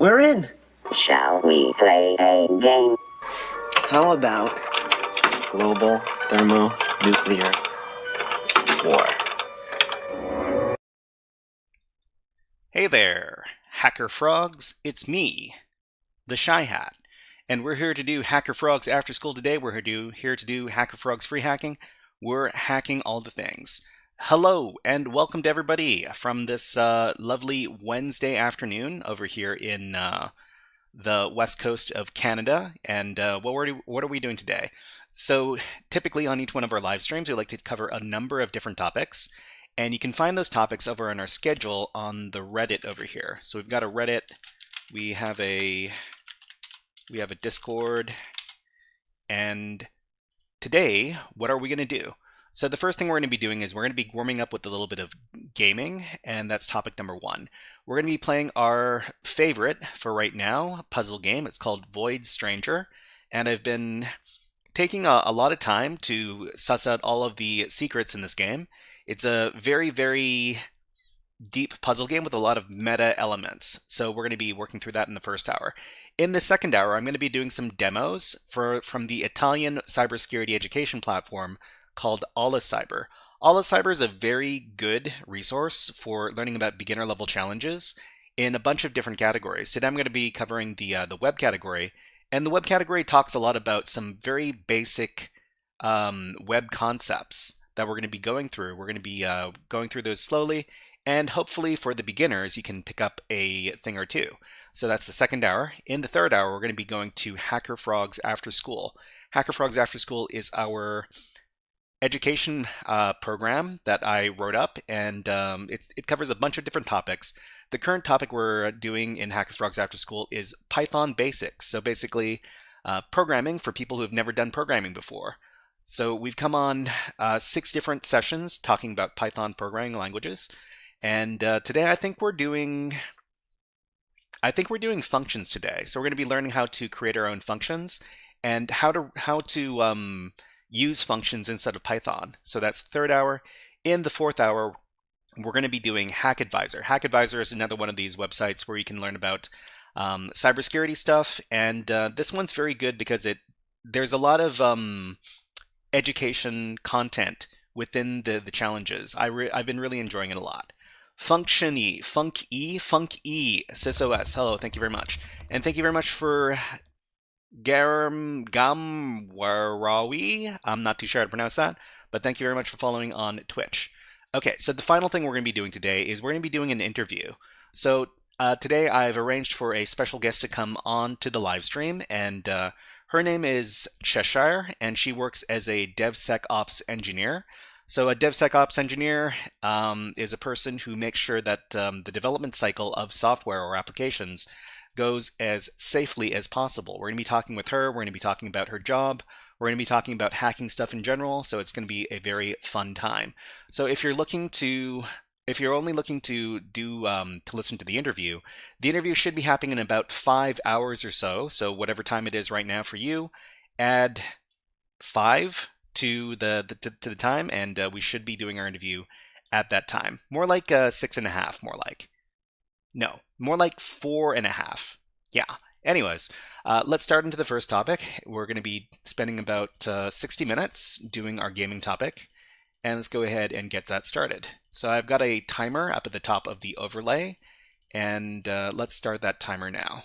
We're in. Shall we play a game? How about global thermonuclear war? Hey there, HackerFrogs, it's me, the Shy Hat, and we're here to do HackerFrogs After School today. We're here to do HackerFrogs free hacking. We're hacking all the things. Hello, and welcome to everybody from this lovely Wednesday afternoon over here in the west coast of Canada. And what are we doing today? So typically on each one of our live streams, we like to cover a number of different topics. And you can find those topics over on our schedule on the Reddit over here. So we've got a Reddit, we have a Discord, and today, what are we going to do? So the first thing we're going to be doing is we're going to be warming up with a little bit of gaming, and that's topic number one. We're going to be playing our favorite, for right now, puzzle game. It's called Void Stranger, and I've been taking a lot of time to suss out all of the secrets in this game. It's a very, very deep puzzle game with a lot of meta elements. So we're going to be working through that in the first hour. In the second hour, I'm going to be doing some demos from the Italian cybersecurity education platform called OLIcyber. OLIcyber is a very good resource for learning about beginner level challenges in a bunch of different categories. Today I'm going to be covering the web category, and the web category talks a lot about some very basic web concepts that we're going to be going through. We're going to be going through those slowly, and hopefully for the beginners, you can pick up a thing or two. So that's the second hour. In the third hour, we're going to be going to HackerFrogs AfterSchool. HackerFrogs AfterSchool is our education program that I wrote up, and it covers a bunch of different topics. The current topic we're doing in HackerFrogs AfterSchool is Python basics. So basically, programming for people who have never done programming before. So we've come on 6 different sessions talking about Python programming languages, and today I think we're doing functions today. So we're going to be learning how to create our own functions and how to use functions instead of Python. So that's the third hour. In the fourth hour, we're going to be doing HackAdvisor. HackAdvisor is another one of these websites where you can learn about cybersecurity stuff, and this one's very good because there's a lot of education content within the challenges. I've been really enjoying it a lot. Funky, SysOS. Hello, thank you very much. And thank you very much for Gamwarawi. I'm not too sure how to pronounce that, but thank you very much for following on Twitch. Okay, so the final thing we're going to be doing today is we're going to be doing an interview. So today I've arranged for a special guest to come on to the live stream, and her name is Cheshire, and she works as a DevSecOps engineer. So a DevSecOps engineer is a person who makes sure that the development cycle of software or applications goes as safely as possible. We're going to be talking with her. We're going to be talking about her job. We're going to be talking about hacking stuff in general. So it's going to be a very fun time. So if you're only looking to listen to the interview should be happening in about 5 hours or so. So whatever time it is right now for you, add 5 to the time, and we should be doing our interview at that time. More like 6.5. More like 4.5. Yeah. Anyways, let's start into the first topic. We're going to be spending about 60 minutes doing our gaming topic, and let's go ahead and get that started. So I've got a timer up at the top of the overlay, and let's start that timer now.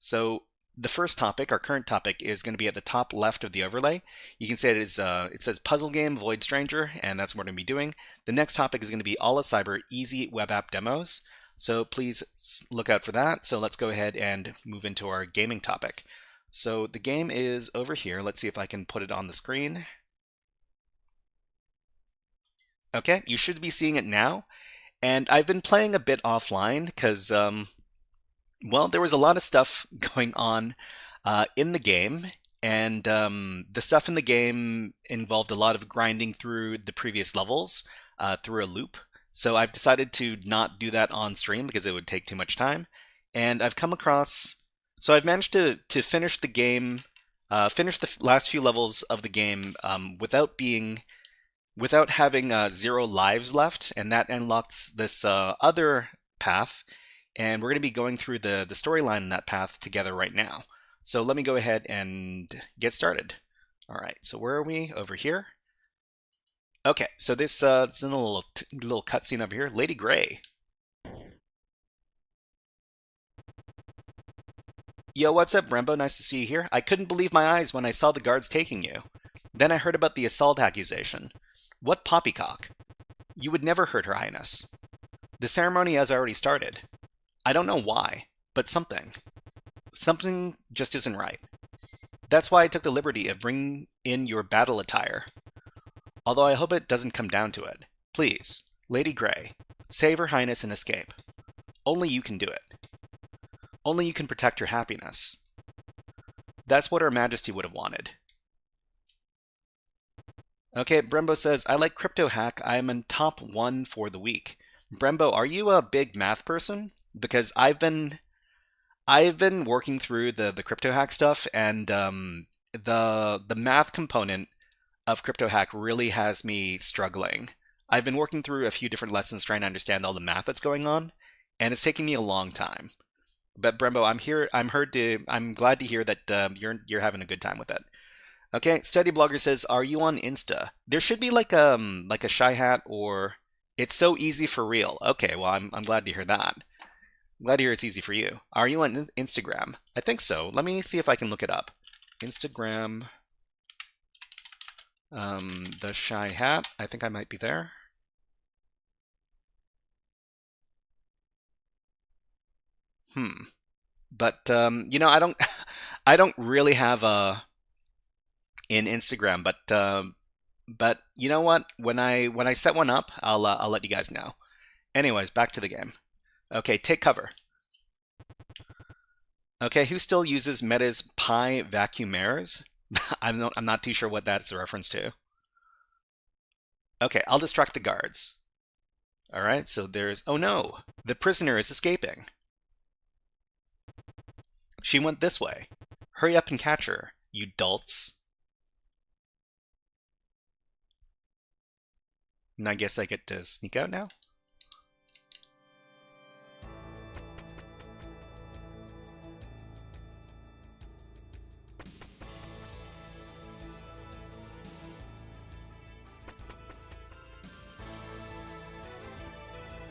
So the first topic, our current topic, is going to be at the top left of the overlay. You can see it says Puzzle Game Void Stranger, and that's what we're going to be doing. The next topic is going to be AlliCyber Easy Web App Demos. So please look out for that. So let's go ahead and move into our gaming topic. So the game is over here. Let's see if I can put it on the screen. Okay, you should be seeing it now. And I've been playing a bit offline because, well, there was a lot of stuff going on in the game. And the stuff in the game involved a lot of grinding through the previous levels through a loop. So I've decided to not do that on stream because it would take too much time. And I've managed to finish the game, finish the last few levels of the game without having 0 lives left, and that unlocks this other path and we're going to be going through the storyline in that path together right now. So let me go ahead and get started. All right, so where are we? Over here. Okay, so this is a little cutscene over here. Lady Grey. Yo, what's up, Brembo? Nice to see you here. I couldn't believe my eyes when I saw the guards taking you. Then I heard about the assault accusation. What poppycock? You would never hurt Her Highness. The ceremony has already started. I don't know why, but something just isn't right. That's why I took the liberty of bringing in your battle attire. Although I hope it doesn't come down to it. Please, Lady Grey, save Her Highness and escape. Only you can do it. Only you can protect her happiness. That's what Her Majesty would have wanted. Okay, Brembo says, I like crypto hack. I am in top 1 for the week. Brembo, are you a big math person? Because I've been working through the crypto hack stuff, and the math component of crypto hack really has me struggling. I've been working through a few different lessons trying to understand all the math that's going on, and it's taking me a long time. But Brembo, I'm here. I'm glad to hear that you're having a good time with it. Okay, Study Blogger says, "Are you on Insta? There should be like a Shy Hat or it's so easy for real." Okay, well I'm glad to hear that. I'm glad to hear it's easy for you. Are you on Instagram? I think so. Let me see if I can look it up. Instagram. The Shy Hat. I think I might be there. But you know, I don't really have an Instagram, but you know what? When I set one up, I'll let you guys know. Anyways, back to the game. Okay, take cover. Okay, who still uses Meta's Pi vacuum mirrors? I'm not too sure what that's a reference to. Okay, I'll distract the guards. All right, so there's, oh no, the prisoner is escaping. She went this way. Hurry up and catch her, you dolts. And I guess I get to sneak out now?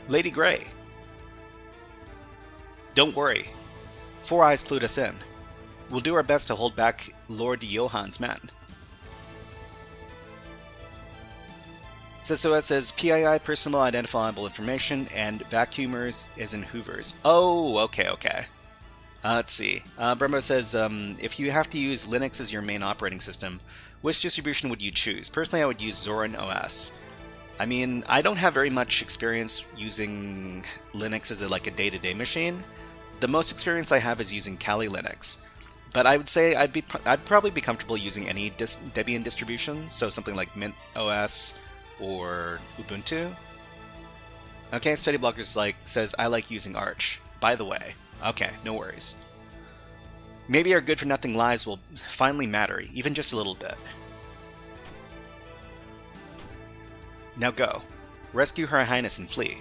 Lady Grey. Don't worry. Four Eyes clued us in. We'll do our best to hold back Lord Johann's men. So it says PII, personal identifiable information, and vacuumers is in Hoovers. Oh, okay. Let's see. Brembo says, if you have to use Linux as your main operating system, which distribution would you choose? Personally, I would use Zorin OS. I mean, I don't have very much experience using Linux as a day-to-day machine. The most experience I have is using Kali Linux. But I would say I'd probably be comfortable using any Debian distribution, so something like Mint OS or Ubuntu. Okay, Study Bloggers says I like using Arch. By the way, okay, no worries. Maybe our good-for-nothing lives will finally matter, even just a little bit. Now go. Rescue Her Highness and flee.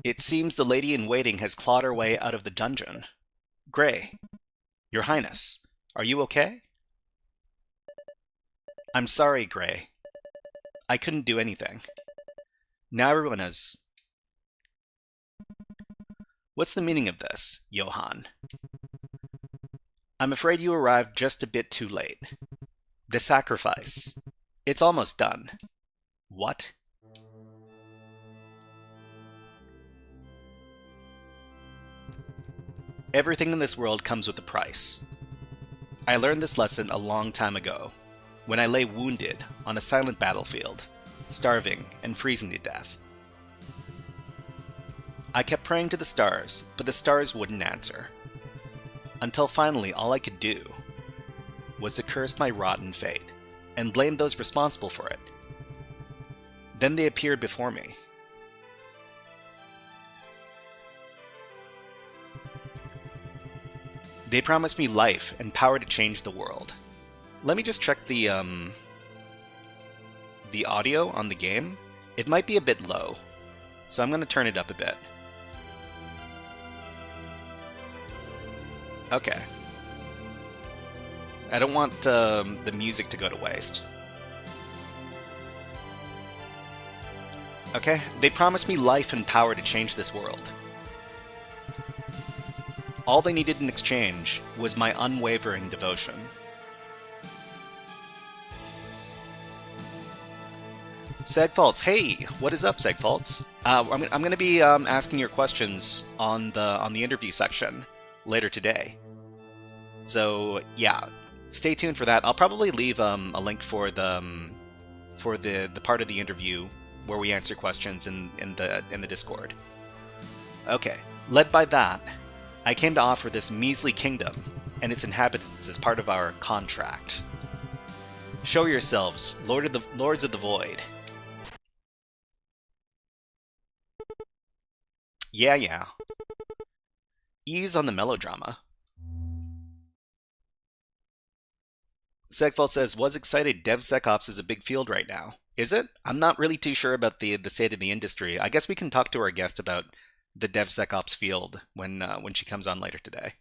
It seems the lady-in-waiting has clawed her way out of the dungeon. Grey, Your Highness, are you okay? I'm sorry, Grey. I couldn't do anything. Now everyone is... What's the meaning of this, Johann? I'm afraid you arrived just a bit too late. The sacrifice. It's almost done. What? Everything in this world comes with a price. I learned this lesson a long time ago, when I lay wounded on a silent battlefield, starving and freezing to death. I kept praying to the stars, but the stars wouldn't answer. Until finally all I could do was to curse my rotten fate, and blame those responsible for it. Then they appeared before me. They promised me life and power to change the world. Let me just check the audio on the game. It might be a bit low, so I'm going to turn it up a bit. Okay. I don't want the music to go to waste. Okay, they promised me life and power to change this world. All they needed in exchange was my unwavering devotion. Segfaults, hey, what is up, Segfaults? I'm going to be asking your questions on the interview section later today. So yeah, stay tuned for that. I'll probably leave a link for the part of the interview where we answer questions in the Discord. Okay, led by that, I came to offer this measly kingdom and its inhabitants as part of our contract. Show yourselves, Lords of the Void. Yeah. Ease on the melodrama. Segfall says, was excited DevSecOps is a big field right now. Is it? I'm not really too sure about the state of the industry. I guess we can talk to our guest about the DevSecOps field when she comes on later today.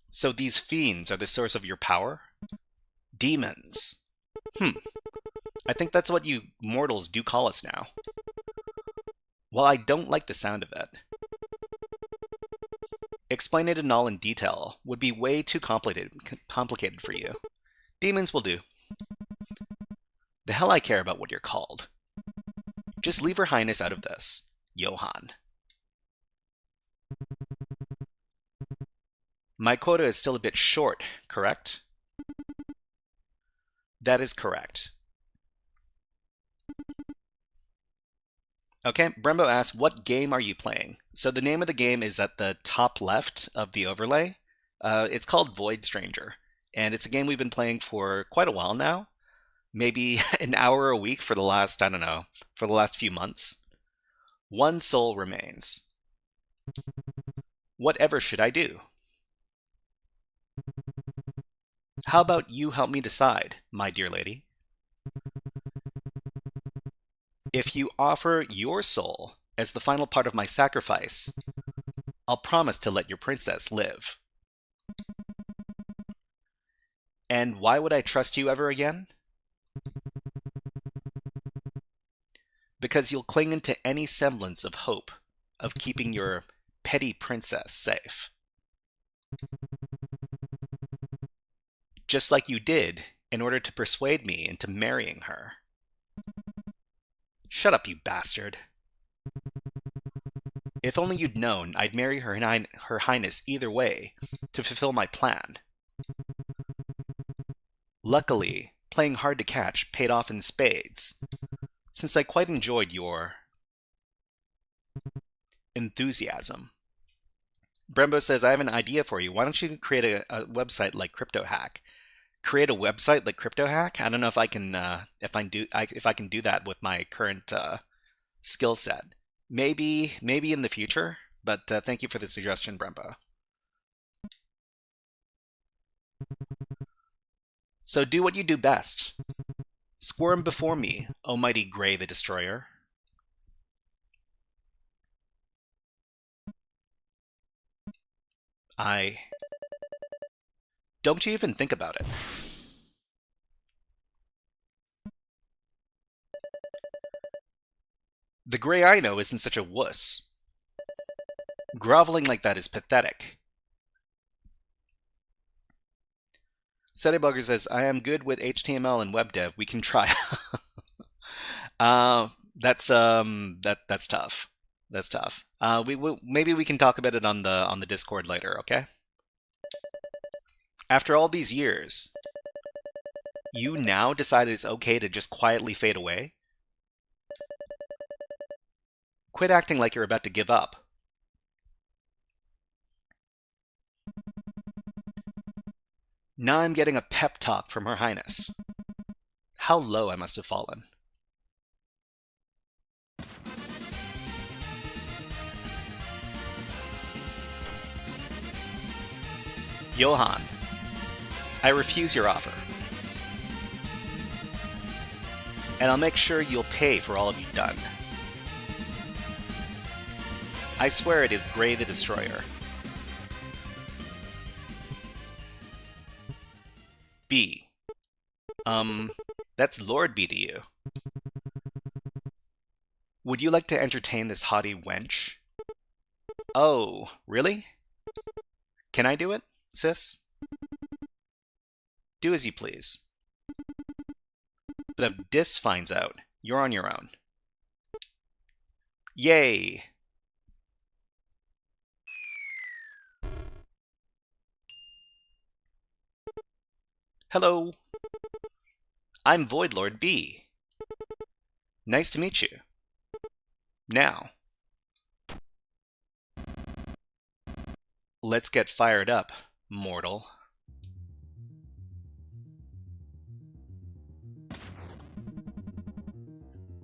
So these fiends are the source of your power? Demons. I think that's what you mortals do call us now. Well, I don't like the sound of it. Explain it in all in detail would be way too complicated for you. Demons will do. The hell I care about what you're called. Just leave Her Highness out of this. Johann. My quota is still a bit short, correct? That is correct. Okay, Brembo asks, what game are you playing? So the name of the game is at the top left of the overlay. It's called Void Stranger, and it's a game we've been playing for quite a while now. Maybe an hour a week for the last, I don't know, for the last few months. One soul remains. Whatever should I do? How about you help me decide, my dear lady? If you offer your soul as the final part of my sacrifice, I'll promise to let your princess live. And why would I trust you ever again? Because you'll cling into any semblance of hope of keeping your petty princess safe. Just like you did in order to persuade me into marrying her. Shut up, you bastard. If only you'd known I'd marry Her Highness either way to fulfill my plan. Luckily, playing hard to catch paid off in spades, since I quite enjoyed your enthusiasm. Brembo says, I have an idea for you. Why don't you create a website like CryptoHack? Create a website like CryptoHack? I don't know if I can if I can do that with my current skill set. Maybe in the future, but thank you for the suggestion, Brembo. So do what you do best. Squirm before me, O mighty Grey the Destroyer. Don't you even think about it. The Grey I know isn't such a wuss. Groveling like that is pathetic. Settybugger says, I am good with HTML and web dev. We can try. That's tough. That's tough. Maybe we can talk about it on the Discord later, okay? After all these years, you now decide it's okay to just quietly fade away? Quit acting like you're about to give up. Now I'm getting a pep talk from Her Highness. How low I must have fallen. Johan, I refuse your offer. And I'll make sure you'll pay for all you've done. I swear it is Gray the Destroyer. B. That's Lord B to you. Would you like to entertain this haughty wench? Oh, really? Can I do it, sis? Do as you please. But if Dis finds out, you're on your own. Yay! Hello. I'm Voidlord B. Nice to meet you. Now, let's get fired up, mortal.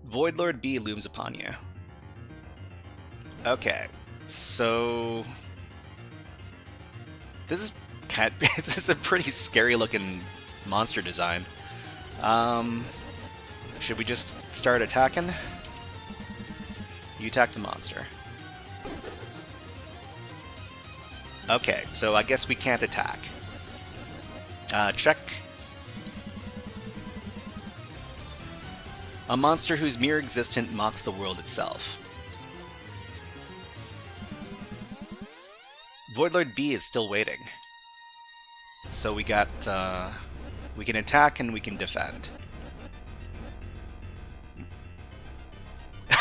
Voidlord B looms upon you. Okay, so this is a pretty scary looking monster design. Should we just start attacking? You attack the monster. Okay, so I guess we can't attack. Check. A monster whose mere existence mocks the world itself. Voidlord B is still waiting. So we got, we can attack and we can defend.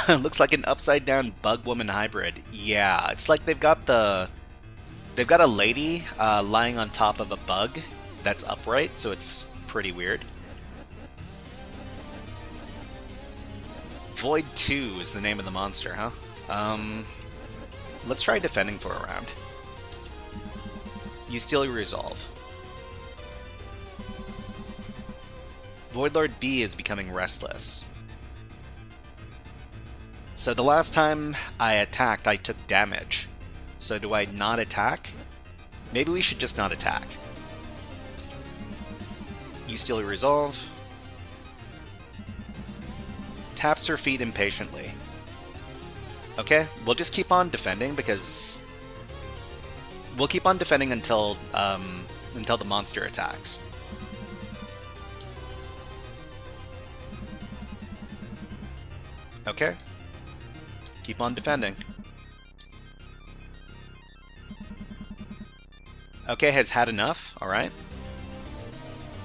Looks like an upside-down bug-woman hybrid. Yeah, it's like they've got a lady lying on top of a bug that's upright, so it's pretty weird. Void 2 is the name of the monster, huh? Let's try defending for a round. You steal your resolve. Voidlord B is becoming restless. So the last time I attacked, I took damage. So do I not attack? Maybe we should just not attack. You steal your resolve. Taps her feet impatiently. Okay, we'll just keep on defending because we'll keep on defending until the monster attacks. Okay. Keep on defending. Okay, has had enough. Alright.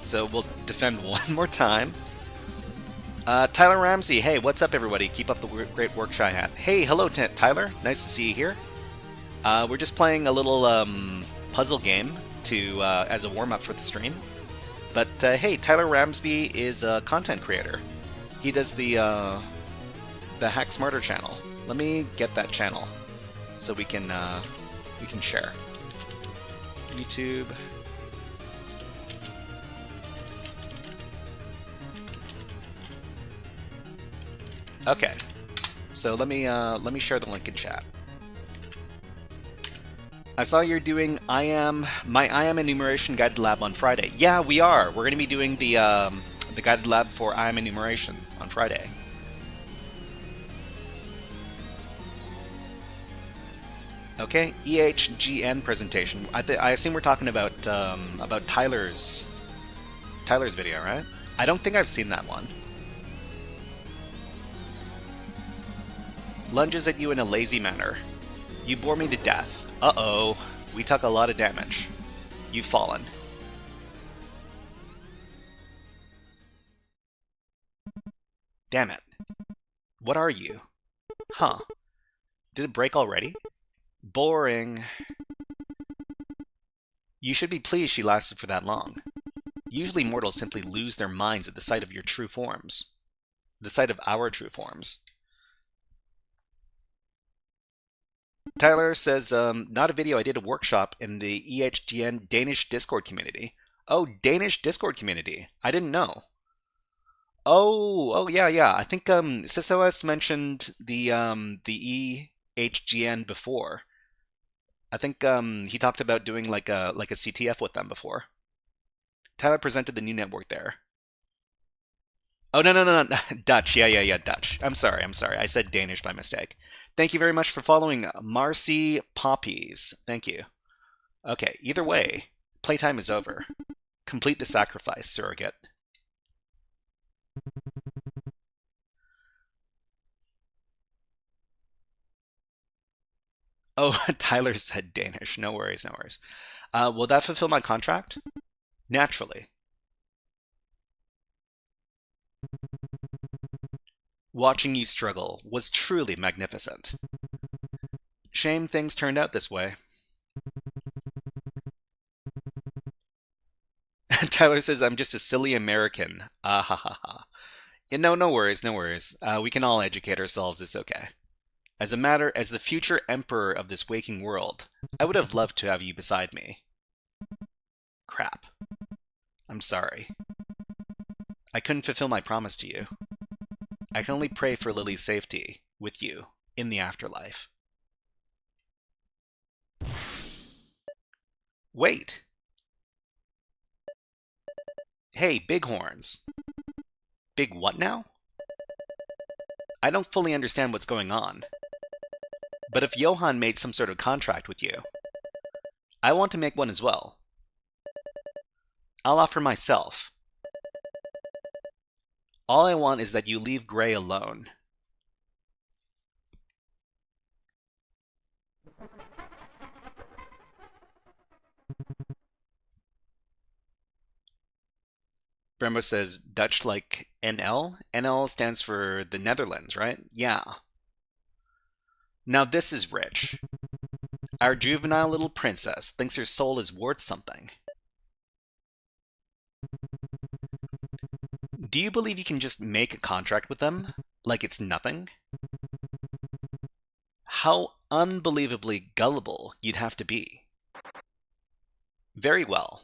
So we'll defend one more time. Tyler Ramsey, hey, what's up, everybody? Keep up the great work, Shy Hat. Hey, hello, Tyler. Nice to see you here. We're just playing a little puzzle game to as a warm-up for the stream. But hey, Tyler Ramsey is a content creator. He does the Hack Smarter channel. Let me get that channel so we can share. YouTube. Okay, so let me share the link in chat. I saw you're doing my IAM enumeration guided lab on Friday. Yeah, we are. We're going to be doing the guided lab for IAM enumeration on Friday. Okay, EHGN presentation. I assume we're talking about Tyler's video, right? I don't think I've seen that one. Lunges at you in a lazy manner. You bore me to death. Uh-oh. We took a lot of damage. You've fallen. Damn it. What are you? Huh. Did it break already? Boring. You should be pleased she lasted for that long. Usually mortals simply lose their minds at the sight of your true forms. The sight of our true forms. Tyler says, not a video, I did a workshop in the EHGN Danish Discord community. Oh, Danish Discord community. I didn't know. Oh, yeah. I think SysOS mentioned the EHGN before. I think he talked about doing like a CTF with them before. Tyler presented the new network there. Oh, no. Dutch. Yeah, Dutch. I'm sorry. I said Danish by mistake. Thank you very much for following Marcy Poppies. Thank you. Okay, either way, playtime is over. Complete the sacrifice, surrogate. Oh, Tyler said Danish. No worries. Will that fulfill my contract? Naturally. Watching you struggle was truly magnificent. Shame things turned out this way. Tyler says I'm just a silly American. Ah ha ha ha. Yeah, no worries. We can all educate ourselves, it's okay. As the future emperor of this waking world, I would have loved to have you beside me. Crap. I'm sorry. I couldn't fulfill my promise to you. I can only pray for Lily's safety with you in the afterlife. Wait. Hey, bighorns. Big what now? I don't fully understand what's going on. But if Johan made some sort of contract with you, I want to make one as well. I'll offer myself. All I want is that you leave Gray alone. Brembo says, Dutch like NL? NL stands for the Netherlands, right? Yeah. Now this is rich. Our juvenile little princess thinks her soul is worth something. Do you believe you can just make a contract with them, like it's nothing? How unbelievably gullible you'd have to be. Very well.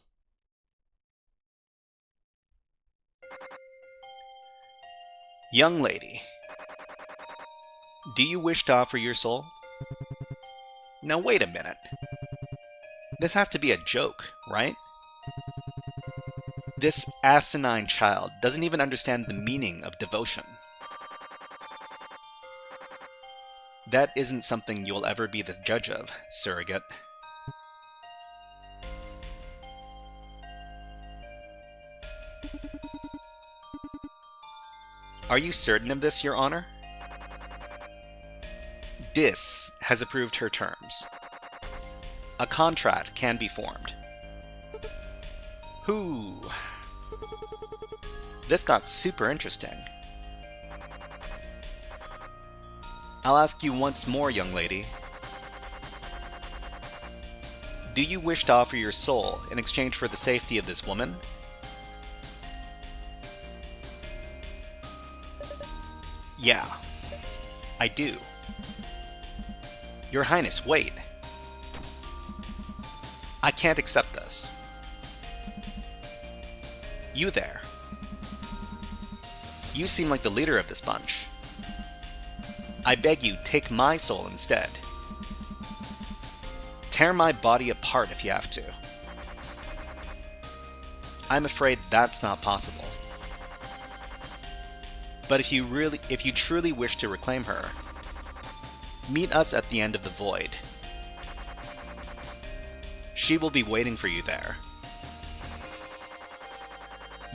Young lady, do you wish to offer your soul? Now wait a minute. This has to be a joke, right? This asinine child doesn't even understand the meaning of devotion. That isn't something you'll ever be the judge of, surrogate. Are you certain of this, Your Honor? DIS has approved her terms. A contract can be formed. Whoo! This got super interesting. I'll ask you once more, young lady. Do you wish to offer your soul in exchange for the safety of this woman? Yeah, I do. Your Highness, wait. I can't accept this. You there. You seem like the leader of this bunch. I beg you, take my soul instead. Tear my body apart if you have to. I'm afraid that's not possible. But if you truly wish to reclaim her, meet us at the end of the void. She will be waiting for you there.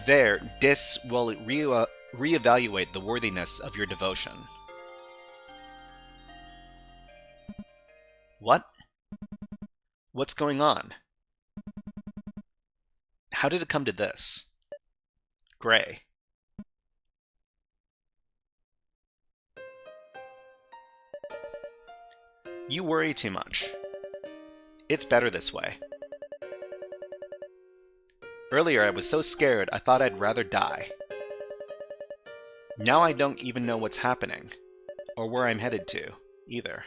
There, DIS will reevaluate the worthiness of your devotion. What? What's going on? How did it come to this? Gray. You worry too much. It's better this way. Earlier I was so scared I thought I'd rather die. Now I don't even know what's happening, or where I'm headed to, either.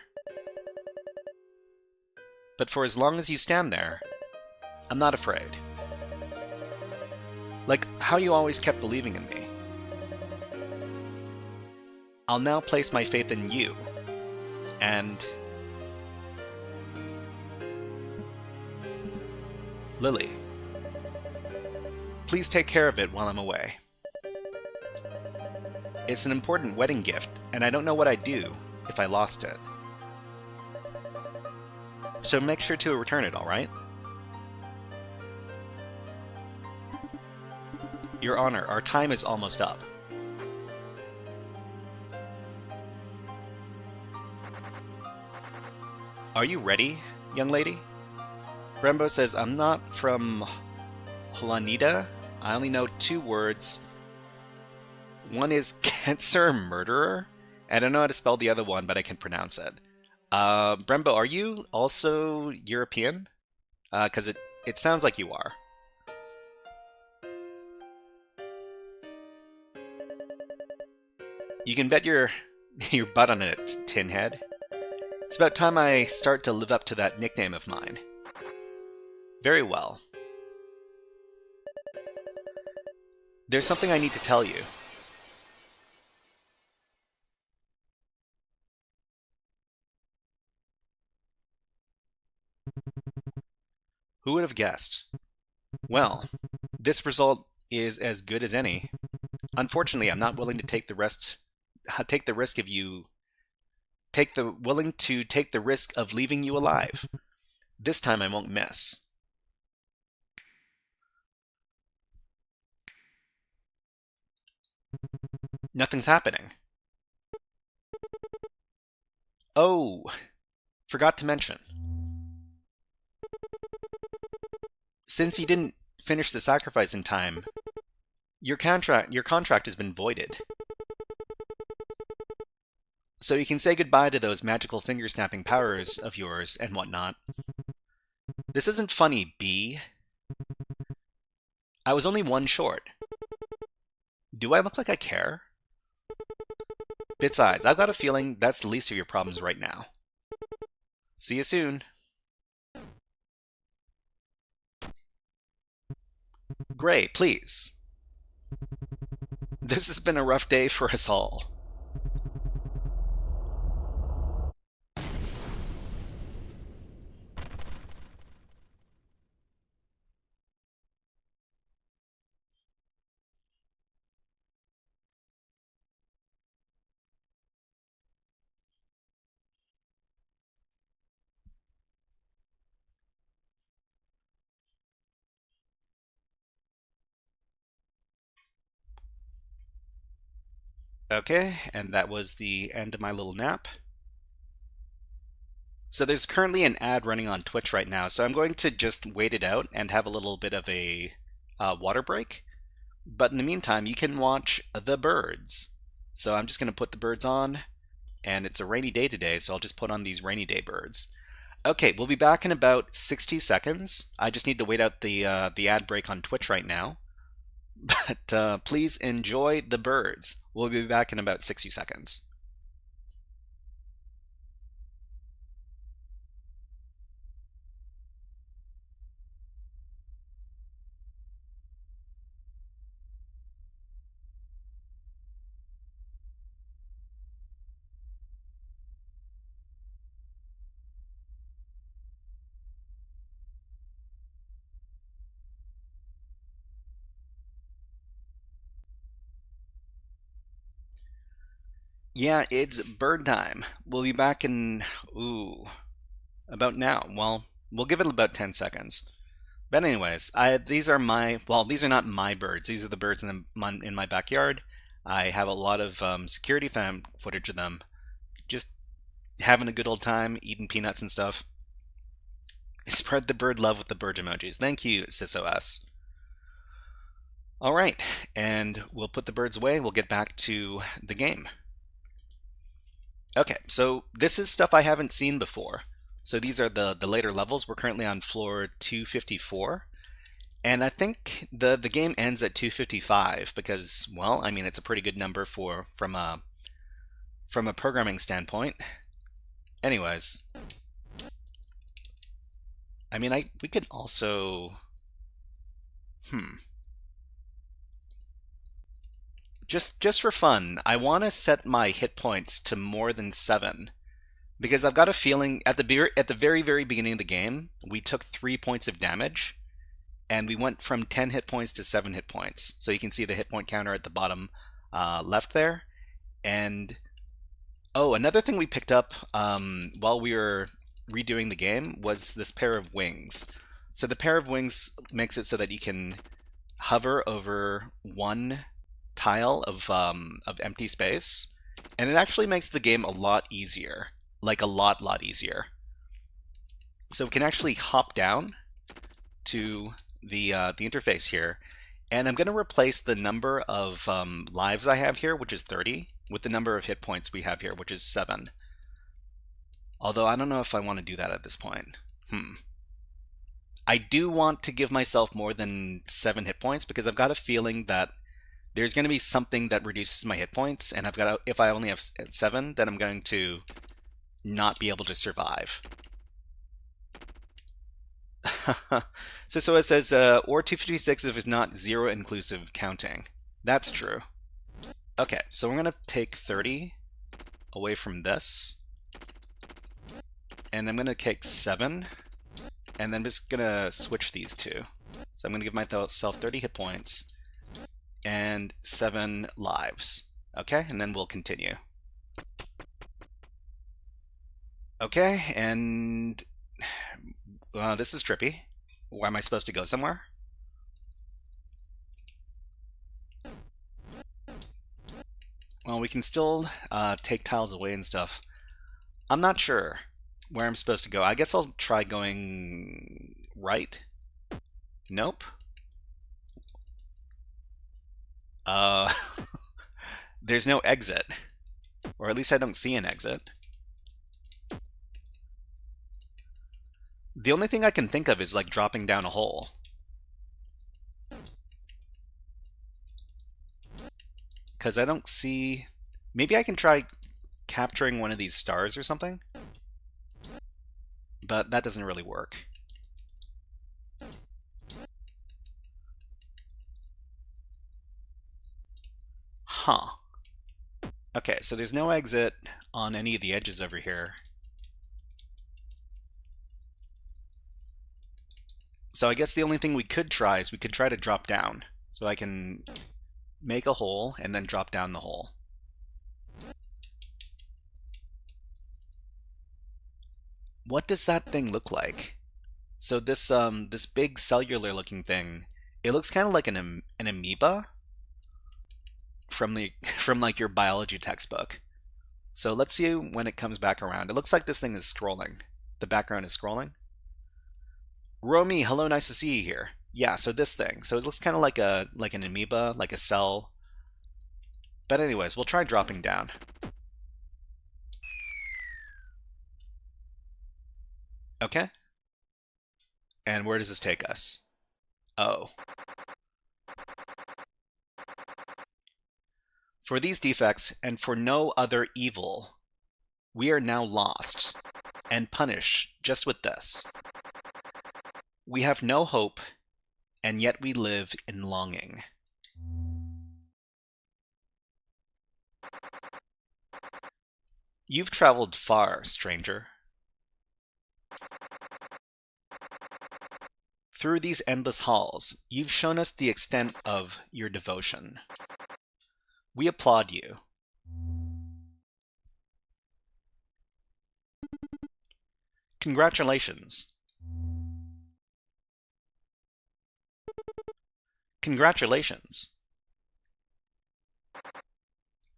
But for as long as you stand there, I'm not afraid. Like how you always kept believing in me. I'll now place my faith in you, and... Lily. Please take care of it while I'm away. It's an important wedding gift, and I don't know what I'd do if I lost it. So make sure to return it, alright? Your Honor, our time is almost up. Are you ready, young lady? Brembo says, I'm not from Holanida. I only know 2 words. One is cancer murderer. I don't know how to spell the other one, but I can pronounce it. Brembo, are you also European? Because it sounds like you are. You can bet your butt on it, Tinhead. It's about time I start to live up to that nickname of mine. Very well. There's something I need to tell you. Who would have guessed? Well, this result is as good as any. Unfortunately, I'm not willing to take the risk of leaving you alive. This time I won't miss. Nothing's happening. Oh, forgot to mention. Since you didn't finish the sacrifice in time, your contract has been voided. So you can say goodbye to those magical finger-snapping powers of yours and whatnot. This isn't funny, B. I was only 1 short. Do I look like I care? Besides, I've got a feeling that's the least of your problems right now. See you soon. Gray, please. This has been a rough day for us all. Okay, and that was the end of my little nap. So there's currently an ad running on Twitch right now, so I'm going to just wait it out and have a little bit of a water break. But in the meantime, you can watch the birds. So I'm just going to put the birds on, and it's a rainy day today, so I'll just put on these rainy day birds. Okay, we'll be back in about 60 seconds. I just need to wait out the ad break on Twitch right now. But please enjoy the birds. We'll be back in about 60 seconds. Yeah, it's bird time. We'll be back in, about now. Well, we'll give it about 10 seconds. But anyways, these are these are not my birds. These are the birds in my backyard. I have a lot of security fam footage of them. Just having a good old time, eating peanuts and stuff. Spread the bird love with the bird emojis. Thank you, SysOS. All right, and we'll put the birds away. We'll get back to the game. Okay, so this is stuff I haven't seen before. So these are the later levels. We're currently on floor 254. And I think the game ends at 255 because, well, I mean, it's a pretty good number from a programming standpoint. Anyways, I mean, we could also, Just for fun, I want to set my hit points to more than 7. Because I've got a feeling at the very beginning of the game, we took 3 points of damage. and we went from 10 hit points to 7 hit points. So you can see the hit point counter at the bottom left there. And oh, another thing we picked up while we were redoing the game was this pair of wings. So the pair of wings makes it so that you can hover over one tile of empty space, and it actually makes the game a lot easier, like a lot easier. So we can actually hop down to the interface here, and I'm going to replace the number of lives I have here, which is 30, with the number of hit points we have here, which is 7. Although I don't know if I want to do that at this point. I do want to give myself more than 7 hit points because I've got a feeling that there's going to be something that reduces my hit points, and if I only have 7, then I'm going to not be able to survive. So it says, or 256 if it's not 0 inclusive counting. That's true. Okay, so we're going to take 30 away from this, and I'm going to take 7, and then I'm just going to switch these two. So I'm going to give myself 30 hit points and 7 lives. Okay, and then we'll continue. Okay, and this is trippy. Where am I supposed to go? Somewhere? Well, we can still take tiles away and stuff. I'm not sure where I'm supposed to go. I guess I'll try going right. Nope. There's no exit. Or at least I don't see an exit. The only thing I can think of is like dropping down a hole. Because I don't see... Maybe I can try capturing one of these stars or something? But that doesn't really work. Huh. Okay, so there's no exit on any of the edges over here. So I guess the only thing we could try is we could try to drop down. So I can make a hole and then drop down the hole. What does that thing look like? So this this big cellular looking thing, it looks kind of like an amoeba from like your biology textbook. So let's see when it comes back around. It looks like this thing is scrolling. The background is scrolling. Romy, hello, nice to see you here. Yeah, so this thing. So it looks kind of like an amoeba, like a cell. But anyways, we'll try dropping down. Okay. And where does this take us? Oh. For these defects, and for no other evil, we are now lost, and punished just with this. We have no hope, and yet we live in longing. You've traveled far, stranger. Through these endless halls, you've shown us the extent of your devotion. We applaud you. Congratulations. Congratulations.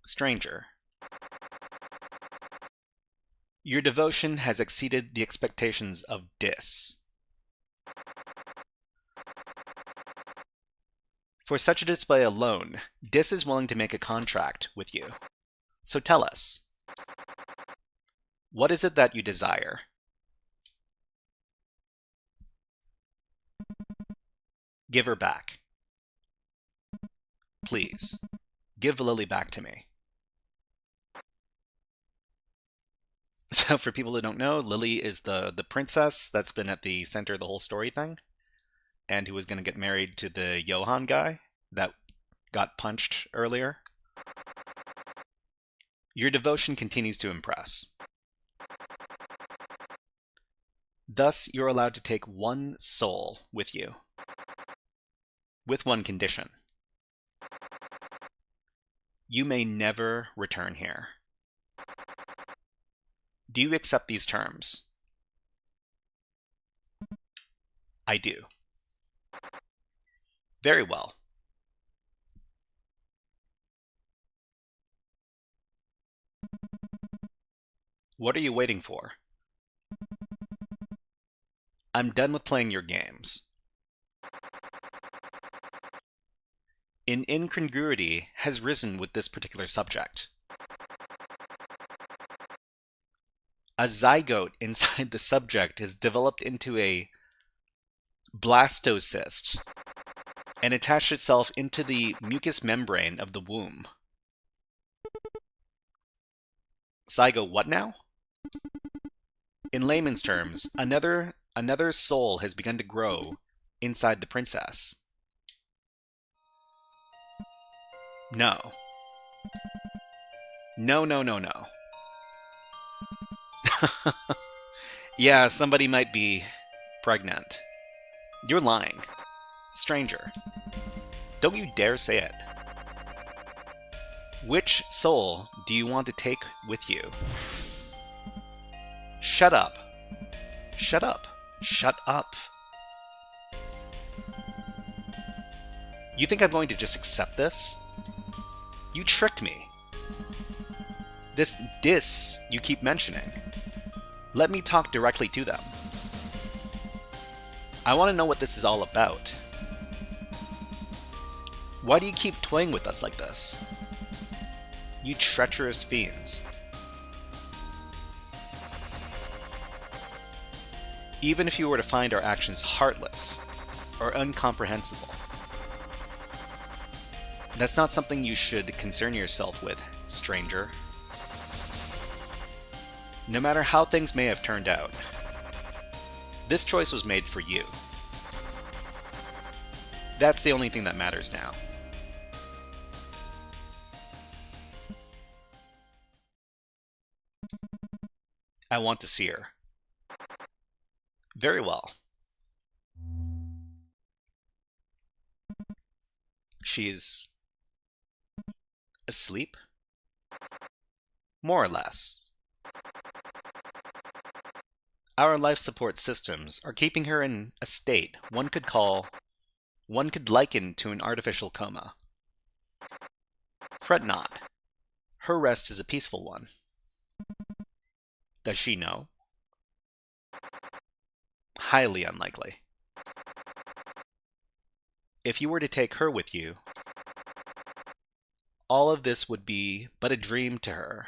Stranger. Your devotion has exceeded the expectations of Dis. For such a display alone, Dis is willing to make a contract with you. So tell us, what is it that you desire? Give her back. Please, give Lily back to me. So for people who don't know, Lily is the princess that's been at the center of the whole story thing, and who was going to get married to the Johan guy that got punched earlier. Your devotion continues to impress. Thus, you're allowed to take one soul with you. with one condition. You may never return here. Do you accept these terms? I do. Very well. What are you waiting for? I'm done with playing your games. An incongruity has risen with this particular subject. A zygote inside the subject has developed into a blastocyst and attached itself into the mucous membrane of the womb. Zygote what now? In layman's terms, another soul has begun to grow inside the princess. No. No, no, no, no. Yeah, somebody might be pregnant. You're lying. Stranger. Don't you dare say it. Which soul do you want to take with you? Shut up. Shut up. Shut up. You think I'm going to just accept this? You tricked me. This dis you keep mentioning. Let me talk directly to them. I want to know what this is all about. Why do you keep toying with us like this? You treacherous fiends. Even if you were to find our actions heartless or incomprehensible, that's not something you should concern yourself with, stranger. No matter how things may have turned out, this choice was made for you. That's the only thing that matters now. I want to see her. Very well. She's asleep? More or less. Our life support systems are keeping her in a state one could liken to an artificial coma. Fret not. Her rest is a peaceful one. Does she know? Highly unlikely. If you were to take her with you, all of this would be but a dream to her.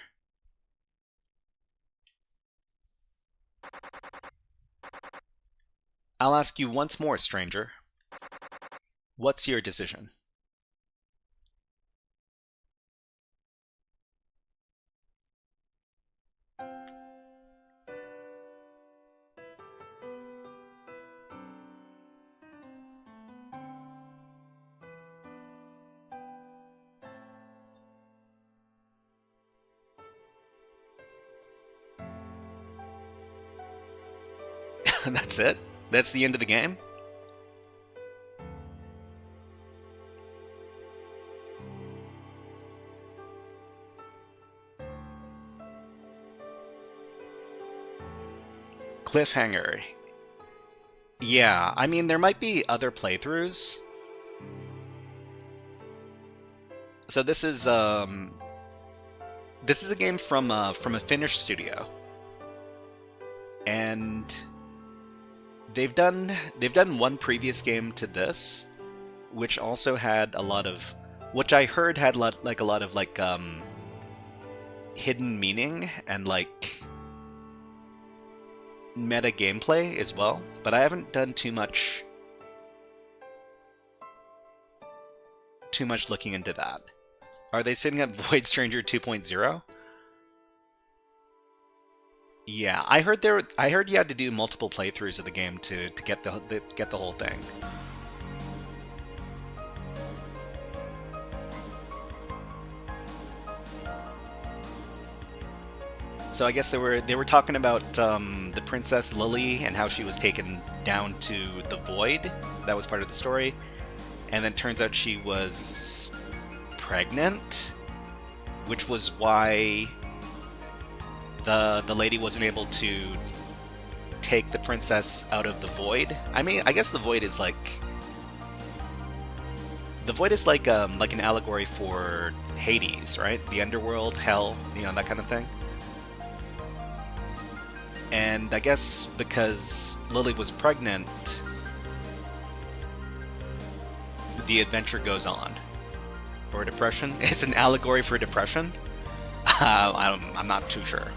I'll ask you once more, stranger. What's your decision? That's it? That's the end of the game? Cliffhanger. Yeah, I mean, there might be other playthroughs. So this is a game from a Finnish studio. And they've done one previous game to this, which also had a lot of, which I heard had a lot of hidden meaning and like meta gameplay as well, but I haven't done too much looking into that. Are they setting up Void Stranger 2.0? Yeah, I heard you had to do multiple playthroughs of the game to get the whole thing. So I guess they were talking about the Princess Lily and how she was taken down to the Void. That was part of the story. and then turns out she was pregnant, which was why the lady wasn't able to take the princess out of the void. I mean, I guess the void is like an allegory for Hades, right? The underworld, hell, you know, that kind of thing. And I guess because Lily was pregnant, the adventure goes on. Or depression? It's an allegory for depression? I'm not too sure.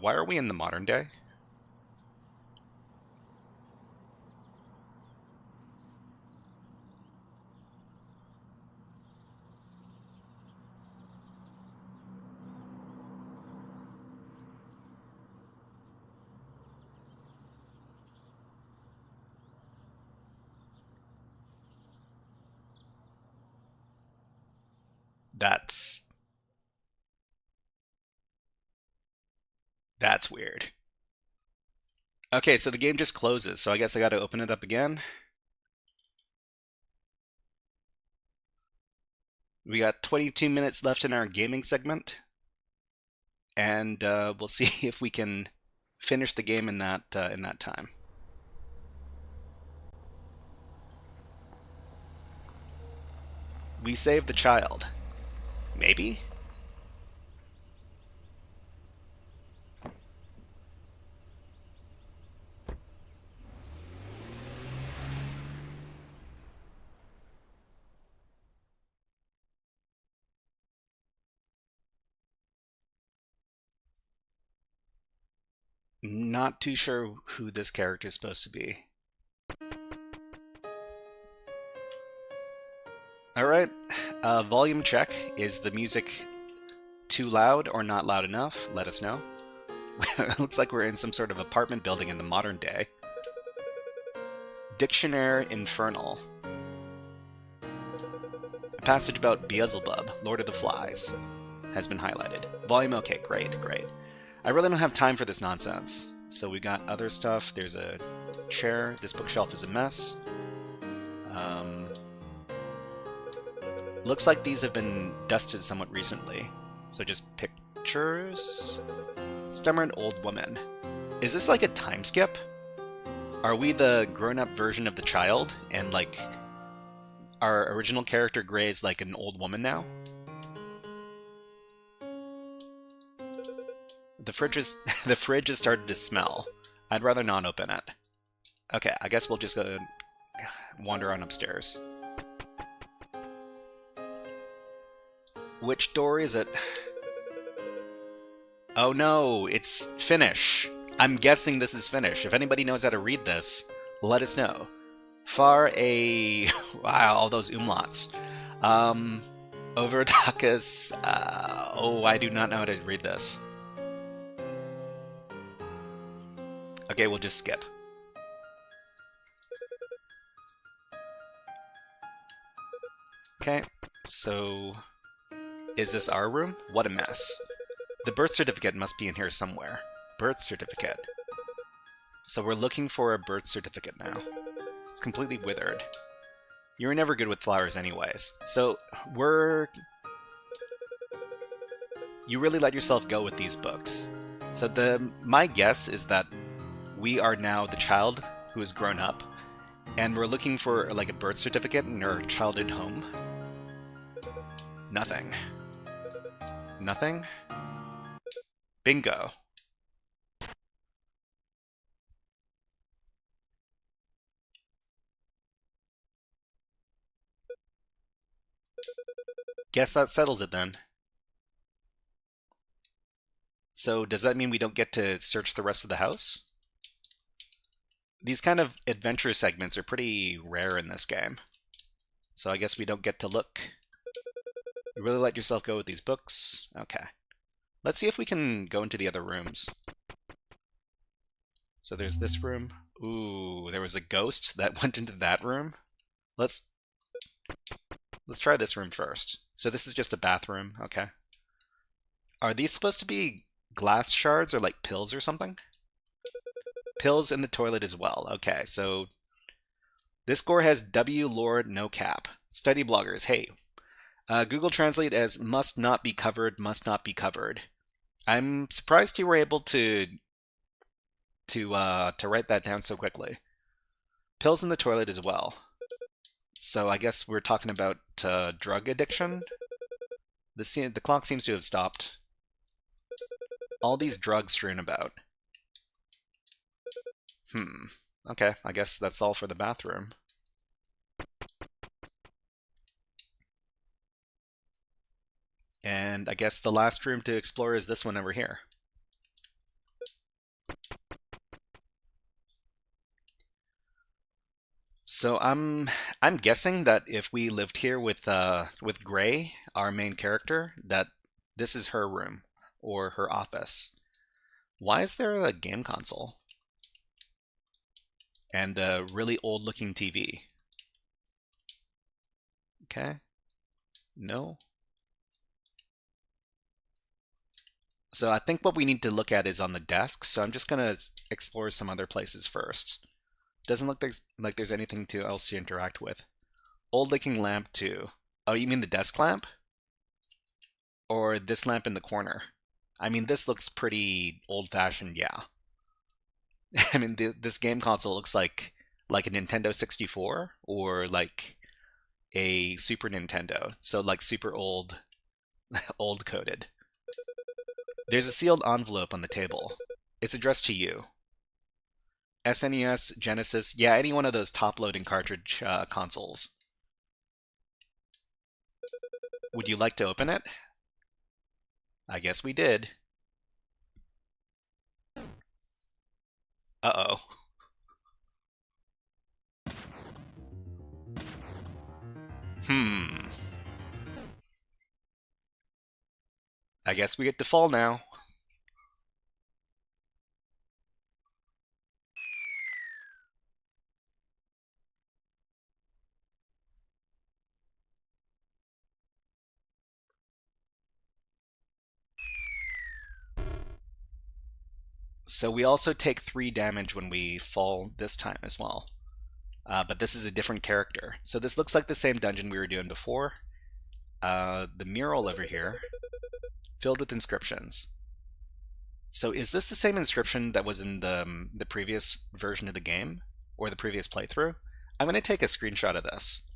Why are we in the modern day? That's weird. Okay, so the game just closes, so I guess I gotta open it up again. We got 22 minutes left in our gaming segment, and we'll see if we can finish the game in that time. We saved the child. Maybe? Not too sure who this character is supposed to be. Alright, volume check. Is the music too loud or not loud enough? Let us know. It looks like we're in some sort of apartment building in the modern day. Dictionary Infernal. A passage about Beelzebub, Lord of the Flies, has been highlighted. Volume okay, great, great. I really don't have time for this nonsense. So we got other stuff. There's a chair. This bookshelf is a mess. Looks like these have been dusted somewhat recently. So just pictures. Stubborn old woman. Is this like a time skip? Are we the grown-up version of the child? And like our original character Gray is like an old woman now? The fridge has started to smell. I'd rather not open it. Okay, I guess we'll just go wander on upstairs. Which door is it? Oh no, it's Finnish. I'm guessing this is Finnish. If anybody knows how to read this, let us know. Far a... Wow, all those umlauts. Overdakas... Oh, I do not know how to read this. Okay, we'll just skip. Okay, so... Is this our room? What a mess. The birth certificate must be in here somewhere. Birth certificate. So we're looking for a birth certificate now. It's completely withered. You were never good with flowers anyways. So you really let yourself go with these books. So my guess is that we are now the child who has grown up, and we're looking for like a birth certificate in our childhood home. Nothing. Nothing? Bingo. Guess that settles it then. So does that mean we don't get to search the rest of the house? These kind of adventure segments are pretty rare in this game. So I guess we don't get to look. You really let yourself go with these books? Okay. Let's see if we can go into the other rooms. So there's this room. Ooh, there was a ghost that went into that room. Let's try this room first. So this is just a bathroom, okay. Are these supposed to be glass shards or like pills or something? Pills in the toilet as well. Okay, so this score has W Lord No Cap. Study bloggers, hey. Google Translate as must not be covered, must not be covered. I'm surprised you were able to write that down so quickly. Pills in the toilet as well. So I guess we're talking about drug addiction. The clock seems to have stopped. All these drugs strewn about. Okay, I guess that's all for the bathroom. And I guess the last room to explore is this one over here. So I'm guessing that if we lived here with Gray, our main character, that this is her room or her office. Why is there a game console? And a really old-looking TV. Okay. No. So I think what we need to look at is on the desk, so I'm just going to explore some other places first. Doesn't look like there's anything else to interact with. Old-looking lamp too. Oh, you mean the desk lamp? Or this lamp in the corner? I mean, this looks pretty old-fashioned, yeah. I mean, this game console looks like a Nintendo 64 or like a Super Nintendo. So like super old, old coded. There's a sealed envelope on the table. It's addressed to you. SNES, Genesis, yeah, any one of those top-loading cartridge consoles. Would you like to open it? I guess we did. Uh-oh. I guess we get to fall now. So we also take 3 damage when we fall this time as well. But this is a different character. So this looks like the same dungeon we were doing before. The mural over here, filled with inscriptions. So is this the same inscription that was in the previous version of the game? Or the previous playthrough? I'm going to take a screenshot of this.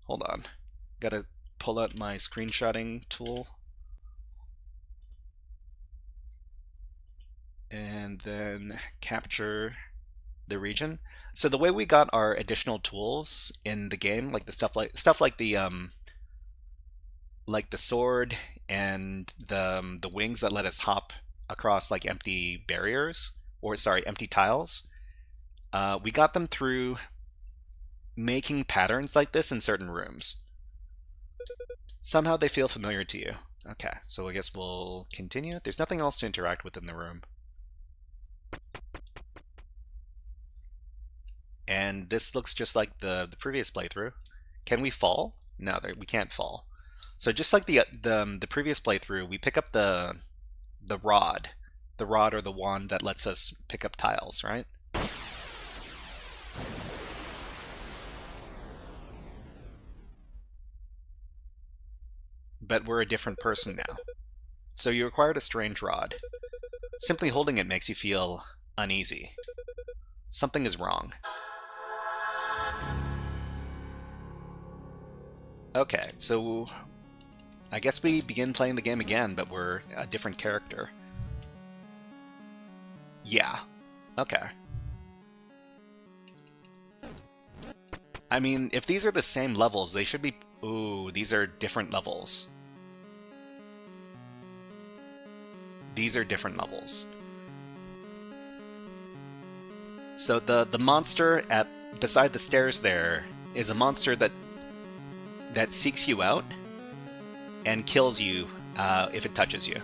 Hold on. Gotta pull out my screenshotting tool. And then capture the region. So the way we got our additional tools in the game, like the stuff like the sword and the wings that let us hop across like empty barriers, or sorry, empty tiles, we got them through making patterns like this in certain rooms. Somehow they feel familiar to you. Okay, so I guess we'll continue. There's nothing else to interact with in the room. And this looks just like the previous playthrough. Can we fall? No, we can't fall. So just like the previous playthrough, we pick up the rod or the wand that lets us pick up tiles, right? But we're a different person now. So you acquired a strange rod. Simply holding it makes you feel uneasy. Something is wrong. Okay, so I guess we begin playing the game again, but we're a different character. Yeah. Okay. I mean, if these are the same levels, they should be... Ooh, these are different levels. These are different levels. So the monster beside the stairs there is a monster that seeks you out and kills you if it touches you.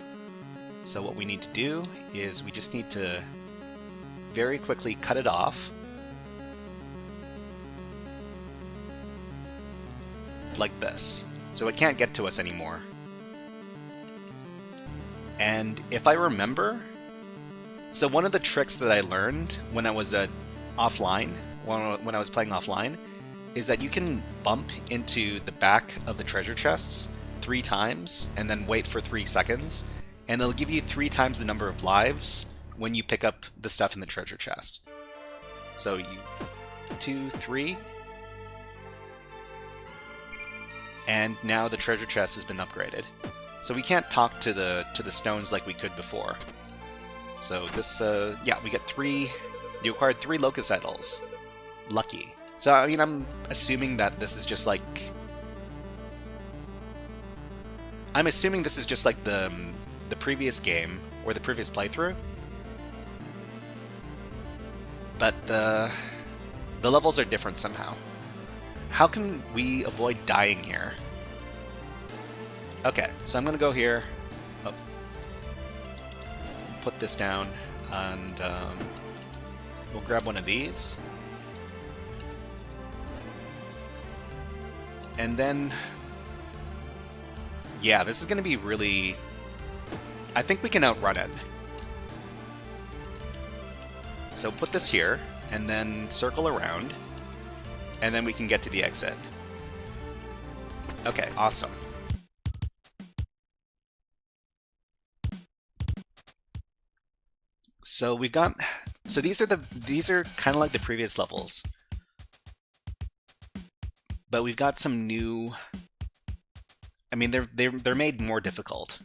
So what we need to do is we just need to very quickly cut it off. Like this. So it can't get to us anymore. And if I remember, so one of the tricks that I learned when I was offline, when I was playing offline, is that you can bump into the back of the treasure chests 3 times and then wait for 3 seconds, and it'll give you 3 times the number of lives when you pick up the stuff in the treasure chest. So you 2, 3, and now the treasure chest has been upgraded. So we can't talk to the stones like we could before. So this, yeah, we get 3. You acquired 3 locust idols. Lucky. So I mean, I'm assuming that this is just like. I'm assuming this is just like the previous game or the previous playthrough. But the levels are different somehow. How can we avoid dying here? Okay, so I'm gonna go here. Oh. Put this down, and we'll grab one of these. And then, yeah, this is gonna be really. I think we can outrun it. So put this here, and then circle around, and then we can get to the exit. Okay, awesome. So we've got. So these are kind of like the previous levels, but we've got some new. I mean, they're made more difficult.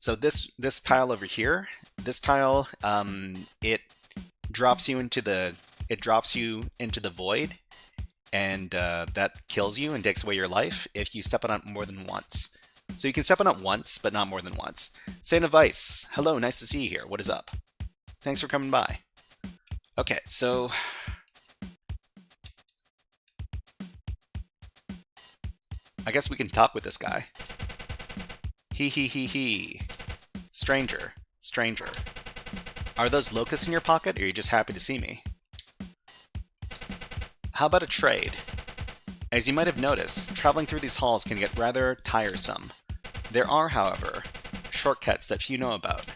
So this tile over here, this tile, it drops you into the void, and that kills you and takes away your life if you step on it more than once. So you can step on it once, but not more than once. Saint of Ice, hello, nice to see you here. What is up? Thanks for coming by. Okay, so I guess we can talk with this guy. He. Stranger. Are those locusts in your pocket, or are you just happy to see me? How about a trade? As you might have noticed, traveling through these halls can get rather tiresome. There are, however, shortcuts that few know about.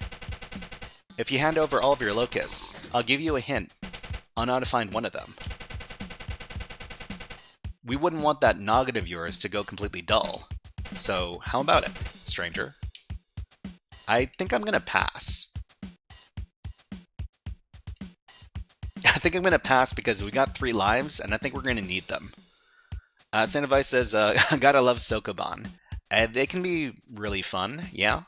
If you hand over all of your locusts, I'll give you a hint on how to find one of them. We wouldn't want that noggin of yours to go completely dull. So, how about it, stranger? I think I'm gonna pass. I think I'm gonna pass because we got 3 lives, and I think we're gonna need them. Saint of Ice says, gotta love Sokoban. They can be really fun, yeah?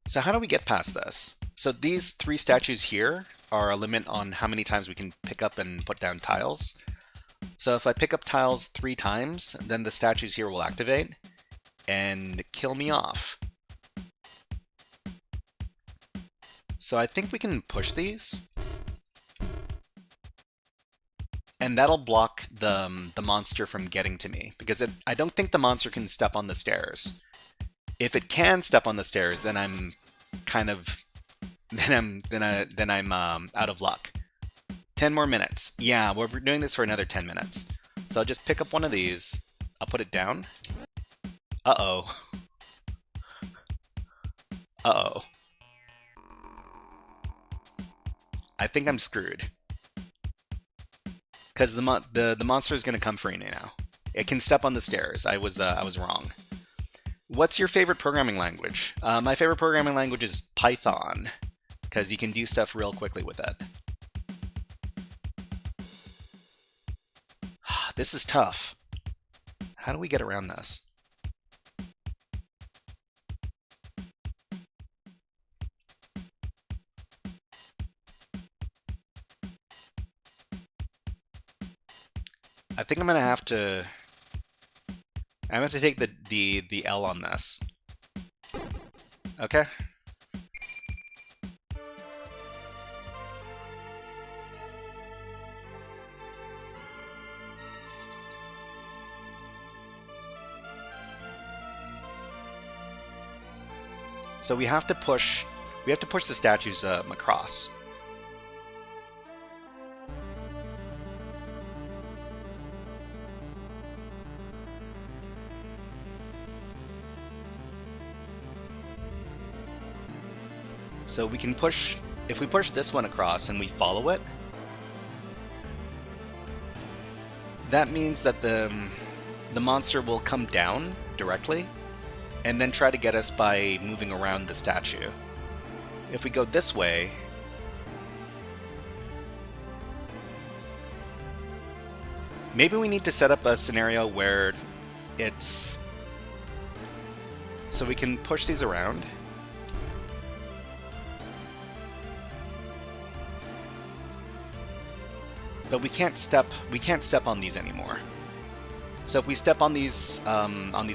So how do we get past this? So these 3 statues here are a limit on how many times we can pick up and put down tiles. So if I pick up tiles 3 times, then the statues here will activate and kill me off. So I think we can push these, and that'll block the monster from getting to me, because I don't think the monster can step on the stairs. If it can step on the stairs, then I'm kind of then I'm out of luck. 10 more minutes. Yeah, we're doing this for another 10 minutes. So I'll just pick up one of these. I'll put it down. Uh-oh. Uh-oh. I think I'm screwed. Because the monster is going to come for me now. It can step on the stairs. I was wrong. What's your favorite programming language? My favorite programming language is Python, because you can do stuff real quickly with it. This is tough. How do we get around this? I think I'm gonna have to. I'm gonna have to take the L on this. Okay. So we have to push the statues across. So we can push, if we push this one across and we follow it, that means that the monster will come down directly and then try to get us by moving around the statue. If we go this way, maybe we need to set up a scenario where it's... So we can push these around. But we can't step on these anymore. So if we step on these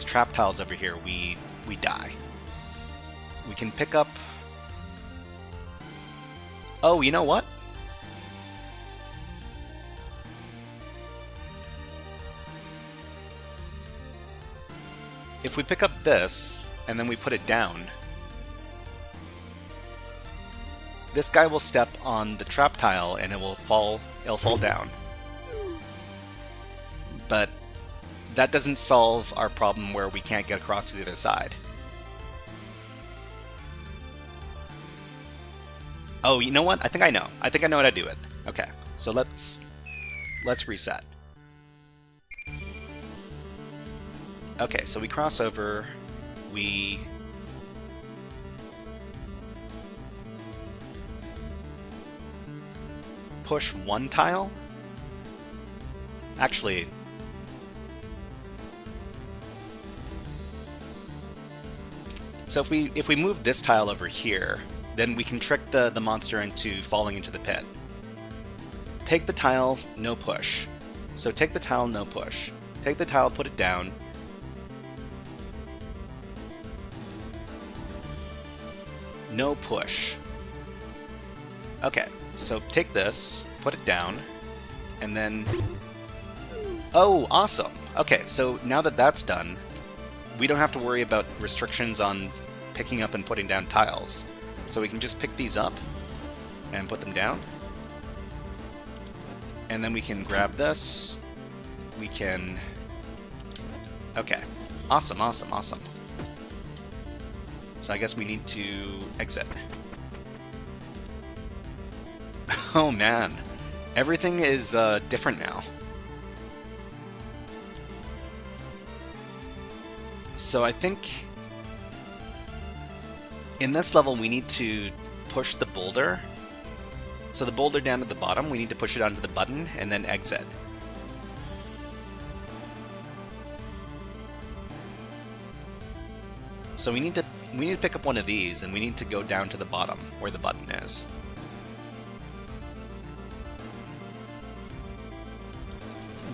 trap tiles over here, we die. We can pick up... Oh, you know what? If we pick up this, and then we put it down, this guy will step on the trap tile and it'll fall down. But that doesn't solve our problem where we can't get across to the other side. Oh, you know what? I think I know. I think I know how to do it. Okay, so let's reset. Okay, so we cross over, we push one tile. Actually, so if we move this tile over here, then we can trick the monster into falling into the pit. Take the tile, no push. So take the tile, no push. Take the tile, put it down. No push. Okay, so take this, put it down, and then... Oh, awesome! Okay, so now that that's done, we don't have to worry about restrictions on picking up and putting down tiles. So we can just pick these up and put them down. And then we can grab this. We can... Okay, awesome, awesome, awesome. So I guess we need to exit. Oh man, everything is different now. So I think in this level we need to push the boulder. So the boulder down to the bottom, we need to push it onto the button and then exit. So we need to pick up one of these, and we need to go down to the bottom where the button is.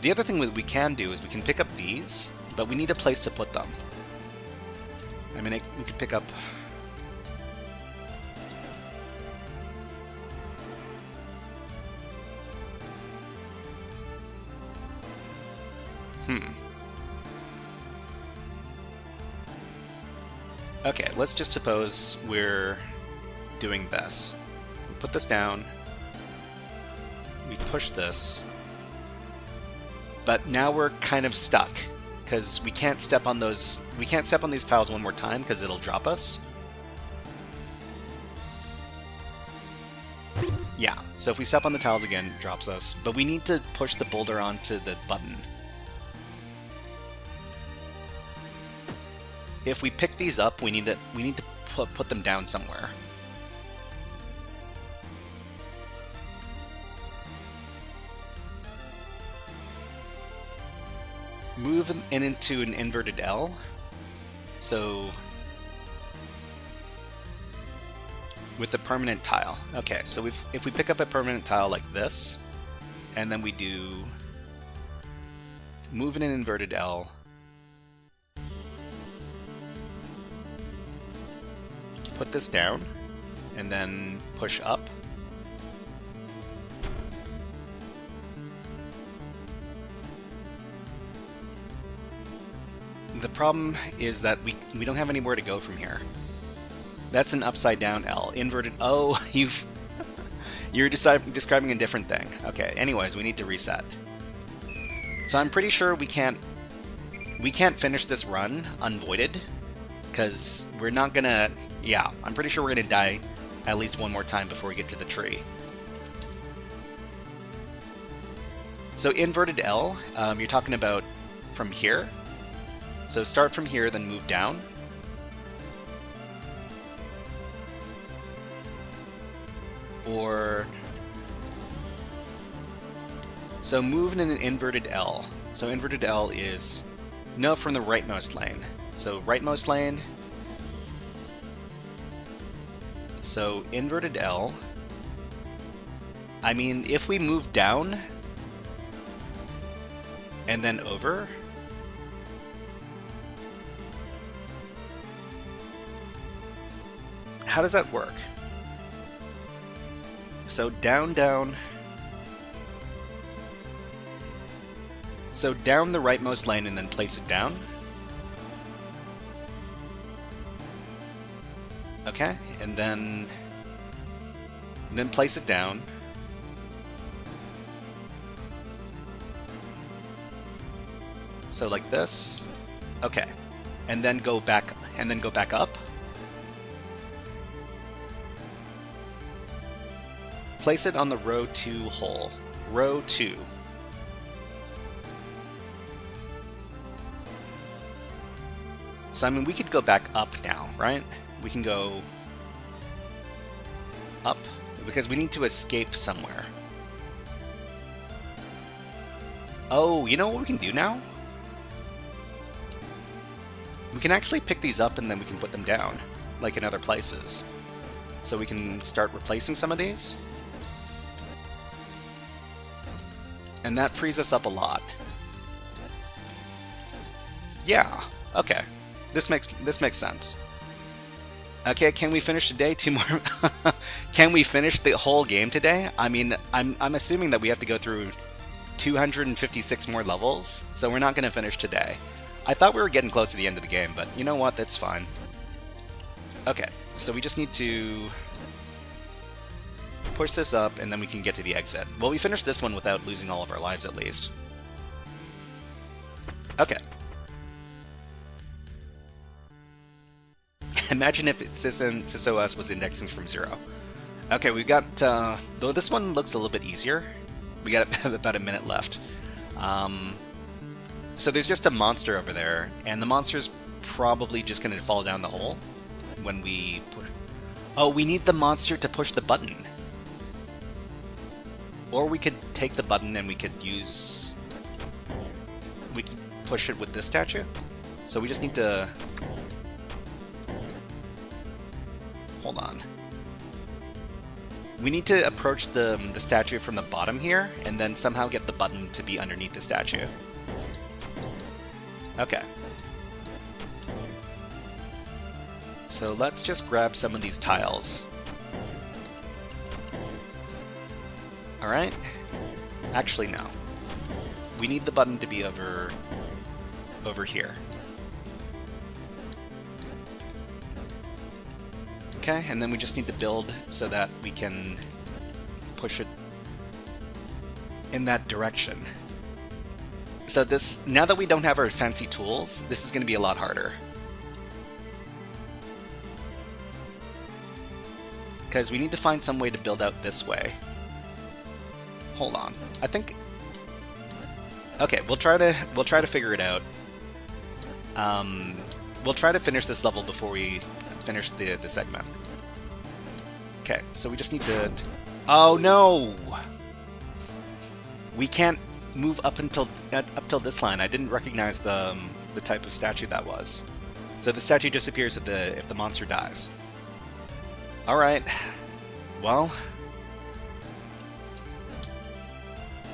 The other thing that we can do is we can pick up these, but we need a place to put them. I mean, we could pick up... Okay, let's just suppose we're doing this. We put this down, we push this, but now we're kind of stuck, because we can't step on those, we can't step on these tiles one more time because it'll drop us. Yeah, so if we step on the tiles again, it drops us, but we need to push the boulder onto the button. If we pick these up, we need to put them down somewhere. Move into an inverted L. So with the permanent tile. Okay, so if we pick up a permanent tile like this, and then we do move in an inverted L. Put this down, and then push up. The problem is that we don't have anywhere to go from here. That's an upside down L. Inverted... Oh, you're describing a different thing. Okay, anyways, we need to reset. So I'm pretty sure we can't finish this run unvoided. Because we're not gonna... Yeah, I'm pretty sure we're gonna die at least one more time before we get to the tree. So inverted L, you're talking about from here. So start from here, then move down. Or... So move in an inverted L. So inverted L is... No, from the rightmost lane. So rightmost lane. So inverted L. I mean, if we move down and then over, how does that work? So down, down. So down the rightmost lane and then place it down. Okay, and then place it down. So like this. Okay. And then go back up. Place it on the row 2 hole. Row 2. So I mean we could go back up now, right? We can go up because we need to escape somewhere. Oh, you know what we can do now? We can actually pick these up and then we can put them down, like in other places. So we can start replacing some of these. And that frees us up a lot. Yeah, okay. This makes sense. Okay, can we finish today? 2 more. Can we finish the whole game today? I mean, I'm assuming that we have to go through 256 more levels, so we're not going to finish today. I thought we were getting close to the end of the game, but you know what? That's fine. Okay, so we just need to push this up, and then we can get to the exit. Well, we finished this one without losing all of our lives, at least. Okay. Imagine if SysOS was indexing from 0. Okay, we've got... though this one looks a little bit easier. We got about a minute left. So there's just a monster over there, and the monster's probably just going to fall down the hole when we push... Oh, we need the monster to push the button. Or we could take the button and we could use... We could push it with this statue. So we just need to... Hold on. We need to approach the statue from the bottom here, and then somehow get the button to be underneath the statue. Okay. So let's just grab some of these tiles. Alright. Actually, no. We need the button to be over here. Okay, and then we just need to build so that we can push it in that direction. So this, now that we don't have our fancy tools, this is going to be a lot harder. Because we need to find some way to build out this way. Hold on. I think... Okay, we'll try to figure it out. We'll try to finish this level before we finish the segment. Okay, so we just need to... Oh no! We can't move up till this line. I didn't recognize the type of statue that was. So the statue disappears if the monster dies. All right. Well,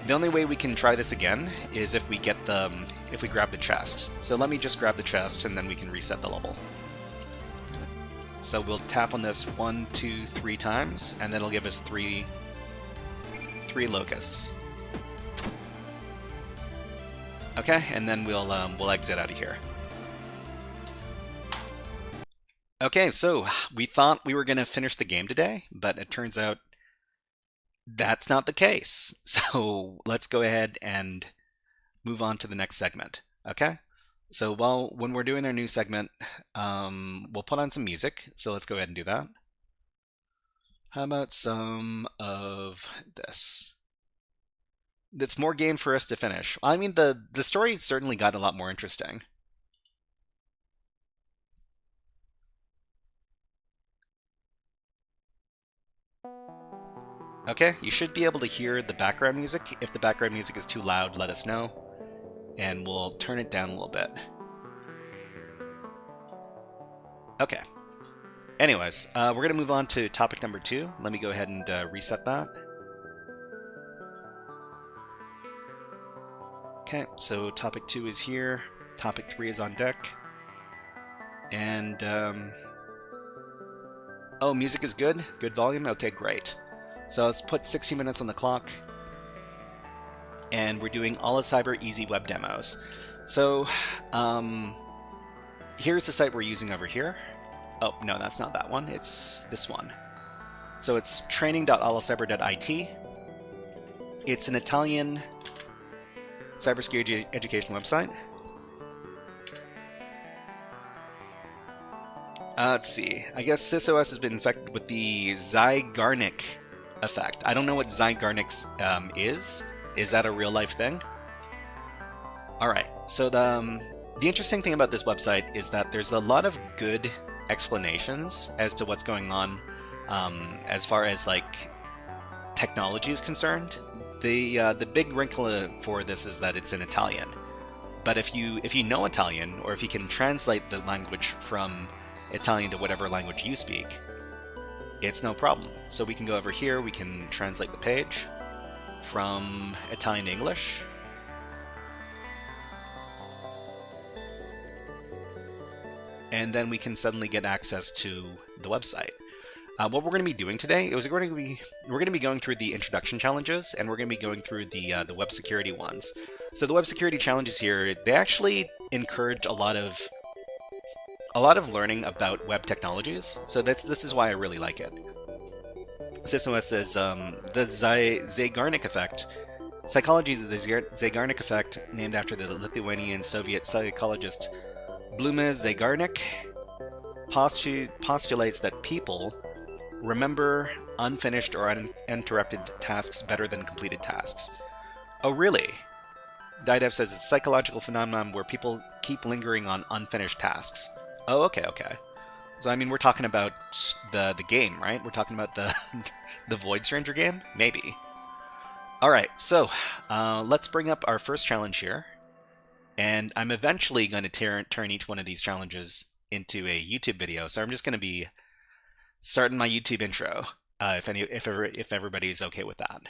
the only way we can try this again is if we grab the chest. So let me just grab the chest and then we can reset the level. So we'll tap on this 1, 2, 3 times, and then it'll give us three locusts. Okay, and then we'll exit out of here. Okay, so we thought we were going to finish the game today, but it turns out that's not the case. So let's go ahead and move on to the next segment. Okay? So when we're doing our new segment, we'll put on some music. So let's go ahead and do that. How about some of this? That's more game for us to finish. I mean, the story certainly got a lot more interesting. Okay, you should be able to hear the background music. If the background music is too loud, let us know, and we'll turn it down a little bit. Okay. Anyways, we're going to move on to topic number 2. Let me go ahead and reset that. Okay, so topic 2 is here. Topic 3 is on deck. And, oh, music is good? Good volume? Okay, great. So let's put 60 minutes on the clock. And we're doing AlliCyber easy web demos. So, here's the site we're using over here. Oh, no, that's not that one. It's this one. So it's training.allicyber.it. It's an Italian cybersecurity education website. Let's see. I guess SysOS has been infected with the Zygarnik effect. I don't know what Zygarnik is. Is that a real-life thing? Alright, so the interesting thing about this website is that there's a lot of good explanations as to what's going on as far as like technology is concerned. The big wrinkle for this is that it's in Italian. But if you know Italian, or if you can translate the language from Italian to whatever language you speak, it's no problem. So we can go over here, we can translate the page from Italian to English. And then we can suddenly get access to the website. What we're going to be doing today is we're going to be going through the introduction challenges, and we're going to be going through the web security ones. So the web security challenges here, they actually encourage a lot of learning about web technologies. So this is why I really like it. SysOS says the Zygarnik effect. Psychology is the Zygarnik effect, named after the Lithuanian Soviet psychologist Blume Zygarnik, postulates that people remember unfinished or uninterrupted tasks better than completed tasks. Oh, really? Didev says it's a psychological phenomenon where people keep lingering on unfinished tasks. Oh, okay. So, I mean, we're talking about the game, right? We're talking about the the Void Stranger game? Maybe. Alright, so let's bring up our first challenge here. And I'm eventually going to turn each one of these challenges into a YouTube video. So I'm just going to be starting my YouTube intro, if everybody's okay with that.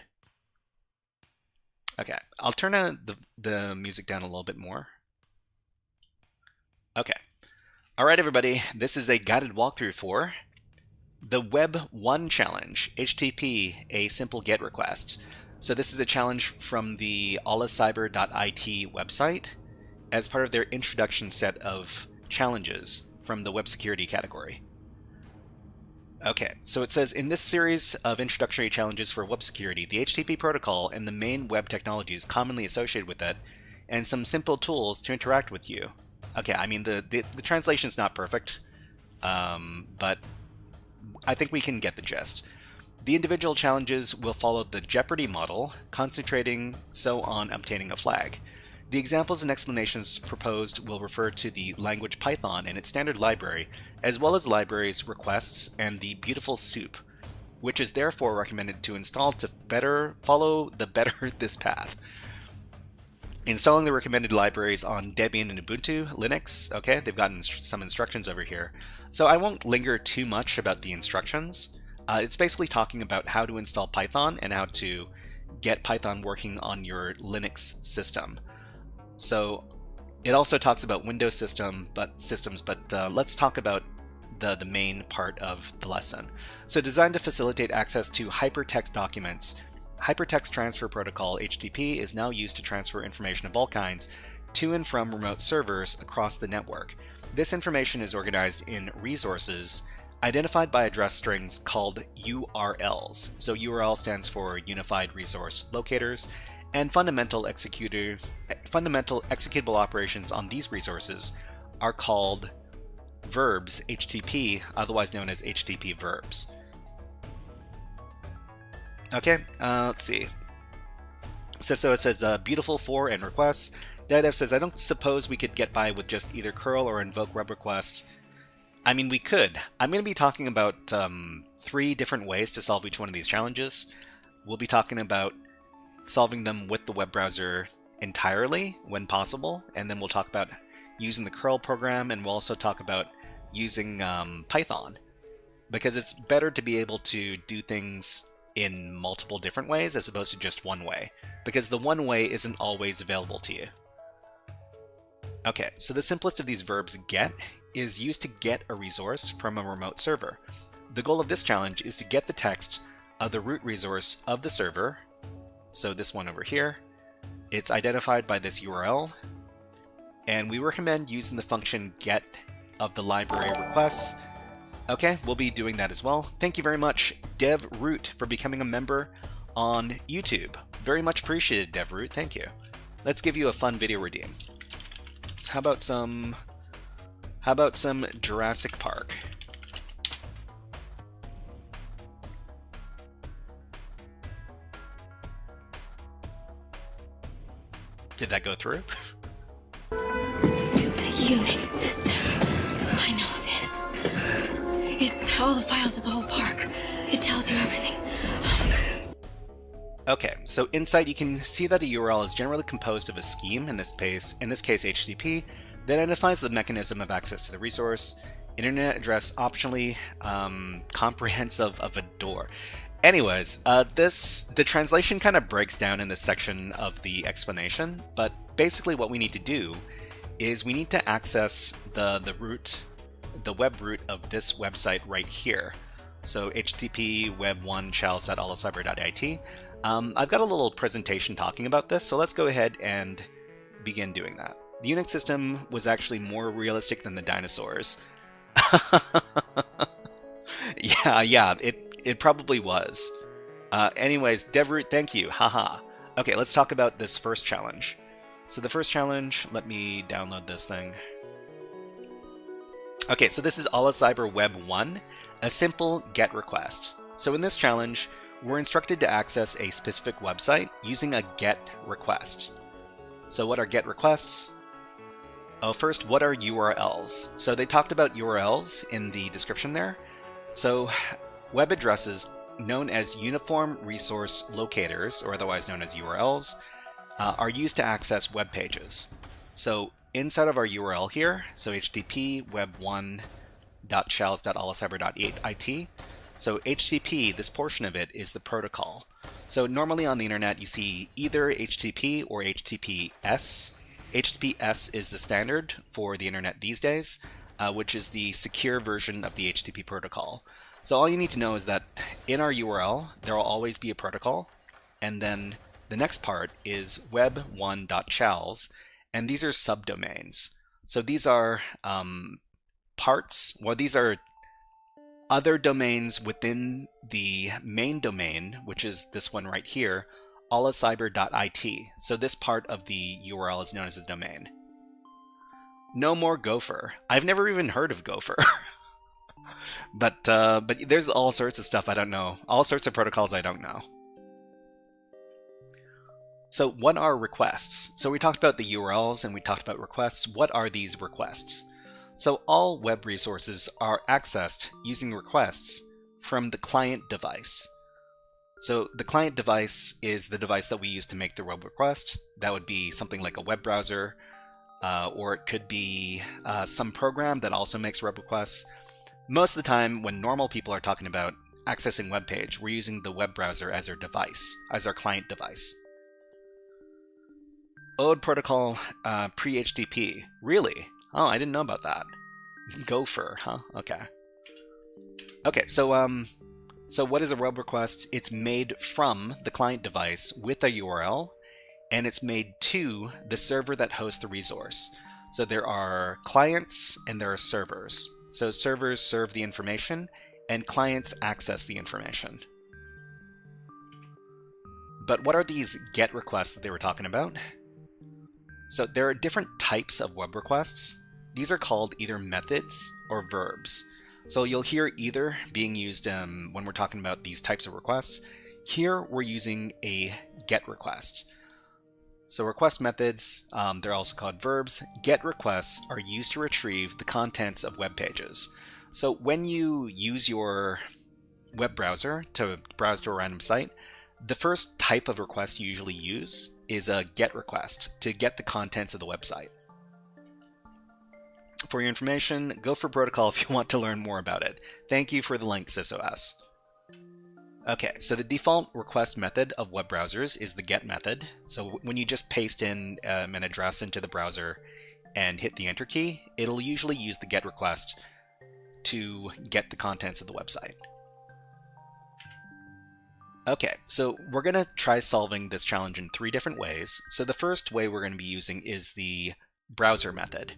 Okay, I'll turn the music down a little bit more. Okay. All right, everybody, this is a guided walkthrough for the Web 1 challenge, HTTP, a simple GET request. So this is a challenge from the AlliCyber.it website as part of their introduction set of challenges from the web security category. Okay, so it says, in this series of introductory challenges for web security, the HTTP protocol and the main web technologies commonly associated with it, and some simple tools to interact with you. Okay, I mean, the translation's not perfect, but I think we can get the gist. The individual challenges will follow the Jeopardy model, concentrating so on obtaining a flag. The examples and explanations proposed will refer to the language Python and its standard library, as well as libraries, requests, and the beautiful soup, which is therefore recommended to install to follow this path. Installing the recommended libraries on Debian and Ubuntu, Linux. Okay, they've gotten some instructions over here. So I won't linger too much about the instructions. It's basically talking about how to install Python and how to get Python working on your Linux system. So it also talks about Windows systems, but let's talk about the main part of the lesson. So designed to facilitate access to hypertext documents, Hypertext Transfer Protocol, HTTP, is now used to transfer information of all kinds to and from remote servers across the network. This information is organized in resources identified by address strings called URLs. So URL stands for Unified Resource Locators, and fundamental executable operations on these resources are called verbs, HTTP, otherwise known as HTTP verbs. Okay, let's see. So it says beautiful for and requests. Dev says, I don't suppose we could get by with just either curl or invoke web request. I mean, we could. I'm going to be talking about 3 different ways to solve each one of these challenges. We'll be talking about solving them with the web browser entirely when possible, and then we'll talk about using the curl program, and we'll also talk about using Python, because it's better to be able to do things in multiple different ways as opposed to just one way, because the one way isn't always available to you. Okay, so the simplest of these verbs, get, is used to get a resource from a remote server. The goal of this challenge is to get the text of the root resource of the server, so this one over here. It's identified by this URL, and we recommend using the function get of the library requests. Okay, we'll be doing that as well. Thank you very much, DevRoot, for becoming a member on YouTube. Very much appreciated, DevRoot. Thank you. Let's give you a fun video redeem. How about some Jurassic Park? Did that go through? It's a Unix system. I know this. It's all the files of the whole park. It tells you everything. Okay, so inside you can see that a URL is generally composed of a scheme, in this case HTTP, that identifies the mechanism of access to the resource. Internet address optionally comprehensive of a door. Anyways, the translation kind of breaks down in this section of the explanation, but basically what we need to do is we need to access the web root of this website right here. So http web1chals.allicyber.it. I've got a little presentation talking about this, so let's go ahead and begin doing that. The Unix system was actually more realistic than the dinosaurs. yeah, it probably was. Anyways, DevRoot, thank you, haha. Okay, let's talk about this first challenge. So the first challenge, let me download this thing. Okay, so this is AlliCyber Web 1, a simple GET request. So in this challenge, we're instructed to access a specific website using a GET request. So what are GET requests? Oh, first, what are URLs? So they talked about URLs in the description there. So web addresses known as Uniform Resource Locators, or otherwise known as URLs, are used to access web pages. So inside of our URL here, so http web1.chals.allicyber.it. So HTTP, this portion of it, is the protocol. So normally on the internet you see either HTTP or HTTPS. HTTPS is the standard for the internet these days, which is the secure version of the HTTP protocol. So all you need to know is that in our URL, there will always be a protocol, and then the next part is web1.chals, and these are subdomains. So these are these are other domains within the main domain, which is this one right here, OLIcyber.it. So this part of the URL is known as the domain. No more Gopher. I've never even heard of Gopher. but there's all sorts of stuff I don't know. All sorts of protocols I don't know. So what are requests? So we talked about the URLs and we talked about requests. What are these requests? So all web resources are accessed using requests from the client device. So the client device is the device that we use to make the web request. That would be something like a web browser, or it could be some program that also makes web requests. Most of the time, when normal people are talking about accessing web page, we're using the web browser as our device, as our client device. ODE protocol pre-HTTP. Really? Oh, I didn't know about that. Gopher, huh? Okay. Okay, so what is a web request? It's made from the client device with a URL, and it's made to the server that hosts the resource. So there are clients and there are servers. So servers serve the information, and clients access the information. But what are these GET requests that they were talking about? So there are different types of web requests. These are called either methods or verbs. So you'll hear either being used when we're talking about these types of requests. here we're using a GET request. So request methods, they're also called verbs. GET requests are used to retrieve the contents of web pages. So when you use your web browser to browse to a random site, the first type of request you usually use is a GET request to get the contents of the website. For your information, go for protocol if you want to learn more about it. Thank you for the link, SysOS. Okay, so the default request method of web browsers is the GET method. So when you just paste in an address into the browser and hit the enter key, it'll usually use the GET request to get the contents of the website. Okay, so we're going to try solving this challenge in 3 different ways. So the first way we're going to be using is the browser method.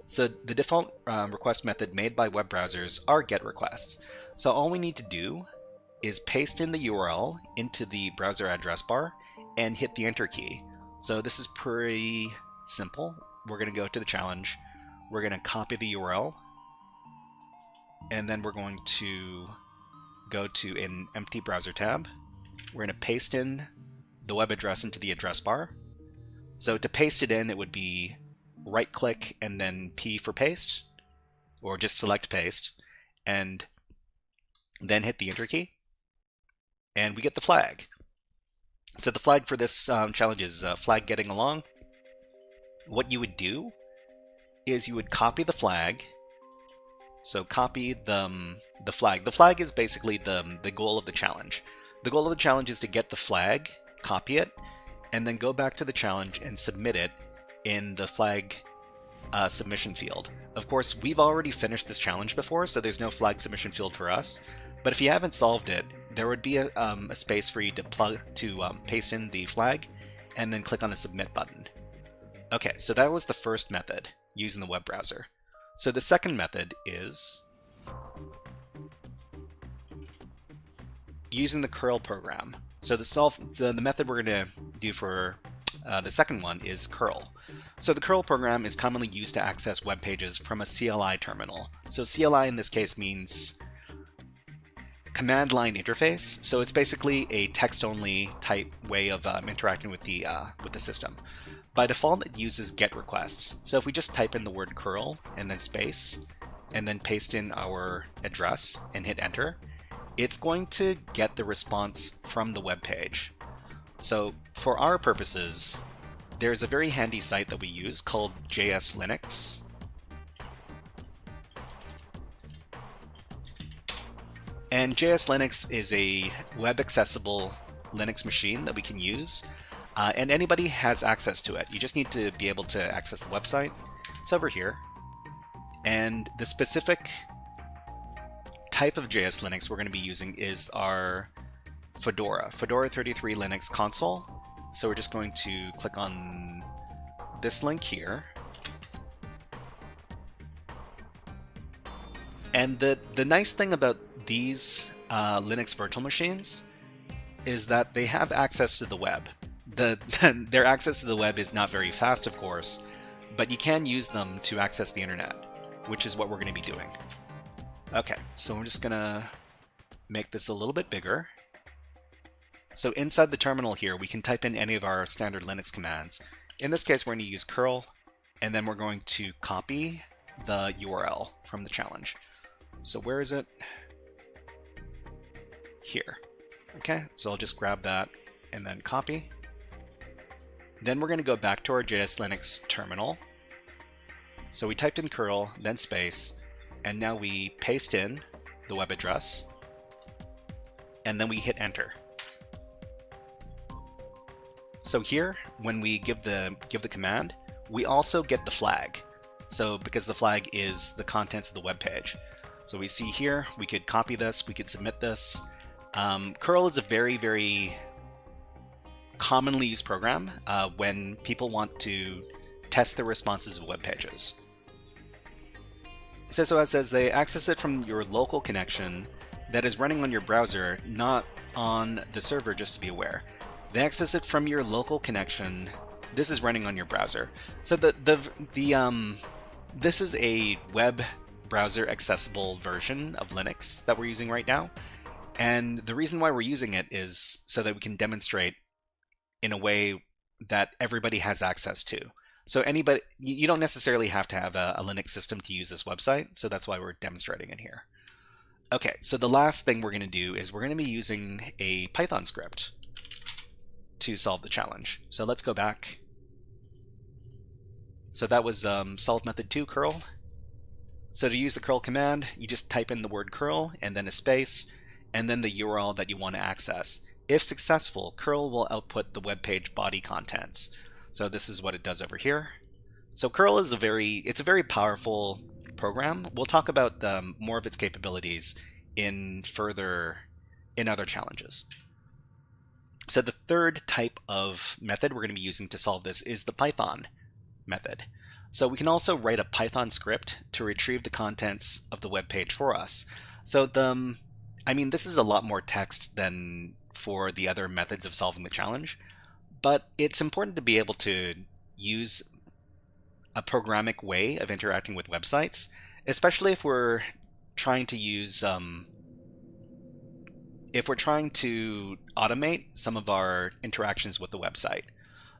So the default request method made by web browsers are GET requests. So all we need to do is paste in the URL into the browser address bar and hit the enter key. So this is pretty simple. We're going to go to the challenge. We're going to copy the URL, and then we're going to go to an empty browser tab. We're going to paste in the web address into the address bar. So to paste it in, it would be right click and then P for paste, or just select paste, and then hit the enter key. And we get the flag. So the flag for this challenge is flag getting along. What you would do is you would copy the flag. So copy the flag. The flag is basically the goal of the challenge. The goal of the challenge is to get the flag, copy it, and then go back to the challenge and submit it in the flag submission field. Of course, we've already finished this challenge before, so there's no flag submission field for us. But if you haven't solved it, there would be a space for you to paste in the flag and then click on the submit button. Okay, so that was the first method using the web browser. So the second method is using the curl program. So the method we're going to do for the second one is curl. So the curl program is commonly used to access web pages from a CLI terminal. So CLI in this case means command line interface. So it's basically a text-only type way of interacting with the system. By default, it uses GET requests. So if we just type in the word curl and then space, and then paste in our address and hit enter, it's going to get the response from the web page. So for our purposes, there's a very handy site that we use called JS Linux. And JS Linux is a web accessible Linux machine that we can use, and anybody has access to it. You just need to be able to access the website. It's over here. And the specific type of JS Linux we're going to be using is our Fedora 33 Linux console. So we're just going to click on this link here. And the nice thing about these Linux virtual machines is that they have access to the web. Their access to the web is not very fast, of course, but you can use them to access the internet, which is what we're going to be doing. Okay, so we're just going to make this a little bit bigger. So inside the terminal here, we can type in any of our standard Linux commands. In this case, we're going to use curl, and then we're going to copy the URL from the challenge. So where is it? Here. Okay, so I'll just grab that and then copy. Then we're going to go back to our JS Linux terminal. So we typed in curl, then space, and now we paste in the web address, and then we hit enter. So here, when we give the command, we also get the flag. So because the flag is the contents of the web page. So we see here, we could copy this, we could submit this. Curl is a very, very commonly used program when people want to test the responses of web pages. SysOS says they access it from your local connection that is running on your browser, not on the server, just to be aware. They access it from your local connection. This is running on your browser. So this is a web browser accessible version of Linux that we're using right now. And the reason why we're using it is so that we can demonstrate in a way that everybody has access to. So anybody, you don't necessarily have to have a Linux system to use this website, so that's why we're demonstrating it here. Okay, so the last thing we're going to do is we're going to be using a Python script to solve the challenge. So let's go back. So that was solve method 2 curl. So to use the curl command, you just type in the word curl and then a space and then the URL that you want to access. If successful, curl will output the web page body contents. So this is what it does over here. So curl is a very powerful program. We'll talk about more of its capabilities in other challenges. So the third type of method we're going to be using to solve this is the Python method. So we can also write a Python script to retrieve the contents of the web page for us. So this is a lot more text than for the other methods of solving the challenge, but it's important to be able to use a programmatic way of interacting with websites, especially if we're trying to use if we're trying to automate some of our interactions with the website.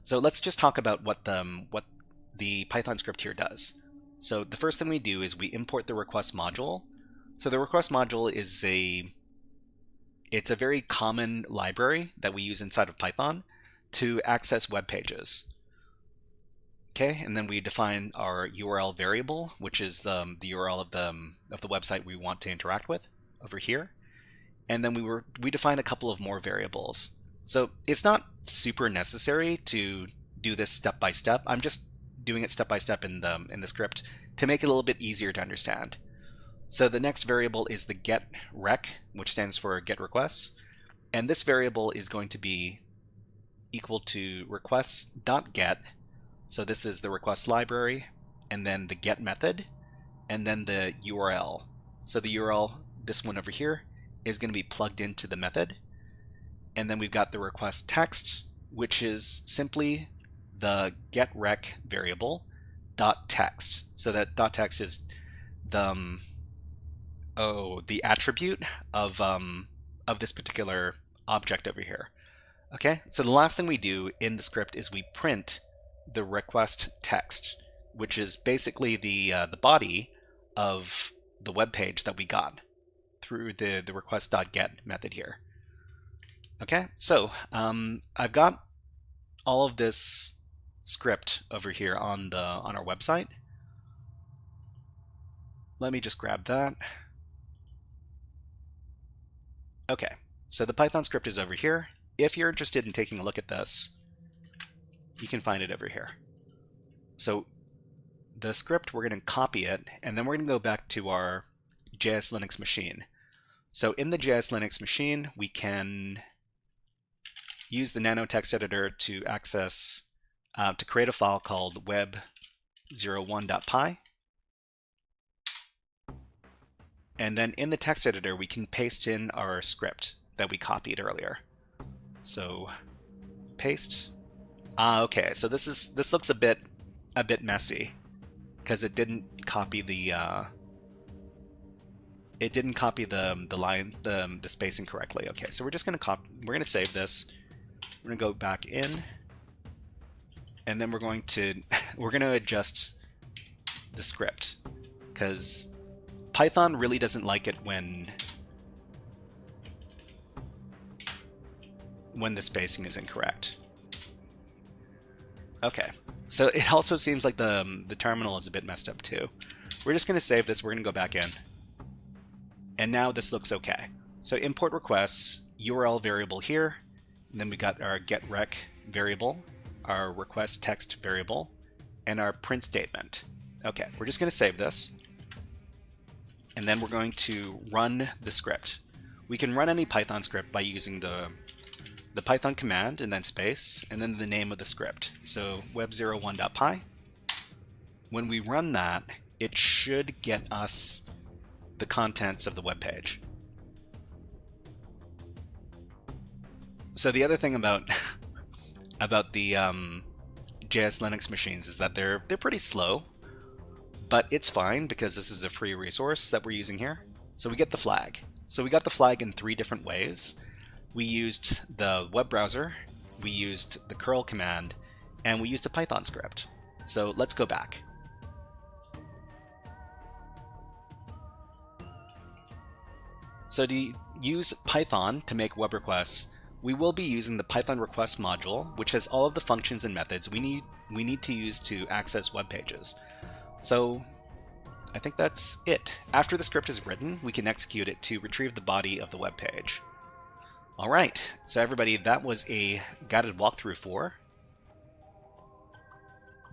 So let's just talk about what the Python script here does. So the first thing we do is we import the request module. So the request module is it's a very common library that we use inside of Python to access web pages. Okay, and then we define our URL variable, which is the URL of the website we want to interact with over here. And then we define a couple of more variables. So it's not super necessary to do this step by step. I'm just doing it step by step in the script to make it a little bit easier to understand. So the next variable is the get rec, which stands for get requests, and this variable is going to be equal to requests.get. So this is the request library, and then the get method, and then the URL. So the URL, this one over here, is going to be plugged into the method. And then we've got the request text, which is simply the get rec variable dot text. So that dot text is the attribute of this particular object over here. Okay, so the last thing we do in the script is we print the request text, which is basically the body of the web page that we got through the request.get method here. Okay, so I've got all of this script over here on our website. Let me just grab that. Okay, so the Python script is over here. If you're interested in taking a look at this, you can find it over here. So the script, we're going to copy it, and then we're going to go back to our JS Linux machine. So in the JS Linux machine, we can use the nano text editor to access, to create a file called web01.py. And then in the text editor, we can paste in our script that we copied earlier. So paste. Okay, so this looks a bit messy because it didn't copy the line, the spacing correctly. Okay, so we're just gonna save this. We're gonna go back in, and then we're going to adjust the script because Python really doesn't like it when the spacing is incorrect. Okay, so it also seems like the terminal is a bit messed up too. We're just going to save this. We're going to go back in, and now this looks okay. So import requests, URL variable here, and then we got our get rec variable, our request text variable, and our print statement. Okay, we're just going to save this, and then we're going to run the script. We can run any Python script by using the Python command and then space and then the name of the script. So web01.py. When we run that, it should get us the contents of the web page. So the other thing about the JS Linux machines is that they're pretty slow, but it's fine because this is a free resource that we're using here. So we get the flag. So we got the flag in 3 different ways. We used the web browser, we used the curl command, and we used a Python script. So let's go back. So to use Python to make web requests, we will be using the Python request module, which has all of the functions and methods we need to use to access web pages. So I think that's it. After the script is written, we can execute it to retrieve the body of the web page. All right, so everybody, that was a guided walkthrough for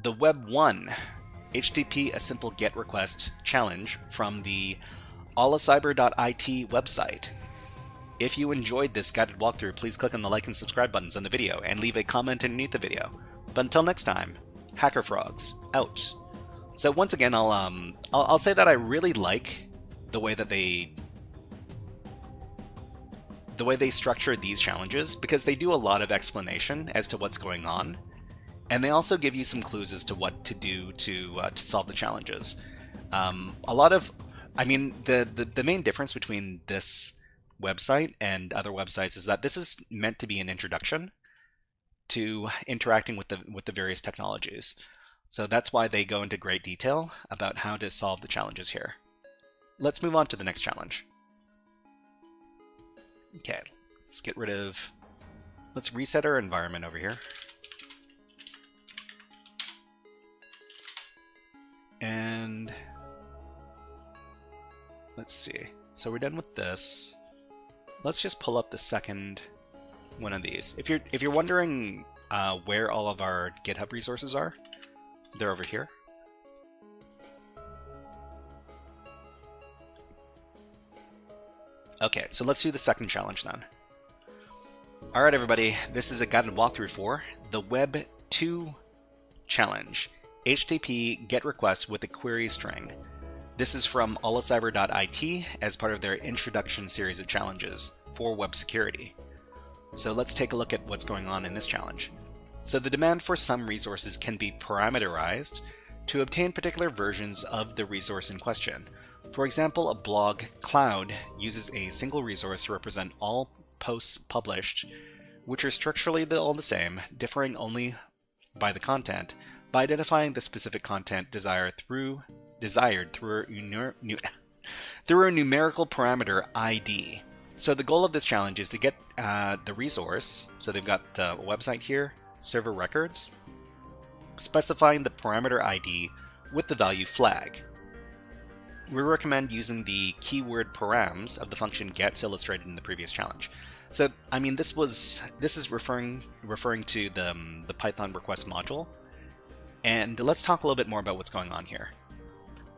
the Web 1 HTTP a simple GET request challenge from the AlliCyber.it website. If you enjoyed this guided walkthrough, please click on the like and subscribe buttons on the video and leave a comment underneath the video. But until next time, HackerFrogs out. So once again, I'll say that I really like the way that they structure these challenges, because they do a lot of explanation as to what's going on, and they also give you some clues as to what to do to solve the challenges. The main difference between this website and other websites is that this is meant to be an introduction to interacting with the various technologies. So that's why they go into great detail about how to solve the challenges here. Let's move on to the next challenge. Okay, let's reset our environment over here. And let's see. So we're done with this. Let's just pull up the second one of these. If you're wondering where all of our GitHub resources are, they're over here. Okay, so let's do the second challenge then. Alright everybody, this is a guided walkthrough for the Web 2 challenge. HTTP GET request with a query string. This is from AlliCyber.it as part of their introduction series of challenges for web security. So let's take a look at what's going on in this challenge. So the demand for some resources can be parameterized to obtain particular versions of the resource in question. For example, a blog cloud uses a single resource to represent all posts published, which are structurally all the same, differing only by the content, by identifying the specific content desired through a numerical parameter ID. So the goal of this challenge is to get the resource, so they've got a website here, server records, specifying the parameter ID with the value flag. We recommend using the keyword params of the function gets illustrated in the previous challenge. So, I mean, this is referring to the Python request module. And let's talk a little bit more about what's going on here.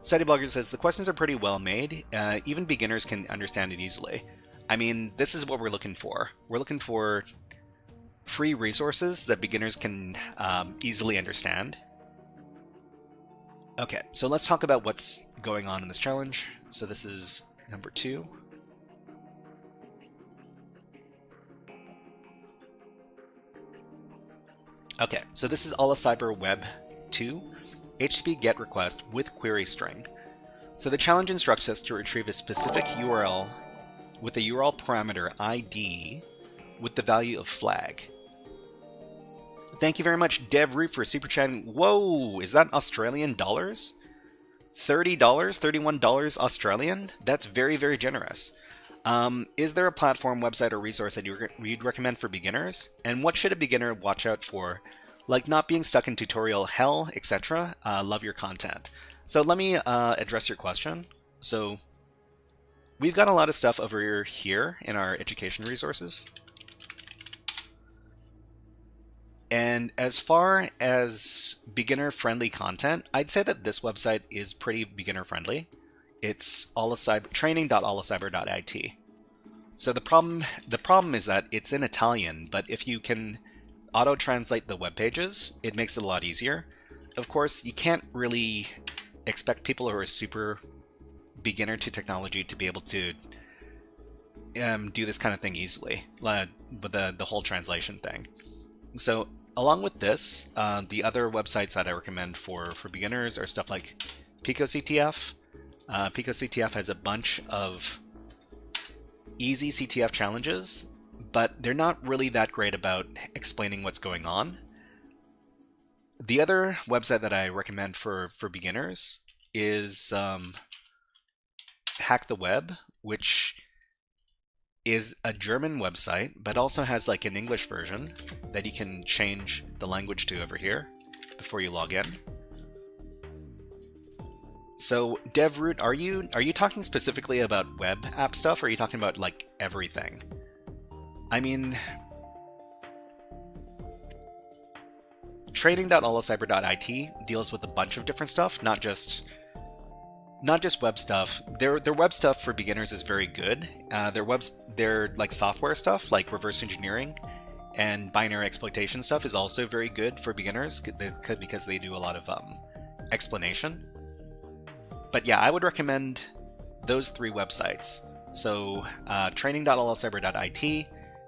StudyBlogger says the questions are pretty well made. Even beginners can understand it easily. I mean, this is what we're looking for. We're looking for free resources that beginners can easily understand. Okay, so let's talk about what's going on in this challenge. So this is number 2. Okay, so this is AlliCyber Web 2, HTTP GET request with query string. So the challenge instructs us to retrieve a specific URL with the URL parameter ID with the value of flag. Thank you very much, DevRoot, for super chatting. Whoa, is that Australian dollars? $30, $31 Australian? That's very, very generous. Is there a platform, website, or resource that you'd recommend for beginners? And what should a beginner watch out for? Like not being stuck in tutorial hell, etc. Love your content. So let me address your question. So we've got a lot of stuff over here in our education resources. And as far as beginner-friendly content, I'd say that this website is pretty beginner-friendly. It's training.allicyber.it. So the problem is that it's in Italian, but if you can auto-translate the web pages, it makes it a lot easier. Of course, you can't really expect people who are super beginner to technology to be able to do this kind of thing easily, but the whole translation thing. So along with this, the other websites that I recommend for beginners are stuff like PicoCTF. PicoCTF has a bunch of easy CTF challenges, but they're not really that great about explaining what's going on. The other website that I recommend for beginners is Hack the Web, which is a German website, but also has like an English version that you can change the language to over here before you log in. So DevRoot, are you talking specifically about web app stuff, or are you talking about like everything? I mean, training.allicyber.it deals with a bunch of different stuff, not just web stuff. Their web stuff for beginners is very good. Their like software stuff, like reverse engineering and binary exploitation stuff, is also very good for beginners because they do a lot of explanation. But yeah, I would recommend those 3 websites. So training.allicyber.it,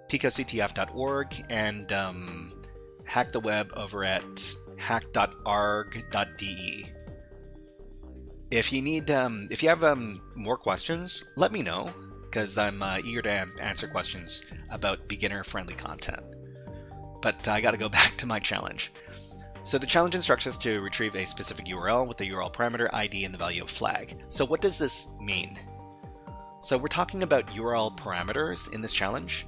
PicoCTF.org, and Hack the Web over at hack.arg.de. If you have more questions, let me know, because I'm eager to answer questions about beginner-friendly content. But I got to go back to my challenge. So the challenge instructs us to retrieve a specific URL with the URL parameter, ID, and the value of flag. So what does this mean? So we're talking about URL parameters in this challenge.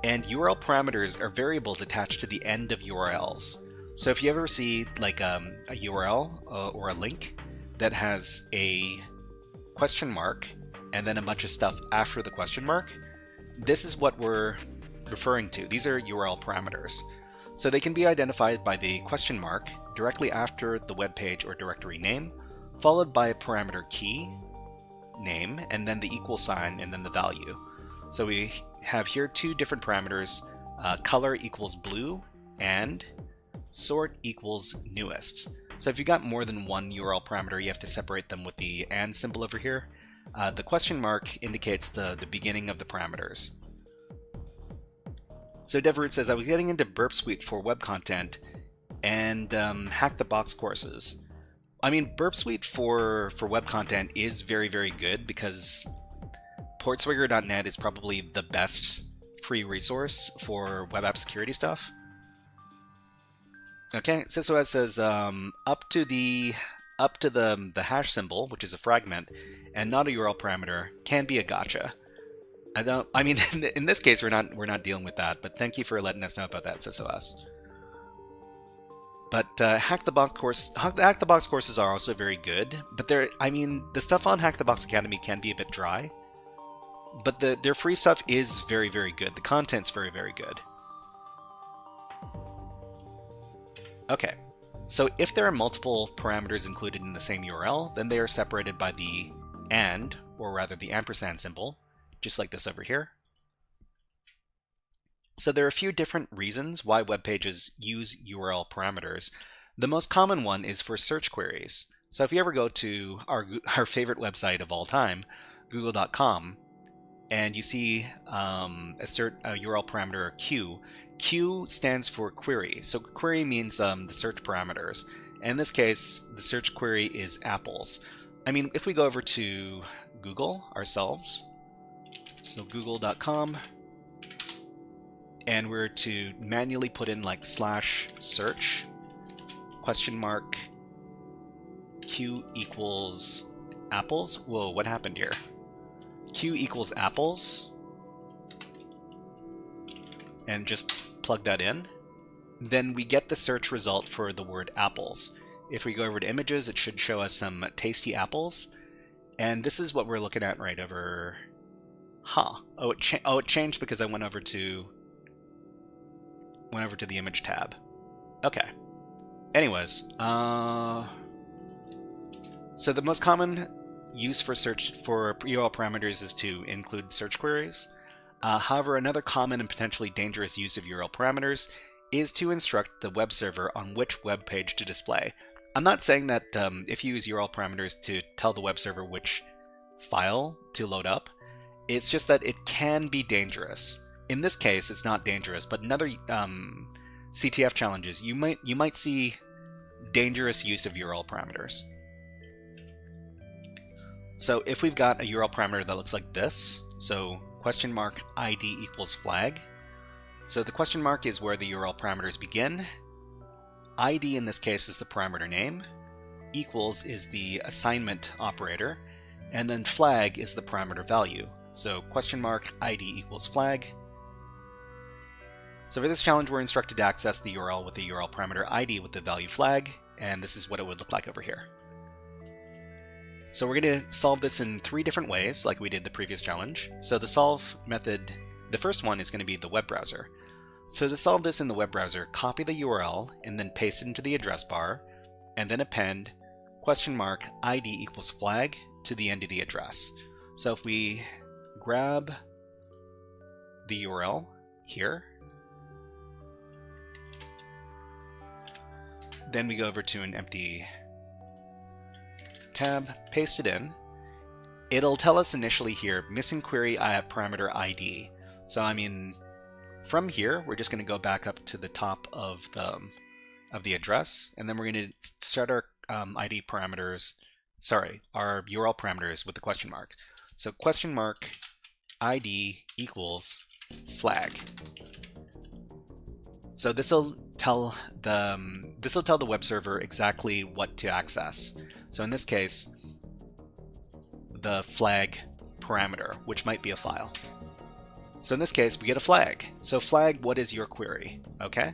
And URL parameters are variables attached to the end of URLs. So if you ever see like a URL or a link that has a question mark and then a bunch of stuff after the question mark, this is what we're referring to. These are URL parameters. So they can be identified by the question mark directly after the web page or directory name, followed by a parameter key, name, and then the equal sign, and then the value. So we have here 2 different parameters, color equals blue, and sort equals newest. So if you've got more than one URL parameter, you have to separate them with the and symbol over here. The question mark indicates the beginning of the parameters. So DevRoot says, I was getting into Burp Suite for web content and Hack the Box courses. I mean, Burp Suite for web content is very, very good because portswigger.net is probably the best free resource for web app security stuff. Okay, SysOS says up to the hash symbol, which is a fragment, and not a URL parameter, can be a gotcha. I mean, in this case, we're not dealing with that, but thank you for letting us know about that, SysOS. But Hack the Box courses are also very good, but the stuff on Hack the Box Academy can be a bit dry, but their free stuff is very, very good. The content's very, very good. Okay, so if there are multiple parameters included in the same URL, then they are separated by the and, or rather the ampersand symbol, just like this over here. So there are a few different reasons why web pages use URL parameters. The most common one is for search queries. So if you ever go to our favorite website of all time, google.com, and you see a URL parameter Q, Q stands for query. So query means the search parameters. And in this case, the search query is apples. I mean, if we go over to Google ourselves, so google.com, and we're to manually put in like /search question mark Q equals apples. Whoa, what happened here? Q equals apples, and just plug that in. Then we get the search result for the word apples. If we go over to images, it should show us some tasty apples. And this is what we're looking at right over. Huh. Oh, it changed because I went over to the image tab. Okay. Anyways, so the most common use for search for URL parameters is to include search queries. However, another common and potentially dangerous use of URL parameters is to instruct the web server on which web page to display. I'm not saying that if you use URL parameters to tell the web server which file to load up, it's just that it can be dangerous. In this case, it's not dangerous, but in other CTF challenges, you might see dangerous use of URL parameters. So if we've got a URL parameter that looks like this, so question mark ID equals flag. So the question mark is where the URL parameters begin. ID in this case is the parameter name. Equals is the assignment operator. And then flag is the parameter value. So question mark ID equals flag. So for this challenge, we're instructed to access the URL with the URL parameter ID with the value flag. And this is what it would look like over here. So we're going to solve this in 3 different ways, like we did the previous challenge. So the solve method, the first one is going to be the web browser. So to solve this in the web browser, copy the URL and then paste it into the address bar, and then append question mark ID equals flag to the end of the address. So if we grab the URL here, then we go over to an empty tab, paste it in. It'll tell us initially here, missing query parameter ID. So I mean, from here, we're just going to go back up to the top of the address, and then we're going to start our ID parameters, our URL parameters with the question mark. So question mark ID equals flag. So this will tell the web server exactly what to access. So in this case, the flag parameter, which might be a file. So in this case, we get a flag. So flag, what is your query? Okay.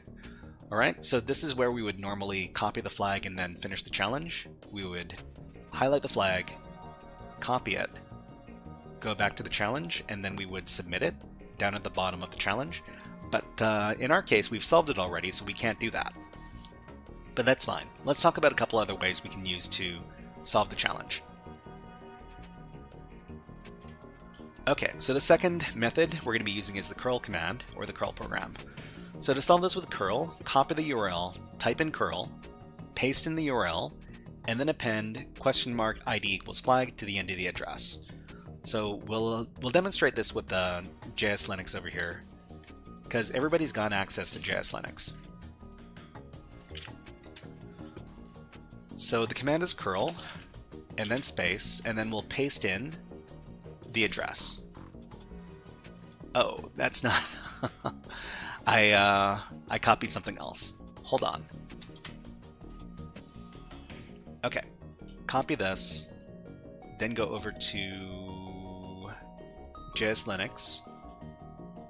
All right. So this is where we would normally copy the flag and then finish the challenge. We would highlight the flag, copy it, go back to the challenge, and then we would submit it down at the bottom of the challenge. But in our case, we've solved it already, so we can't do that. But that's fine. Let's talk about a couple other ways we can use to solve the challenge. Okay, so the second method we're going to be using is the curl command, or the curl program. So to solve this with curl, copy the URL, type in curl, paste in the URL, and then append question mark ID equals flag to the end of the address. So we'll demonstrate this with the JS Linux over here, because everybody's got access to JS Linux. So the command is curl, and then space, and then we'll paste in the address. Oh, that's not... I copied something else. Hold on. Okay, copy this, then go over to JS Linux,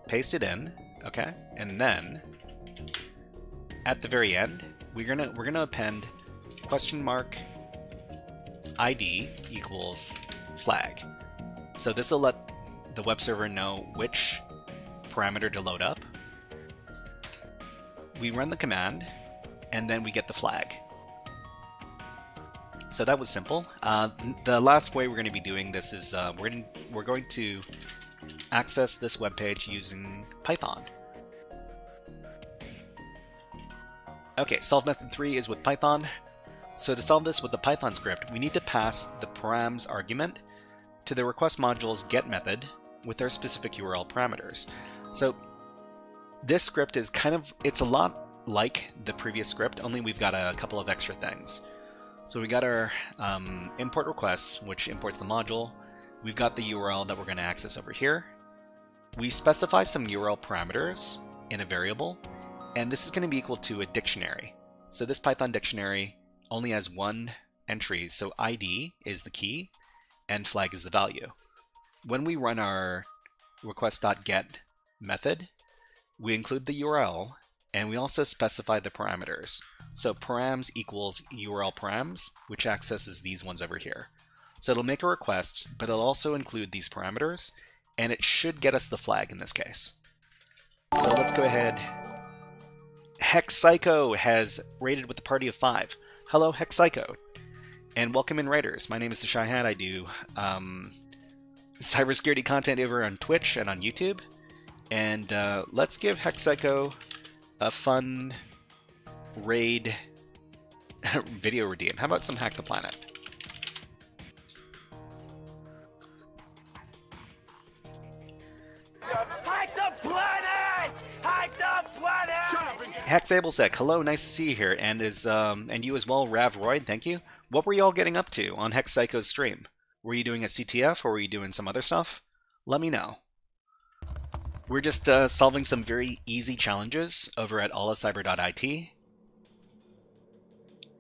paste it in, okay, and then at the very end, we're gonna append question mark ID equals flag. So this will let the web server know which parameter to load up. We run the command, and then we get the flag. So that was simple. The last way we're going to be doing this is we're going to access this web page using Python. Okay, solve method 3 is with Python. So to solve this with the Python script, we need to pass the params argument to the request module's get method with their specific URL parameters. So this script is it's a lot like the previous script, only we've got a couple of extra things. So we got our import requests, which imports the module. We've got the URL that we're going to access over here. We specify some URL parameters in a variable, and this is going to be equal to a dictionary. So this Python dictionary only has one entry, so ID is the key, and flag is the value. When we run our request.get method, we include the URL, and we also specify the parameters. So params equals URL params, which accesses these ones over here. So it'll make a request, but it'll also include these parameters, and it should get us the flag in this case. So let's go ahead. HeckPsycho has rated with a party of 5. Hello, HeckPsycho, and welcome in writers. My name is the Shy Hat. I do cybersecurity content over on Twitch and on YouTube. And let's give HeckPsycho a fun raid video redeem. How about some Hack the Planet? Hack the planet! Hack the planet! HackSableSec, hello, nice to see you here, and you as well, Rav Royd, thank you. What were y'all getting up to on HeckPsycho's stream? Were you doing a CTF or were you doing some other stuff? Let me know. We're just solving some very easy challenges over at AlliCyber.it.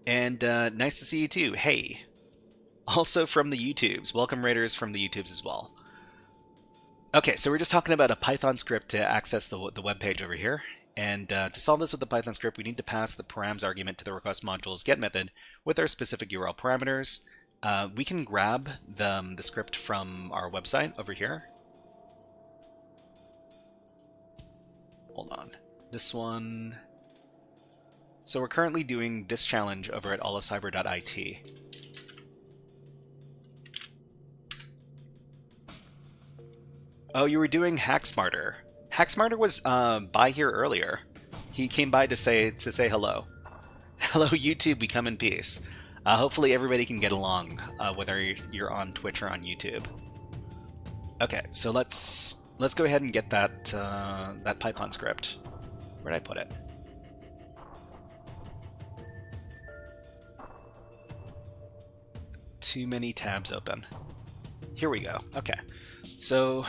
And nice to see you too. Hey. Also from the YouTubes. Welcome raiders from the YouTubes as well. Okay, so we're just talking about a Python script to access the web page over here. And to solve this with the Python script, we need to pass the params argument to the request module's get method with our specific URL parameters. We can grab the script from our website over here. Hold on. This one. So we're currently doing this challenge over at AlliCyber.it. Oh, you were doing HackSmarter. HackSmarter was by here earlier. He came by to say hello. Hello, YouTube. We come in peace. Hopefully everybody can get along, whether you're on Twitch or on YouTube. Okay, so let's go ahead and get that that Python script. Where'd I put it? Too many tabs open. Here we go. Okay, so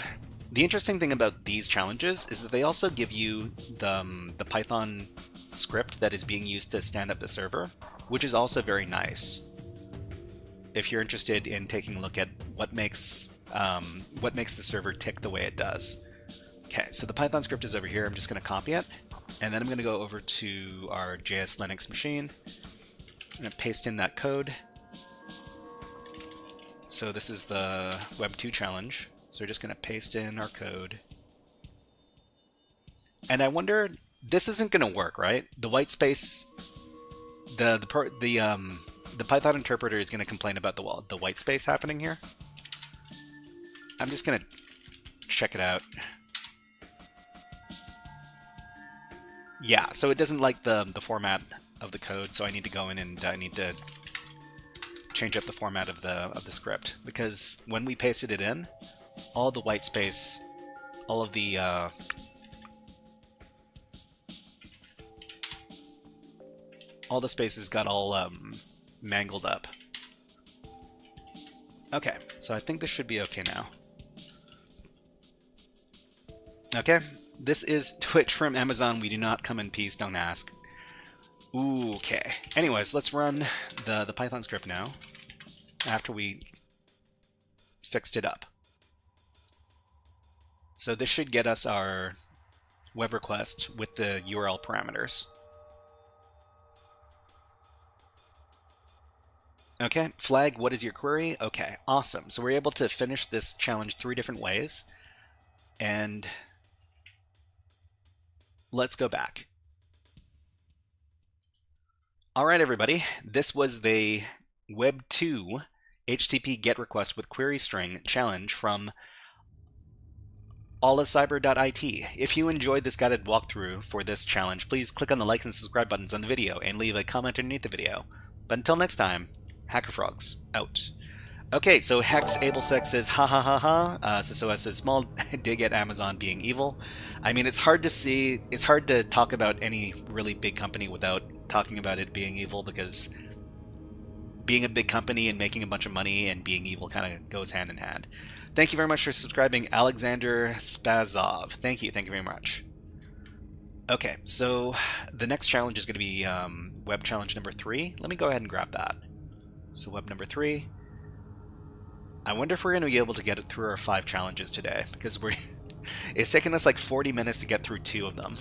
the interesting thing about these challenges is that they also give you the Python script that is being used to stand up the server, which is also very nice. If you're interested in taking a look at what makes the server tick the way it does. Okay, so the Python script is over here. I'm just going to copy it, and then I'm going to go over to our JS Linux machine. I'm going to paste in that code. So this is the Web 2 challenge. So we're just going to paste in our code. And I wonder, this isn't going to work, right? The white space, the Python interpreter is going to complain about the white space happening here. I'm just going to check it out. Yeah, so it doesn't like the format of the code, so I need to go in and I need to change up the format of the script, because when we pasted it in, all the white space, all of the spaces got all mangled up. Okay, so I think this should be okay now. Okay, this is Twitch from Amazon. We do not come in peace, don't ask. Ooh, okay. Anyways, let's run the Python script now, after we fixed it up. So this should get us our web request with the URL parameters. Okay, flag, what is your query? Okay, awesome. So we're able to finish this challenge 3 different ways. And let's go back. All right, everybody. This was the Web 2 HTTP GET request with query string challenge from AlliCyber.it. If you enjoyed this guided walkthrough for this challenge, please click on the like and subscribe buttons on the video and leave a comment underneath the video. But until next time, HackerFrogs out. Okay, so Hex Abelsex says, ha ha ha ha. SSOS says, small dig at Amazon being evil. I mean, it's hard to talk about any really big company without talking about it being evil, because being a big company and making a bunch of money and being evil kind of goes hand in hand. Thank you very much for subscribing, Alexander Spazov. Thank you very much. Okay, so the next challenge is going to be web challenge number 3. Let me go ahead and grab that. So web number 3. I wonder if we're going to be able to get it through our 5 challenges today, because it's taken us like 40 minutes to get through 2 of them.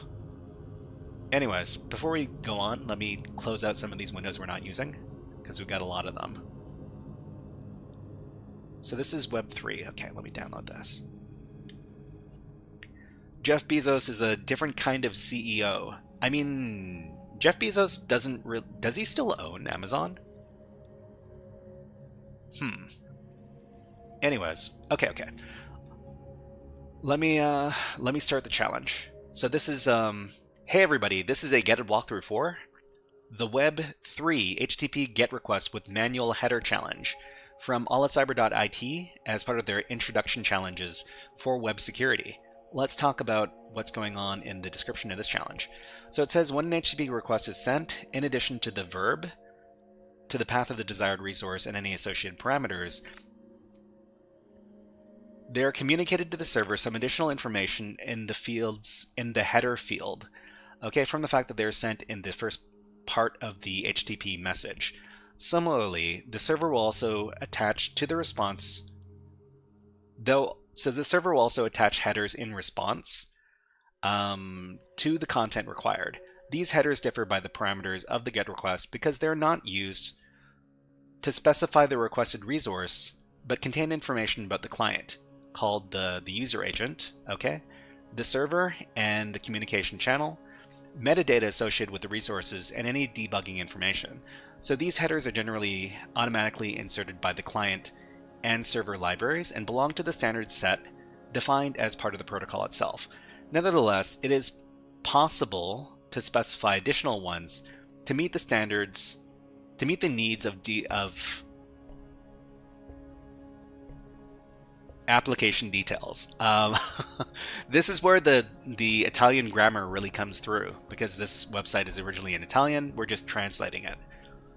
Anyways, before we go on, let me close out some of these windows we're not using, because we've got a lot of them. So this is Web 3. Okay, let me download this. Jeff Bezos is a different kind of CEO. I mean, Jeff Bezos does he still own Amazon? Anyways, okay. Let me start the challenge. So this is hey everybody, this is a Get It walkthrough for the Web 3 HTTP GET request with manual header challenge from AlliCyber.it as part of their introduction challenges for web security. Let's talk about what's going on in the description of this challenge. So it says, when an HTTP request is sent, in addition to the verb, to the path of the desired resource and any associated parameters, they're communicated to the server some additional information in the fields in the header field, okay, from the fact that they're sent in the first part of the HTTP message. Similarly, the server will also attach to the response, so the server will also attach headers in response to the content required. These headers differ by the parameters of the GET request because they're not used to specify the requested resource, but contain information about the client, called the user agent, okay, the server, and the communication channel, metadata associated with the resources, and any debugging information. So these headers are generally automatically inserted by the client and server libraries and belong to the standard set defined as part of the protocol itself. Nevertheless, it is possible to specify additional ones to meet the standards, to meet the needs of application details. This is where the Italian grammar really comes through, because this website is originally in Italian. We're just translating it.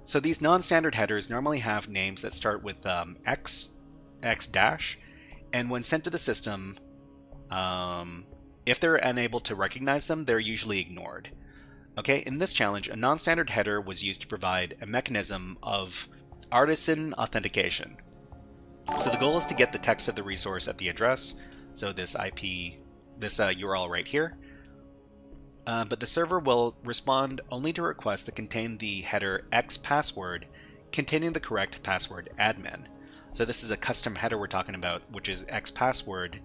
So these non-standard headers normally have names that start with X dash, and when sent to the system, if they're unable to recognize them, they're usually ignored. Okay, in this challenge, a non-standard header was used to provide a mechanism of artisan authentication. So the goal is to get the text of the resource at the address, so this URL right here. But the server will respond only to requests that contain the header X password containing the correct password admin. So this is a custom header we're talking about, which is X password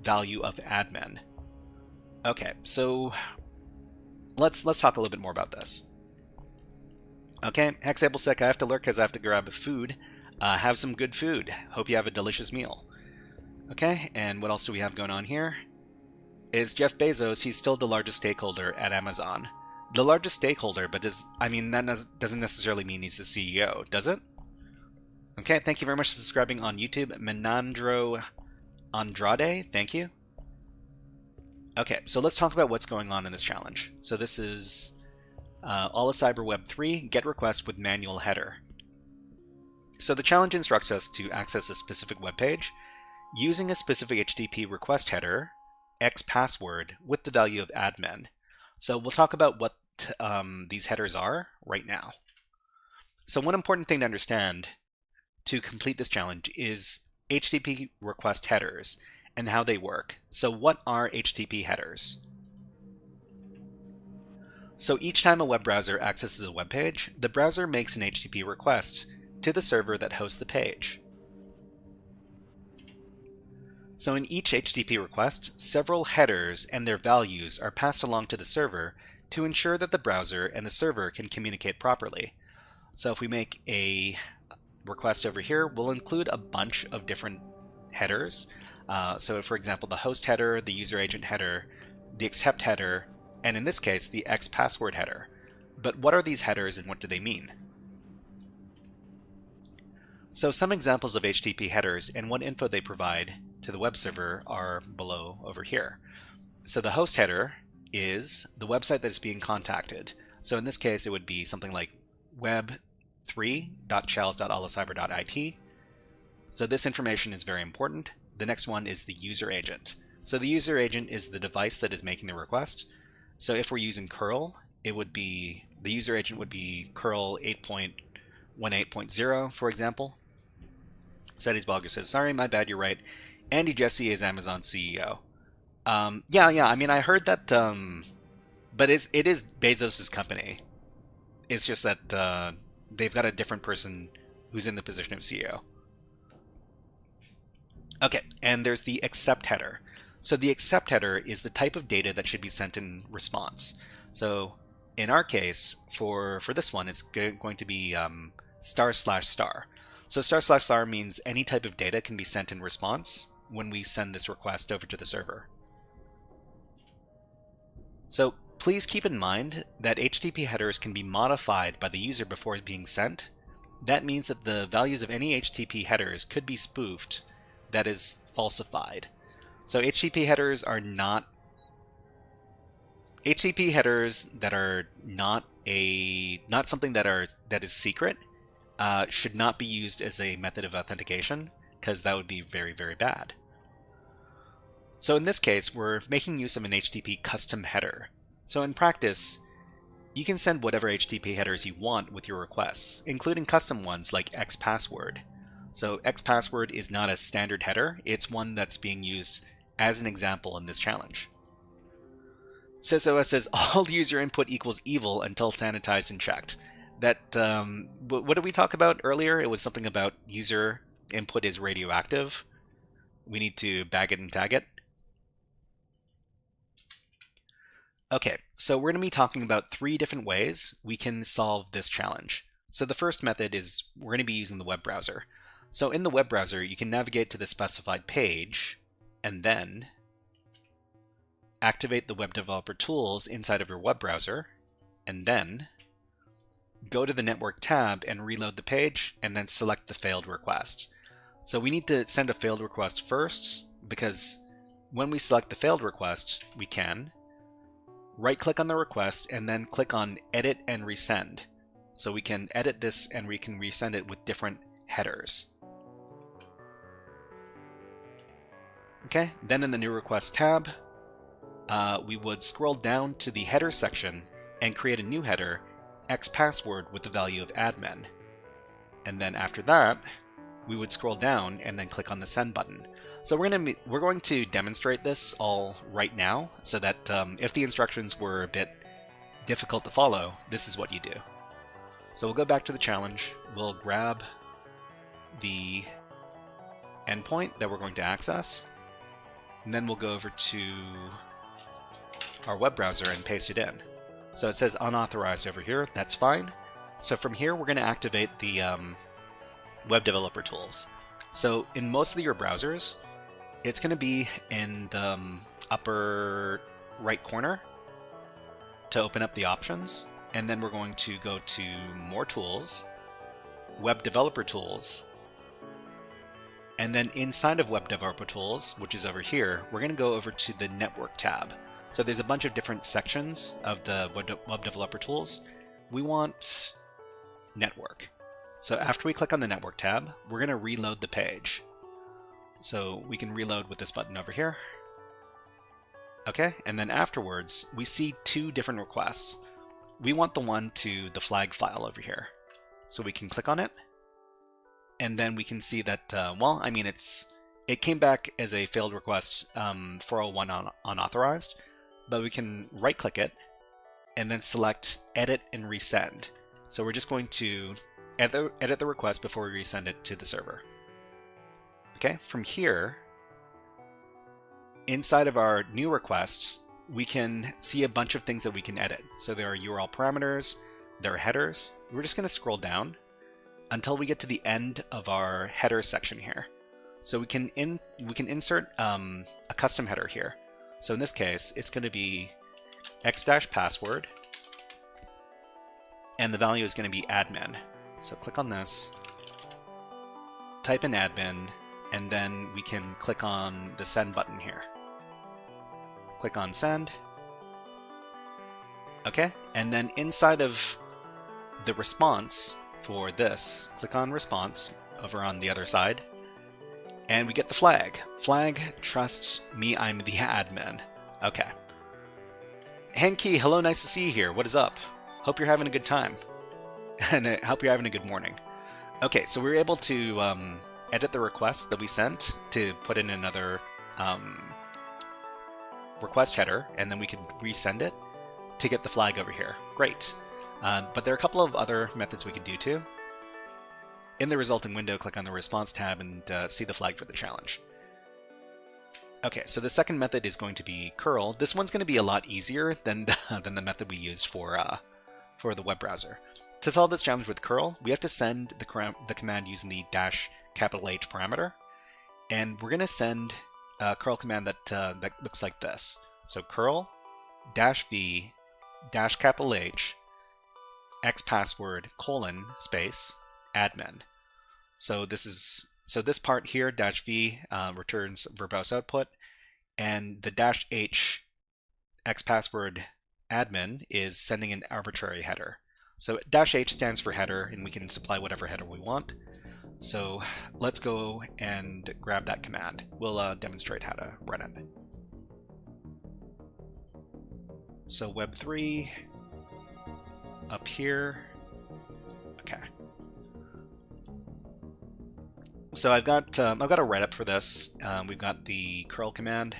value of admin. Okay, so let's talk a little bit more about this. Okay, HexableSec, I have to lurk because I have to grab food. Have some good food. Hope you have a delicious meal. Okay, and what else do we have going on here? Is Jeff Bezos, he's still the largest stakeholder at Amazon. The largest stakeholder, but that doesn't necessarily mean he's the CEO, does it? Okay, thank you very much for subscribing on YouTube. Menandro Andrade, thank you. Okay, so let's talk about what's going on in this challenge. So this is OLIcyber Web 3, get request with manual header. So the challenge instructs us to access a specific web page using a specific HTTP request header, X password, with the value of admin. So we'll talk about what these headers are right now. So one important thing to understand to complete this challenge is HTTP request headers and how they work. So what are HTTP headers? So each time a web browser accesses a web page, the browser makes an HTTP request to the server that hosts the page. So in each HTTP request, several headers and their values are passed along to the server to ensure that the browser and the server can communicate properly. So if we make a request over here, we'll include a bunch of different headers. So for example, the host header, the user agent header, the accept header, and in this case, the X password header. But what are these headers and what do they mean? So some examples of HTTP headers and what info they provide to the web server are below over here. So the host header is the website that is being contacted. So in this case, it would be something like web3.shells.allicyber.it. So this information is very important. The next one is the user agent. So the user agent is the device that is making the request. So if we're using curl, it would be, the user agent would be curl 8.18.0, for example. Sadie's Blogger says, sorry, my bad, you're right. Andy Jassy is Amazon's CEO. Yeah, I mean, I heard that, but it is Bezos' company. It's just that they've got a different person who's in the position of CEO. Okay, and there's the accept header. So the accept header is the type of data that should be sent in response. So in our case, for this one, it's going to be */*. So */* means any type of data can be sent in response when we send this request over to the server. So please keep in mind that HTTP headers can be modified by the user before being sent. That means that the values of any HTTP headers could be spoofed, that is, falsified. So HTTP headers are not something that is secret. Should not be used as a method of authentication, because that would be very, very bad. So in this case, we're making use of an HTTP custom header. So in practice, you can send whatever HTTP headers you want with your requests, including custom ones like xpassword. So xpassword is not a standard header, it's one that's being used as an example in this challenge. SysOS says all user input equals evil until sanitized and checked. That, what did we talk about earlier? It was something about user input is radioactive. We need to bag it and tag it. Okay, so we're going to be talking about 3 different ways we can solve this challenge. So the first method is we're going to be using the web browser. So in the web browser, you can navigate to the specified page and then activate the web developer tools inside of your web browser, and then go to the network tab and reload the page, and then select the failed request. So we need to send a failed request first, because when we select the failed request, we can right-click on the request and then click on Edit and Resend. So we can edit this and we can resend it with different headers. Okay, then in the New Request tab, we would scroll down to the header section and create a new header, xpassword with the value of admin. And then after that, we would scroll down and then click on the send button. So we're going to demonstrate this all right now, so that if the instructions were a bit difficult to follow, this is what you do. So we'll go back to the challenge, we'll grab the endpoint that we're going to access, and then we'll go over to our web browser and paste it in. So it says unauthorized over here, that's fine. So from here we're going to activate the web developer tools. So in most of your browsers, it's going to be in the upper right corner to open up the options, and then we're going to go to more tools, web developer tools, and then inside of web developer tools, which is over here, we're going to go over to the network tab. So there's a bunch of different sections of the web developer tools. We want network. So after we click on the network tab, we're going to reload the page. So we can reload with this button over here. Okay, and then afterwards, we see 2 different requests. We want the one to the flag file over here. So we can click on it, and then we can see that, well, I mean, it came back as a failed request 401 unauthorized, but we can right-click it, and then select Edit and Resend. So we're just going to edit the request before we resend it to the server. Okay, from here, inside of our new request, we can see a bunch of things that we can edit. So there are URL parameters, there are headers. We're just going to scroll down until we get to the end of our header section here. So we can insert a custom header here. So in this case, it's going to be x-password, and the value is going to be admin. So click on this, type in admin, and then we can click on the send button here. Click on send. Okay, and then inside of the response for this, click on response over on the other side, and we get the flag. Flag, trust me, I'm the admin. Okay. Henki, hello, nice to see you here. What is up? Hope you're having a good time. And I hope you're having a good morning. Okay, so we were able to edit the request that we sent to put in another request header, and then we could resend it to get the flag over here. Great. But there are a couple of other methods we could do too. In the resulting window, click on the response tab and see the flag for the challenge. Okay, so the second method is going to be curl. This one's going to be a lot easier than the method we used for the web browser. To solve this challenge with curl, we have to send the command using the -H parameter, and we're going to send a curl command that looks like this. So curl -v -H xpassword : space admin. So this part here -v returns verbose output, and the -H xpassword admin is sending an arbitrary header. So -H stands for header, and we can supply whatever header we want. So let's go and grab that command. We'll demonstrate how to run it. So Web3 up here. Okay. So I've got a write-up for this. We've got the curl command.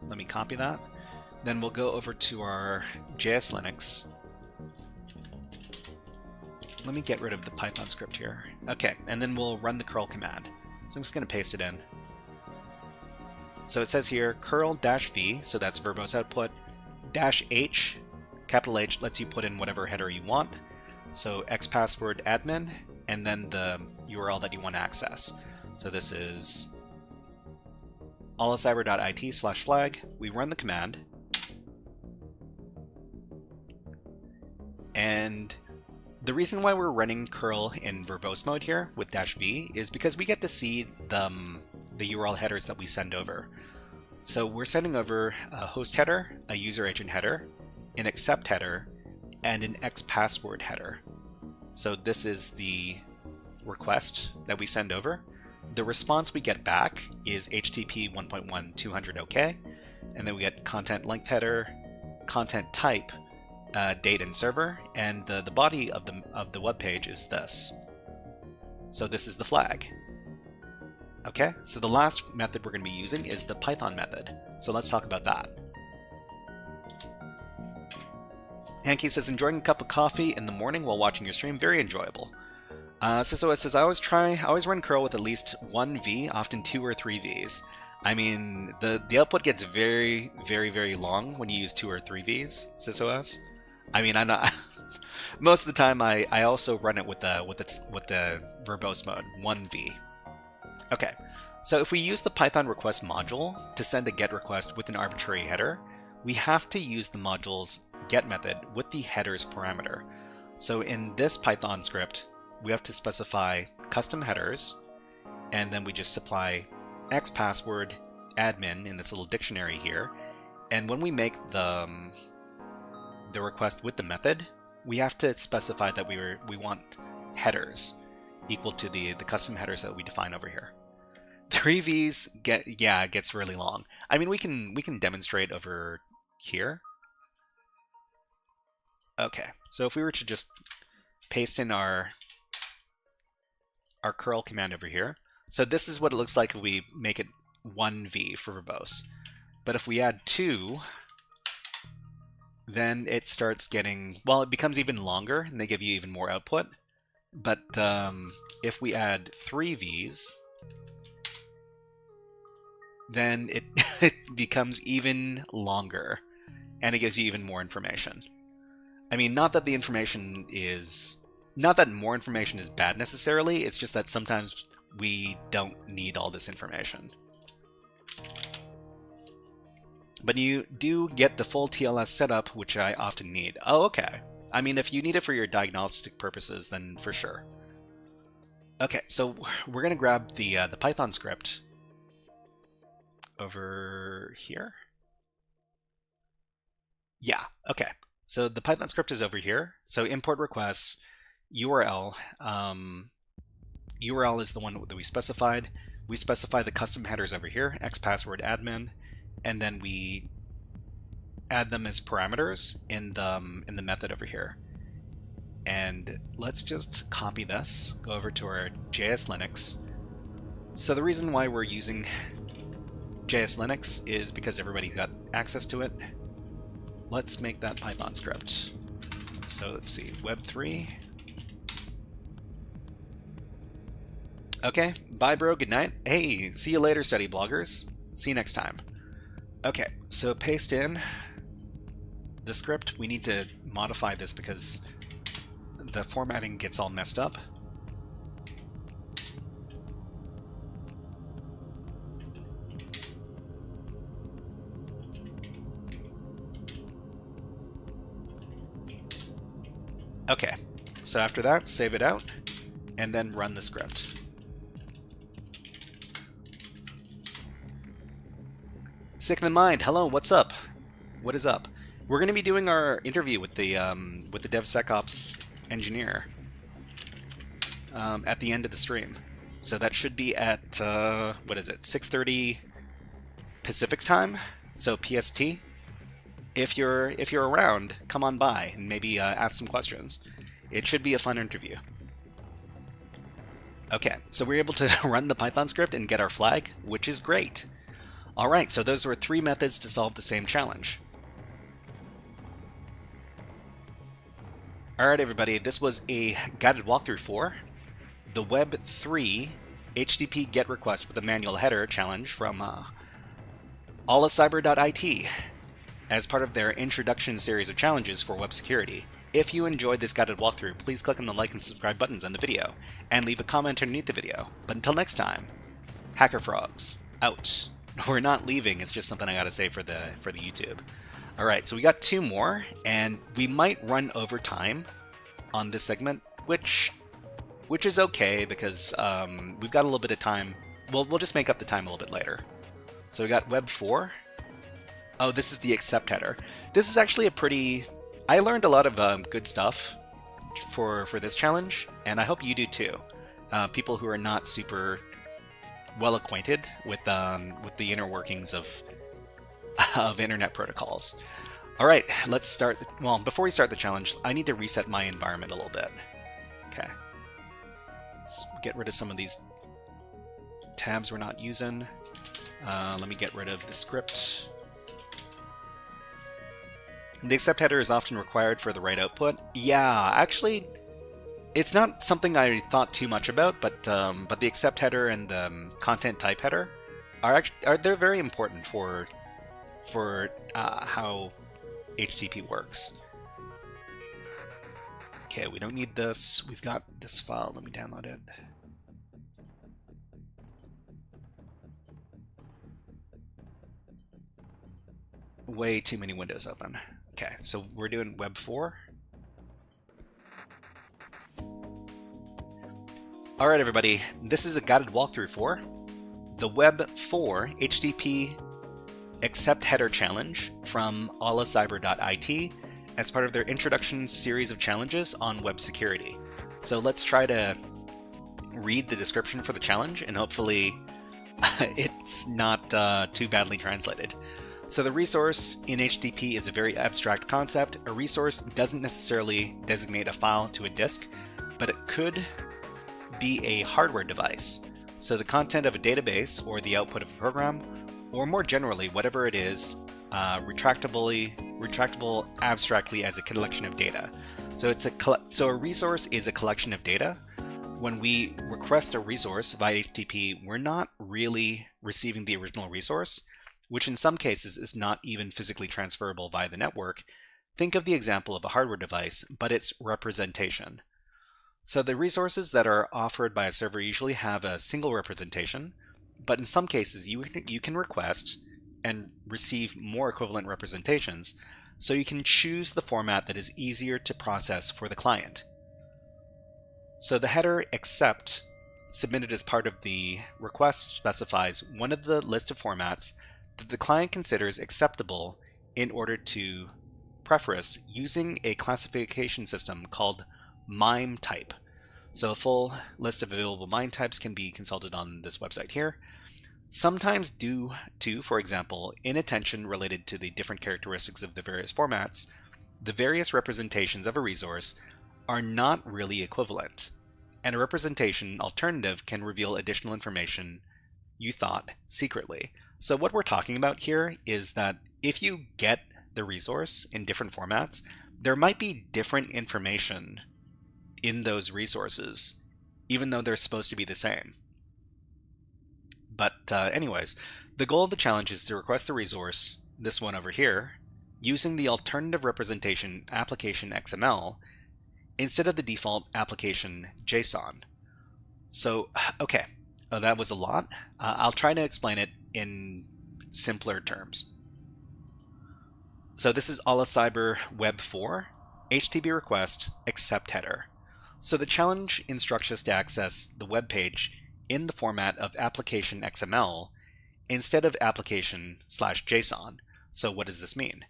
Let me copy that. Then we'll go over to our JS Linux. Let me get rid of the Python script here. Okay, and then we'll run the curl command. So I'm just going to paste it in. So it says here curl-v, so that's verbose output, -h, capital H lets you put in whatever header you want. So xpassword admin, and then the URL that you want to access. So this is AlliCyber.it/flag. We run the command. And the reason why we're running curl in verbose mode here with -v is because we get to see the URL headers that we send over. So we're sending over a host header, a user agent header, an accept header, and an xpassword header. So this is the request that we send over. The response we get back is HTTP 1.1 200 OK, and then we get content length header, content type, date and server, and the body of the web page is this. So this is the flag. Okay, so the last method we're going to be using is the Python method. So let's talk about that. Hanky says, enjoying a cup of coffee in the morning while watching your stream, very enjoyable. SysOS says, I always run curl with at least one V, often 2 or 3 Vs. I mean, the output gets very, very, very long when you use 2 or 3 Vs, SysOS. I mean, I'm not. Most of the time, I also run it with the verbose mode, 1V. Okay, so if we use the Python request module to send a GET request with an arbitrary header, we have to use the module's GET method with the headers parameter. So in this Python script, we have to specify custom headers, and then we just supply xpassword admin in this little dictionary here. And when we make the request with the method, we have to specify that we want headers equal to the custom headers that we define over here. 3 V's gets really long. I mean, we can demonstrate over here. Okay, so if we were to just paste in our curl command over here, so this is what it looks like if we make it 1V for verbose. But if we add 2, then it starts getting, well, it becomes even longer, and they give you even more output. But if we add 3 V's, then it, it becomes even longer, and it gives you even more information. I mean, not that more information is bad necessarily, it's just that sometimes we don't need all this information. But you do get the full TLS setup, which I often need. Oh, okay. I mean, if you need it for your diagnostic purposes, then for sure. Okay, so we're going to grab the Python script over here. Yeah, okay. So the Python script is over here. So import requests, URL. URL is the one that we specified. We specify the custom headers over here, xpassword admin, and then we add them as parameters in the method over here. And let's just copy this, go over to our JS Linux. So the reason why we're using JS Linux is because everybody's got access to it. Let's make that Python script. So let's see, Web3. Okay, bye bro, good night. Hey, see you later, study bloggers. See you next time. Okay, so paste in the script. We need to modify this because the formatting gets all messed up. Okay, so after that, save it out, and then run the script. Sick in the mind, hello, what's up? What is up? We're going to be doing our interview with the DevSecOps Engineer at the end of the stream. So that should be at, what is it, 6:30 Pacific time? So PST. if you're around, come on by and maybe ask some questions. It should be a fun interview. Okay, so we're able to run the Python script and get our flag, which is great. All right, so those were 3 methods to solve the same challenge. All right, everybody, this was a guided walkthrough for the Web 3 HTTP GET request with a manual header challenge from AlliCyber.it as part of their introduction series of challenges for web security. If you enjoyed this guided walkthrough, please click on the like and subscribe buttons on the video, and leave a comment underneath the video. But until next time, HackerFrogs, out. We're not leaving, it's just something I gotta say for the YouTube. Alright, so we got 2 more, and we might run over time on this segment, which is okay, because we've got a little bit of time. We'll just make up the time a little bit later. So we got Web 4. Oh, this is the accept header. This is actually a pretty... I learned a lot of good stuff for this challenge, and I hope you do too. People who are not super well acquainted with the inner workings of internet protocols. All right, let's start. Well, before we start the challenge, I need to reset my environment a little bit. Okay, let's get rid of some of these tabs we're not using. Let me get rid of the script. The accept header is often required for the right output. Yeah, actually, it's not something I thought too much about, but the accept header and the content type header they're very important for how HTTP works. Okay, we don't need this. We've got this file. Let me download it. Way too many windows open. Okay, so we're doing Web 4. Alright everybody, this is a guided walkthrough for the Web 4 HTTP accept header challenge from AlliCyber.it as part of their introduction series of challenges on web security. So let's try to read the description for the challenge, and hopefully it's not too badly translated. So the resource in HTTP is a very abstract concept. A resource doesn't necessarily designate a file to a disk, but it could be a hardware device. So the content of a database or the output of a program, or more generally, whatever it is, retractable abstractly as a collection of data. So so a resource is a collection of data. When we request a resource via HTTP, we're not really receiving the original resource, which in some cases is not even physically transferable via the network. Think of the example of a hardware device, but its representation. So the resources that are offered by a server usually have a single representation, but in some cases you can request and receive more equivalent representations, so you can choose the format that is easier to process for the client. So the header accept submitted as part of the request specifies one of the list of formats that the client considers acceptable in order to preference using a classification system called MIME type. So a full list of available MIME types can be consulted on this website here. Sometimes due to, for example, inattention related to the different characteristics of the various formats, the various representations of a resource are not really equivalent, and a representation alternative can reveal additional information you thought secretly. So what we're talking about here is that if you get the resource in different formats, there might be different information in those resources, even though they're supposed to be the same. But anyways, the goal of the challenge is to request the resource, this one over here, using the alternative representation application XML instead of the default application JSON. So, okay, that was a lot. I'll try to explain it in simpler terms. So this is AlliCyber Web 4, HTTP request accept header. So the challenge instructs us to access the web page in the format of application XML instead of application/JSON. So what does this mean?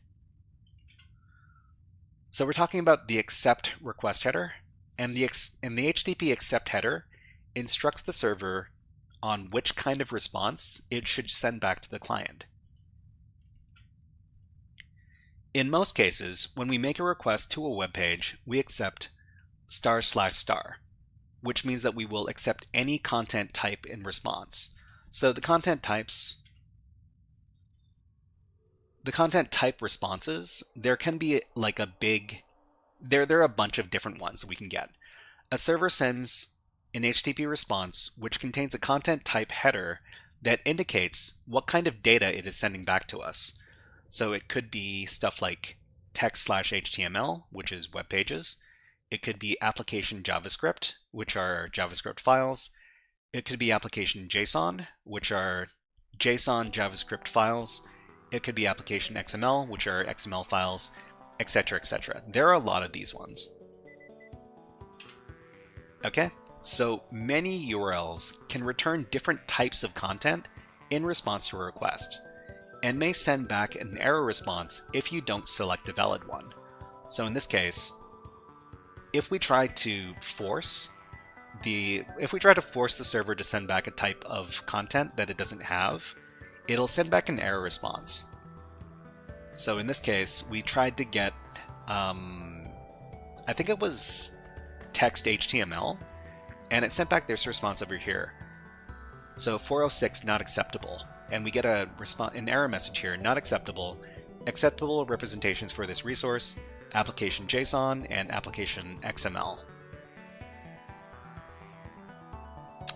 So we're talking about the accept request header, and the HTTP accept header instructs the server on which kind of response it should send back to the client. In most cases, when we make a request to a web page, we accept */*, which means that we will accept any content type in response. So the content type responses, there can be like a big, there are a bunch of different ones that we can get. A server sends an HTTP response which contains a content type header that indicates what kind of data it is sending back to us. So it could be stuff like text/HTML, which is web pages. It could be application JavaScript, which are JavaScript files. It could be application JSON, which are JSON JavaScript files. It could be application XML, which are XML files, etc., etc. There are a lot of these ones. Okay, so many URLs can return different types of content in response to a request, and may send back an error response if you don't select a valid one. So in this case, if we try to force the server to send back a type of content that it doesn't have, it'll send back an error response. So in this case, we tried to get, I think it was text HTML, and it sent back this response over here. So 406 not acceptable. And we get an error message here, not acceptable, acceptable representations for this resource, application JSON, and application XML.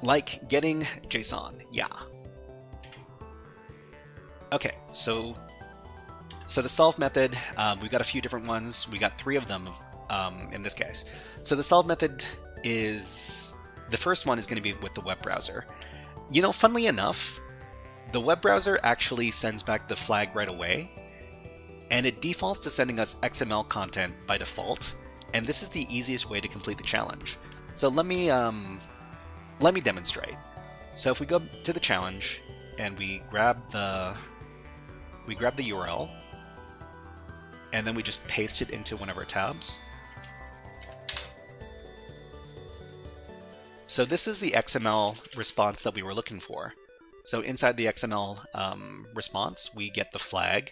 Like getting JSON, yeah. Okay, so the solve method, we've got a few different ones. We got 3 of them in this case. So the solve method is, the first one is going to be with the web browser. You know, funnily enough, the web browser actually sends back the flag right away, and it defaults to sending us XML content by default, and this is the easiest way to complete the challenge. So let me demonstrate. So if we go to the challenge and we grab the URL, and then we just paste it into one of our tabs. So this is the XML response that we were looking for. So inside the XML response, we get the flag,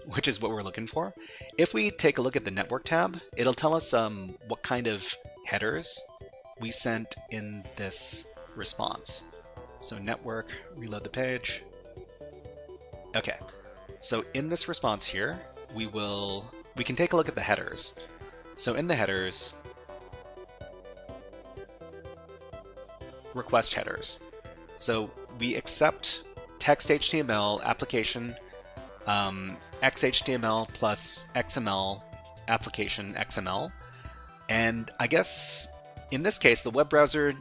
which is what we're looking for. If we take a look at the network tab, it'll tell us what kind of headers we sent in this response. So network, reload the page. Okay, so in this response here, we can take a look at the headers. So in the headers, request headers. So we accept text HTML application XHTML plus XML application XML. And I guess in this case, the web browser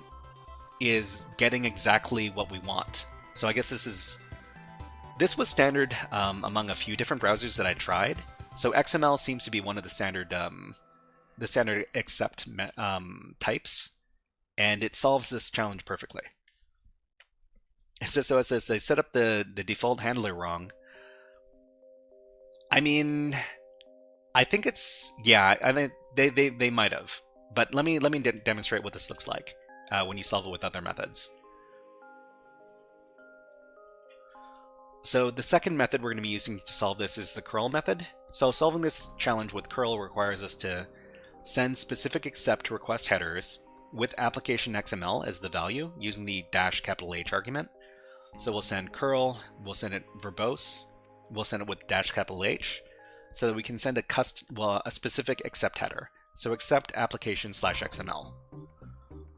is getting exactly what we want. So I guess this was standard among a few different browsers that I tried. So XML seems to be one of the standard accept types, and it solves this challenge perfectly. So it says they set up the default handler wrong. I mean, I think it's, yeah, I mean, they might have. But let me demonstrate what this looks like when you solve it with other methods. So the second method we're going to be using to solve this is the curl method. So solving this challenge with curl requires us to send specific accept request headers with application XML as the value using the -H argument. So we'll send curl, we'll send it verbose, we'll send it with -H, so that we can send a specific accept header. So accept application/XML.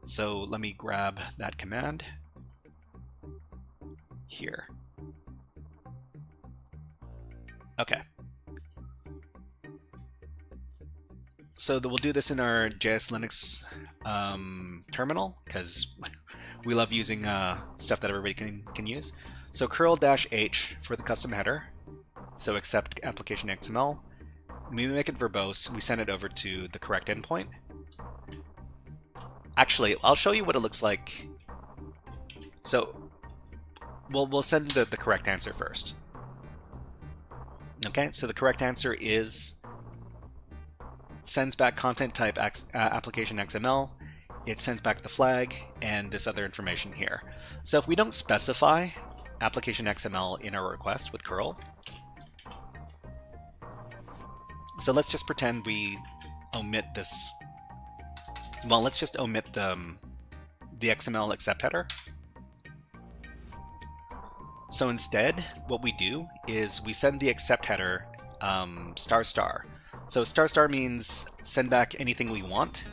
So let me grab that command here. Okay. So we'll do this in our JS Linux terminal, because we love using stuff that everybody can use. So curl-h for the custom header. So accept application XML. We make it verbose. We send it over to the correct endpoint. Actually, I'll show you what it looks like. So we'll send the correct answer first. Okay, so the correct answer is sends back content type application XML. It sends back the flag and this other information here. So if we don't specify application XML in our request with curl, So let's just pretend we omit this. Well, let's just omit the XML accept header. So instead, what we do is we send the accept header ***. So *** means send back anything we want.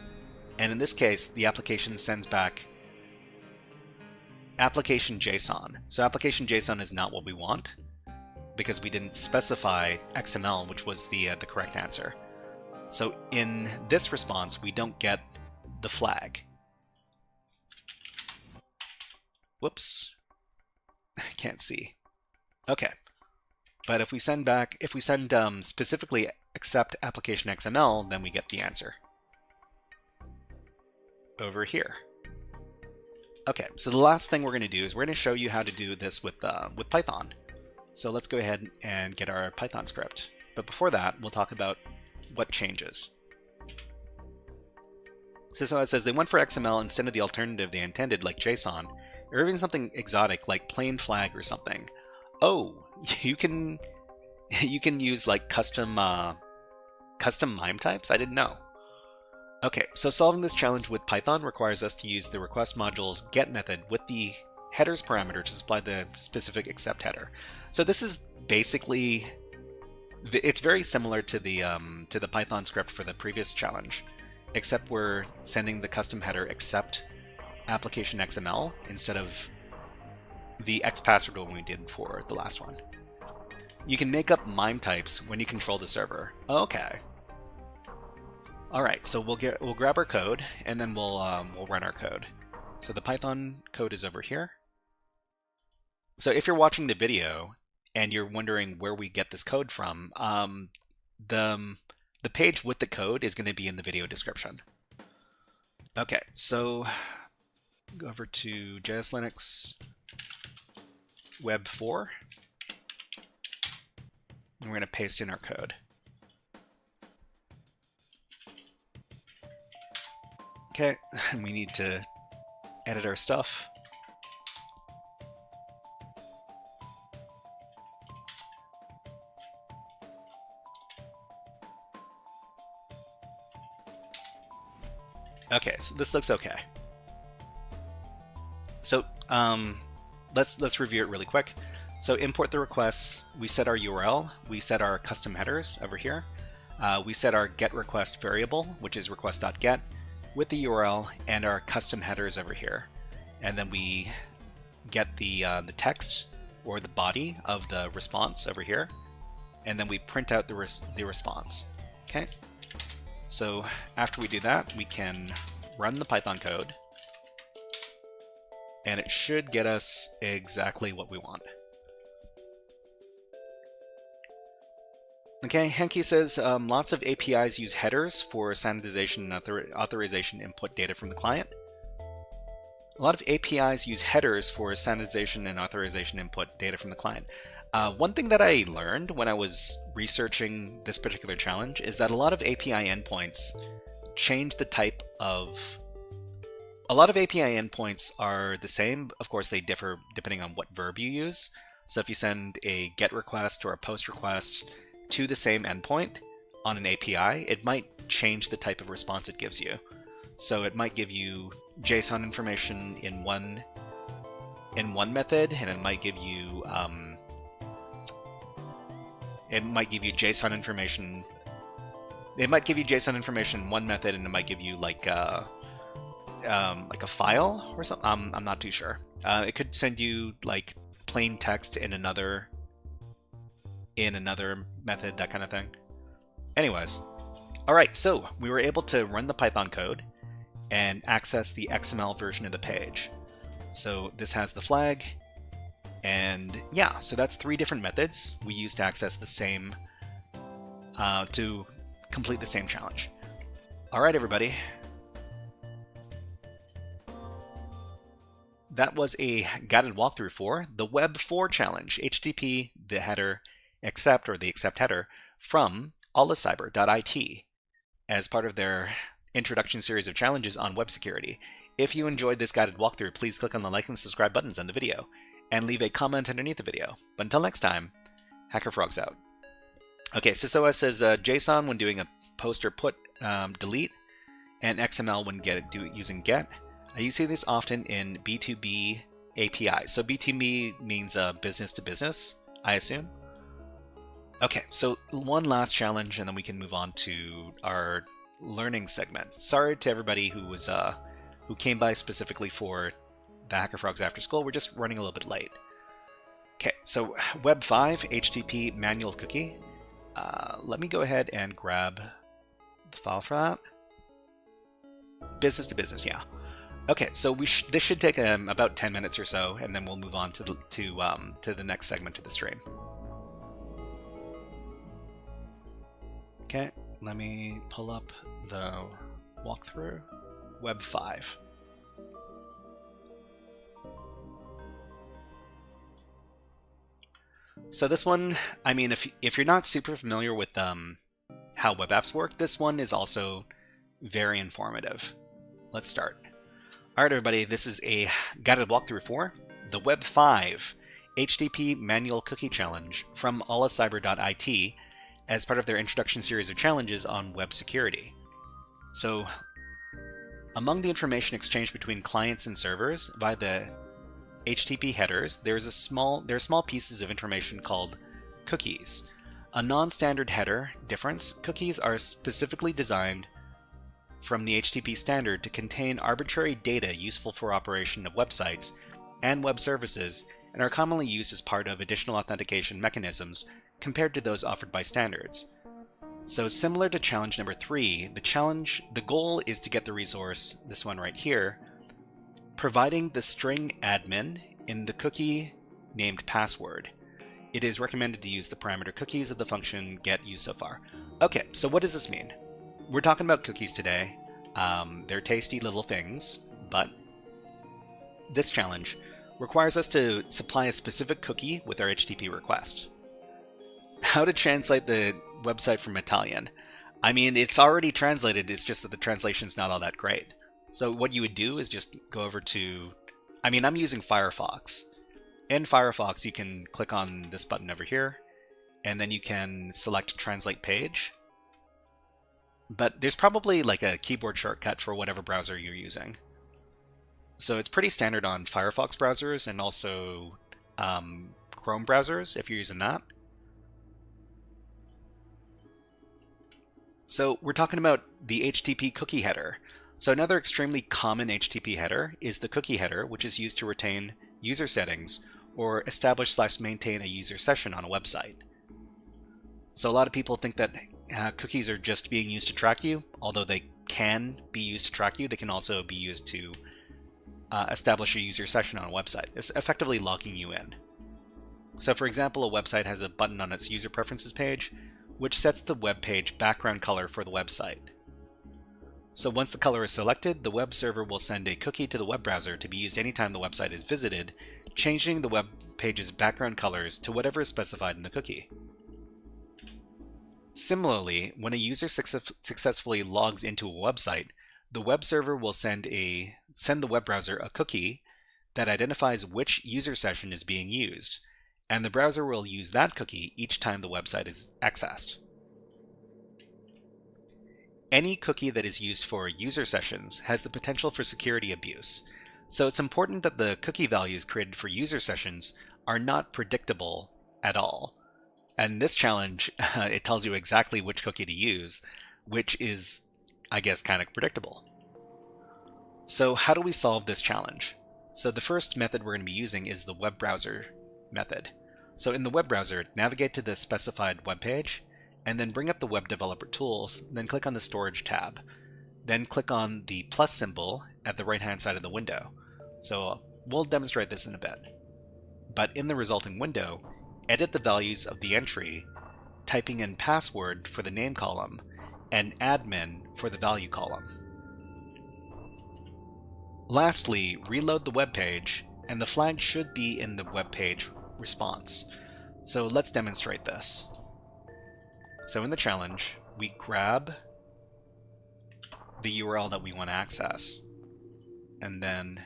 And in this case, the application sends back application JSON. So application JSON is not what we want because we didn't specify XML, which was the correct answer. So in this response, we don't get the flag. Whoops. I can't see. Okay. But if we send specifically accept application XML, then we get the answer over here. Okay, so the last thing we're going to do is we're going to show you how to do this with Python. So let's go ahead and get our Python script. But before that, we'll talk about what changes. So it says they went for XML instead of the alternative they intended, like JSON, or even something exotic like plain flag or something. Oh, you can use like custom MIME types? I didn't know. Okay, so solving this challenge with Python requires us to use the request module's get method with the headers parameter to supply the specific accept header. So this is basically, it's very similar to the Python script for the previous challenge, except we're sending the custom header accept application XML instead of the XPassword one we did for the last one. You can make up MIME types when you control the server. Okay. All right, so we'll grab our code and then we'll run our code. So the Python code is over here. So if you're watching the video and you're wondering where we get this code from, the page with the code is going to be in the video description. Okay, so go over to JS Linux Web 4, and we're going to paste in our code. Okay, we need to edit our stuff. Okay, so this looks okay. So let's review it really quick. So import the requests, we set our URL, we set our custom headers over here, we set our get request variable, which is request.get, with the URL and our custom headers over here. And then we get the text or the body of the response over here, and then we print out the response. Okay. So after we do that, we can run the Python code, and it should get us exactly what we want. Okay, Henke says lots of APIs use headers for sanitization and authorization input data from the client. A lot of APIs use headers for sanitization and authorization input data from the client. One thing that I learned when I was researching this particular challenge is that a lot of API endpoints change the type of... A lot of API endpoints are the same. Of course, they differ depending on what verb you use. So if you send a GET request or a POST request to the same endpoint on an API, it might change the type of response it gives you. So it might give you JSON information in one method, and it might give you JSON information. It might give you JSON information in one method, and it might give you like a file or something. I'm not too sure. It could send you like plain text in another method, that kind of thing. Anyways, all right. So we were able to run the Python code and access the XML version of the page. So this has the flag, and yeah, so that's 3 different methods we use to access the same, to complete the same challenge. All right, everybody. That was a guided walkthrough for the Web 4 challenge, HTTP, the header, accept, or the accept header, from AlliCyber.it as part of their introduction series of challenges on web security. If you enjoyed this guided walkthrough, please click on the like and subscribe buttons on the video and leave a comment underneath the video. But until next time, HackerFrogs out. Okay, SysOS says JSON when doing a post or put, delete, and XML when using get. You see this often in B2B API. So B2B means business to business, I assume. Okay, so one last challenge, and then we can move on to our learning segment. Sorry to everybody who came by specifically for the HackerFrogs After School. We're just running a little bit late. Okay, so Web 5 HTTP manual cookie. Let me go ahead and grab the file for that. Business to business, yeah. Okay, so this should take about 10 minutes or so, and then we'll move on to the next segment of the stream. Okay, let me pull up the walkthrough. Web 5. So this one, I mean, if you're not super familiar with how web apps work, this one is also very informative. Let's start. All right, everybody, this is a guided walkthrough for the Web 5 HTTP Manual Cookie Challenge from AlliCyber.it as part of their introduction series of challenges on web security. So, among the information exchanged between clients and servers by the HTTP headers, there are small pieces of information called cookies. A non-standard header difference, cookies are specifically designed from the HTTP standard to contain arbitrary data useful for operation of websites and web services, and are commonly used as part of additional authentication mechanisms compared to those offered by standards. So similar to challenge number 3, the goal is to get the resource, this one right here, providing the string admin in the cookie named password. It is recommended to use the parameter cookies of the function getUseSoFar. Okay, so what does this mean? We're talking about cookies today. They're tasty little things, but this challenge requires us to supply a specific cookie with our HTTP request. How to translate the website from Italian? I mean, it's already translated, it's just that the translation's not all that great. So what you would do is just go over to, I mean, I'm using Firefox. In Firefox, you can click on this button over here, and then you can select Translate Page. But there's probably like a keyboard shortcut for whatever browser you're using. So it's pretty standard on Firefox browsers and also Chrome browsers if you're using that. So we're talking about the HTTP cookie header. So another extremely common HTTP header is the cookie header, which is used to retain user settings or establish/maintain a user session on a website. So a lot of people think that cookies are just being used to track you, although they can be used to track you. They can also be used to establish a user session on a website. It's effectively logging you in. So for example, a website has a button on its user preferences page, which sets the web page background color for the website. So once the color is selected, the web server will send a cookie to the web browser to be used anytime the website is visited, changing the web page's background colors to whatever is specified in the cookie. Similarly, when a user successfully logs into a website, the web server will send the web browser a cookie that identifies which user session is being used, and the browser will use that cookie each time the website is accessed. Any cookie that is used for user sessions has the potential for security abuse, so it's important that the cookie values created for user sessions are not predictable at all. And this challenge, it tells you exactly which cookie to use, which is, I guess, kind of predictable. So how do we solve this challenge? So the first method we're going to be using is the web browser method. So in the web browser, navigate to the specified web page, and then bring up the web developer tools, then click on the storage tab. Then click on the plus symbol at the right-hand side of the window. So we'll demonstrate this in a bit. But in the resulting window, edit the values of the entry, typing in password for the name column and admin for the value column. Lastly, reload the web page, and the flag should be in the web page response. So let's demonstrate this. So in the challenge, we grab the URL that we want to access, and then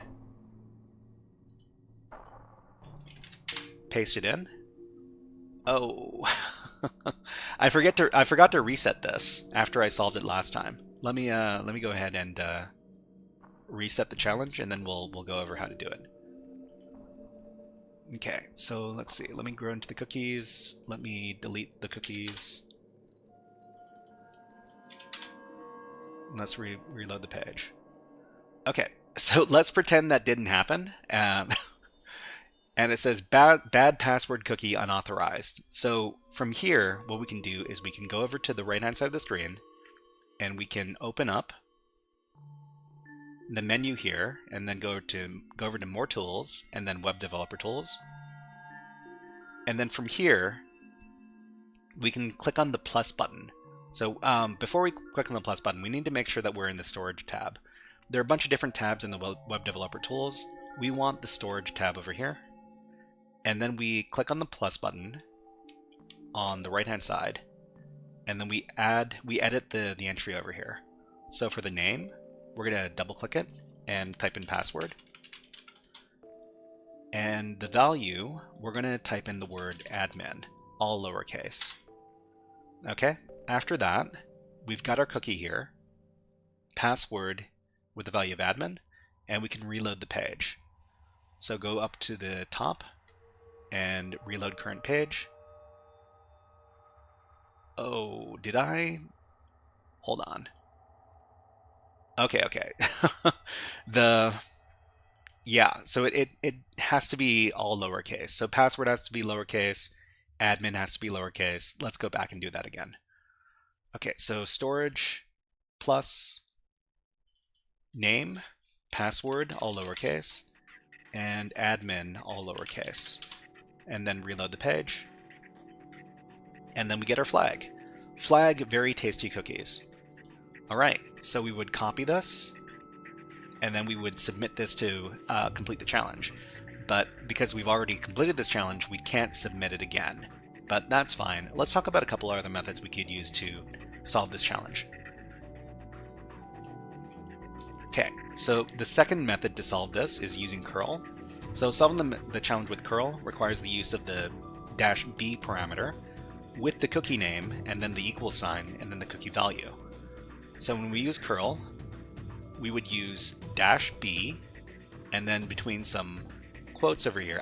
paste it in. Oh, I forgot to reset this after I solved it last time. Let me go ahead and reset the challenge, and then we'll go over how to do it. Okay, so let's see. Let me grow into the cookies. Let me delete the cookies. Let's reload the page. Okay, so let's pretend that didn't happen. And it says bad password cookie unauthorized. So from here, what we can do is we can go over to the right-hand side of the screen, and we can open up the menu here, and then go over to More Tools, and then Web Developer Tools. And then from here, we can click on the plus button. So before we click on the plus button, we need to make sure that we're in the Storage tab. There are a bunch of different tabs in the Web Developer Tools. We want the Storage tab over here. And then we click on the plus button on the right-hand side. And then we edit the entry over here. So for the name, we're going to double-click it and type in password. And the value, we're going to type in the word admin, all lowercase. Okay, after that, we've got our cookie here, password with the value of admin, and we can reload the page. So go up to the top and reload current page. Oh, did I? Hold on. Okay. Yeah, so it has to be all lowercase. So password has to be lowercase, admin has to be lowercase. Let's go back and do that again. Okay, so storage plus name, password, all lowercase, and admin, all lowercase. And then reload the page. And then we get our flag. Flag, very tasty cookies. All right, so we would copy this, and then we would submit this to complete the challenge. But because we've already completed this challenge, we can't submit it again. But that's fine. Let's talk about a couple other methods we could use to solve this challenge. Okay, so the second method to solve this is using curl. So solving the challenge with curl requires the use of the -b parameter with the cookie name, and then the equal sign, and then the cookie value. So when we use curl, we would use -b, and then between some quotes over here.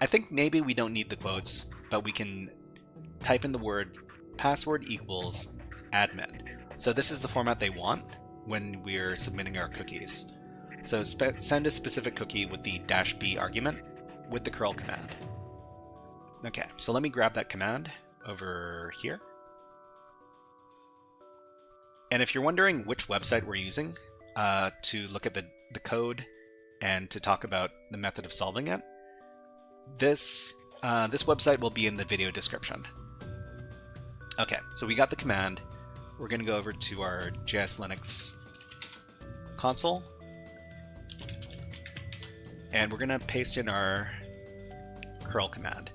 I think maybe we don't need the quotes, but we can type in the word password equals admin. So this is the format they want when we're submitting our cookies. So send a specific cookie with the -b argument with the curl command. Okay, so let me grab that command over here. And if you're wondering which website we're using to look at the code and to talk about the method of solving it, this website will be in the video description. Okay, so we got the command. We're going to go over to our JS Linux console, and we're going to paste in our curl command.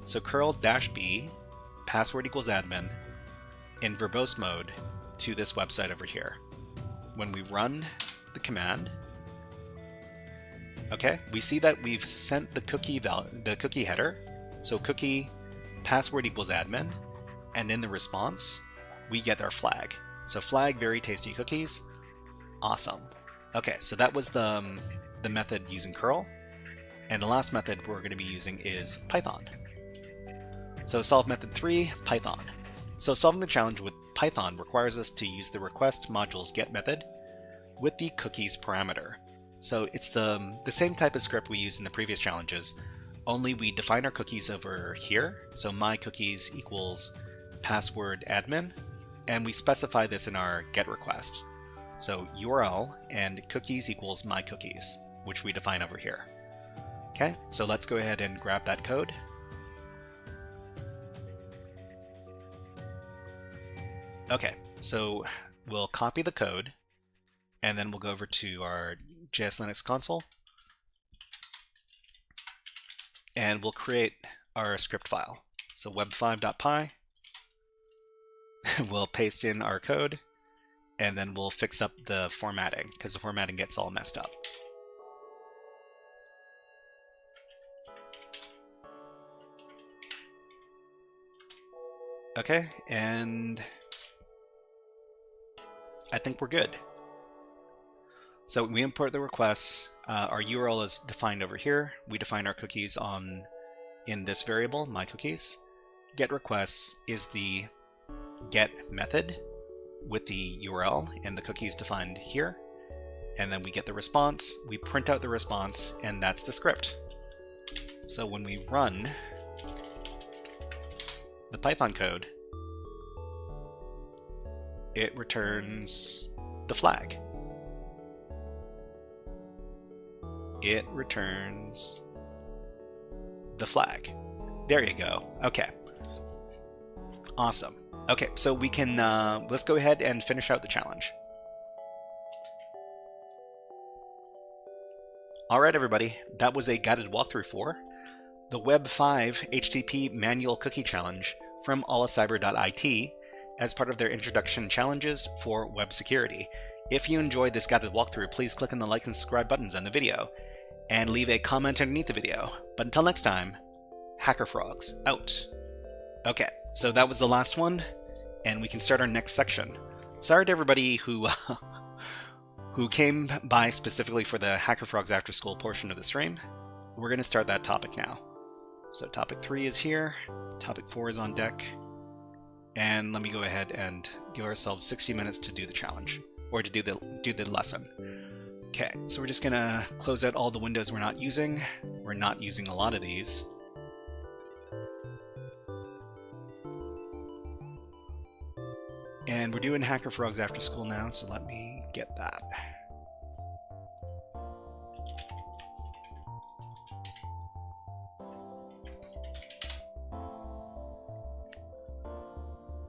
So curl -b, password equals admin, in verbose mode to this website over here. When we run the command, okay, we see that we've sent the cookie header. So cookie password equals admin, and in the response, we get our flag. So flag, very tasty cookies. Awesome. Okay, so that was the method using curl. And the last method we're going to be using is Python. So solve method 3, Python. So solving the challenge with Python requires us to use the request modules get method with the cookies parameter. So it's the same type of script we used in the previous challenges, only we define our cookies over here. So my cookies equals password admin, and we specify this in our get request. So URL and cookies equals my cookies, which we define over here. Okay, so let's go ahead and grab that code. Okay, so we'll copy the code, and then we'll go over to our JS Linux console, and we'll create our script file. So web5.py, we'll paste in our code, and then we'll fix up the formatting, because the formatting gets all messed up. Okay, and I think we're good. So we import the requests. Our URL is defined over here. We define our cookies in this variable, my cookies. Get requests is the get method with the URL and the cookies defined here. And then we get the response, we print out the response, and that's the script. So when we run the Python code, it returns the flag. It returns the flag. There you go. Okay. Awesome. Okay, so we can, let's go ahead and finish out the challenge. Alright everybody, that was a guided walkthrough for the Web 5 HTTP Manual Cookie Challenge from AlliCyber.it as part of their introduction challenges for web security. If you enjoyed this guided walkthrough, please click on the like and subscribe buttons on the video, and leave a comment underneath the video. But until next time, HackerFrogs out. Okay, so that was the last one, and we can start our next section. Sorry to everybody who came by specifically for the HackerFrogs AfterSchool portion of the stream. We're going to start that topic now. So topic 3 is here, topic 4 is on deck, and let me go ahead and give ourselves 60 minutes to do the challenge, or to do the lesson. Okay, so we're just going to close out all the windows we're not using. We're not using a lot of these. And we're doing HackerFrogs AfterSchool now, so let me get that.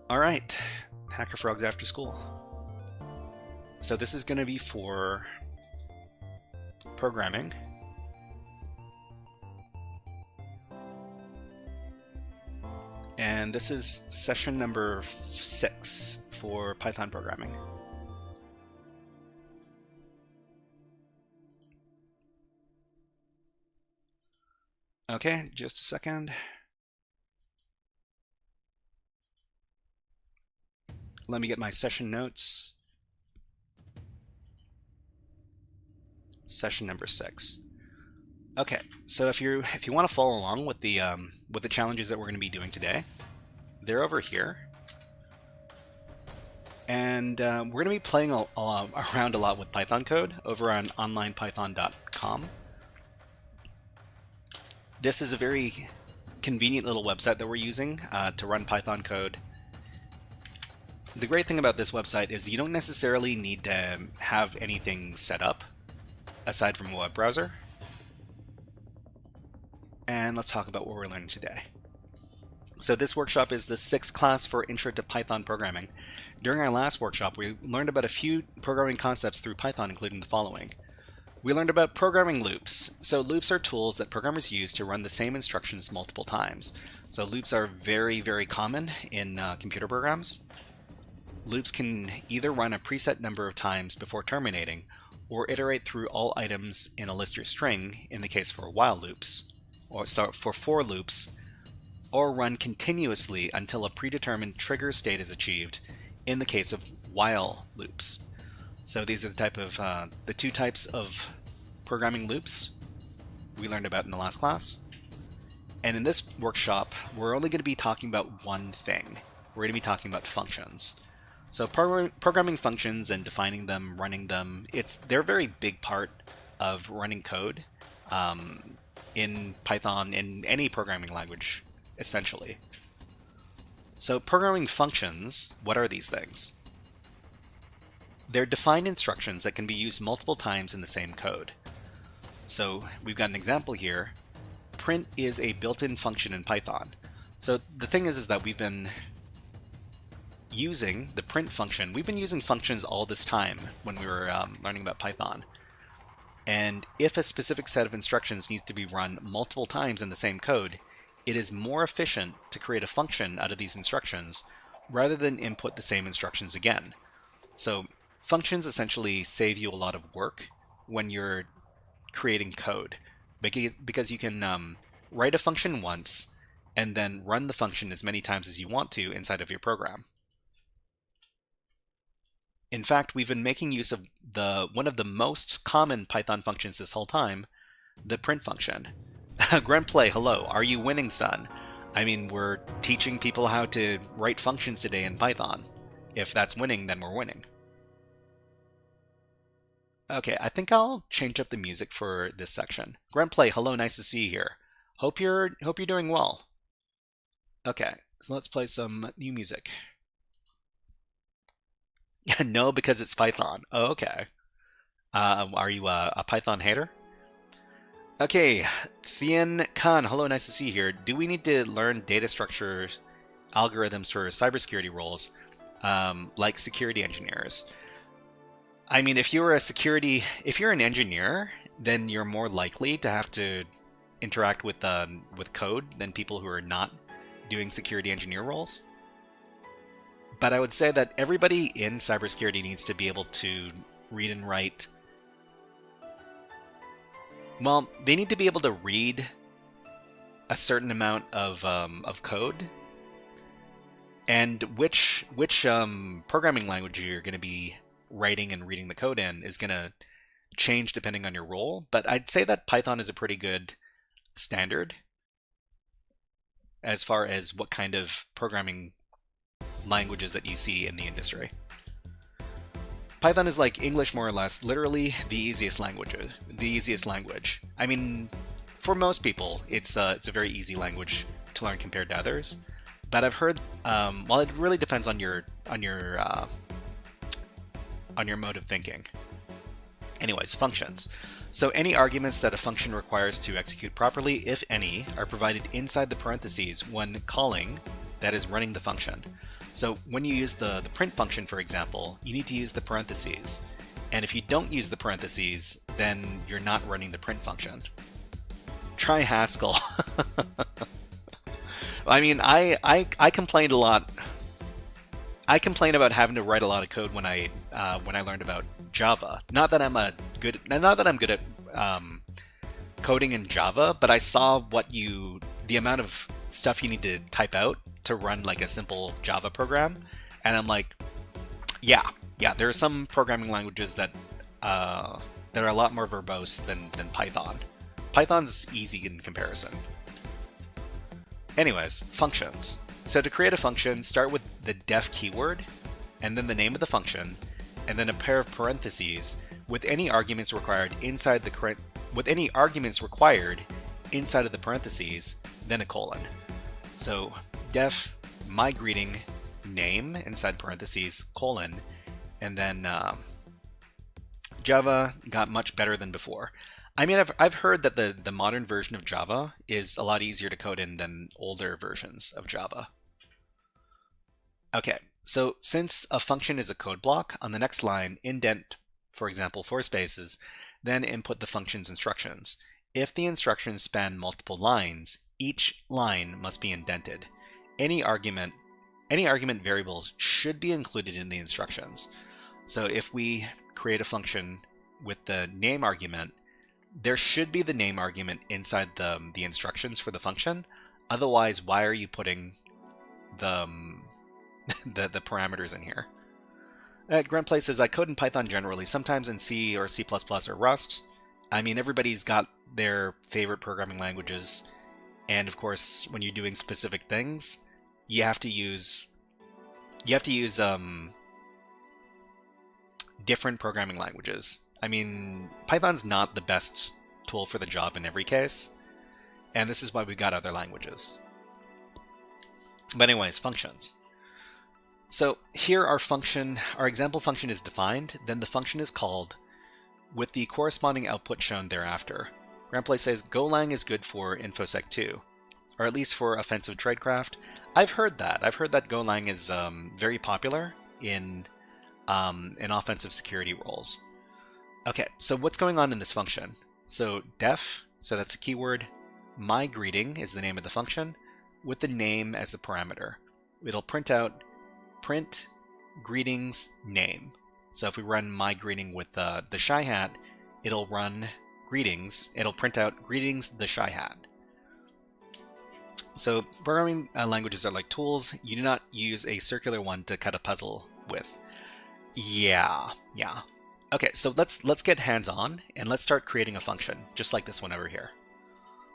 Alright, HackerFrogs AfterSchool. So this is going to be for programming. And this is session number 6 for Python programming. Okay, just a second. Let me get my session notes. Session number 6. Okay, so if you want to follow along with the challenges that we're going to be doing today, they're over here, and we're going to be playing around a lot with Python code over on onlinepython.com. This is a very convenient little website that we're using to run Python code. The great thing about this website is you don't necessarily need to have anything set up aside from a web browser. And let's talk about what we're learning today. So this workshop is the 6th class for Intro to Python Programming. During our last workshop, we learned about a few programming concepts through Python, including the following. We learned about programming loops. So loops are tools that programmers use to run the same instructions multiple times. So loops are very, very common in computer programs. Loops can either run a preset number of times before terminating, or iterate through all items in a list or string, in the case for while loops, or for for loops, or run continuously until a predetermined trigger state is achieved, in the case of while loops. So these are the two types of programming loops we learned about in the last class. And in this workshop, we're only going to be talking about one thing. We're going to be talking about functions. So programming functions and defining them, running them, they're a very big part of running code in Python, in any programming language, essentially. So programming functions, what are these things? They're defined instructions that can be used multiple times in the same code. So we've got an example here. Print is a built-in function in Python. So the thing is that we've been using the print function. We've been using functions all this time when we were learning about Python. And if a specific set of instructions needs to be run multiple times in the same code, it is more efficient to create a function out of these instructions rather than input the same instructions again. So functions essentially save you a lot of work when you're creating code, because you can write a function once and then run the function as many times as you want to inside of your program. In fact, we've been making use of one of the most common Python functions this whole time, the print function. Grandplay, hello, are you winning, son? I mean, we're teaching people how to write functions today in Python. If that's winning, then we're winning. Okay, I think I'll change up the music for this section. Grandplay, hello, nice to see you here. Hope you're doing well. Okay, so let's play some new music. No, because it's Python. Oh, okay. Are you a Python hater? Okay, Thien Khan, hello, nice to see you here. Do we need to learn data structure algorithms for cybersecurity roles, like security engineers? I mean, if you're an engineer, then you're more likely to have to interact with code than people who are not doing security engineer roles. But I would say that everybody in cybersecurity needs to be able to read and write. Well, they need to be able to read a certain amount of code, and which programming language you're going to be writing and reading the code in is going to change depending on your role. But I'd say that Python is a pretty good standard as far as what kind of programming languages that you see in the industry. Python is like English, more or less, literally the easiest language. I mean, for most people, it's a very easy language to learn compared to others. But I've heard, well, it really depends on your mode of thinking. Anyways, functions. So any arguments that a function requires to execute properly, if any, are provided inside the parentheses when calling, that is, running the function. So when you use the print function, for example, you need to use the parentheses. And if you don't use the parentheses, then you're not running the print function. Try Haskell. I mean, I complained a lot. I complained about having to write a lot of code when I learned about Java. Not that I'm good at coding in Java, but I saw the amount of stuff you need to type out to run like a simple Java program, and I'm like, yeah, there are some programming languages that are a lot more verbose than Python. Python's easy in comparison. Anyways, functions. So to create a function, start with the def keyword, and then the name of the function, and then a pair of parentheses with any arguments required inside of the parentheses, then a colon. So def my greeting name inside parentheses colon, and then Java got much better than before. I mean, I've heard that the modern version of Java is a lot easier to code in than older versions of Java. Okay, so since a function is a code block, on the next line, indent, for example, 4 spaces, then input the function's instructions. If the instructions span multiple lines, each line must be indented. Any argument variables should be included in the instructions. So if we create a function with the name argument, there should be the name argument inside the instructions for the function. Otherwise, why are you putting the parameters in here? Grandplay says, I code in Python generally, sometimes in C or C++ or Rust. I mean, everybody's got their favorite programming languages. And of course, when you're doing specific things, you have to use different programming languages. I mean, Python's not the best tool for the job in every case, and this is why we got other languages. But anyways, functions. So here our example function is defined, then the function is called with the corresponding output shown thereafter. Grandplay says Golang is good for InfoSec 2, or at least for offensive tradecraft. I've heard that Golang is very popular in offensive security roles. Okay, so what's going on in this function? So def, so that's the keyword, my greeting is the name of the function, with the name as the parameter. It'll print out print greetings name. So if we run my greeting with the shy hat, it'll run greetings. It'll print out greetings the shy hat. So programming languages are like tools. You do not use a circular one to cut a puzzle with. Yeah. Okay, so let's get hands-on and let's start creating a function, just like this one over here.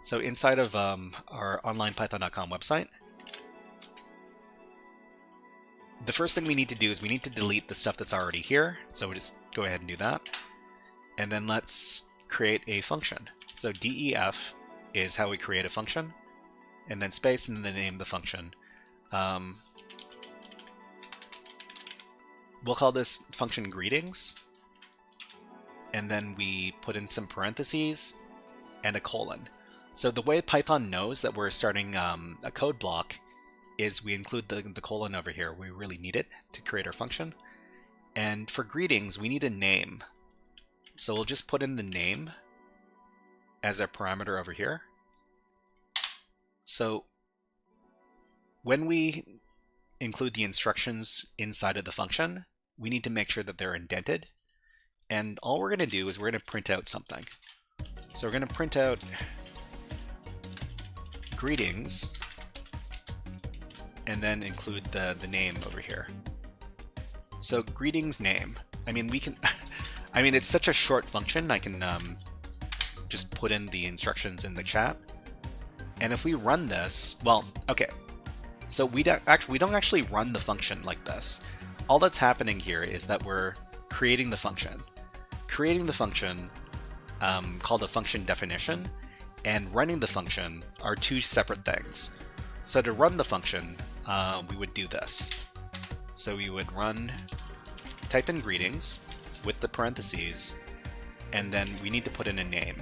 So inside of our onlinepython.com website, the first thing we need to do is we need to delete the stuff that's already here. So we'll just go ahead and do that. And then let's create a function. So def is how we create a function, and then space, and then the name of the function. We'll call this function greetings, and then we put in some parentheses and a colon. So the way Python knows that we're starting a code block is we include the colon over here. We really need it to create our function. And for greetings, we need a name. So we'll just put in the name as a parameter over here. So when we include the instructions inside of the function, we need to make sure that they're indented. And all we're going to do is we're going to print out something. So we're going to print out greetings and then include the name over here. So greetings name. I mean, we can, I mean, it's such a short function. I can just put in the instructions in the chat. And if we run this, well, okay. So we don't actually run the function like this. All that's happening here is that we're creating the function. Creating the function called a function definition, and running the function are two separate things. So to run the function, we would do this. So we would type in greetings with the parentheses, and then we need to put in a name.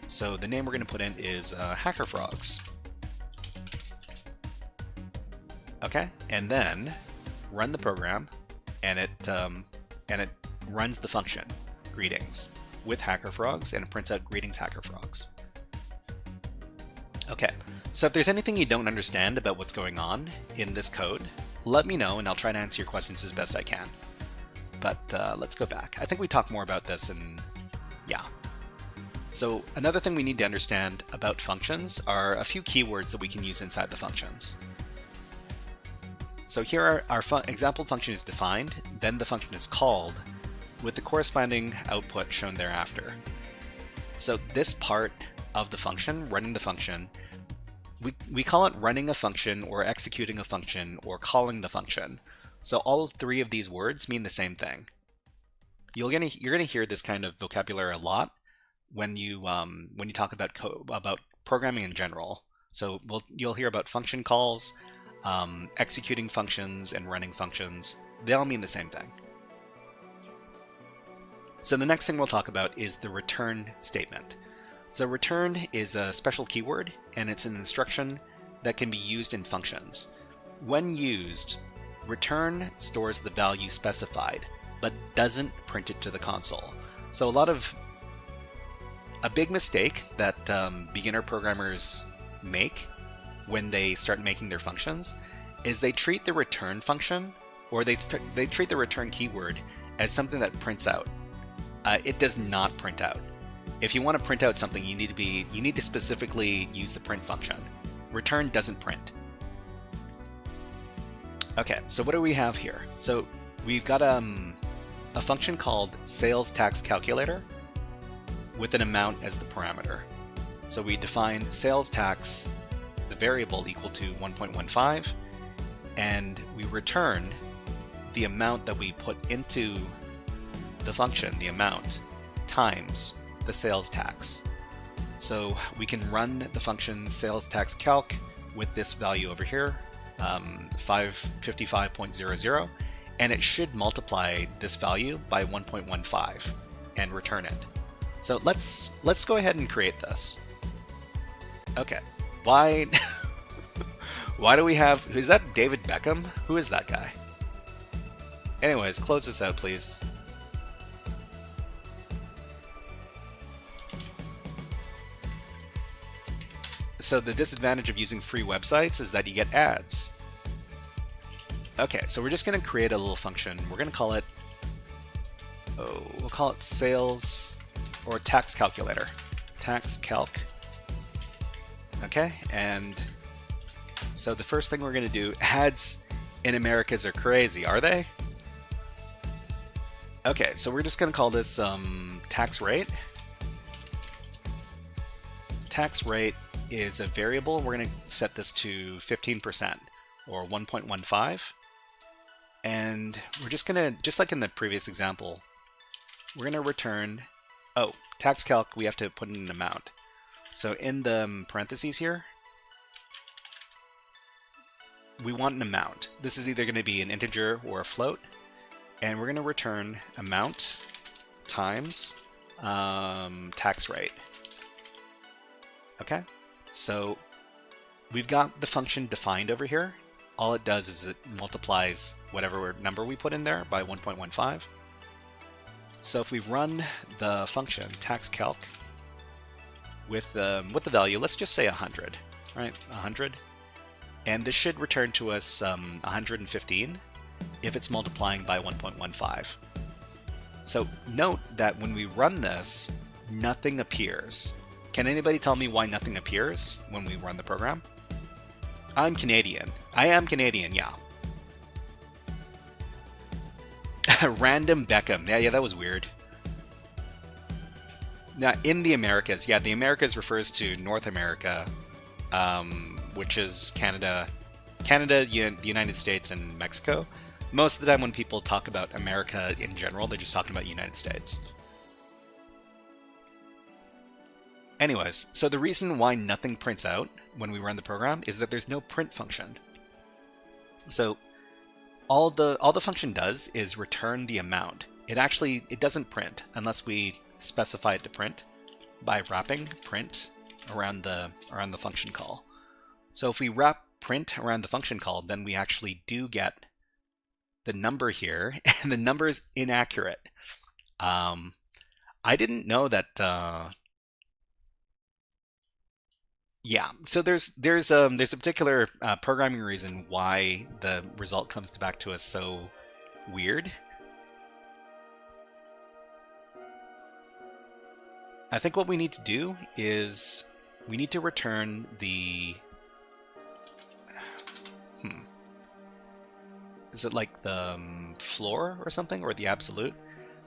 So the name we're going to put in is HackerFrogs. Okay, and then run the program, and it runs the function greetings with HackerFrogs, and it prints out greetings HackerFrogs. Okay, so if there's anything you don't understand about what's going on in this code, let me know and I'll try to answer your questions as best I can. But let's go back. I think we talked more about this, and yeah. So another thing we need to understand about functions are a few keywords that we can use inside the functions. So here our example function is defined, then the function is called, with the corresponding output shown thereafter. So this part of the function, running the function, we call it running a function or executing a function or calling the function. So all three of these words mean the same thing. You're gonna hear this kind of vocabulary a lot when you talk about programming in general. So you'll hear about function calls, executing functions, and running functions. They all mean the same thing. So the next thing we'll talk about is the return statement. So return is a special keyword, and it's an instruction that can be used in functions. When used, return stores the value specified, but doesn't print it to the console. So a big mistake that beginner programmers make when they start making their functions is they treat the return function, or they treat the return keyword as something that prints out. It does not print out. If you want to print out something, you need to specifically use the print function. Return doesn't print. Okay, so what do we have here? So we've got a function called sales tax calculator with an amount as the parameter. So we define sales tax, the variable, equal to 1.15, and we return the amount that we put into the function, the amount, times the sales tax. So we can run the function sales tax calc with this value over here, 555.00, and it should multiply this value by 1.15 and return it. So let's go ahead and create this. Okay, why do we have, is that David Beckham? Who is that guy? Anyways, close this out, please. So the disadvantage of using free websites is that you get ads. Okay, so we're just going to create a little function. We're going to call it, we'll call it sales or tax calculator. Tax calc. Okay, and So the first thing we're going to do, ads in Americas are crazy, are they? Okay, so we're just going to call this tax rate. Tax rate is a variable. We're going to set this to 15% or 1.15. And we're just going to, just like in the previous example, we're going to return, oh, tax calc, we have to put in an amount. So in the parentheses here, we want an amount. This is either going to be an integer or a float. And we're going to return amount times tax rate. Okay, so we've got the function defined over here. All it does is it multiplies whatever number we put in there by 1.15. So if we run the function taxCalc with the value, let's just say 100, right? 100, and this should return to us 115 if it's multiplying by 1.15. So note that when we run this, nothing appears. Can anybody tell me why nothing appears when we run the program? I'm Canadian. I am Canadian, yeah. Random Beckham. Yeah, that was weird. Now, in the Americas, yeah, the Americas refers to North America, which is Canada, the United States, and Mexico. Most of the time when people talk about America in general, they're just talking about United States. Anyways, so the reason why nothing prints out when we run the program is that there's no print function. So all the function does is return the amount. It doesn't print unless we specify it to print by wrapping print around the function call. So if we wrap print around the function call, then we actually do get the number here, and the number is inaccurate. I didn't know that. Yeah, so there's a particular programming reason why the result comes back to us so weird. I think what we need to do is we need to return the is it like the floor or something, or the absolute?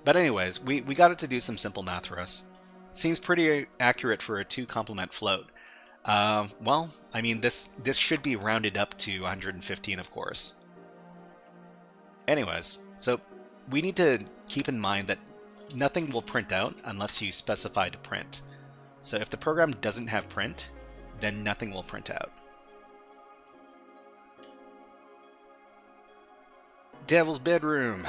But anyways, we got it to do some simple math for us. Seems pretty accurate for a 2 complement float. Well, I mean, this should be rounded up to 115, of course. Anyways, so we need to keep in mind that nothing will print out unless you specify to print. So if the program doesn't have print, then nothing will print out. Devil's Bedroom.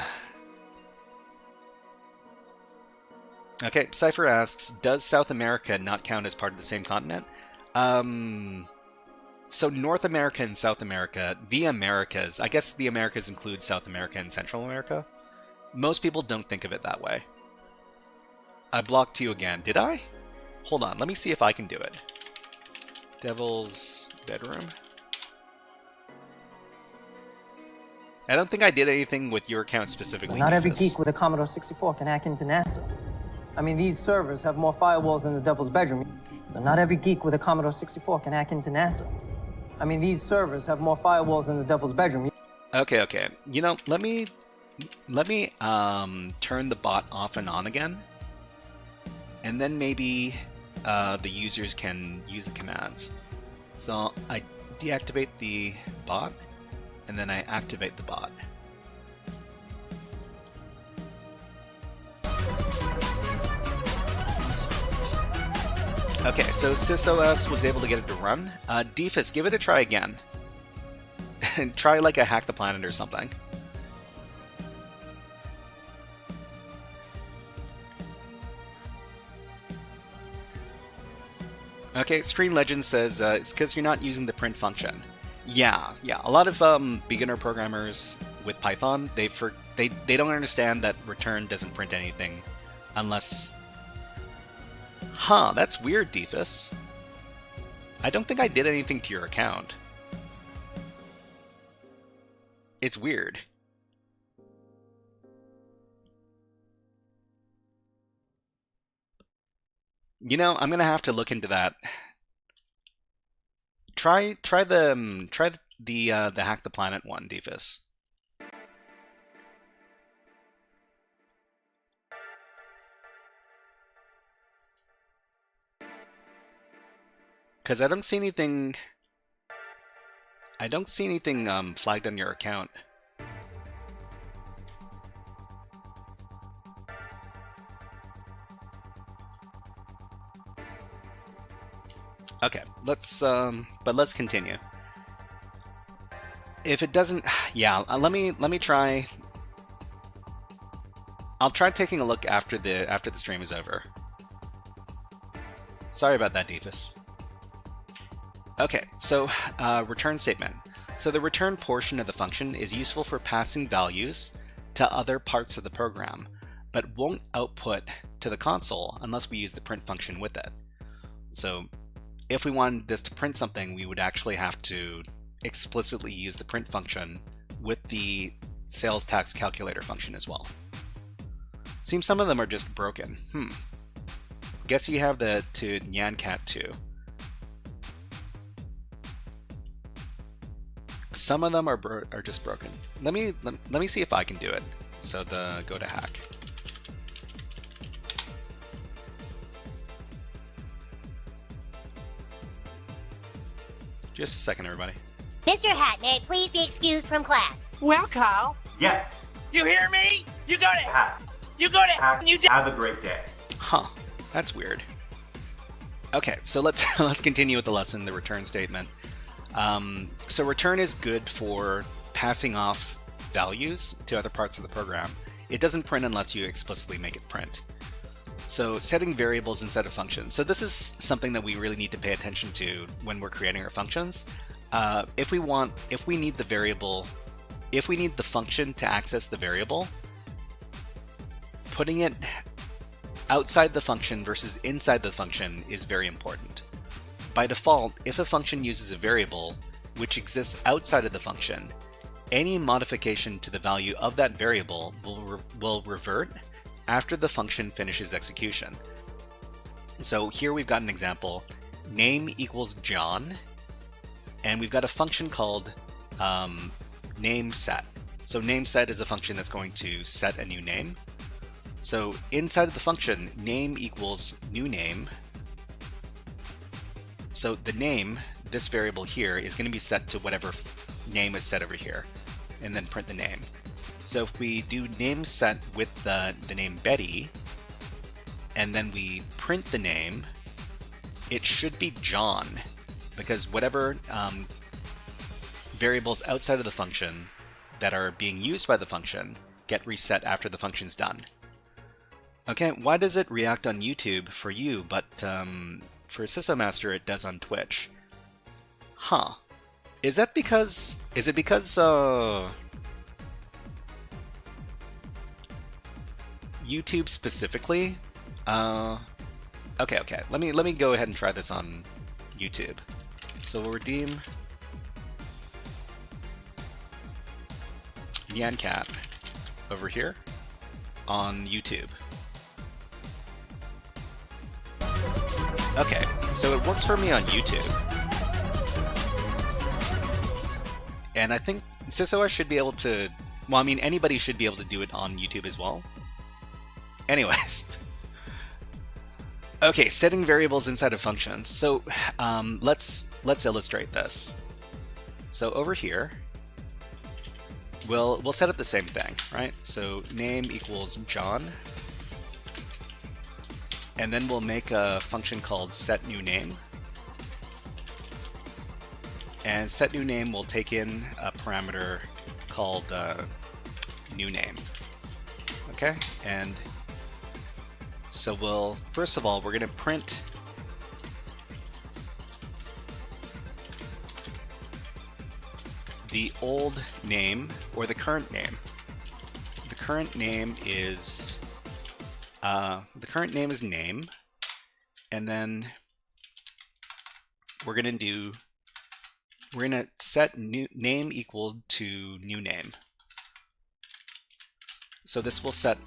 Okay, Cypher asks, does South America not count as part of the same continent? So North America and South America, the Americas, I guess the Americas include South America and Central America. Most people don't think of it that way. I blocked you again, did I? Hold on, let me see if I can do it. Devil's Bedroom. I don't think I did anything with your account specifically. Not every geek with a Commodore 64 can hack into NASA. I mean, these servers have more firewalls than the Devil's Bedroom. Not every geek with a Commodore 64 can hack into NASA. I mean, these servers have more firewalls than the Devil's Bedroom. Okay. You know, let me turn the bot off and on again, and then maybe the users can use the commands. So I deactivate the bot, and then I activate the bot. Okay, so SysOS was able to get it to run. Defus, give it a try again. Try like a Hack the Planet or something. Okay, Screen Legend says it's because you're not using the print function. Yeah. A lot of beginner programmers with Python, they don't understand that return doesn't print anything unless. Huh, that's weird, Defus. I don't think I did anything to your account. It's weird. You know, I'm gonna have to look into that. try the hack the planet one, Defus. Because I don't see anything. I don't see anything flagged on your account. Okay, let's continue. If it doesn't, yeah, let me try. I'll try taking a look after the stream is over. Sorry about that, Defus. Okay, so return statement. So the return portion of the function is useful for passing values to other parts of the program, but won't output to the console unless we use the print function with it. So if we wanted this to print something, we would actually have to explicitly use the print function with the sales tax calculator function as well. Seems some of them are just broken. Guess you have the to nyancat too. Some of them are just broken. Let me see if I can do it. So go to hack. Just a second, everybody. Mr. Hat, may I please be excused from class? Well, Carl. Yes. You hear me? You got it. Hack. You got it. Hack. You did. Have a great day. Huh. That's weird. Okay, so let's continue with the lesson, the return statement. So return is good for passing off values to other parts of the program. It doesn't print unless you explicitly make it print. So setting variables instead of functions. So this is something that we really need to pay attention to when we're creating our functions. If we need the function to access the variable, putting it outside the function versus inside the function is very important. By default, if a function uses a variable which exists outside of the function, any modification to the value of that variable will revert after the function finishes execution. So here we've got an example, name equals John, and we've got a function called nameSet. So nameSet is a function that's going to set a new name. So inside of the function, name equals new name. So the name, this variable here, is going to be set to whatever name is set over here, and then print the name. So if we do nameSet with the name Betty, and then we print the name, it should be John, because whatever variables outside of the function that are being used by the function get reset after the function's done. Okay, why does it react on YouTube for you, but for SysOmaster it does on Twitch? Huh. Is it because YouTube specifically? Okay. Let me go ahead and try this on YouTube. So we'll redeem nyancat over here on YouTube. Okay, so it works for me on YouTube. And I think SysOS should be able to, well, I mean, anybody should be able to do it on YouTube as well. Anyways. Okay, setting variables inside of functions. So let's illustrate this. So over here, we'll set up the same thing, right? So name equals John. And then we'll make a function called setNewName. And setNewName will take in a parameter called newName. Okay, and so first of all, we're going to print the old name or the current name. The current name is name, and then we're gonna set name equal to new name. So this will set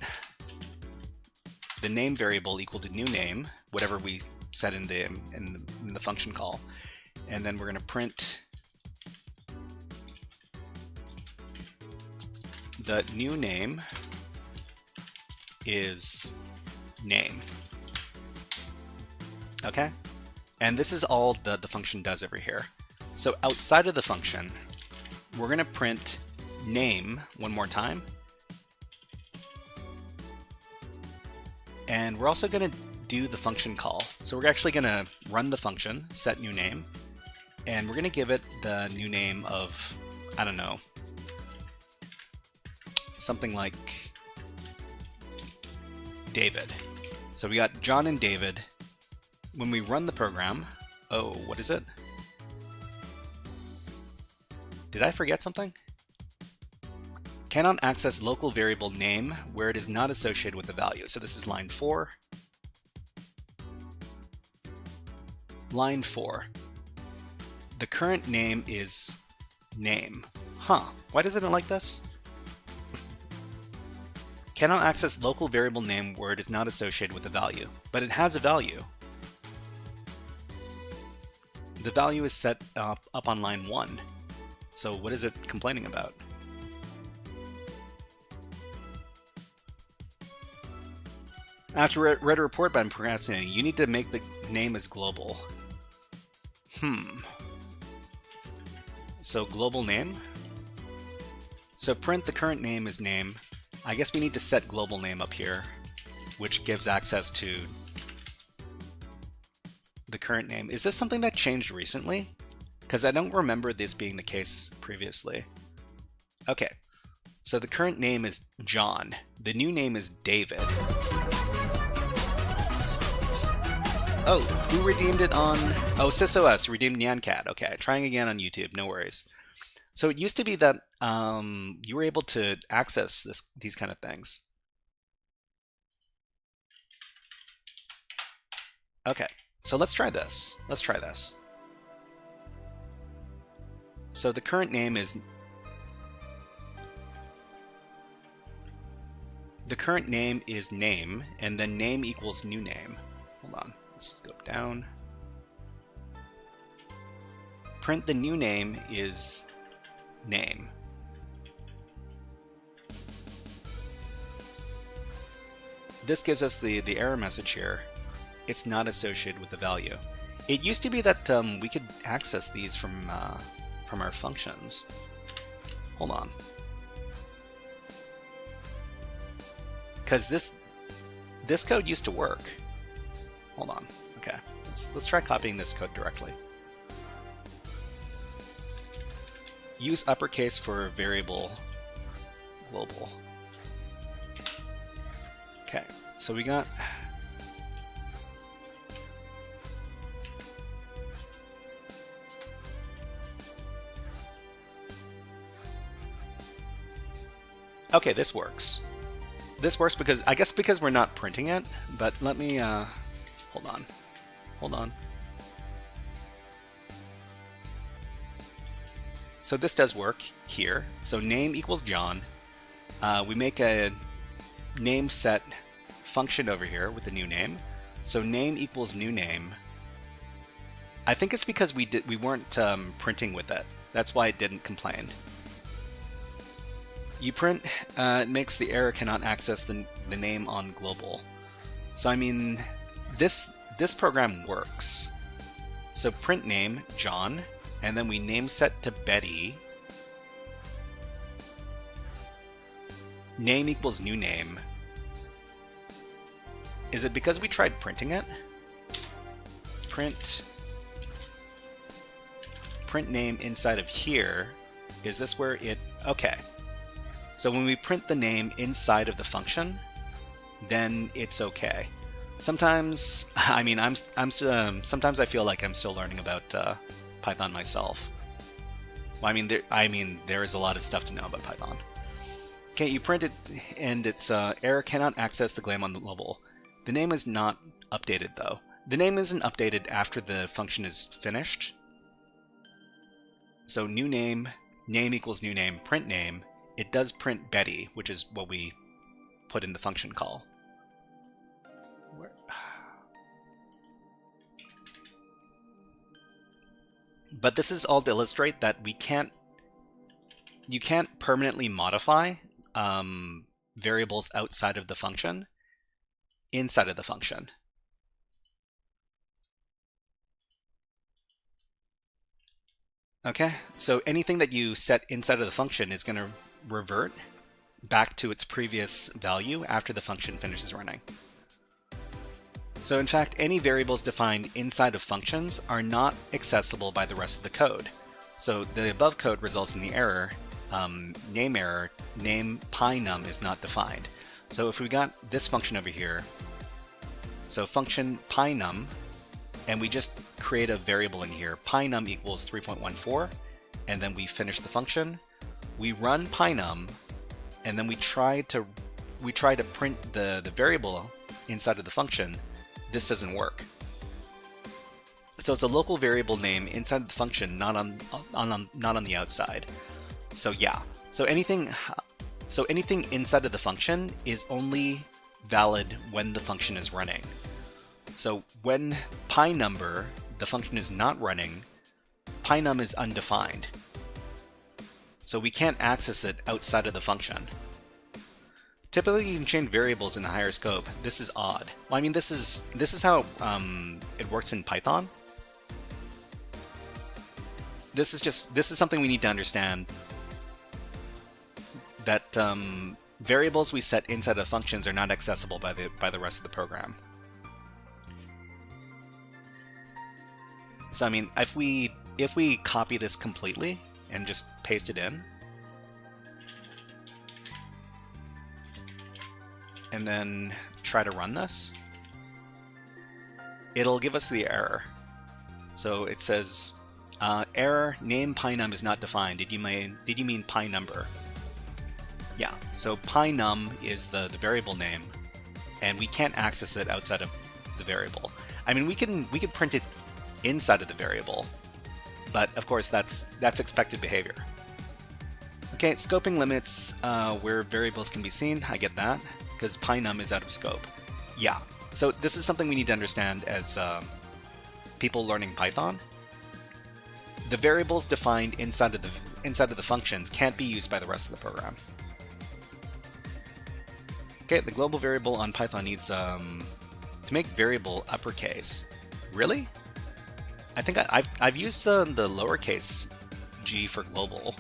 the name variable equal to new name, whatever we set in the function call, and then we're going to print the new name is name. Okay? And this is all the function does over here. So outside of the function, we're going to print name one more time. And we're also going to do the function call. So we're actually going to run the function, set new name, and we're going to give it the new name of, I don't know, something like David. So we got John and David. When we run the program, oh, what is it? Did I forget something? Cannot access local variable name where it is not associated with the value. So this is line 4. Line 4. The current name is name. Huh, why doesn't it like this? Cannot access local variable name where it is not associated with a value, but it has a value. The value is set up on line 1. So what is it complaining about? After read a report by procrastinating, you need to make the name as global. So global name. So print the current name as name. I guess we need to set global name up here, which gives access to the current name. Is this something that changed recently? Because I don't remember this being the case previously. Okay, so the current name is John. The new name is David. Oh, who redeemed it on... Oh, SysOS redeemed NyanCat. Okay, trying again on YouTube, no worries. So it used to be that you were able to access these kind of things. Okay, so let's try this. Let's try this. So the current name is... The current name is name, and then name equals new name. Hold on, let's go down. Print the new name is name. This gives us the error message here. It's not associated with the value. It used to be that we could access these from our functions. Hold on. Because this code used to work. Hold on. Okay, let's try copying this code directly. Use uppercase for variable global. Okay, so we got... Okay, this works. This works because, I guess because we're not printing it, but let me, hold on. So this does work here. So name equals John. We make a name set function over here with the new name. So name equals new name. I think it's because we weren't printing with it. That's why it didn't complain. You print, it makes the error cannot access the name on global. So I mean, this program works. So print name, John, and then we name set to Betty. Name equals new name. Is it because we tried printing it? Print name inside of here. Is this where it, okay. So when we print the name inside of the function, then it's okay. Sometimes, I mean, sometimes I feel like I'm still learning about Python myself. Well, I mean, there is a lot of stuff to know about Python. Okay, you print it, and it's error cannot access the glam on the global. The name is not updated though. The name isn't updated after the function is finished. So new name, name equals new name, print name. It does print Betty, which is what we put in the function call. But this is all to illustrate that you can't permanently modify variables outside of the function inside of the function. Okay, so anything that you set inside of the function is going to revert back to its previous value after the function finishes running. So in fact, any variables defined inside of functions are not accessible by the rest of the code. So the above code results in the error, name pynum is not defined. So if we got this function over here, so function pynum, and we just create a variable in here, pynum equals 3.14, and then we finish the function, we run pynum, and then we try to print the variable inside of the function. This doesn't work. So it's a local variable name inside the function, not on the outside. So yeah. So anything inside of the function is only valid when the function is running. So when pynumber, the function is not running, pynum is undefined. So we can't access it outside of the function. Typically, you can change variables in a higher scope. This is odd. Well, I mean, this is how it works in Python. This is something we need to understand. That variables we set inside of functions are not accessible by the rest of the program. So I mean, if we copy this completely and just paste it in, and then try to run this, it'll give us the error. So it says, error, name pynum is not defined. Did you mean pynumber? Yeah, so pynum is the variable name, and we can't access it outside of the variable. I mean, we can print it inside of the variable, but of course that's expected behavior. Okay, scoping limits where variables can be seen. I get that, because pynum is out of scope. Yeah, so this is something we need to understand as people learning Python. The variables defined inside of the functions can't be used by the rest of the program. Okay, the global variable on Python needs to make variable uppercase. Really? I think I've used the lowercase g for global.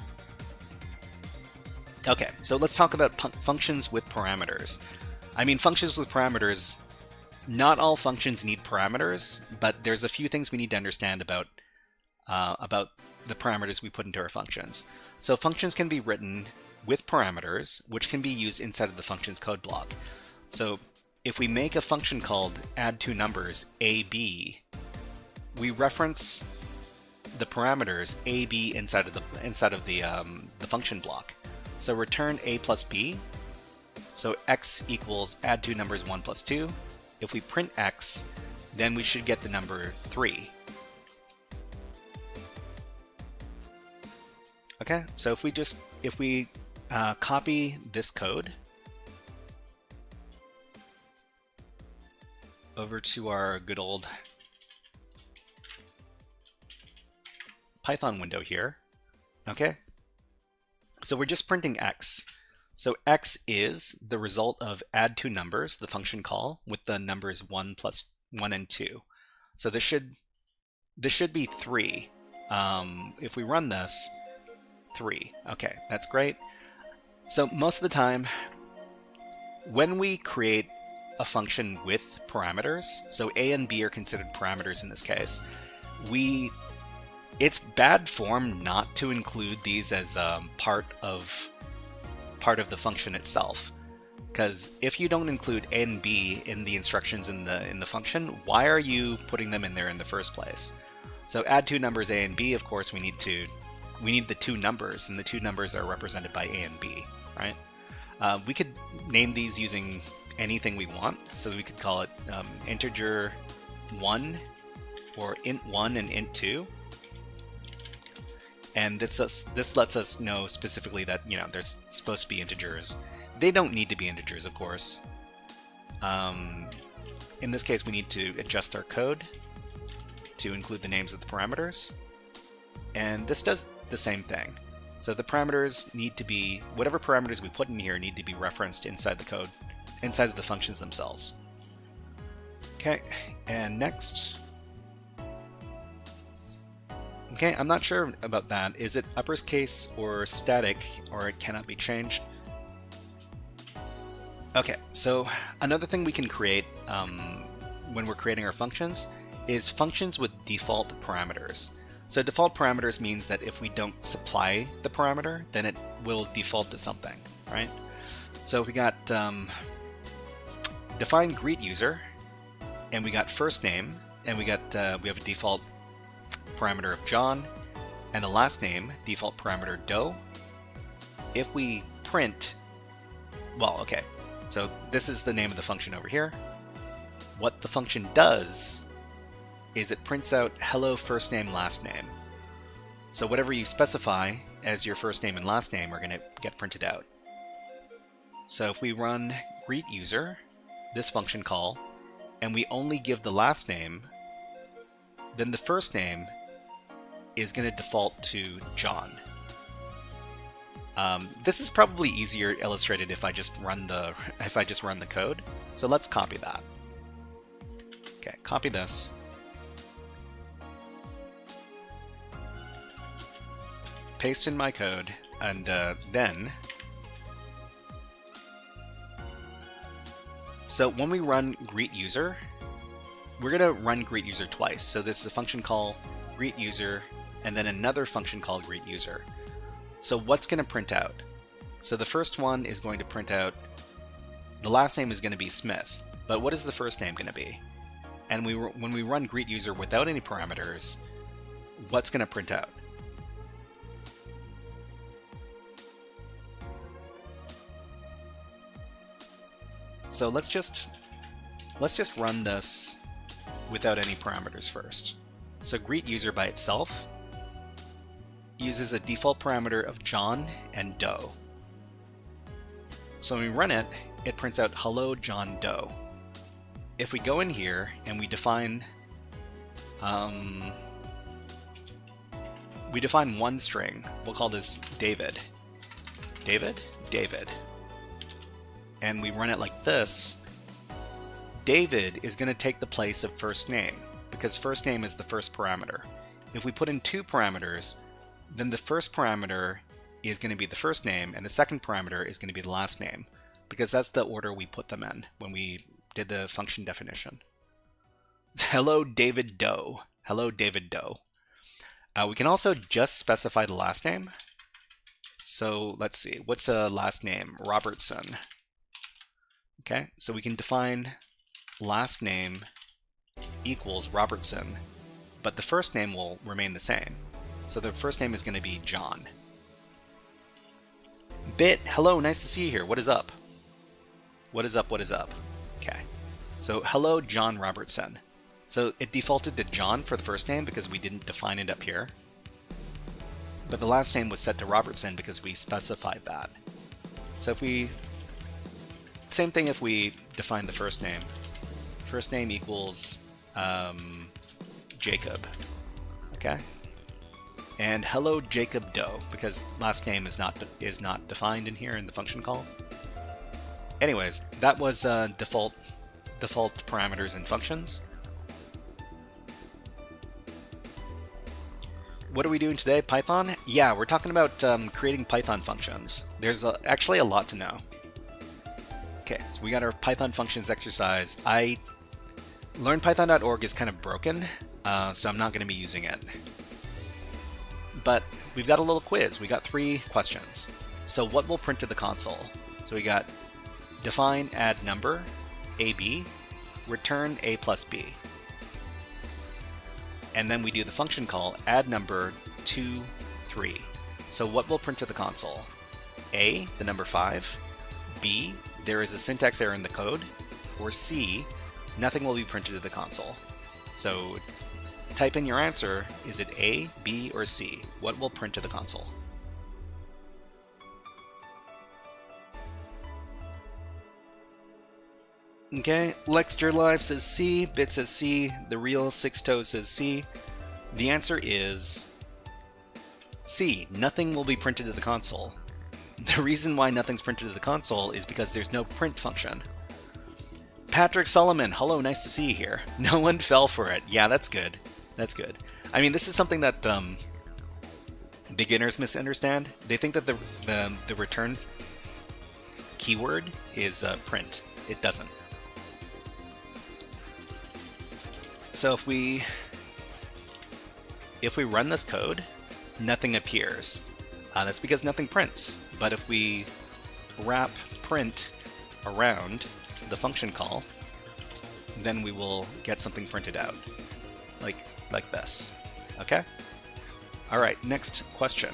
Okay, so let's talk about functions with parameters. I mean, functions with parameters, not all functions need parameters, but there's a few things we need to understand about the parameters we put into our functions. So functions can be written with parameters, which can be used inside of the function's code block. So if we make a function called add2numbers ab, we reference the parameters ab inside of the function block. So return a plus b. So x equals add2numbers 1 plus 2. If we print x, then we should get the number 3. Okay, so if we copy this code over to our good old Python window here, okay? So we're just printing x. So x is the result of add2numbers, the function call, with the numbers 1 and 2. So this should be 3. If we run this, 3. Okay, that's great. So most of the time, when we create a function with parameters, so a and b are considered parameters in this case, it's bad form not to include these as part of the function itself. Because if you don't include a and b in the instructions in the function, why are you putting them in there in the first place? So add2numbers a and b, of course, we need the two numbers, and the two numbers are represented by a and b, right? We could name these using anything we want, so we could call it integer 1 or int1 and int2. And this lets us know specifically that, there's supposed to be integers. They don't need to be integers, of course. In this case, we need to adjust our code to include the names of the parameters. and this does the same thing. So the parameters need to be, whatever parameters we put in here need to be referenced inside the code, inside of the functions themselves. Okay, and next. Okay, I'm not sure about that. Is it uppercase or static, or it cannot be changed? Okay, so another thing we can create when we're creating our functions is functions with default parameters. So default parameters means that if we don't supply the parameter, then it will default to something, right? So we got define greet user, and we got first name, and we got we have a default parameter of John, and the last name default parameter Doe. If we print, well, okay, so this is the name of the function over here. What the function does is it prints out hello first name last name. So whatever you specify as your first name and last name are going to get printed out. So if we run greet user, this function call, and we only give the last name, then the first name is going to default to John. This is probably easier illustrated if I just run the code. So let's copy that. Okay, copy this. Paste in my code, and then. So when we run greet user, we're going to run greet user twice. So this is a function call greet user, and then another function called greet user. So what's going to print out? So the first one is going to print out, the last name is going to be Smith, but what is the first name going to be? And when we run greet user without any parameters, what's going to print out? So let's just run this without any parameters first. So greet user by itself uses a default parameter of John and Doe. So when we run it, it prints out hello John Doe. If we go in here and we define one string, we'll call this David. David? David. And we run it like this, David is going to take the place of first name, because first name is the first parameter. If we put in two parameters, then the first parameter is going to be the first name, and the second parameter is going to be the last name, because that's the order we put them in when we did the function definition. Hello David Doe. Hello David Doe. We can also just specify the last name. So let's see, what's a last name? Robertson. Okay, so we can define last name equals Robertson, but the first name will remain the same. So the first name is going to be John. Bit, hello, nice to see you here. What is up? What is up? What is up? Okay, so hello John Robertson. So it defaulted to John for the first name because we didn't define it up here. But the last name was set to Robertson because we specified that. So if we... Same thing if we define the first name. First name equals Jacob. Okay? And hello Jacob Doe, because last name is not defined in here in the function call. Anyways, that was default parameters and functions. What are we doing today? Python? Yeah, we're talking about creating Python functions. There's actually a lot to know. Okay, so we got our Python functions exercise. LearnPython.org is kind of broken, so I'm not going to be using it. But we've got a little quiz. We got 3 questions. So what will print to the console? So we got define add number, AB, return A plus B. And then we do the function call add number 2, 3. So what will print to the console? A, the number 5, B, there is a syntax error in the code, or C, nothing will be printed to the console. So type in your answer. Is it A, B, or C? What will print to the console? Okay, Lexter Live says C, Bit says C, The Real Six Toes says C. The answer is C, nothing will be printed to the console. The reason why nothing's printed to the console is because there's no print function. Patrick Solomon, hello, nice to see you here. No one fell for it. Yeah, that's good. That's good. I mean, this is something that beginners misunderstand. They think that the return keyword is print. It doesn't. So if we run this code, nothing appears. That's because nothing prints. But if we wrap print around the function call, then we will get something printed out, like this. Okay? All right, next question.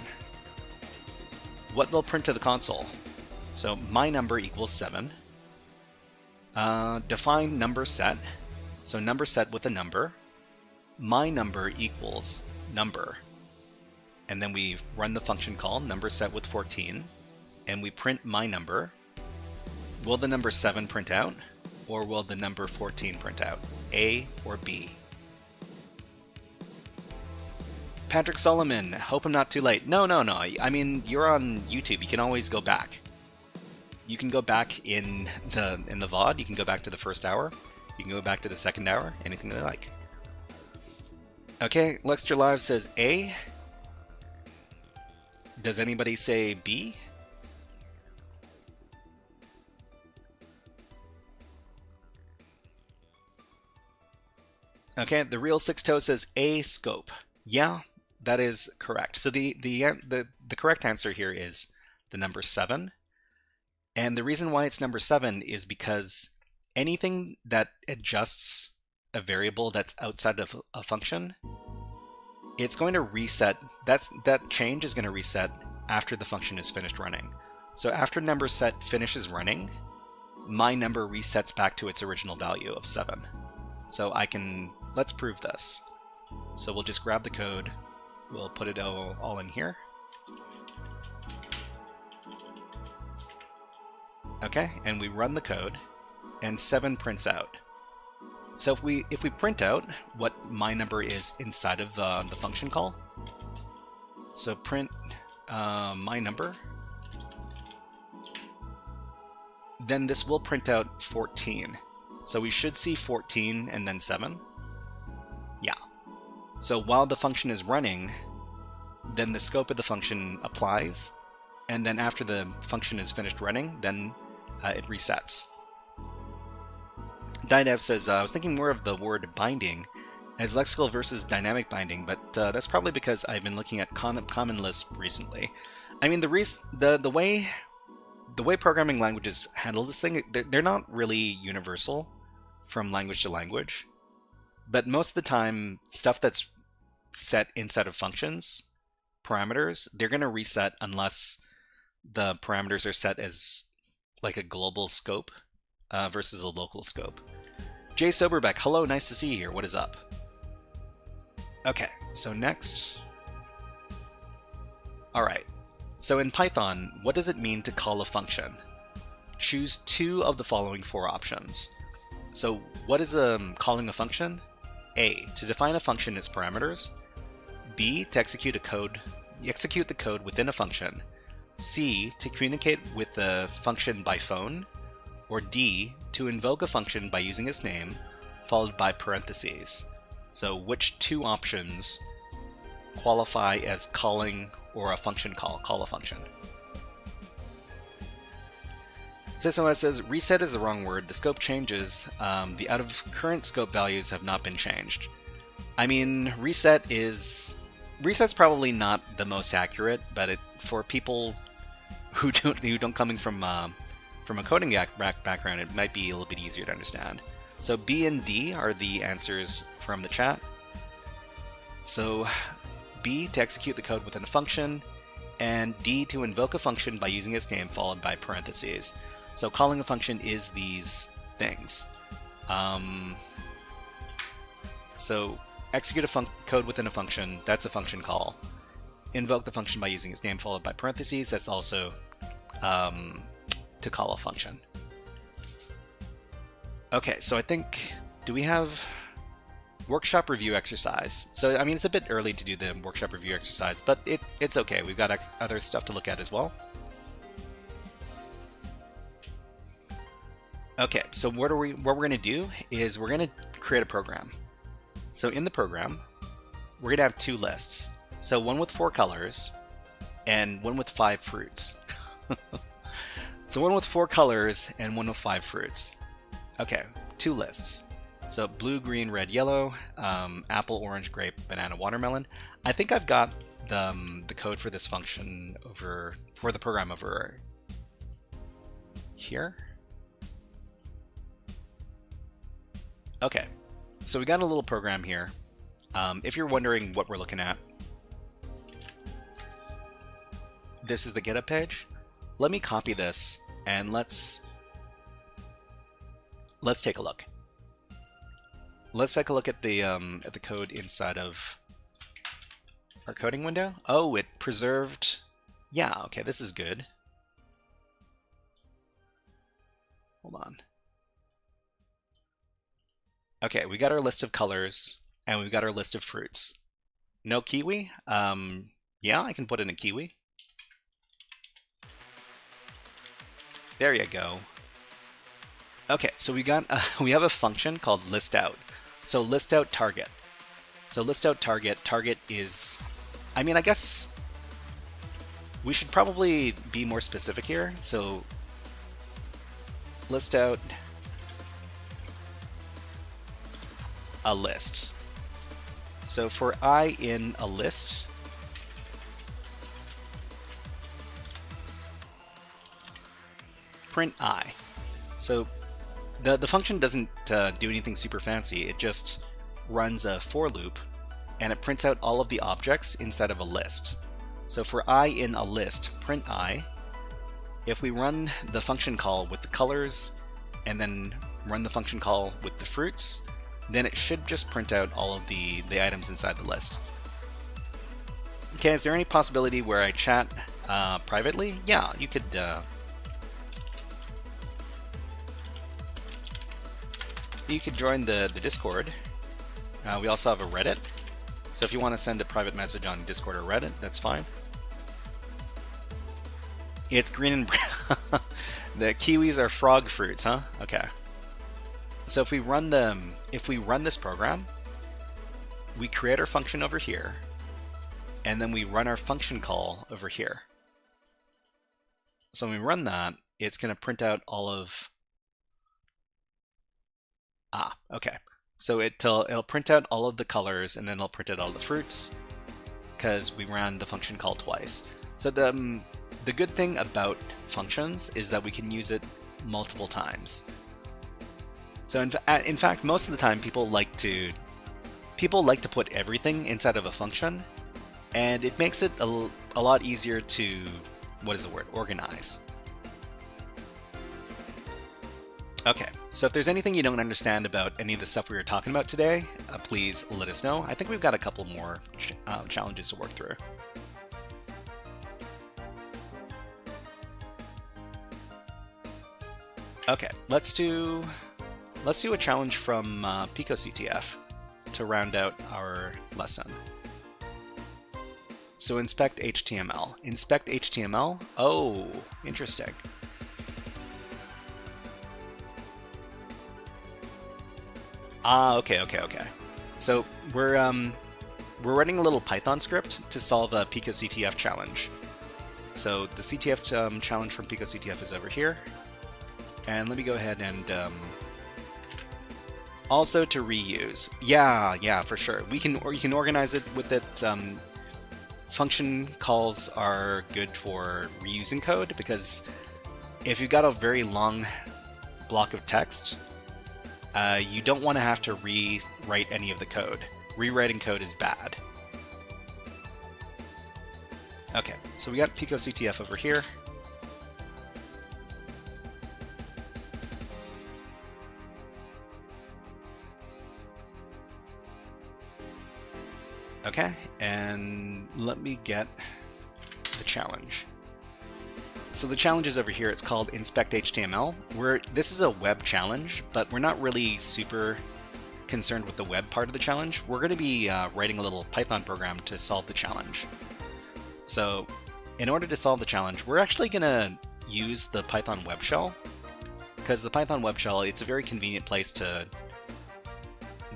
What will print to the console? So my number equals 7. Define number set. So number set with a number. My number equals number. And then we run the function call, number set with 14, and we print my number. Will the number 7 print out, or will the number 14 print out? A or B? Patrick Solomon, hope I'm not too late. No. I mean, you're on YouTube. You can always go back. You can go back in the VOD. You can go back to the first hour. You can go back to the second hour. Anything they like. Okay, Lexter Live says A. Does anybody say B? Okay, the real Six Toe says A scope. Yeah, that is correct. So the correct answer here is the number 7. And the reason why it's number 7 is because anything that adjusts a variable that's outside of a function, it's going to reset. That change is going to reset after the function is finished running. So after number set finishes running, my number resets back to its original value of 7. So let's prove this. So we'll just grab the code, we'll put it all in here. Okay, and we run the code, and 7 prints out. So if we print out what my number is inside of the function call, so print my number, then this will print out 14. So we should see 14 and then 7. Yeah. So while the function is running, then the scope of the function applies, and then after the function is finished running, then it resets. Didev says, I was thinking more of the word binding as lexical versus dynamic binding, but that's probably because I've been looking at common lists recently. I mean, the way programming languages handle this thing, they're not really universal from language to language, but most of the time, stuff that's set inside of functions, parameters, they're going to reset unless the parameters are set as like a global scope versus a local scope. Jay Soberbeck, hello, nice to see you here. What is up? Okay, so next. All right, so in Python, what does it mean to call a function? Choose 2 of the following 4 options. So what is calling a function? A, to define a function its parameters. B, to execute the code within a function. C, to communicate with the function by phone. Or D, to invoke a function by using its name, followed by parentheses. So which 2 options qualify as calling or a function call a function? SysOS says, reset is the wrong word. The scope changes. The out of current scope values have not been changed. I mean, reset's probably not the most accurate, but for people who don't coming from a coding background, it might be a little bit easier to understand. So B and D are the answers from the chat. So B, to execute the code within a function, and D, to invoke a function by using its name followed by parentheses. So calling a function is these things. So execute a code within a function, that's a function call. Invoke the function by using its name followed by parentheses, that's also to call a function. Okay, so I think, do we have workshop review exercise. So, I mean, it's a bit early to do the workshop review exercise, but it's okay. We've got other stuff to look at as well. Okay, so what we're going to do is we're going to create a program. So in the program, we're going to have two lists. So one with 4 colors and one with 5 fruits. So one with 4 colors and one with 5 fruits. Okay, 2 lists. So blue, green, red, yellow, apple, orange, grape, banana, watermelon. I think I've got the code for this function for the program over here. Okay, so we got a little program here. If you're wondering what we're looking at, this is the GitHub page. Let me copy this and let's take a look. Let's take a look at the code inside of our coding window. Oh, it preserved. Yeah, okay, this is good. Hold on. Okay, we got our list of colors and we've got our list of fruits. No kiwi? Yeah, I can put in a kiwi. There you go. Okay, so we have a function called listout. So listout target. So listout target is, I mean, I guess we should probably be more specific here. So listout a list. So for I in a list, print I. So the function doesn't do anything super fancy. It just runs a for loop and it prints out all of the objects inside of a list. So for I in a list, print I. If we run the function call with the colors and then run the function call with the fruits, then it should just print out all of the items inside the list. Okay, is there any possibility where I chat privately? Yeah, you could join the Discord. We also have a Reddit. So if you want to send a private message on Discord or Reddit, that's fine. It's green and brown. The kiwis are frog fruits, huh? Okay. So if we run this program, we create our function over here, and then we run our function call over here. So when we run that, it's going to print out all of okay. So it'll print out all of the colors and then it'll print out all the fruits because we ran the function call twice. So the good thing about functions is that we can use it multiple times. So in fact, most of the time people like to put everything inside of a function, and it makes it a lot easier to, organize. Okay, so if there's anything you don't understand about any of the stuff we were talking about today, please let us know. I think we've got a couple more challenges to work through. Okay, let's do a challenge from PicoCTF to round out our lesson. So inspect HTML. Inspect HTML? Oh, interesting. Okay. So we're writing a little Python script to solve a PicoCTF challenge. So the CTF challenge from PicoCTF is over here. And let me go ahead and also to reuse. Yeah, for sure. You can organize it with it. Function calls are good for reusing code because if you've got a very long block of text, you don't want to have to rewrite any of the code. Rewriting code is bad. Okay, so we got PicoCTF over here. Okay, and let me get the challenge. So the challenge is over here. It's called Inspect HTML. This is a web challenge, but we're not really super concerned with the web part of the challenge, we're going to be writing a little Python program to solve the challenge. So in order to solve the challenge, we're actually going to use the Python web shell, because the Python web shell, it's a very convenient place to,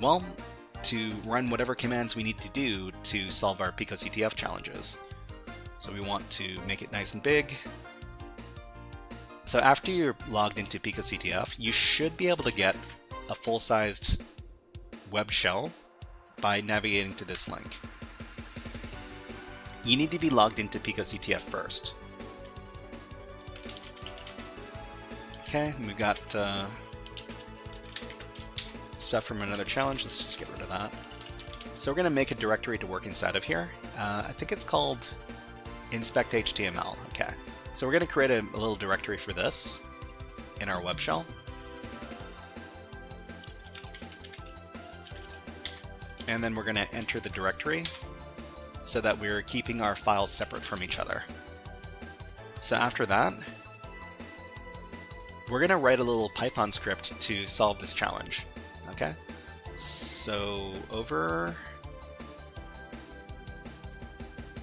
well, to run whatever commands we need to do to solve our PicoCTF challenges. So we want to make it nice and big. So after you're logged into PicoCTF, you should be able to get a full-sized web shell by navigating to this link. You need to be logged into PicoCTF first. Okay, we've got stuff from another challenge. Let's just get rid of that. So we're going to make a directory to work inside of here. I think it's called inspect HTML. Okay, so we're going to create a little directory for this in our web shell. And then we're going to enter the directory so that we're keeping our files separate from each other. So after that, we're going to write a little Python script to solve this challenge. Okay, so over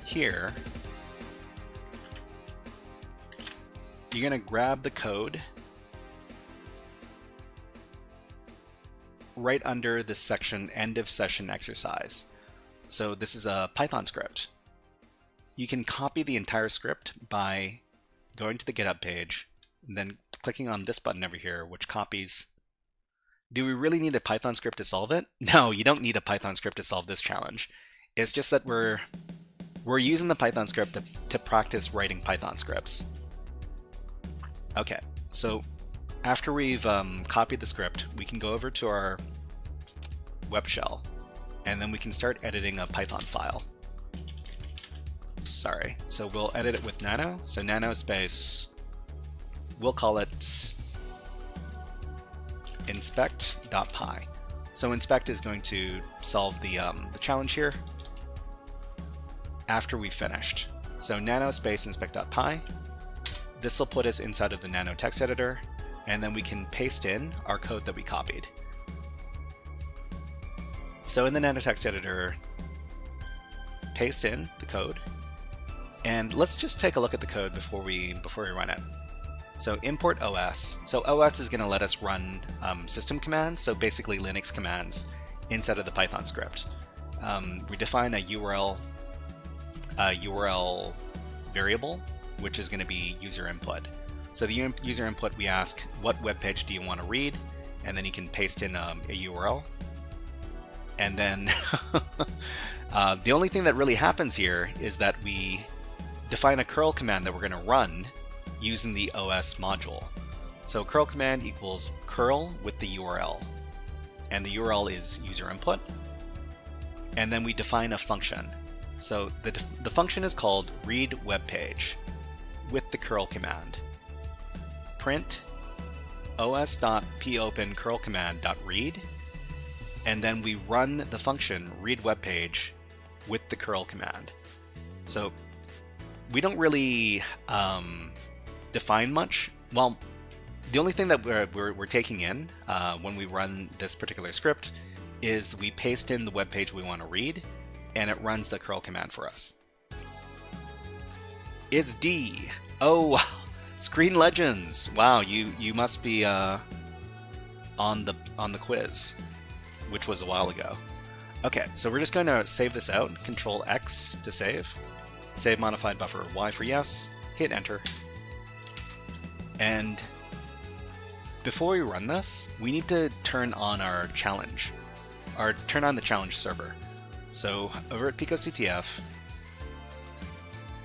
here, you're going to grab the code right under this section, end of session exercise. So this is a Python script. You can copy the entire script by going to the GitHub page and then clicking on this button over here, which copies. Do we really need a Python script to solve it? No, you don't need a Python script to solve this challenge. It's just that we're using the Python script to practice writing Python scripts. Okay, so after we've copied the script, we can go over to our web shell, and then we can start editing a Python file. Sorry, so we'll edit it with nano. So nano space, we'll call it inspect.py. So inspect is going to solve the challenge here after we've finished. So nano space inspect.py. This will put us inside of the nano text editor, and then we can paste in our code that we copied. So in the nano text editor, paste in the code, and let's just take a look at the code before we run it. So import OS. So OS is going to let us run system commands, so basically Linux commands inside of the Python script. We define a URL variable, which is going to be user input. So the user input, we ask, what web page do you want to read? And then you can paste in a URL. And then the only thing that really happens here is that we define a curl command that we're going to run using the OS module. So curl command equals curl with the URL. And the URL is user input. And then we define a function. So the function is called read web page with the curl command. Print os.popen curl command.read, and then we run the function read web page with the curl command. So we don't really define much. Well, the only thing that we're taking in when we run this particular script is we paste in the web page we want to read, and it runs the curl command for us. It's D. Oh, Screen Legends. Wow, you must be on the quiz, which was a while ago. Okay, so we're just going to save this out. Control X to save. Save modified buffer Y for yes. Hit enter. And before we run this, we need to turn on our challenge, or turn on the challenge server. So over at PicoCTF,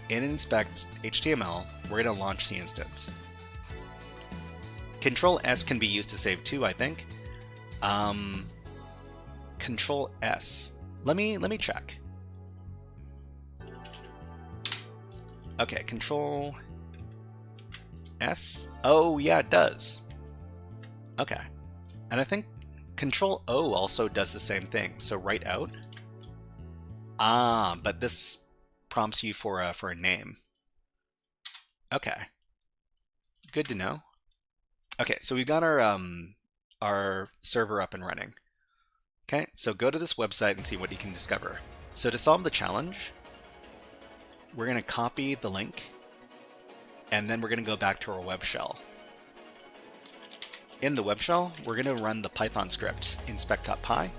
in inspect HTML, we're going to launch the instance. Control S can be used to save too, I think. Control S. Let me check. Okay, Control S. Oh yeah, it does. Okay, and I think Control O also does the same thing. So write out. Ah, but this prompts you for a name. Okay, good to know. Okay, so we've got our server up and running. Okay, so go to this website and see what you can discover. So to solve the challenge, we're going to copy the link, and then we're going to go back to our web shell. In the web shell, we're going to run the Python script inspect.py.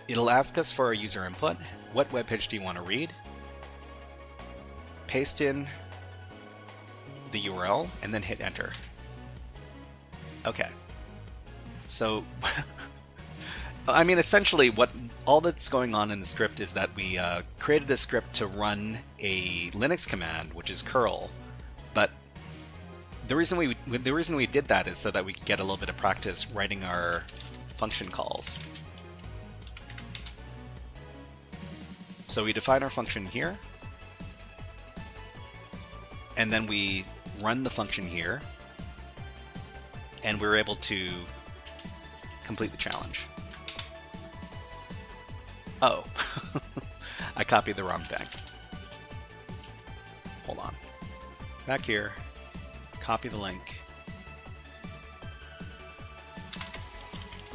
It'll ask us for our user input. What web page do you want to read? Paste in the URL and then hit enter. Okay. So, I mean, essentially all that's going on in the script is that we created a script to run a Linux command, which is curl, but the reason we did that is so that we could get a little bit of practice writing our function calls. So we define our function here, and then we run the function here, and we're able to complete the challenge. Oh, I copied the wrong thing. Hold on. Back here, copy the link.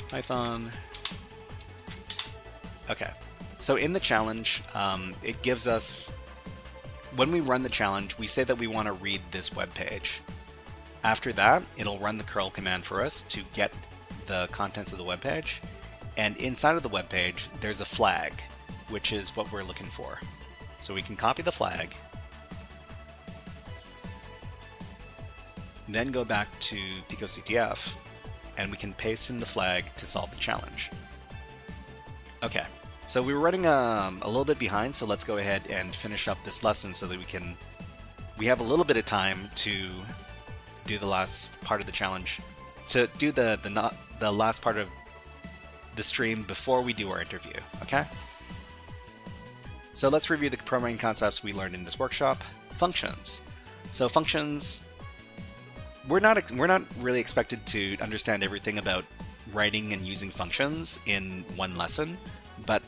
Python. Okay. So in the challenge, it gives us, when we run the challenge, we say that we want to read this web page. After that, it'll run the curl command for us to get the contents of the web page. And inside of the web page, there's a flag, which is what we're looking for. So we can copy the flag, then go back to PicoCTF, and we can paste in the flag to solve the challenge. Okay. So we were running a little bit behind, so let's go ahead and finish up this lesson so that we have a little bit of time to do the last part of the challenge, to do the last part of the stream before we do our interview, okay? So let's review the programming concepts we learned in this workshop. Functions. So functions, we're not really expected to understand everything about writing and using functions in one lesson. But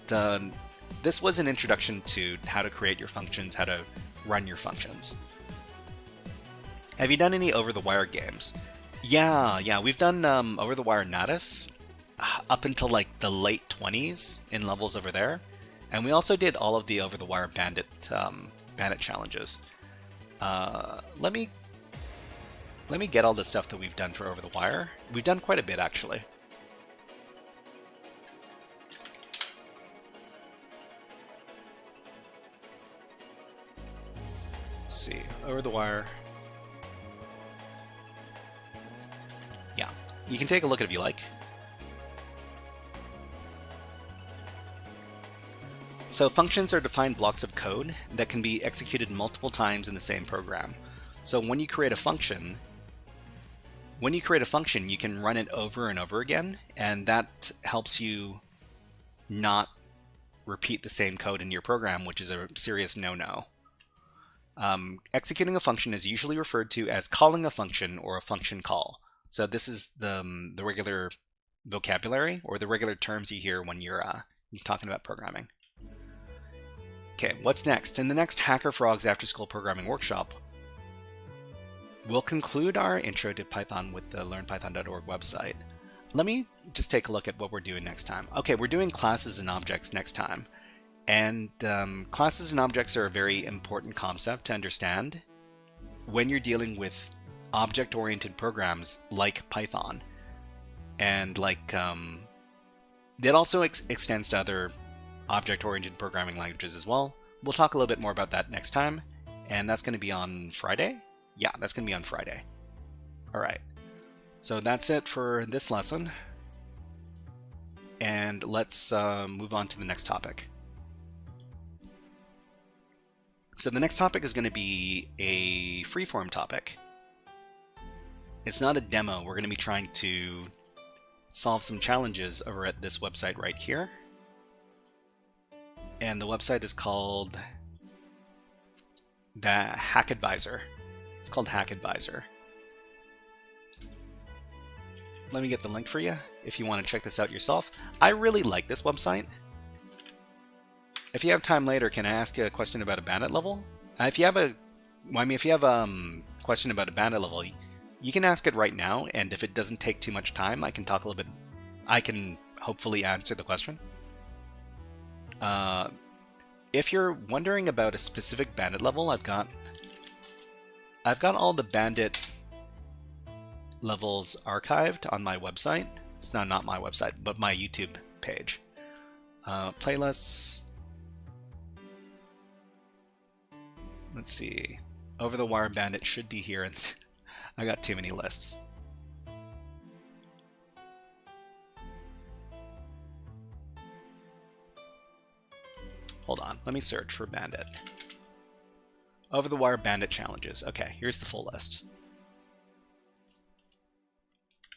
this was an introduction to how to create your functions, how to run your functions. Have you done any over-the-wire games? Yeah, we've done over-the-wire Natus up until like the late 20s in levels over there, and we also did all of the over-the-wire bandit challenges. Let me get all the stuff that we've done for over-the-wire. We've done quite a bit actually. See, over the wire. Yeah, you can take a look at it if you like. So functions are defined blocks of code that can be executed multiple times in the same program. So when you create a function, you can run it over and over again, and that helps you not repeat the same code in your program, which is a serious no-no. Executing a function is usually referred to as calling a function or a function call. So this is the regular vocabulary or the regular terms you hear when you're talking about programming. Okay, what's next? In the next HackerFrogs AfterSchool programming workshop, we'll conclude our intro to Python with the learnpython.org website. Let me just take a look at what we're doing next time. Okay, we're doing classes and objects next time. And classes and objects are a very important concept to understand when you're dealing with object-oriented programs like Python. And like that also extends to other object-oriented programming languages as well. We'll talk a little bit more about that next time, and that's going to be on Friday? Yeah, that's going to be on Friday. All right. So that's it for this lesson. And let's move on to the next topic. So the next topic is going to be a freeform topic. It's not a demo. We're going to be trying to solve some challenges over at this website right here. And the website is called the Hack Advisor. It's called Hack Advisor. Let me get the link for you if you want to check this out yourself. I really like this website. If you have time later, can I ask you a question about a bandit level? If you have a question about a bandit level, you can ask it right now, and if it doesn't take too much time, I can talk a little bit I can hopefully answer the question. If you're wondering about a specific bandit level, I've got all the bandit levels archived on my website. It's not my website, but my YouTube page. Playlists. Let's see. Over the Wire Bandit should be here, and I got too many lists. Hold on, let me search for Bandit. Over the Wire Bandit challenges. Okay, here's the full list.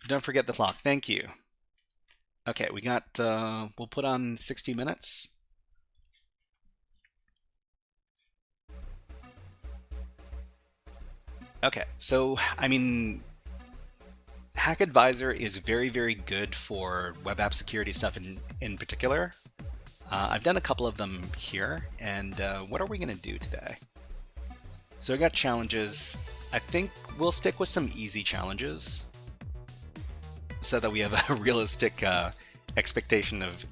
Don't forget the clock. Thank you. Okay, we got, we'll put on 60 minutes. Okay, so, I mean, HackAdvisor is very, very good for web app security stuff in particular. I've done a couple of them here, and what are we going to do today? So I got challenges. I think we'll stick with some easy challenges so that we have a realistic expectation of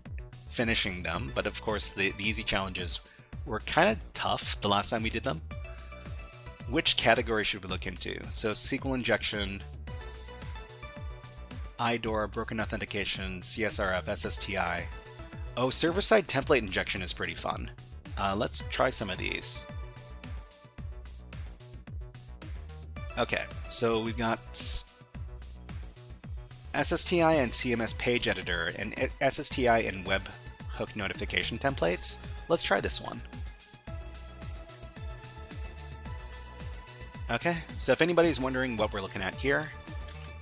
finishing them. But of course, the easy challenges were kind of tough the last time we did them. Which category should we look into? So SQL injection, IDOR, broken authentication, CSRF, SSTI. Oh, server-side template injection is pretty fun. Let's try some of these. Okay, so we've got SSTI and CMS page editor and SSTI and webhook notification templates. Let's try this one. Okay, so if anybody's wondering what we're looking at here,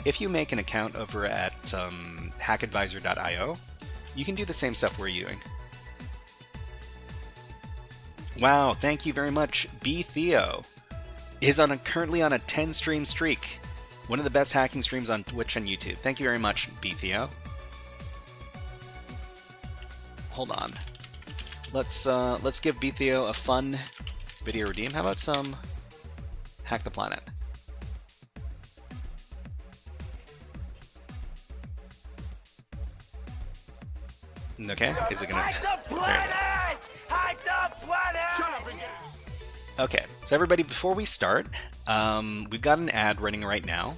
if you make an account over at hackadvisor.io, you can do the same stuff we're doing. Wow, thank you very much. B Theo is currently on a 10-stream streak. One of the best hacking streams on Twitch and YouTube. Thank you very much, B Theo. Hold on. Let's give B Theo a fun video redeem. How about some Hack the Planet? Okay, is it gonna... Hack the planet! Hack the planet! Okay, so everybody, before we start, we've got an ad running right now,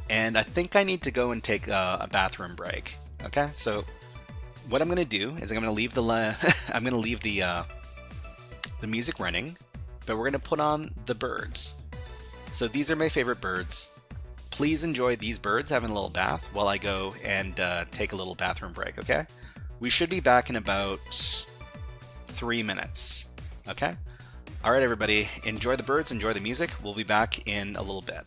and I think I need to go and take a bathroom break. Okay, so what I'm gonna do is I'm gonna leave the the music running, but we're gonna put on the birds. So these are my favorite birds. Please enjoy these birds having a little bath while I go and take a little bathroom break. Okay, we should be back in about 3 minutes. Okay. All right, everybody, enjoy the birds, enjoy the music. We'll be back in a little bit.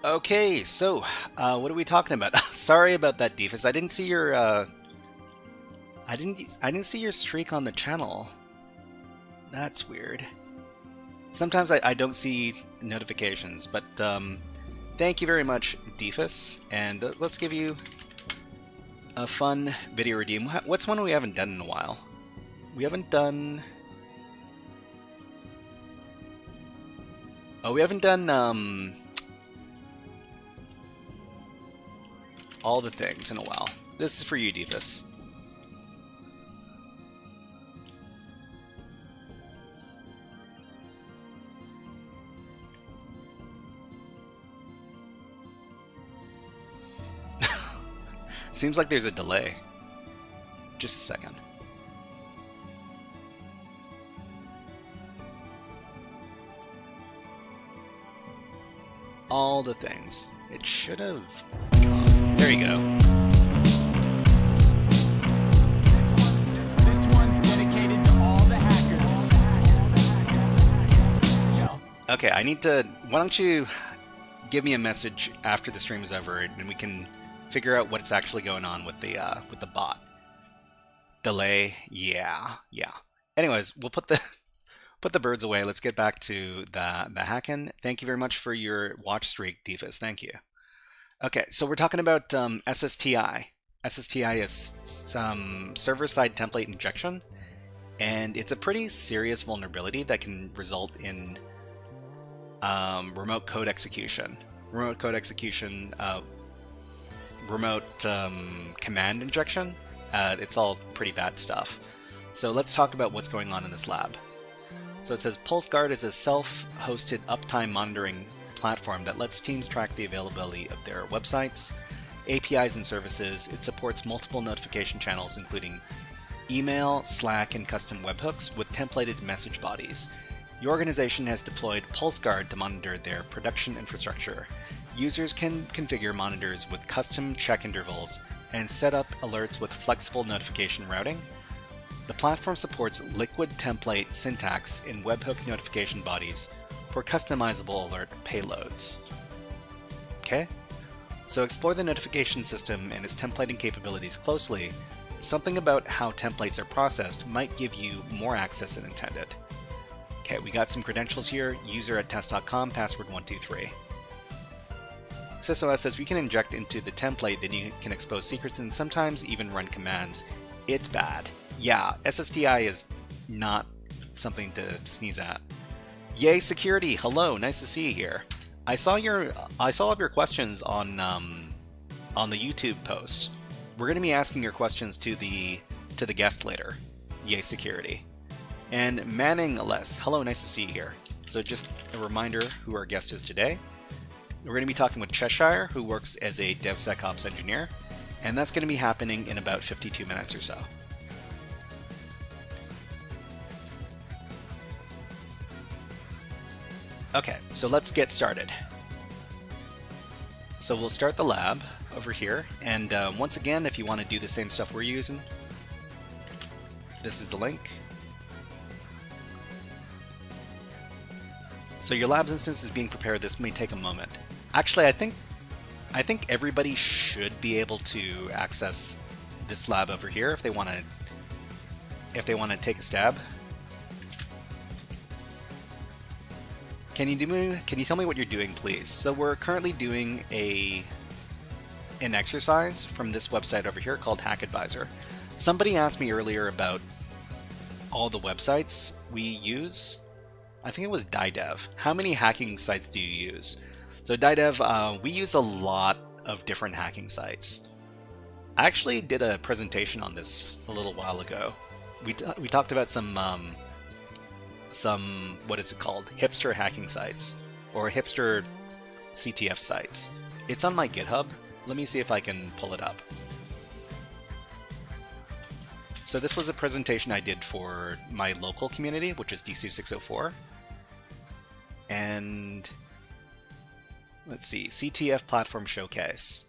Okay, so what are we talking about? Sorry about that, Defus. I didn't see your I didn't see your streak on the channel. That's weird. Sometimes I don't see notifications, but thank you very much, Defus, and let's give you a fun video redeem. What's one we haven't done in a while? We haven't done... Oh, we haven't done all the things in a while. This is for you, Defus. Seems like there's a delay. Just a second. All the things. It should have gone. There you go. This one's dedicated to all the hackers. Yo. Okay, I need to... Why don't you give me a message after the stream is over and we can figure out what's actually going on with the bot. Delay, yeah. Anyways, we'll put the birds away. Let's get back to the hacking. Thank you very much for your watch streak, Defus. Thank you. Okay, so we're talking about SSTI. SSTI is some server-side template injection, and it's a pretty serious vulnerability that can result in remote code execution. Remote command injection. It's all pretty bad stuff. So let's talk about what's going on in this lab. So it says PulseGuard is a self-hosted uptime monitoring platform that lets teams track the availability of their websites, APIs, and services. It supports multiple notification channels, including email, Slack, and custom webhooks with templated message bodies. Your organization has deployed PulseGuard to monitor their production infrastructure. Users can configure monitors with custom check intervals and set up alerts with flexible notification routing. The platform supports liquid template syntax in webhook notification bodies for customizable alert payloads. Okay? So explore the notification system and its templating capabilities closely. Something about how templates are processed might give you more access than intended. Okay, we got some credentials here. User at test.com, password 123. SysOS says we can inject into the template, then you can expose secrets and sometimes even run commands. It's bad. Yeah, SSTI is not something to sneeze at. Yay security! Hello, nice to see you here. I saw all of your questions on the YouTube post. We're going to be asking your questions to the guest later. Yay security. And Manning Les, hello, nice to see you here. So just a reminder who our guest is today. We're going to be talking with Cheshire, who works as a DevSecOps engineer, and that's going to be happening in about 52 minutes or so. Okay, so let's get started. So we'll start the lab over here, and once again, if you want to do the same stuff we're using, this is the link. So your lab's instance is being prepared. This may take a moment. Actually, I think everybody should be able to access this lab over here if they want to take a stab. Can you tell me what you're doing, please? So we're currently doing an exercise from this website over here called HackAdvisor. Somebody asked me earlier about all the websites we use. I think it was DiDev. How many hacking sites do you use? So DiDev, we use a lot of different hacking sites. I actually did a presentation on this a little while ago. We talked about some what is it called? Hipster hacking sites or hipster CTF sites. It's on my GitHub. Let me see if I can pull it up. So this was a presentation I did for my local community, which is DC 604. And let's see, CTF Platform Showcase.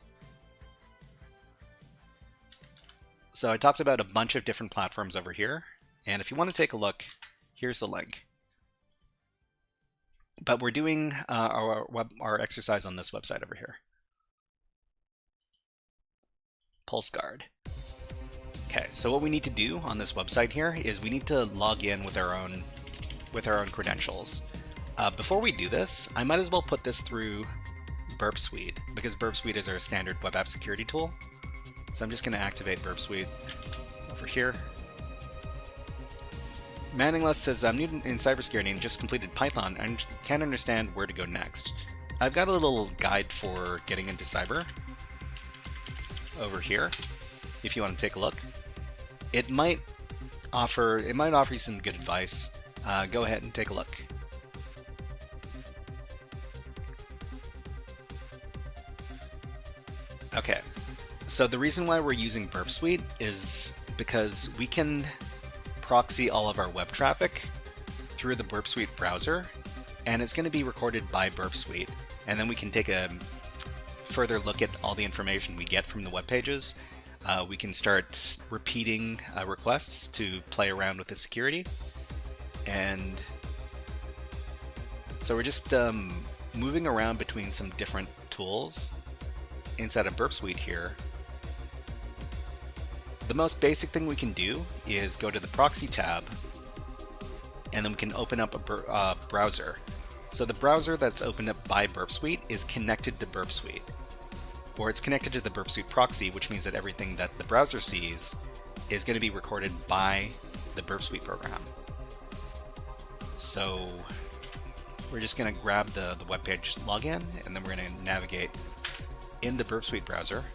So I talked about a bunch of different platforms over here. And if you want to take a look, here's the link. But we're doing our exercise on this website over here. PulseGuard. Okay, so what we need to do on this website here is we need to log in with our own credentials. Before we do this, I might as well put this through Burp Suite, because Burp Suite is our standard web app security tool. So I'm just going to activate Burp Suite over here. Manningles says, I'm new in cybersecurity and just completed Python and can't understand where to go next. I've got a little guide for getting into cyber over here, if you want to take a look. It might offer you some good advice. Go ahead and take a look. Okay, so the reason why we're using Burp Suite is because we can proxy all of our web traffic through the Burp Suite browser, and it's going to be recorded by Burp Suite, and then we can take a further look at all the information we get from the web pages. We can start repeating requests to play around with the security, and so we're just moving around between some different tools inside of Burp Suite here. The most basic thing we can do is go to the proxy tab, and then we can open up a browser. So the browser that's opened up by Burp Suite is connected to Burp Suite, or it's connected to the Burp Suite proxy, which means that everything that the browser sees is going to be recorded by the Burp Suite program. So we're just going to grab the web page login, and then we're going to navigate in the Burp Suite browser.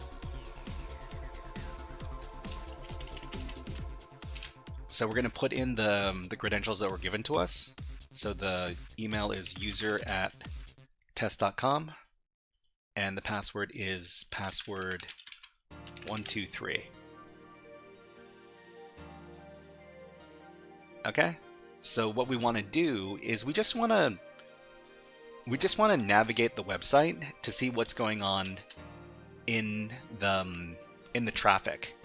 So we're going to put in the credentials that were given to us. So the email is user@test.com, and the password is password123. Okay, so what we want to do is we just want to navigate the website to see what's going on in the traffic.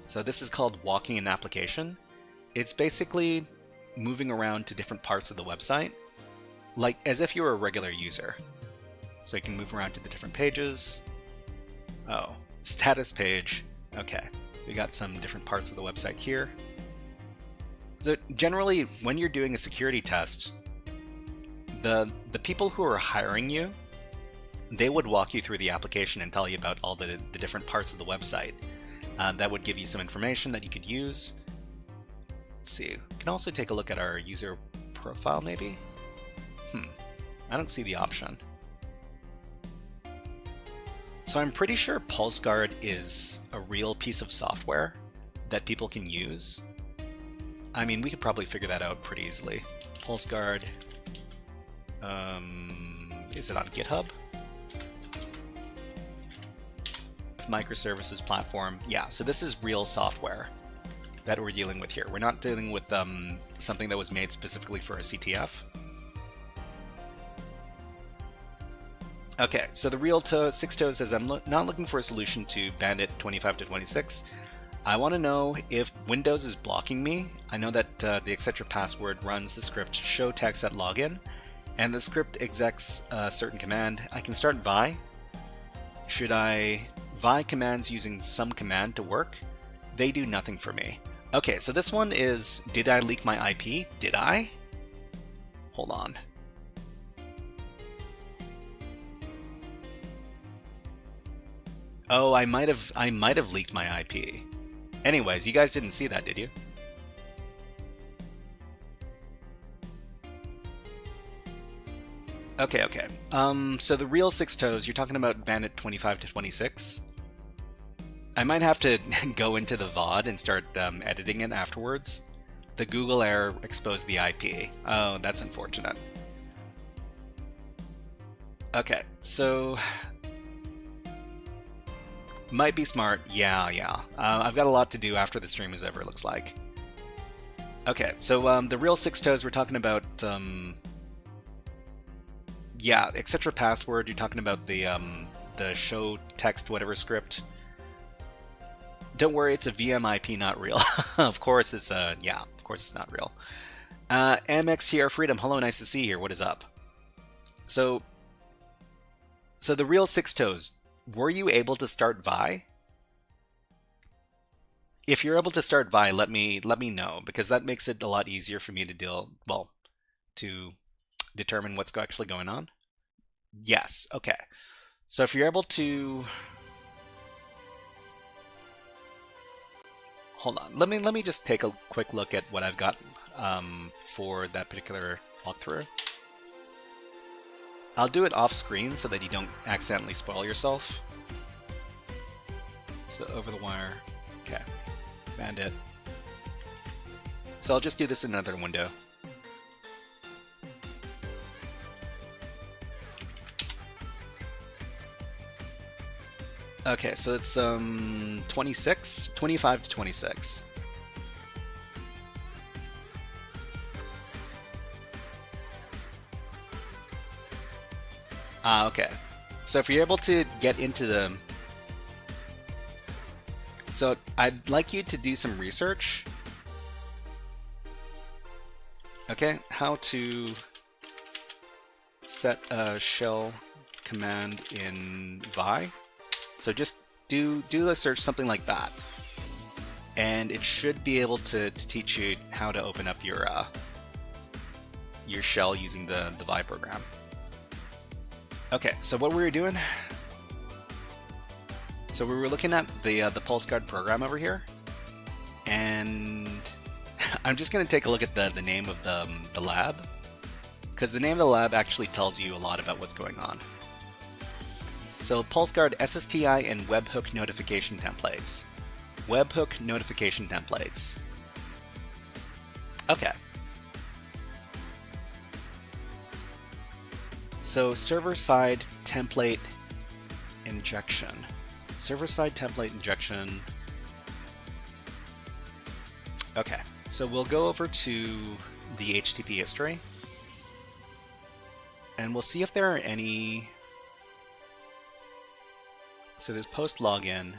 So this is called walking an application. It's basically moving around to different parts of the website, like as if you were a regular user. So you can move around to the different pages. Oh, status page. Okay, so we got some different parts of the website here. So generally, when you're doing a security test, the people who are hiring you, they would walk you through the application and tell you about all the different parts of the website. That would give you some information that you could use. Let's see, we can also take a look at our user profile maybe? I don't see the option. So I'm pretty sure PulseGuard is a real piece of software that people can use. I mean, we could probably figure that out pretty easily. PulseGuard, is it on GitHub? Microservices platform. Yeah, so this is real software that we're dealing with here. We're not dealing with something that was made specifically for a CTF. Okay, so the real Six Toes says, I'm not looking for a solution to Bandit 25-26. I want to know if Windows is blocking me. I know that the etc password runs the script show text at login, and the script execs a certain command. I can start Vi. Should I Vi commands using some command to work? They do nothing for me. Okay, so this one is, did I leak my IP? Did I? Hold on. Oh, I might have leaked my IP. Anyways, you guys didn't see that, did you? Okay. So the real Six Toes, you're talking about Bandit 25-26. I might have to go into the VOD and start editing it afterwards. The Google error exposed the IP. Oh, that's unfortunate. Okay, so might be smart. Yeah. I've got a lot to do after the stream is over, it looks like. Okay, so the real Six Toes, we're talking about yeah, etc password. You're talking about the show text whatever script. Don't worry, it's a VM IP, not real. Of course it's yeah, of course it's not real. MXTR Freedom, hello, nice to see you here. What is up? So the real Six Toes, were you able to start Vi? If you're able to start Vi, let me know, because that makes it a lot easier for me to to determine what's actually going on. Yes, okay. So if you're able to, hold on, let me just take a quick look at what I've got for that particular walkthrough. I'll do it off screen so that you don't accidentally spoil yourself. So over the wire, okay, Bandit. So I'll just do this in another window. Okay, so it's 25 to 26. Okay. So if you're able to get into the... So I'd like you to do some research. Okay, how to set a shell command in Vi. So just do a search, something like that. And it should be able to teach you how to open up your shell using the Vi program. Okay, so what we were doing, so we were looking at the PulseGuard program over here, and I'm just going to take a look at the name of the lab, because the name of the lab actually tells you a lot about what's going on. So PulseGuard SSTI and webhook notification templates. Webhook notification templates. Okay. So server-side template injection. Server-side template injection. Okay, so we'll go over to the HTTP history, and we'll see if there are any. So there's post login.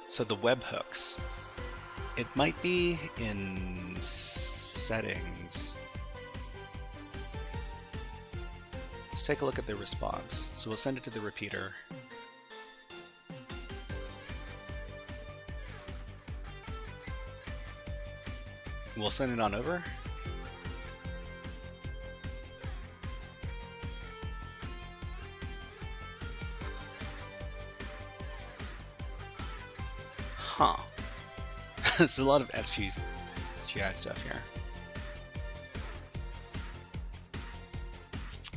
So the webhooks. It might be in settings. Let's take a look at the response. So we'll send it to the repeater. We'll send it on over. Huh. There's a lot of SGI stuff here.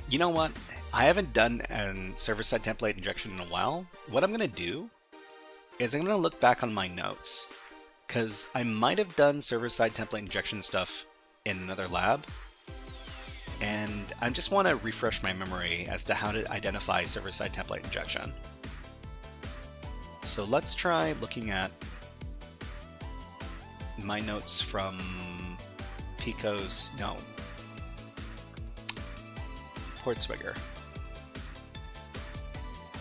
You know what? I haven't done a server-side template injection in a while. What I'm going to do is I'm going to look back on my notes, because I might have done server-side template injection stuff in another lab, and I just want to refresh my memory as to how to identify server-side template injection. So let's try looking at my notes from Portswigger.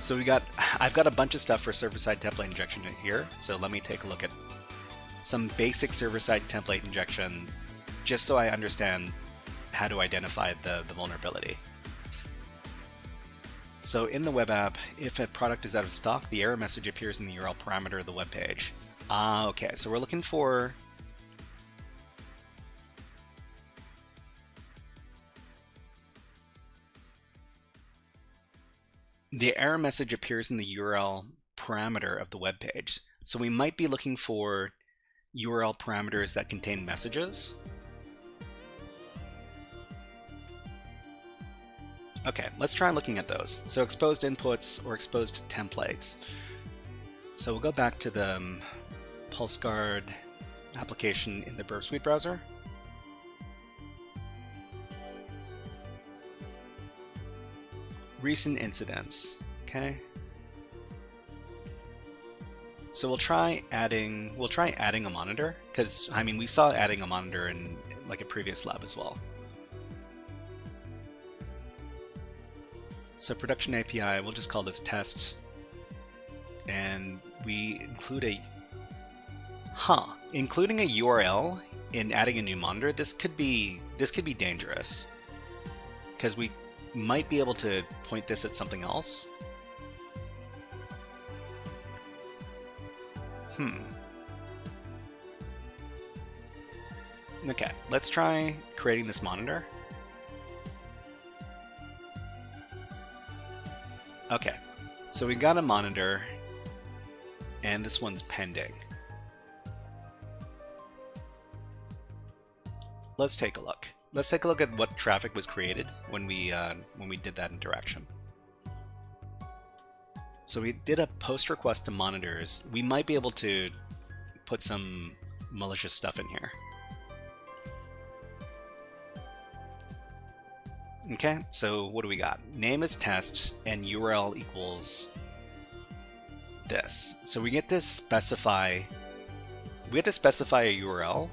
So I've got a bunch of stuff for server-side template injection here, so let me take a look at some basic server-side template injection, just so I understand how to identify the vulnerability. So in the web app, if a product is out of stock, the error message appears in the URL parameter of the web page. Okay, so we're looking for the error message appears in the URL parameter of the web page. So we might be looking for URL parameters that contain messages. Okay, let's try looking at those. So exposed inputs or exposed templates. So we'll go back to the PulseGuard application in the Burp Suite browser. Recent incidents, okay. So we'll try adding a monitor, because I mean we saw adding a monitor in like a previous lab as well. So production API, we'll just call this test, and we include including a URL in adding a new monitor, this could be dangerous, because we might be able to point this at something else. Okay, let's try creating this monitor. Okay, so we got a monitor, and this one's pending. Let's take a look. Let's take a look at what traffic was created when we did that interaction. So we did a post request to monitors. We might be able to put some malicious stuff in here. Okay, so what do we got? Name is test and URL equals this. So we get to specify a URL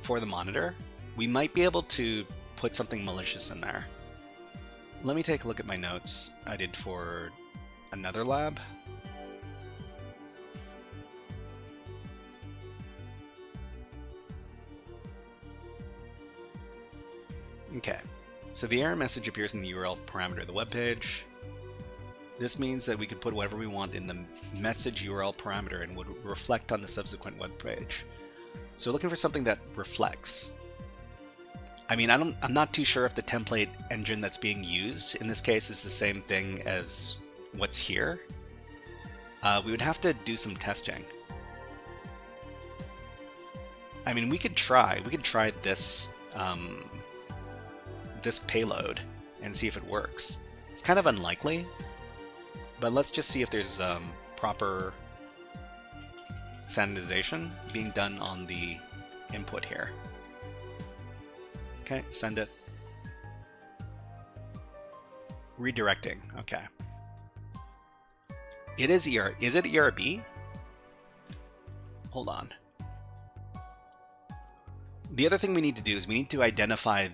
for the monitor. We might be able to put something malicious in there. Let me take a look at my notes I did for another lab. Okay, so the error message appears in the URL parameter of the web page. This means that we could put whatever we want in the message URL parameter and would reflect on the subsequent web page. So we're looking for something that reflects. I mean, I'm not too sure if the template engine that's being used in this case is the same thing as what's here. We would have to do some testing. I mean, we could try this this payload and see if it works. It's kind of unlikely, but let's just see if there's proper sanitization being done on the input here. Okay, send it. Redirecting, okay. It is is it ERB? Hold on. The other thing we need to do is we need to identify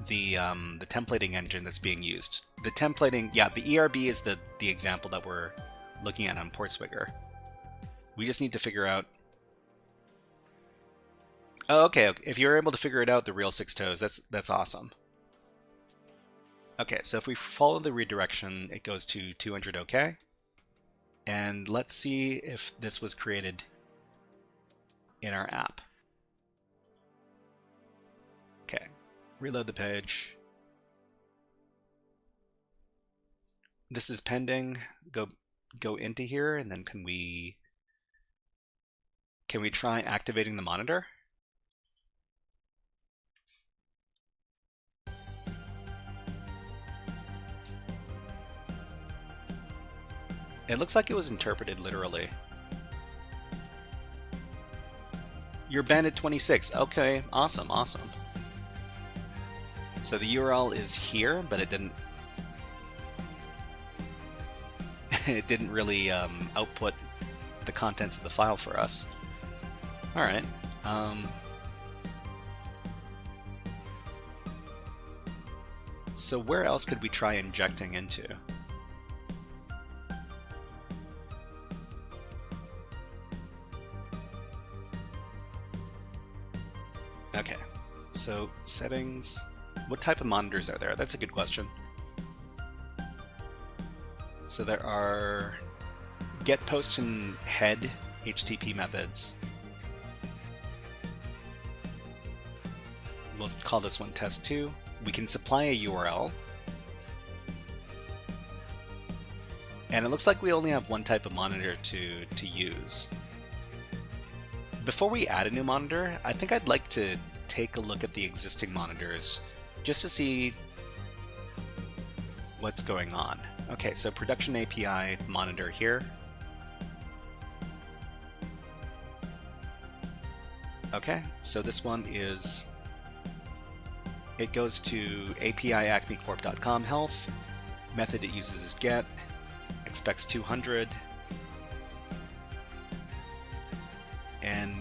the templating engine that's being used. The templating, yeah, the ERB is the example that we're looking at on Portswigger. We just need to figure out. Oh, okay. If you're able to figure it out, the real 6 toes, that's awesome. Okay, so if we follow the redirection, it goes to 200 OK. And let's see if this was created in our app. Okay, reload the page. This is pending. Go into here, and then can we try activating the monitor? It looks like it was interpreted literally. You're banned at 26. Okay, awesome, awesome. So the URL is here, but it didn't it didn't really output the contents of the file for us. All right. So where else could we try injecting into? Okay, so settings. What type of monitors are there? That's a good question. So there are get, post, and head HTTP methods. We'll call this one test2. We can supply a URL. And it looks like we only have one type of monitor to use. Before we add a new monitor, I think I'd like to take a look at the existing monitors just to see what's going on. Okay, so production API monitor here. Okay, so this one is, it goes to API-acmecorp.com health. Method it uses is get, expects 200, and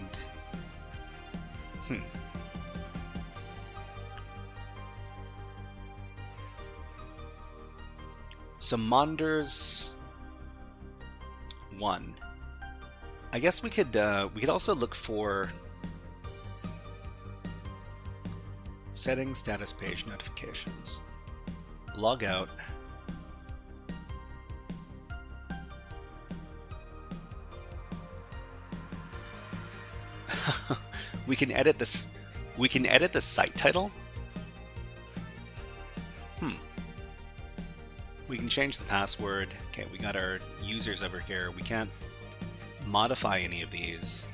so monitors 1. I guess we could also look for Settings, status page, notifications. Log out. We can edit this. We can edit the site title. We can change the password. Okay, we got our users over here. We can't modify any of these.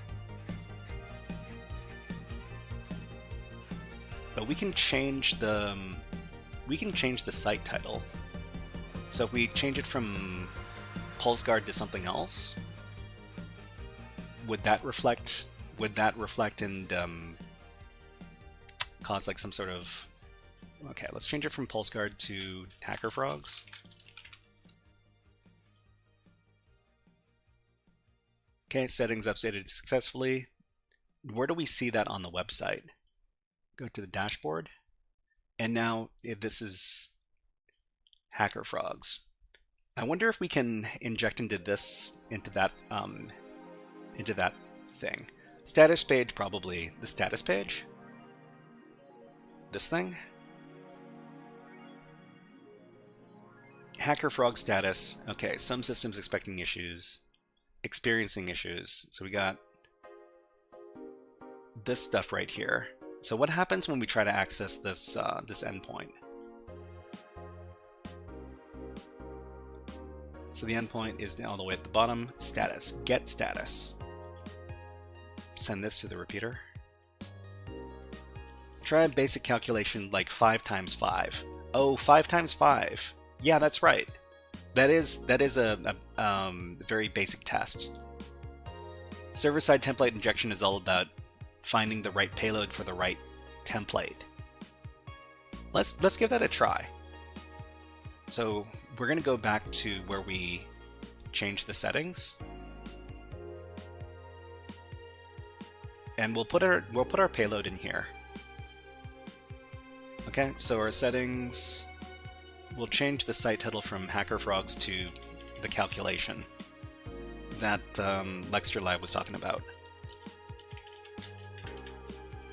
But we can change the site title. So if we change it from PulseGuard to something else, would that reflect and cause like some sort of... Okay, let's change it from PulseGuard to HackerFrogs. Okay, settings updated successfully. Where do we see that on the website? Go to the dashboard, and now this is HackerFrogs. I wonder if we can inject into that thing. Status page, probably the status page. This thing. HackerFrog status. Okay, some systems experiencing issues. So we got this stuff right here. So what happens when we try to access this this endpoint? So the endpoint is all the way at the bottom. Status. Get status. Send this to the repeater. Try a basic calculation like 5 times 5. Oh, 5 times 5. Yeah, that's right. That is a very basic test. Server-side template injection is all about finding the right payload for the right template. Let's give that a try. So we're going to go back to where we changed the settings, and we'll put our payload in here. Okay, so our settings. We'll change the site title from HackerFrogs to the calculation that Lexter Live was talking about.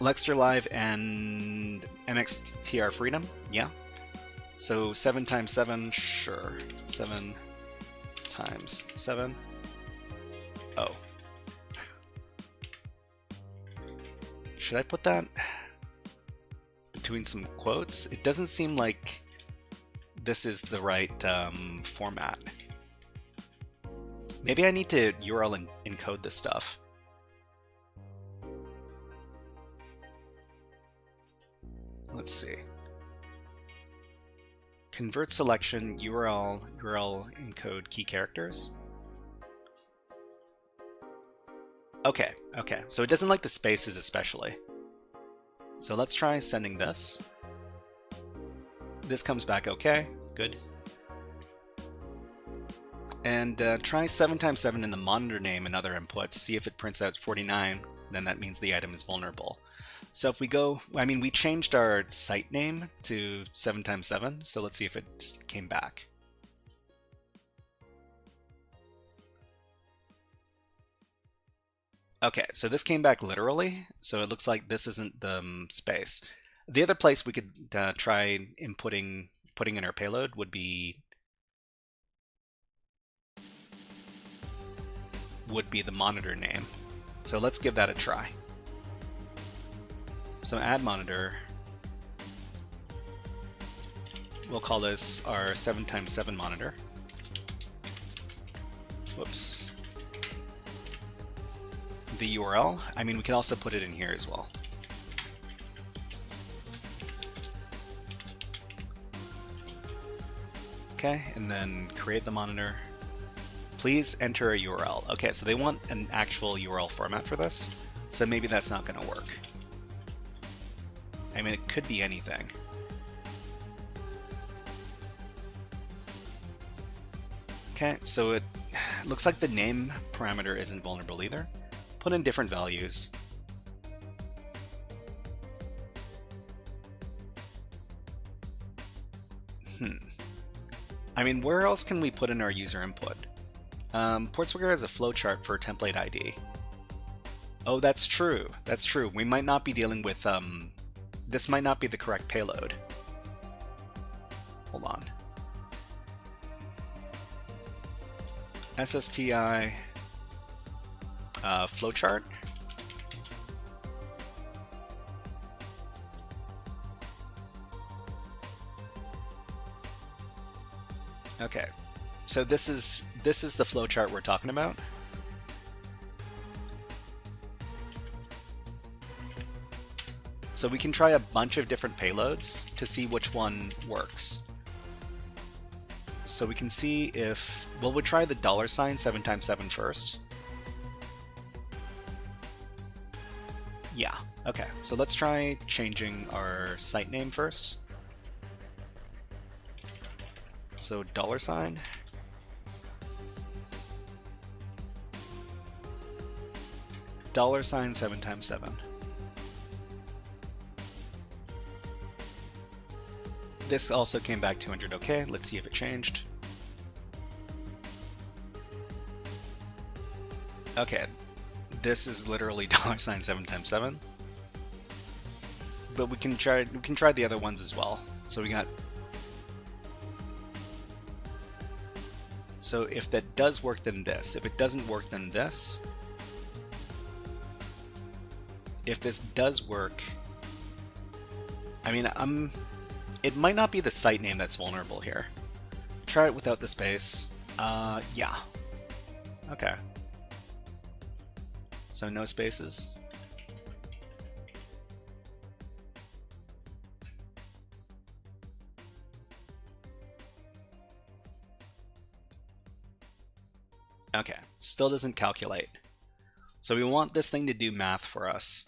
Lexter Live and MXTR Freedom, yeah. So 7 times 7, sure. 7 times 7. Oh. Should I put that between some quotes? It doesn't seem like this is the right format. Maybe I need to URL encode this stuff. Let's see. Convert selection, URL encode key characters. Okay, so it doesn't like the spaces especially. So let's try sending this. This comes back okay, good. And try 7 times 7 in the monitor name and other inputs. See if it prints out 49, then that means the item is vulnerable. So if we go, I mean, we changed our site name to 7 times 7, so let's see if it came back. Okay, so this came back literally, so it looks like this isn't the space. The other place we could try putting in our payload would be the monitor name. So let's give that a try. So add monitor. We'll call this our 7 times 7 monitor. Whoops. The URL, I mean, we can also put it in here as well. Okay, and then create the monitor. Please enter a URL. Okay, so they want an actual URL format for this, so maybe that's not going to work. I mean, it could be anything. Okay, so it looks like the name parameter isn't vulnerable either. Put in different values. I mean, where else can we put in our user input? Portswigger has a flowchart for template ID. Oh, that's true. That's true. We might not be dealing with this might not be the correct payload. Hold on. SSTI flowchart. Okay, so this is the flowchart we're talking about. So we can try a bunch of different payloads to see which one works. So we can see if, well, we'll try the $7 7x7 first. Yeah, okay, so let's try changing our site name first. So $, $7x7. This also came back 200 okay. Let's see if it changed. Okay, this is literally $7x7. But we can try the other ones as well. So we got. So if that does work, then this. If it doesn't work, then this. If this does work, I mean, it might not be the site name that's vulnerable here. Try it without the space. Yeah. Okay. So no spaces. Okay, still doesn't calculate. So we want this thing to do math for us.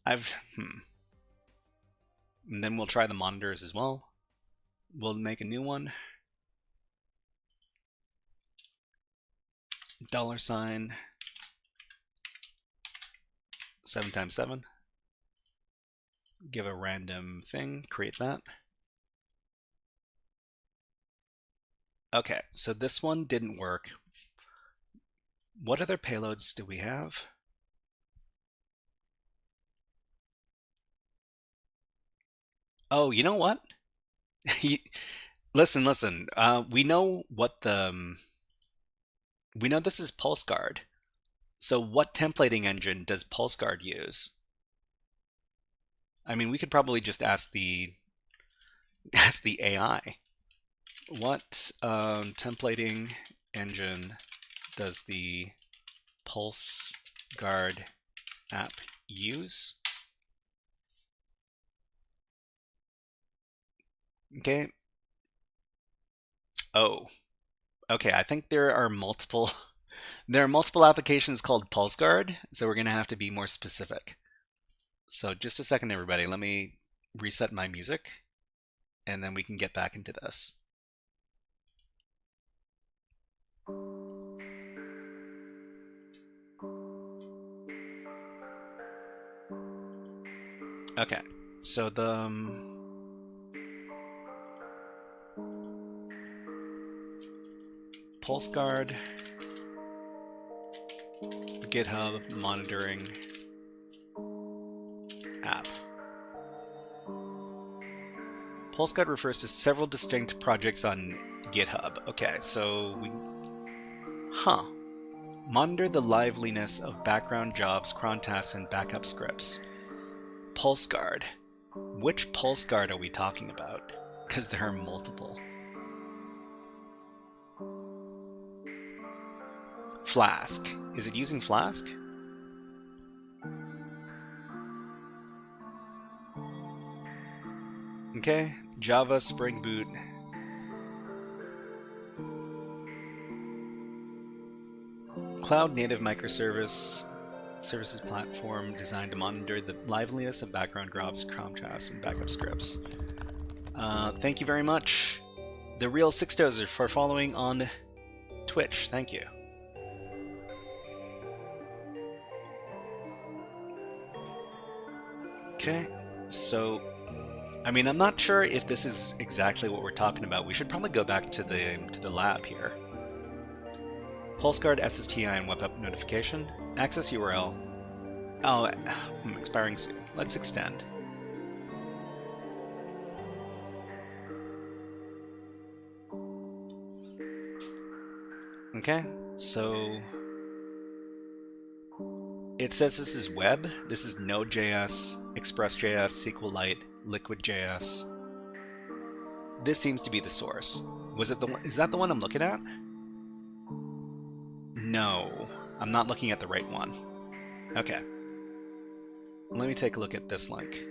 And then we'll try the monitors as well. We'll make a new one. $7x7. Give a random thing, create that. Okay, so this one didn't work. What other payloads do we have? Oh, you know what? Listen. We know what we know this is PulseGuard. So what templating engine does PulseGuard use? I mean, we could probably just ask the AI. What templating engine does the PulseGuard app use? Okay. Oh. Okay, I think there are multiple applications called PulseGuard, so we're going to have to be more specific. So just a second, everybody. Let me reset my music, and then we can get back into this. Okay, so the PulseGuard GitHub monitoring app. PulseGuard refers to several distinct projects on GitHub. Okay, so we... Monitor the liveliness of background jobs, cron tasks, and backup scripts. PulseGuard. Which PulseGuard are we talking about? Because there are multiple. Flask. Is it using Flask? Okay, Java, Spring Boot. Cloud native microservices platform designed to monitor the liveliness of background jobs, cron tasks, and backup scripts. Thank you very much, The Real Six Dozer, for following on Twitch. Thank you. Okay, so I mean, I'm not sure if this is exactly what we're talking about. We should probably go back to the lab here. PulseGuard SSTI and web app notification. Access URL. Oh, expiring soon. Let's extend. Okay, so it says this is web. This is Node.js, Express.js, SQLite, Liquid.js. This seems to be the source. Was it the one? Is that the one I'm looking at? No, I'm not looking at the right one. Okay. Let me take a look at this link.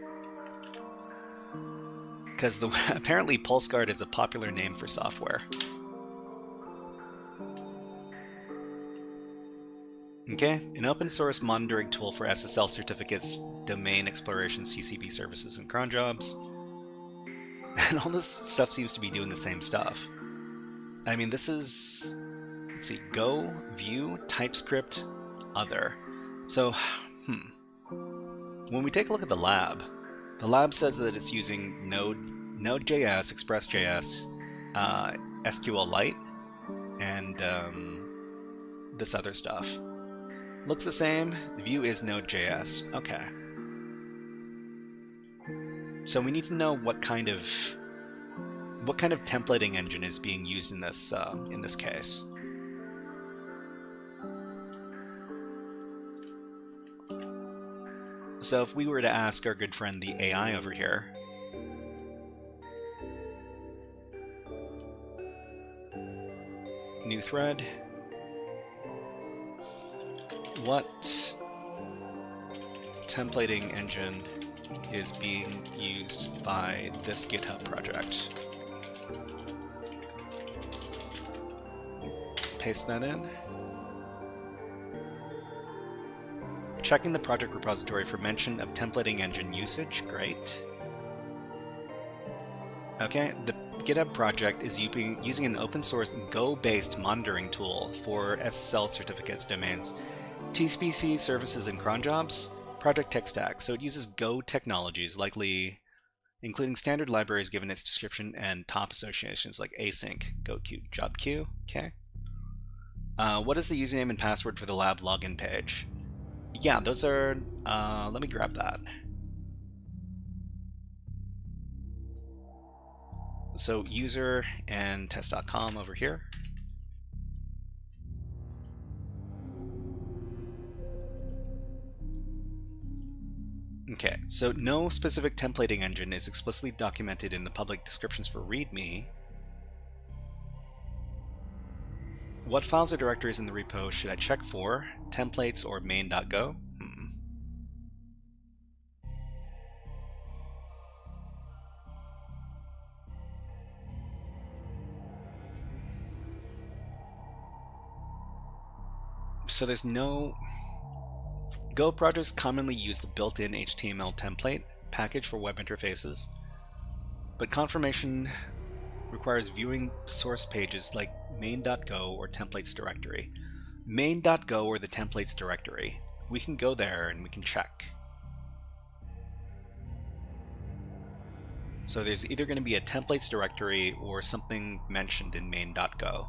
Because apparently PulseGuard is a popular name for software. Okay, an open source monitoring tool for SSL certificates, domain exploration, CCP services, and cron jobs. And all this stuff seems to be doing the same stuff. I mean, this is, let's see, Go, Vue, TypeScript, Other. So, when we take a look at the lab says that it's using Node.js, Express.js, SQLite, and this other stuff. Looks the same. The Vue is Node.js. Okay. So we need to know what kind of templating engine is being used in this case. So if we were to ask our good friend the AI over here, new thread, what templating engine is being used by this GitHub project? Paste that in. Checking the project repository for mention of templating engine usage. Great. Okay, the GitHub project is using an open source Go-based monitoring tool for SSL certificates, domains, TCP services, and cron jobs. Project tech stack. So it uses Go technologies, likely including standard libraries given its description and top associations like async, GoQ, JobQ. Okay. What is the username and password for the lab login page? Yeah, those are, let me grab that. So user and test.com over here. Okay, so no specific templating engine is explicitly documented in the public descriptions for README. What files or directories in the repo should I check for? Templates or main.go? So there's no... Go projects commonly use the built-in HTML template package for web interfaces, but confirmation requires viewing source pages like main.go or templates directory. Main.go or the templates directory. We can go there and we can check. So there's either going to be a templates directory or something mentioned in main.go.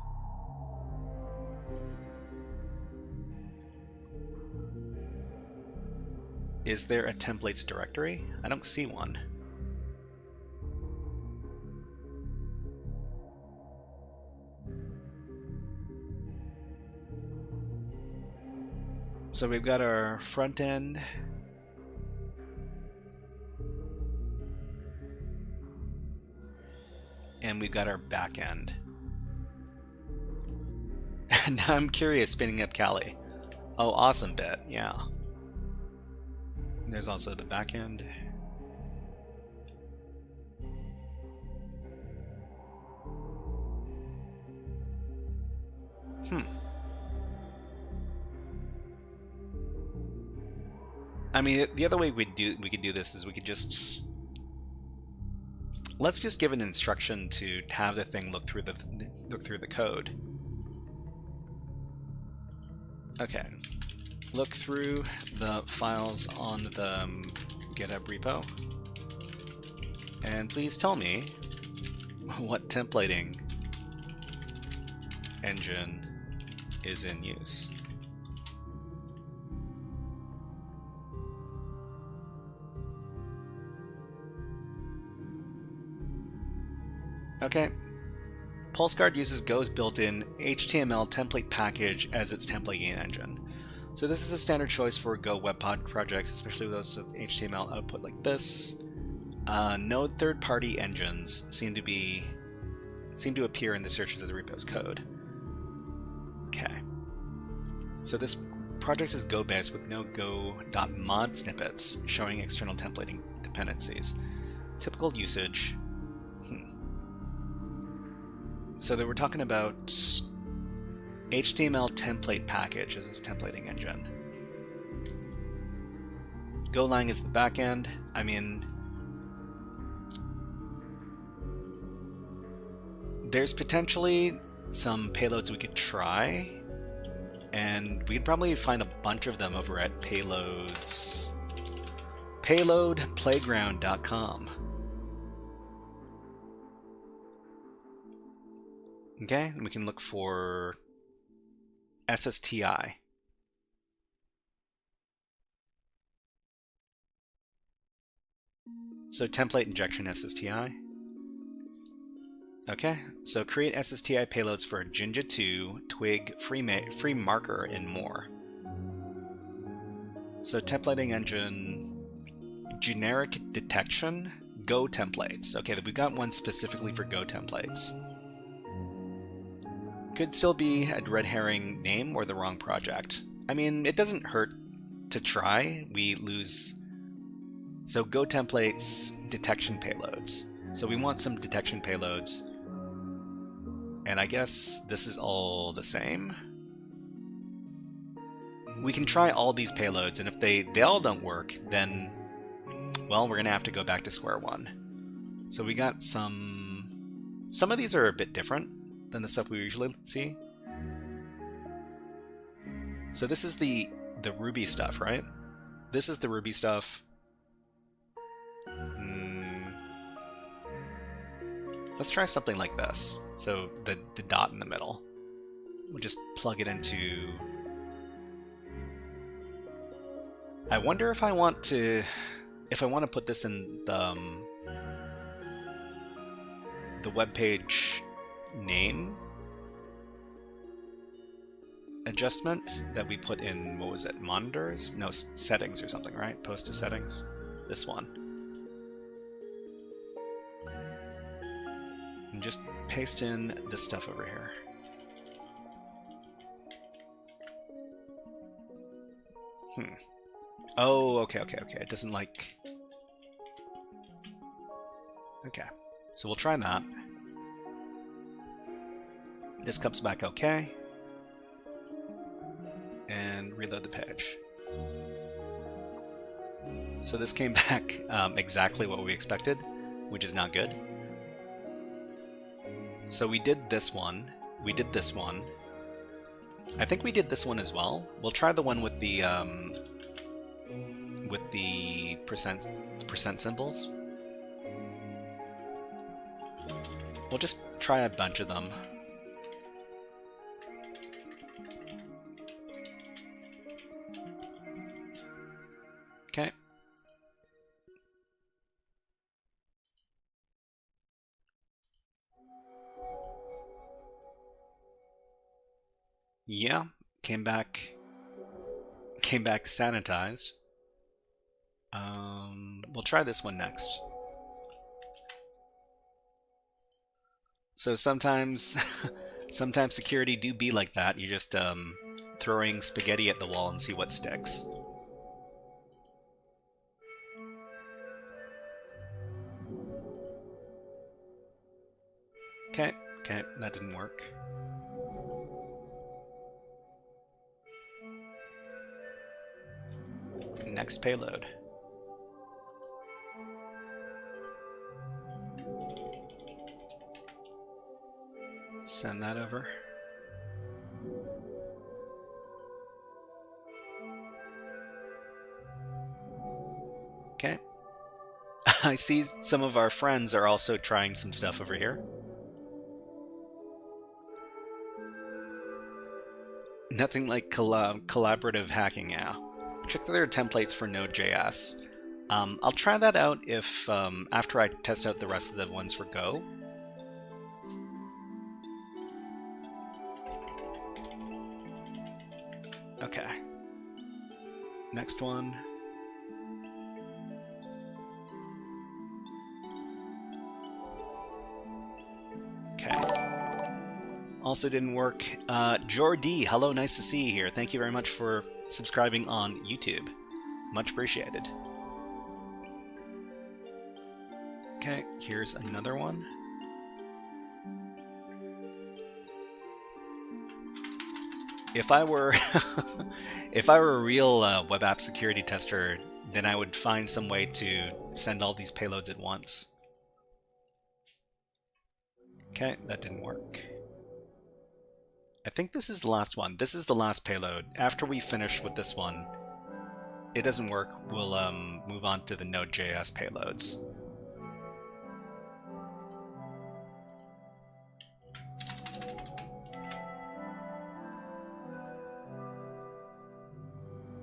Is there a templates directory? I don't see one. So we've got our front end. And we've got our back end. And now I'm curious, spinning up Kali. Oh, awesome bit, yeah. There's also the back end. I mean, the other way we could do this is we could just... Let's just give an instruction to have the thing look through the code. Okay. Look through the files on the GitHub repo, and please tell me what templating engine is in use. Okay, PulseGuard uses Go's built-in HTML template package as its templating engine. So this is a standard choice for Go web projects, especially those with HTML output like this. No third-party engines seem to appear in the searches of the repo's code. Okay. So this project is Go-based with no go.mod snippets showing external templating dependencies. Typical usage. So they were talking about HTML template package as its templating engine. Golang is the backend. I mean, there's potentially some payloads we could try, and we could probably find a bunch of them over at payloadplayground.com. Okay, and we can look for SSTI. So template injection SSTI. Okay, so create SSTI payloads for Jinja 2, Twig, free marker, and more. So templating engine, generic detection, Go templates. Okay, we got one specifically for Go templates. Could still be a red herring name or the wrong project. I mean, it doesn't hurt to try. We lose. So Go templates, detection payloads. So we want some detection payloads. And I guess this is all the same. We can try all these payloads, and if they all don't work, then, well, we're going to have to go back to square one. So we got some of these are a bit different than the stuff we usually see. So this is the Ruby stuff, right? This is the Ruby stuff. Let's try something like this. So the dot in the middle. We'll just plug it into... I wonder if I want to put this in the web page name adjustment that we put in, what was it, monitors? No, settings or something, right? Post to settings. This one. And just paste in this stuff over here. Oh, okay. It doesn't like... Okay. So we'll try that. This comes back okay. And reload the page. So this came back exactly what we expected, which is not good. So we did this one. We did this one. I think we did this one as well. We'll try the one with the percent symbols. We'll just try a bunch of them. Okay. Yeah, came back sanitized. We'll try this one next. So sometimes security do be like that. You're just throwing spaghetti at the wall and see what sticks. Okay, that didn't work. Next payload. Send that over. Okay. I see some of our friends are also trying some stuff over here. Nothing like collaborative hacking now. Check their templates for Node.js. I'll try that out if after I test out the rest of the ones for Go. Okay. Next one. Okay. Also didn't work. Jordi, hello, nice to see you here. Thank you very much for subscribing on YouTube. Much appreciated. Okay, here's another one. If I were if I were a real web app security tester, then I would find some way to send all these payloads at once. Okay, that didn't work. I think this is the last one. This is the last payload. After we finish with this one, it doesn't work, we'll move on to the Node.js payloads.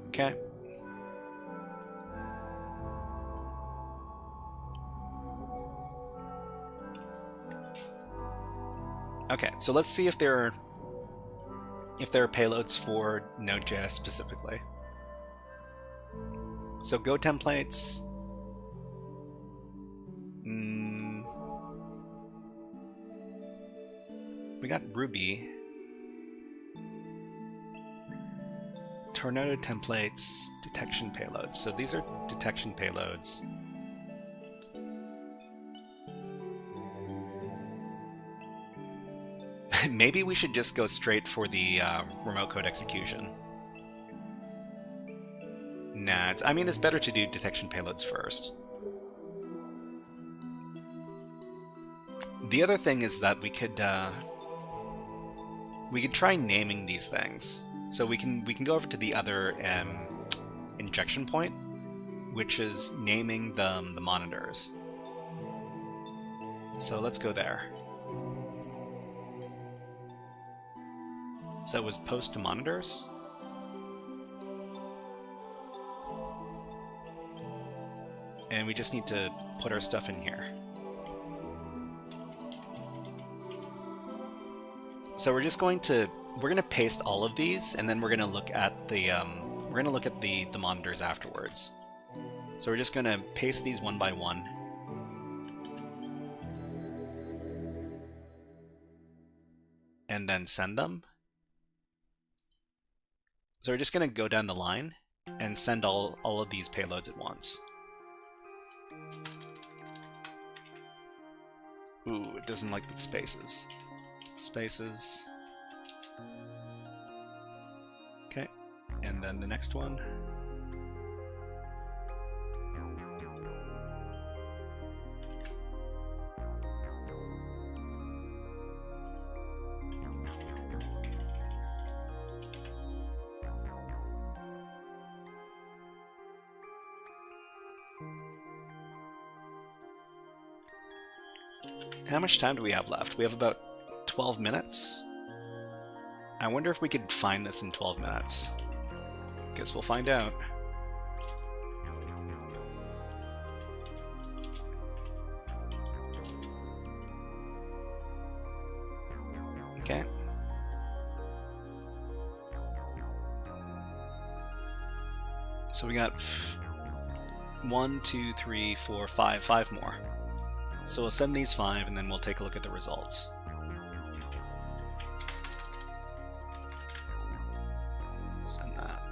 Okay. Okay, so let's see if there are payloads for Node.js specifically. So Go templates. We got Ruby. Tornado templates, detection payloads. So these are detection payloads. Maybe we should just go straight for the remote code execution. Nah, I mean, it's better to do detection payloads first. The other thing is that we could try naming these things. So we can go over to the other injection point, which is naming the monitors. So let's go there. So it was post to monitors. And we just need to put our stuff in here. So we're going to paste all of these, and then we're going to look at the monitors afterwards. So we're just going to paste these one by one. And then send them. So we're just going to go down the line and send all of these payloads at once. Ooh, it doesn't like the spaces. Spaces. Okay, and then the next one. How much time do we have left? We have about 12 minutes. I wonder if we could find this in 12 minutes. Guess we'll find out. Okay. So we got 1, 2, 3, 4, 5 more. So we'll send these 5 and then we'll take a look at the results. Send that.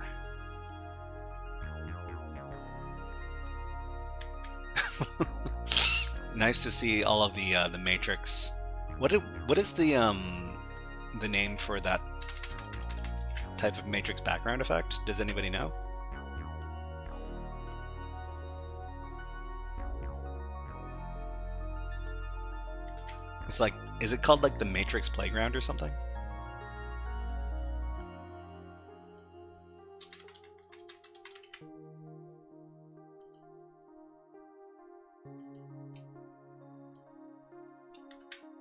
Nice to see all of the matrix. What is the name for that type of matrix background effect? Does anybody know? It's like, is it called like the Matrix Playground or something?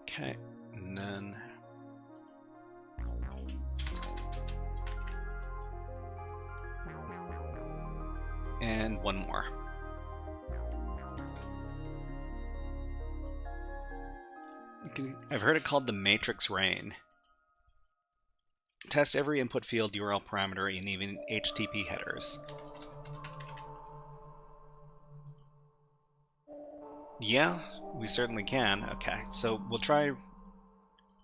Okay, and then and one more. I've heard it called the Matrix Rain. Test every input field URL parameter and even HTTP headers. Yeah, we certainly can. Okay, so we'll try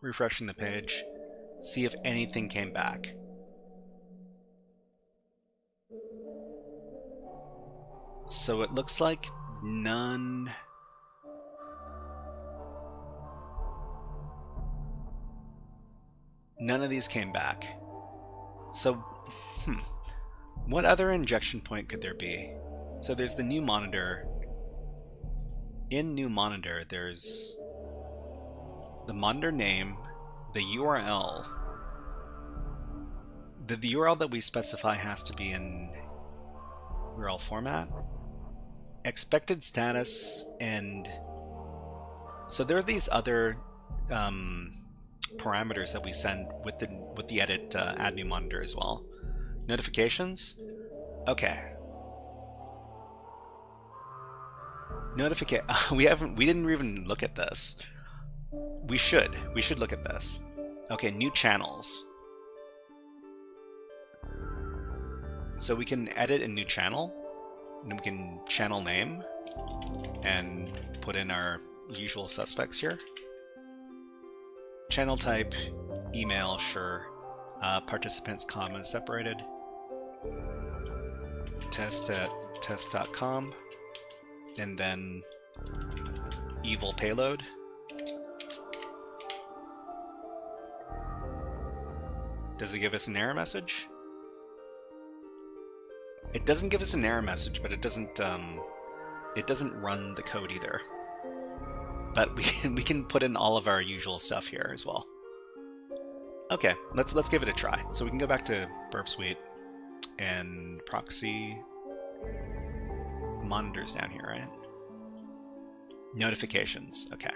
refreshing the page, see if anything came back. So it looks like none. None of these came back. So, what other injection point could there be? So there's the new monitor. In new monitor, there's the monitor name, the URL. The URL that we specify has to be in URL format, expected status, and so there are these other parameters that we send with the edit add new monitor as well. Notifications. Okay. We didn't even look at this. We should look at this. Okay, new channels. So we can edit a new channel, and we can channel name and put in our usual suspects here. Channel type, email, sure. Participants, comma separated. Test at test.com. And then evil payload. Does it give us an error message? It doesn't give us an error message, but it doesn't run the code either. But we can put in all of our usual stuff here as well. Okay, let's give it a try. So we can go back to Burp Suite and proxy monitors down here, right? Notifications. Okay.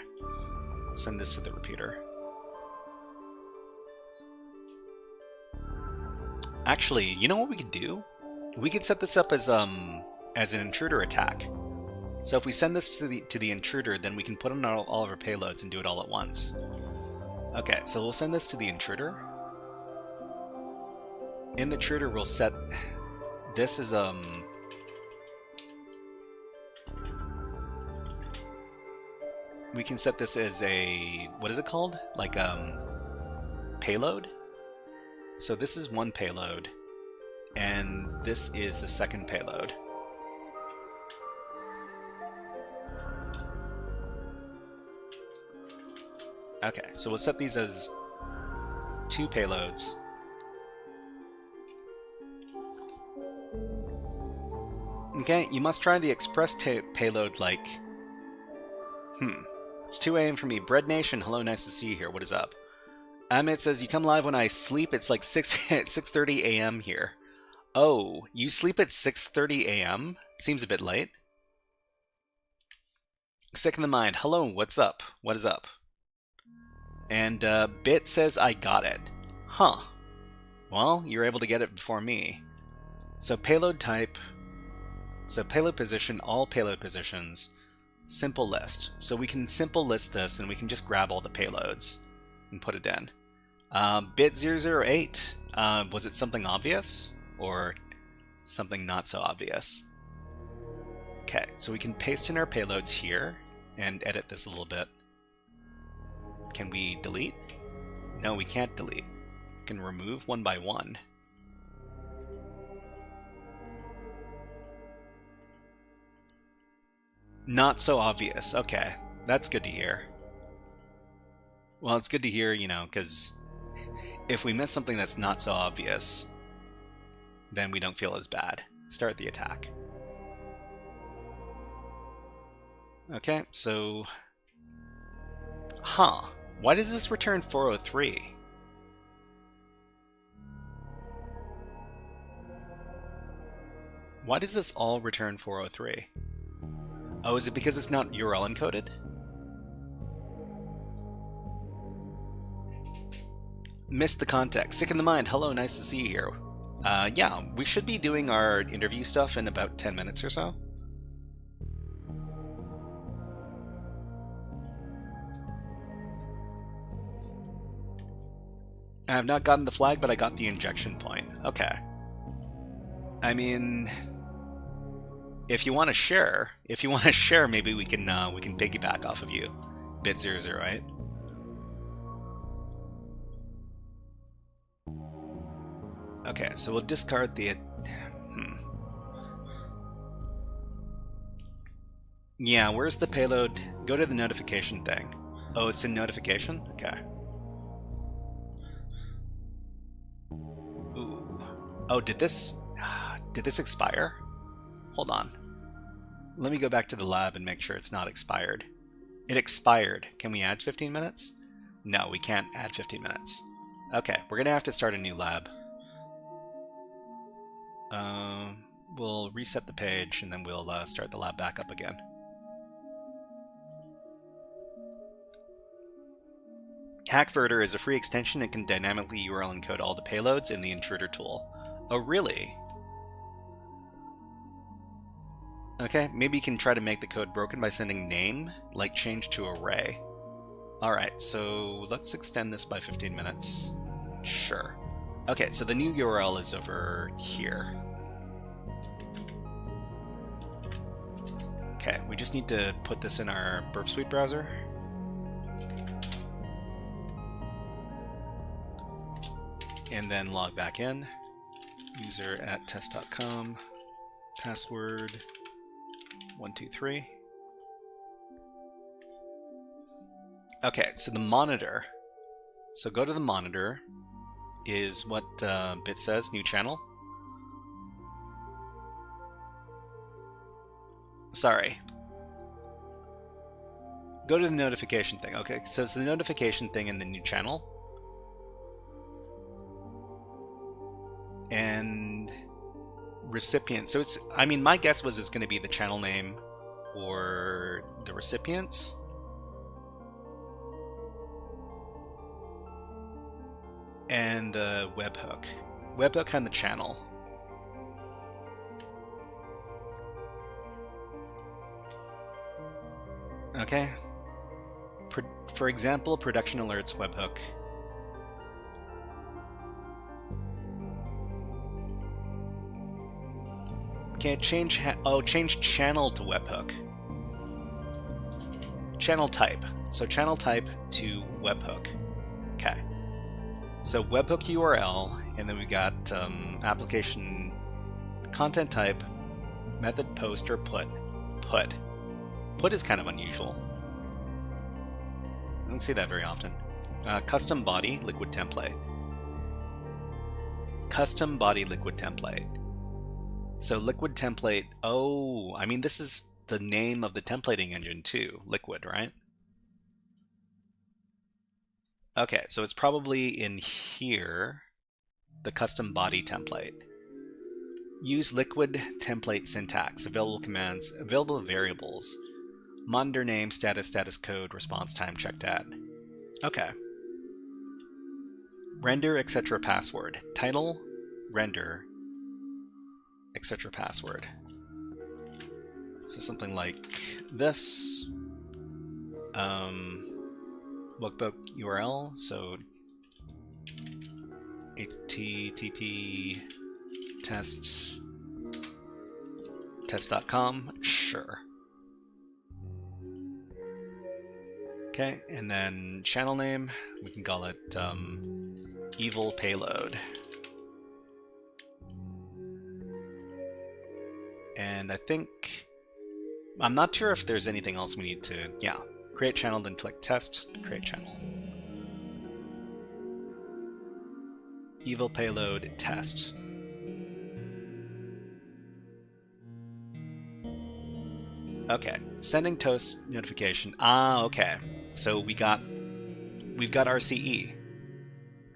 Send this to the repeater. Actually, you know what we could do? We could set this up as an intruder attack. So if we send this to the intruder, then we can put on all of our payloads and do it all at once. Okay, so we'll send this to the intruder. In the intruder, we'll set this as we can set this as a, what is it called? Like payload. So this is one payload, and this is the second payload. Okay, so we'll set these as two payloads. Okay, you must try the express payload like... It's 2 a.m. for me. Bread Nation, hello, nice to see you here. What is up? Amit says, you come live when I sleep. It's like 6:30 a.m. here. Oh, you sleep at 6:30 a.m.? Seems a bit late. Sick in the mind. Hello, what's up? What is up? And Bit says, I got it. Huh. Well, you're able to get it before me. So payload type. So payload position, all payload positions. Simple list. So we can simple list this, and we can just grab all the payloads and put it in. Bit008. Was it something obvious? Or something not so obvious? Okay, so we can paste in our payloads here and edit this a little bit. Can we delete? No, we can't delete. We can remove one by one. Not so obvious. Okay, that's good to hear. Well, it's good to hear, you know, because if we miss something that's not so obvious, then we don't feel as bad. Start the attack. Okay, so... Huh. Why does this return 403? Why does this all return 403? Oh, is it because it's not URL encoded? Missed the context. Sick in the mind. Hello, nice to see you here. Yeah, we should be doing our interview stuff in about 10 minutes or so. I have not gotten the flag, but I got the injection point. Okay. I mean, if you want to share, maybe we can piggyback off of you, bit008. Okay, so we'll discard the. Yeah, where's the payload? Go to the notification thing. Oh, it's in notification? Okay. Ooh. Oh, did this expire? Hold on. Let me go back to the lab and make sure it's not expired. It expired. Can we add 15 minutes? No, we can't add 15 minutes. Okay, we're gonna have to start a new lab. We'll reset the page and then we'll start the lab back up again. HackVerter is a free extension that can dynamically URL encode all the payloads in the intruder tool. Oh, really? Okay, maybe you can try to make the code broken by sending name, like change to array. Alright, so let's extend this by 15 minutes. Sure. Okay, so the new URL is over here. Okay, we just need to put this in our Burp Suite browser. And then log back in. User@test.com. Password 123. Okay, so the monitor. So go to the monitor. Is what bit says, new channel. Sorry. Go to the notification thing. Okay, so it's the notification thing in the new channel. And recipient. So it's, I mean, my guess was it's going to be the channel name or the recipients. And the webhook. Webhook on the channel. Okay. For example, production alerts webhook. Okay, change channel to webhook. Channel type. So channel type to webhook. Okay. So webhook URL, and then we got application content type, method post or put. Put is kind of unusual. I don't see that very often. Custom body liquid template. Custom body liquid template. So liquid template, oh, I mean this is the name of the templating engine too, liquid, right? Okay, so it's probably in here, the custom body template. Use liquid template syntax, available commands, available variables, monitor name, status code, response time, checked add. Okay. Render, etc. password. Title, render, etc. password. So something like this. Workbook URL, so HTTP test.com, sure. Okay, and then channel name, we can call it evil payload. And I think, I'm not sure if there's anything else we need to, yeah. Create channel, then click test, create channel. Evil payload test. Okay, sending toast notification. Ah, okay. So we've got RCE.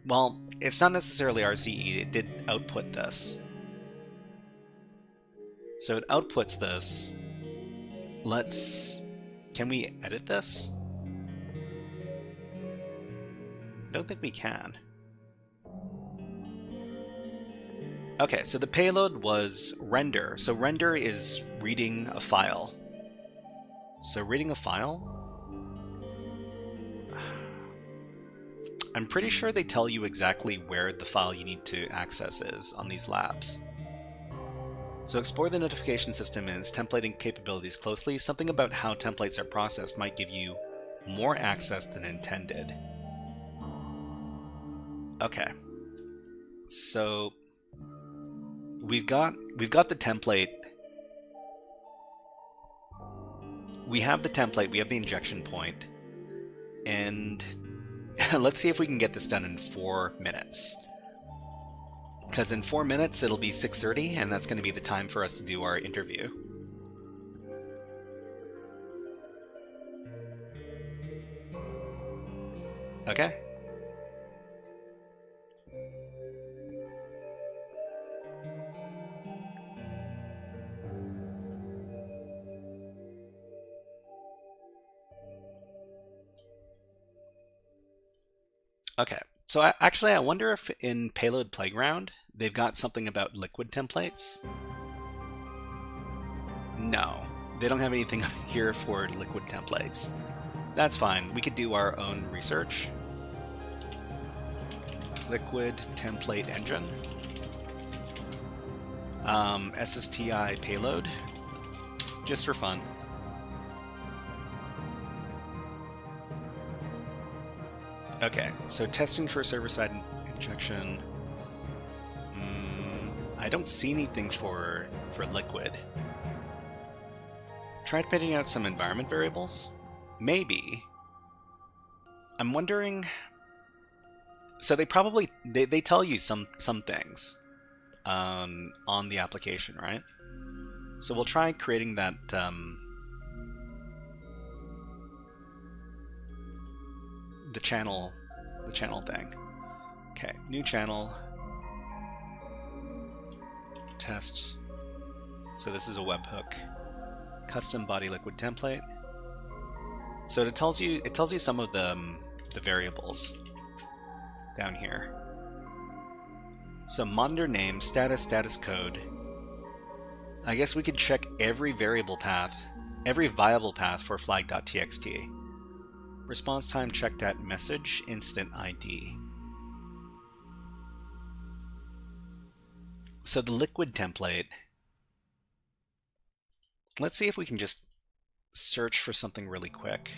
Well, it's not necessarily RCE, it did output this. So it outputs this. Can we edit this? Don't think we can. Okay, so the payload was render. So render is reading a file. So reading a file? I'm pretty sure they tell you exactly where the file you need to access is on these labs. So explore the notification system and its templating capabilities closely. Something about how templates are processed might give you more access than intended. Okay. So we've got the template. We have the template, we have the injection point, and let's see if we can get this done in 4 minutes. Because in 4 minutes it'll be 6:30, and that's going to be the time for us to do our interview. Okay. Okay, so I wonder if in Payload Playground they've got something about liquid templates. No, they don't have anything here for liquid templates. That's fine, we could do our own research. Liquid template engine. SSTI payload, just for fun. Okay, so testing for server-side injection. I don't see anything for liquid. Try putting out some environment variables? Maybe. I'm wondering... So they probably... They tell you some things on the application, right? So we'll try creating that... the channel thing. Okay, new channel. Test. So this is a webhook. Custom body liquid template. So it tells you some of the variables down here. So monitor name, status code. I guess we could check every variable path, every viable path for flag.txt. Response time checked at message incident ID. So the liquid template, let's see if we can just search for something really quick.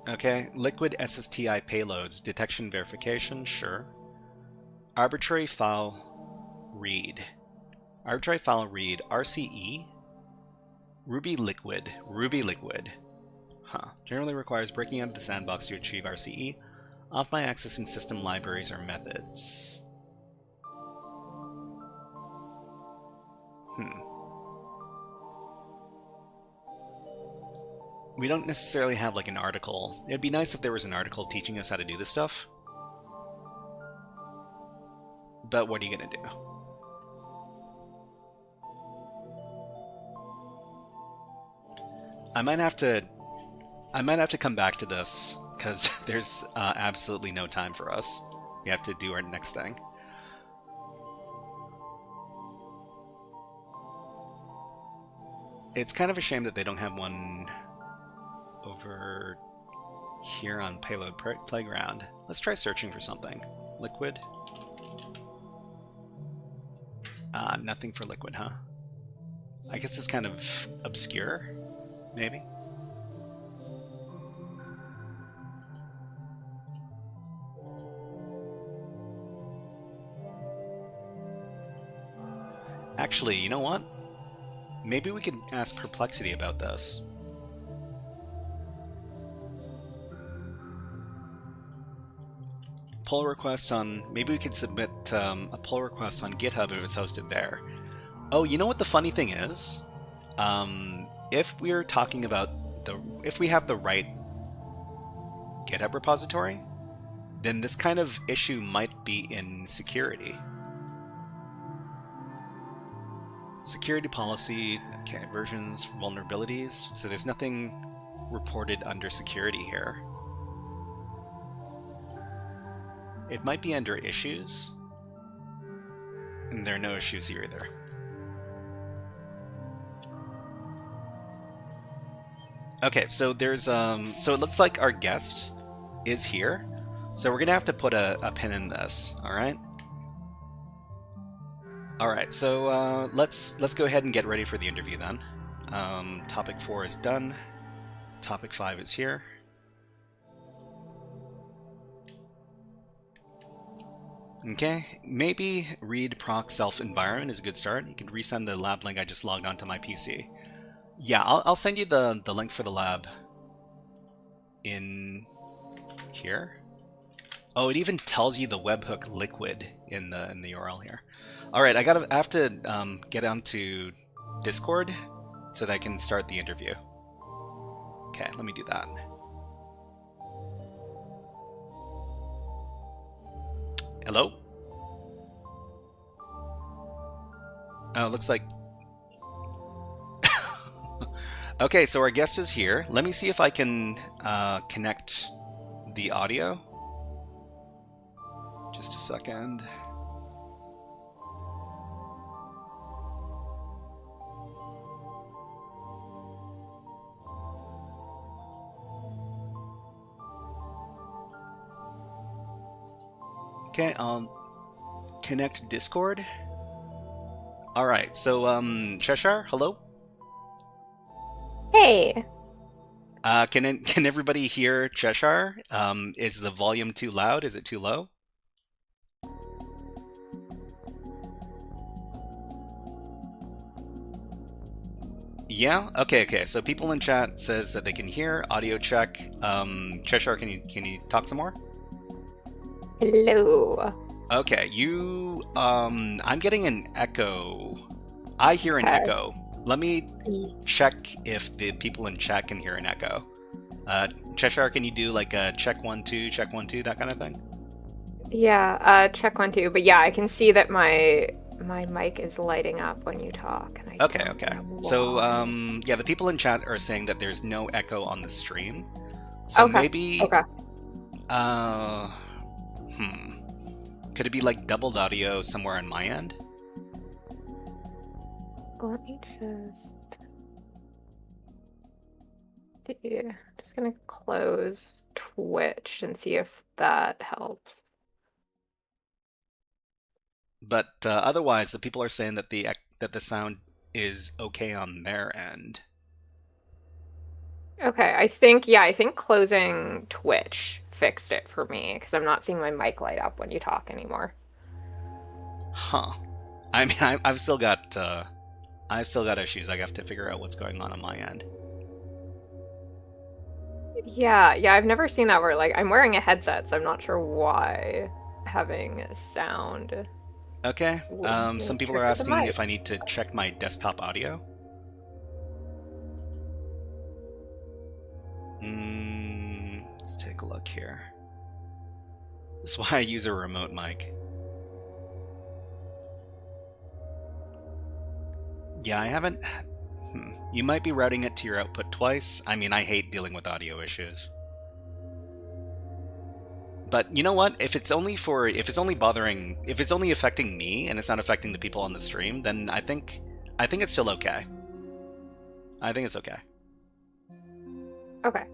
Okay, liquid SSTI payloads, detection verification, sure. Arbitrary file read. Arbitrary file read, RCE. Ruby liquid. Huh. Generally requires breaking out of the sandbox to achieve RCE, often by accessing system libraries or methods. We don't necessarily have like an article. It'd be nice if there was an article teaching us how to do this stuff. But what are you gonna do? I might have to come back to this because there's absolutely no time for us. We have to do our next thing. It's kind of a shame that they don't have one over here on Payload Playground. Let's try searching for something. Liquid. Nothing for liquid, huh? I guess it's kind of obscure, maybe? Actually, you know what? Maybe we could ask Perplexity about this. Pull request on... Maybe we could submit a pull request on GitHub if it's hosted there. Oh, you know what the funny thing is? If we're talking about if we have the right GitHub repository, then this kind of issue might be in security. Security policy, okay, versions, vulnerabilities. So there's nothing reported under security here. It might be under issues. And there are no issues here either. Okay, so there's so it looks like our guest is here. So we're gonna have to put a pin in this, alright? Alright, so let's go ahead and get ready for the interview then. Topic 4 is done. Topic 5 is here. Okay, maybe read proc self environment is a good start. You can resend the lab link I just logged onto my PC. Yeah, I'll send you the link for the lab in here. Oh, it even tells you the webhook liquid in the URL here. All right, I have to get onto Discord so that I can start the interview. Okay, let me do that. Hello? Oh, it looks like... Okay, so our guest is here. Let me see if I can connect the audio. Just a second. Okay, I'll connect Discord. Alright, so, Cheshire, hello? Hey! Can everybody hear Cheshire? Is the volume too loud? Is it too low? Yeah? Okay, so people in chat says that they can hear. Audio check. Cheshire, can you talk some more? Hello. Okay, you, I'm getting an echo. I hear an echo. Let me check if the people in chat can hear an echo. Cheshire, can you do like a check 1 2, check 1 2, that kind of thing? Yeah, check 1 2. But yeah, I can see that my mic is lighting up when you talk. And Okay. So, yeah, the people in chat are saying that there's no echo on the stream. So maybe... Okay. Could it be like doubled audio somewhere on my end? Let me just gonna close Twitch and see if that helps. But otherwise, the people are saying that the sound is okay on their end. Okay, I think closing Twitch fixed it for me because I'm not seeing my mic light up when you talk anymore. Huh. I mean, I've still got issues. I have to figure out what's going on my end. Yeah, I've never seen that where like I'm wearing a headset, so I'm not sure why having sound. Okay. Some people are asking if I need to check my desktop audio. Let's take a look here. This is why I use a remote mic. Yeah, I haven't... You might be routing it to your output twice. I mean, I hate dealing with audio issues. But you know what? If it's only affecting me and it's not affecting the people on the stream, then I think it's still okay. I think it's okay. Okay.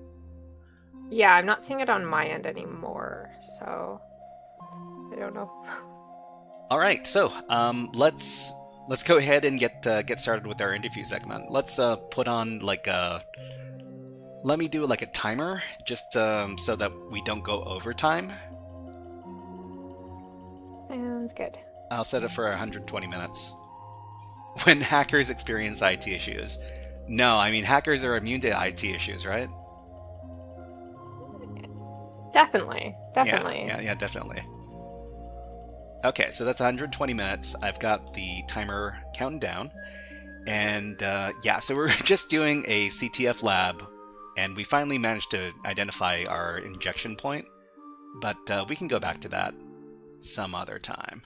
Yeah, I'm not seeing it on my end anymore, so I don't know. All right, so let's go ahead and get started with our interview segment. Let's put on like a... Let me do like a timer, just so that we don't go over time. Sounds good. I'll set it for 120 minutes. When hackers experience IT issues. No, I mean, hackers are immune to IT issues, right? Definitely. Yeah, definitely. Okay, so that's 120 minutes. I've got the timer counting down. And yeah, so we're just doing a CTF lab, and we finally managed to identify our injection point. But we can go back to that some other time.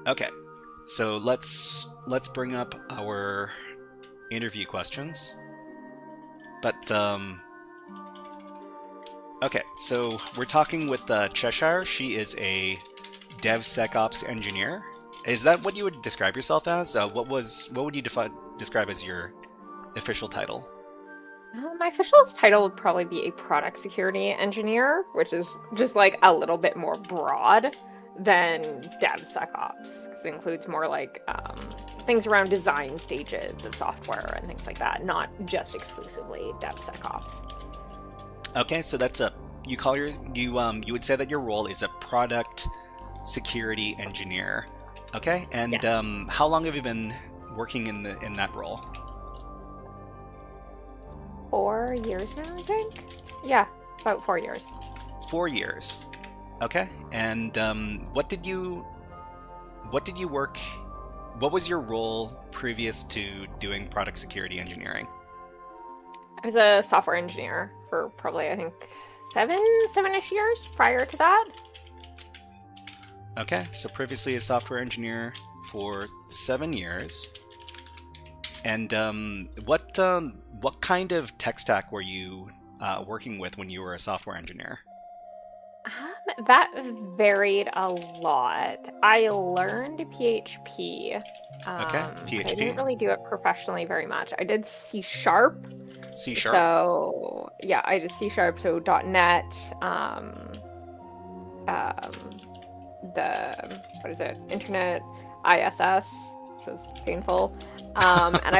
Okay, so let's bring up our interview questions. But Okay, so we're talking with Cheshire. She is a DevSecOps Engineer. Is that what you would describe yourself as? What would you describe as your official title? My official title would probably be a product security engineer, which is just like a little bit more broad than DevSecOps, because it includes more like things around design stages of software and things like that, not just exclusively DevSecOps. Okay, so that's you would say that your role is a product security engineer. Okay, and Yeah. How long have you been working in that role? 4 years now, I think. Yeah, about 4 years. 4 years. Okay, and what was your role previous to doing product security engineering? I was a software engineer for probably, I think, seven-ish years prior to that. Okay, so previously a software engineer for 7 years. And what kind of tech stack were you working with when you were a software engineer? That varied a lot. I learned PHP. Okay, PHP. I didn't really do it professionally very much. I did C#. C#. So yeah, I did C#. So .NET. Internet ISS, which was painful. And I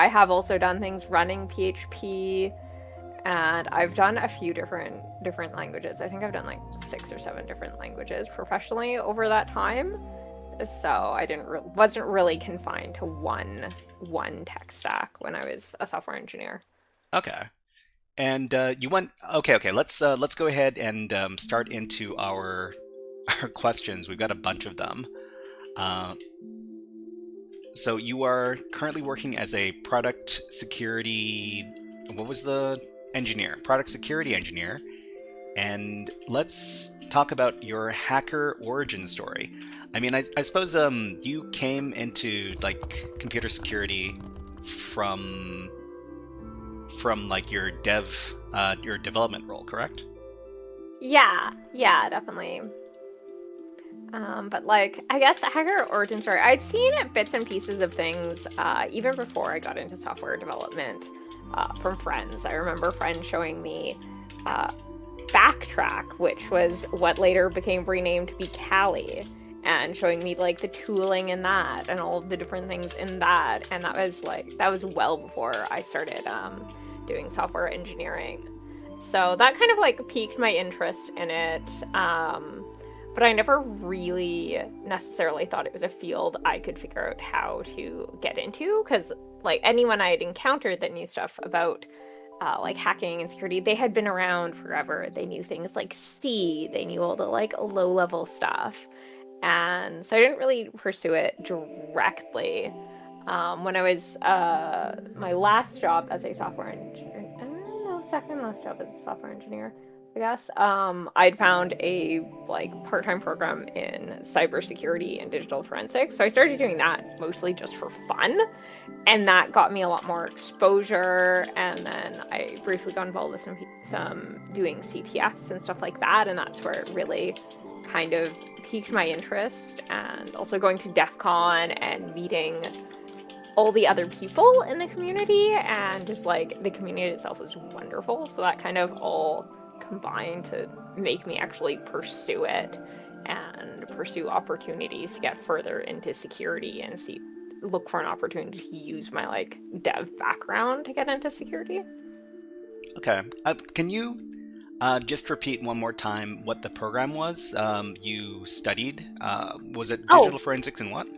have also done things running PHP. And I've done a few different languages. I think I've done like 6 or 7 different languages professionally over that time. So I wasn't really confined to one tech stack when I was a software engineer. Okay, and you went. Okay. Let's go ahead and start into our questions. We've got a bunch of them. So you are currently working as a product security. What was the engineer? Product security engineer. And let's talk about your hacker origin story. I mean, I suppose you came into like computer security from like your development role, correct? Yeah, definitely. But like, I guess the hacker origin story, I'd seen bits and pieces of things even before I got into software development from friends. I remember friends showing me Backtrack, which was what later became renamed to be Kali, and showing me like the tooling in that and all of the different things in that. And that was well before I started doing software engineering. So that kind of like piqued my interest in it. But I never really necessarily thought it was a field I could figure out how to get into, because like anyone I had encountered that knew stuff about like hacking and security, they had been around forever. They knew things like C, they knew all the like low level stuff. And so I didn't really pursue it directly. When I was my last job as a software engineer, I don't know, second last job as a software engineer, I guess, I'd found a like part-time program in cybersecurity and digital forensics. So I started doing that mostly just for fun, and that got me a lot more exposure. And then I briefly got involved with some doing CTFs and stuff like that, and that's where it really kind of piqued my interest. And also going to DEF CON and meeting all the other people in the community, and just like the community itself was wonderful. So that kind of all combined to make me actually pursue it and pursue opportunities to get further into security and look for an opportunity to use my like dev background to get into security. Okay. Can you just repeat one more time what the program was you studied? Was it digital forensics and what?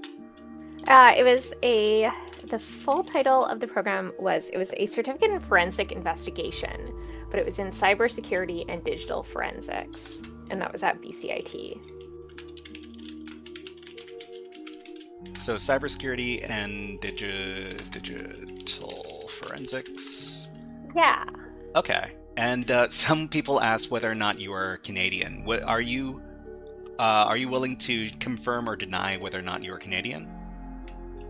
The full title of the program was a certificate in forensic investigation, but it was in cybersecurity and digital forensics, and that was at BCIT. So cybersecurity and digital forensics. Yeah. Okay. And some people ask whether or not you are Canadian. Are you willing to confirm or deny whether or not you are Canadian?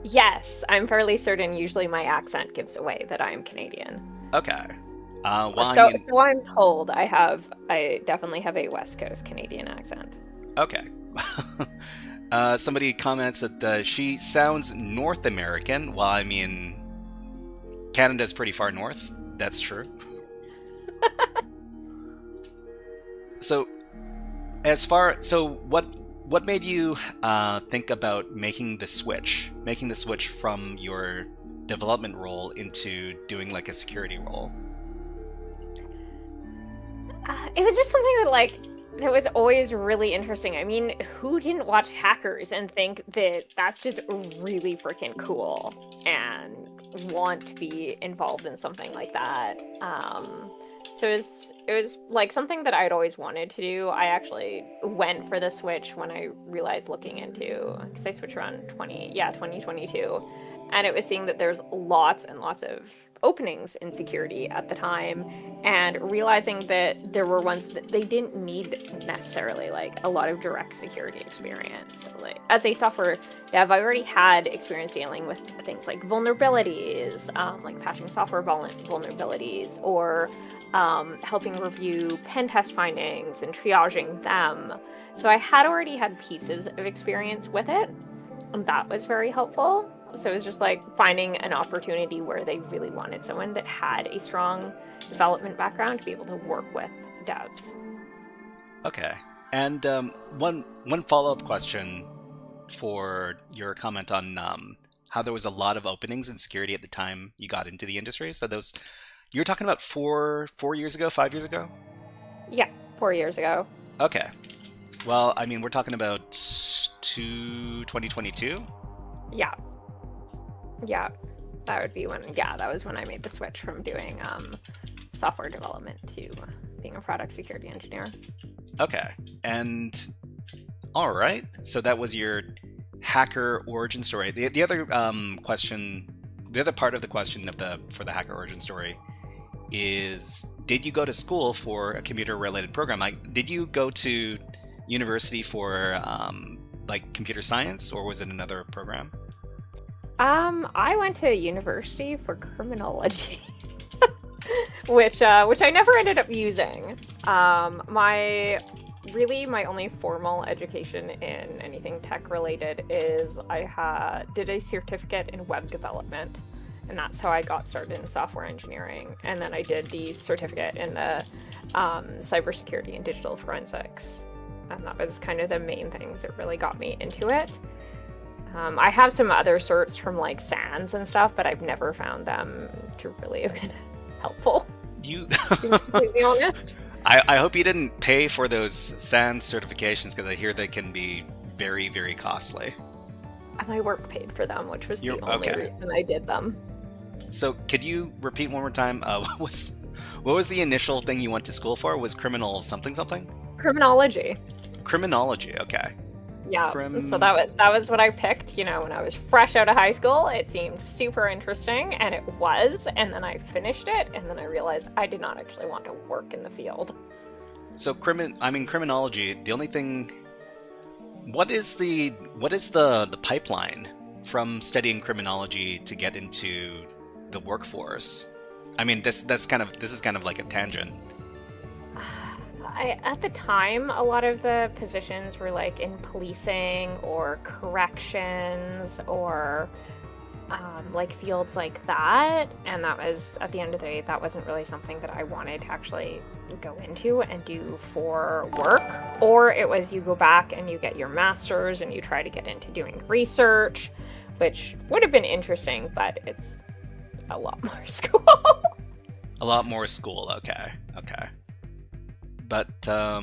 Yes, I'm fairly certain. Usually my accent gives away that I am Canadian. Okay. So I'm told I definitely have a West Coast Canadian accent. Okay. Somebody comments that she sounds North American. Well, I mean, Canada's pretty far north. That's true. So, what made you think about making the switch from your development role into doing like a security role? It was just something that was always really interesting. I mean, who didn't watch Hackers and think that that's just really freaking cool and want to be involved in something like that? So it was like something that I'd always wanted to do. I actually went for the switch when I realized looking into, because I switched around 2022, and it was seeing that there's lots and lots of openings in security at the time, and realizing that there were ones that they didn't need necessarily like a lot of direct security experience. So, like, as a software dev, I already had experience dealing with things like vulnerabilities, like patching software vulnerabilities, or helping review pen test findings and triaging them. So I had already had pieces of experience with it, and that was very helpful. So it was just like finding an opportunity where they really wanted someone that had a strong development background to be able to work with devs. Okay. And one follow-up question for your comment on how there was a lot of openings in security at the time you got into the industry. So you're talking about 4 years ago, 5 years ago? Yeah, 4 years ago. Okay. Well, I mean, we're talking about 2022? Yeah. Yeah, that would be that was when I made the switch from doing software development to being a product security engineer. Okay, and all right, so that was your hacker origin story. The other question, the other part of the question for the hacker origin story is, did you go to school for a computer-related program? Did you go to university for like computer science, or was it another program? I went to university for criminology, which I never ended up using. My only formal education in anything tech related is I did a certificate in web development, and that's how I got started in software engineering. And then I did the certificate in the cybersecurity and digital forensics, and that was kind of the main things that really got me into it. I have some other certs from like SANS and stuff, but I've never found them to really have been helpful. To be completely honest. I hope you didn't pay for those SANS certifications, because I hear they can be very, very costly. My work paid for them, which was the only reason I did them. So could you repeat one more time? What was the initial thing you went to school for? Was something? Criminology. Criminology, okay. Yeah, so that was what I picked, when I was fresh out of high school. It seemed super interesting, and it was, and then I finished it, and then I realized I did not actually want to work in the field. So criminology, the only thing, what is the pipeline from studying criminology to get into the workforce? I mean, this is kind of like a tangent. At the time, a lot of the positions were like in policing or corrections or like fields like that, and that was, at the end of the day, that wasn't really something that I wanted to actually go into and do for work. Or it was you go back and you get your master's and you try to get into doing research, which would have been interesting, but it's a lot more school. A lot more school, okay. But I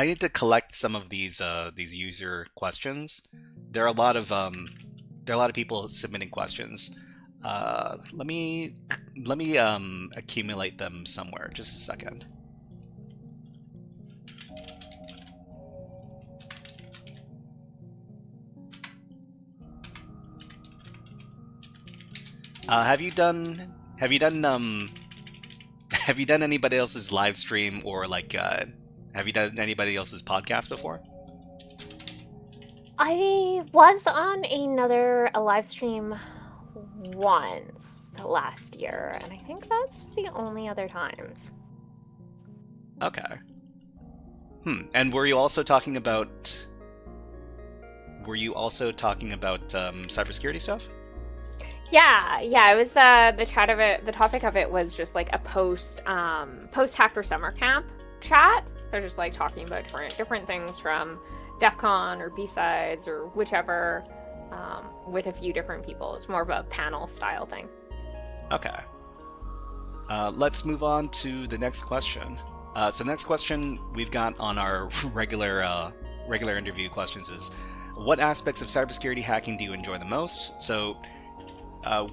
need to collect some of these user questions. There are a lot of people submitting questions. Let me accumulate them somewhere. Just a second. Have you done anybody else's live stream, or like have you done anybody else's podcast before? I was on a live stream once. last year, and I think that's the only other times. Okay. And were you also talking about cybersecurity stuff? Yeah, it was the topic of it was just like a post hacker summer camp chat. They're just like talking about different things from DEF CON or B-sides or whichever, with a few different people. It's more of a panel style thing. Okay. Let's move on to the next question. So the next question we've got on our regular interview questions is, what aspects of cybersecurity hacking do you enjoy the most? So,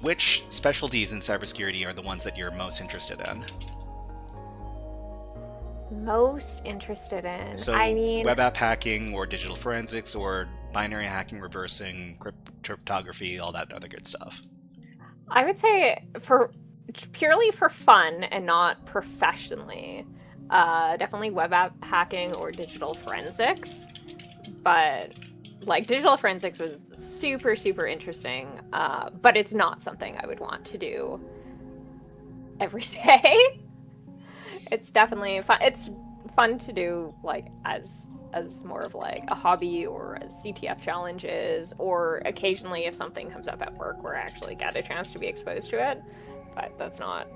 which specialties in cybersecurity are the ones that you're most interested in? Most interested in? So, I mean, web app hacking or digital forensics or binary hacking, reversing, cryptography, all that other good stuff. I would say purely for fun and not professionally, definitely web app hacking or digital forensics. But like digital forensics was super, super interesting, but it's not something I would want to do every day. It's definitely fun. It's fun to do like as more of like a hobby or as CTF challenges, or occasionally if something comes up at work where I actually get a chance to be exposed to it. But that's not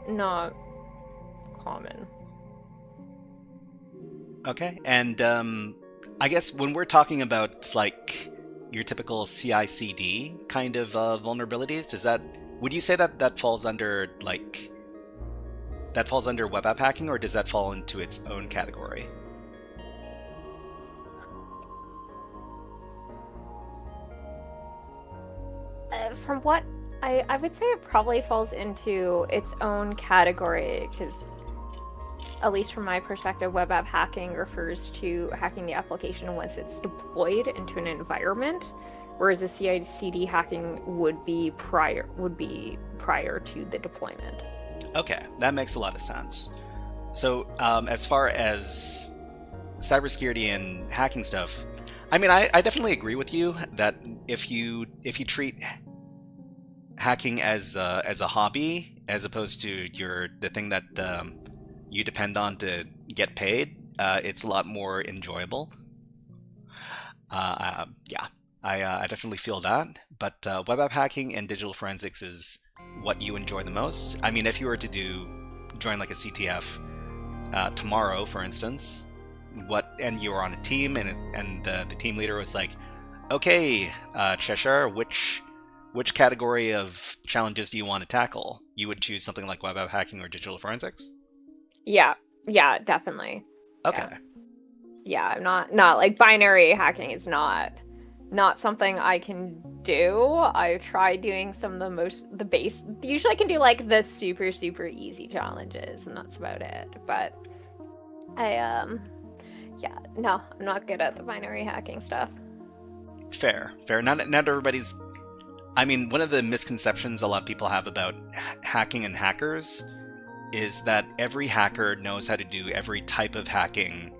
common. Okay, and I guess when we're talking about like your typical CI/CD kind of vulnerabilities, would you say that falls under web app hacking, or does that fall into its own category? From what I would say, it probably falls into its own category, because at least from my perspective, web app hacking refers to hacking the application once it's deployed into an environment, whereas a CI/CD hacking would be prior to the deployment. Okay, that makes a lot of sense. So, as far as cybersecurity and hacking stuff, I mean, I definitely agree with you that if you treat hacking as a hobby as opposed to the thing that you depend on to get paid, it's a lot more enjoyable. I definitely feel that. But web app hacking and digital forensics is what you enjoy the most. I mean, if you were to join like a CTF tomorrow, for instance, and you were on a team and the team leader was like, okay, Cheshire, which category of challenges do you want to tackle? You would choose something like web app hacking or digital forensics? Yeah, definitely. Okay. Yeah, I'm not like binary hacking is not something I can do. I tried doing some of the base. Usually I can do like the super, super easy challenges, and that's about it. But I'm not good at the binary hacking stuff. Fair. Not everybody's. I mean, one of the misconceptions a lot of people have about hacking and hackers is that every hacker knows how to do every type of hacking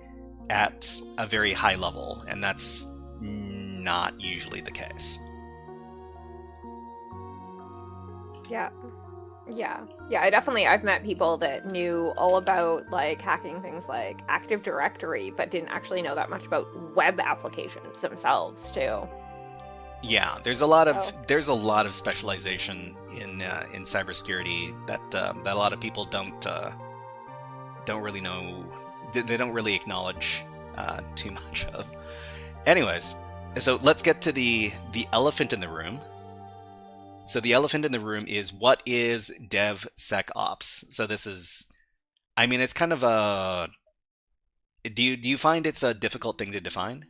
at a very high level, and that's not usually the case. I've met people that knew all about like hacking things like Active Directory, but didn't actually know that much about web applications themselves too. Yeah, there's a lot of specialization in cybersecurity that a lot of people don't really know. They don't really acknowledge too much of. Anyways, so let's get to the elephant in the room. So the elephant in the room is, what is DevSecOps? So this is, I mean, it's kind of a. Do you find it's a difficult thing to define?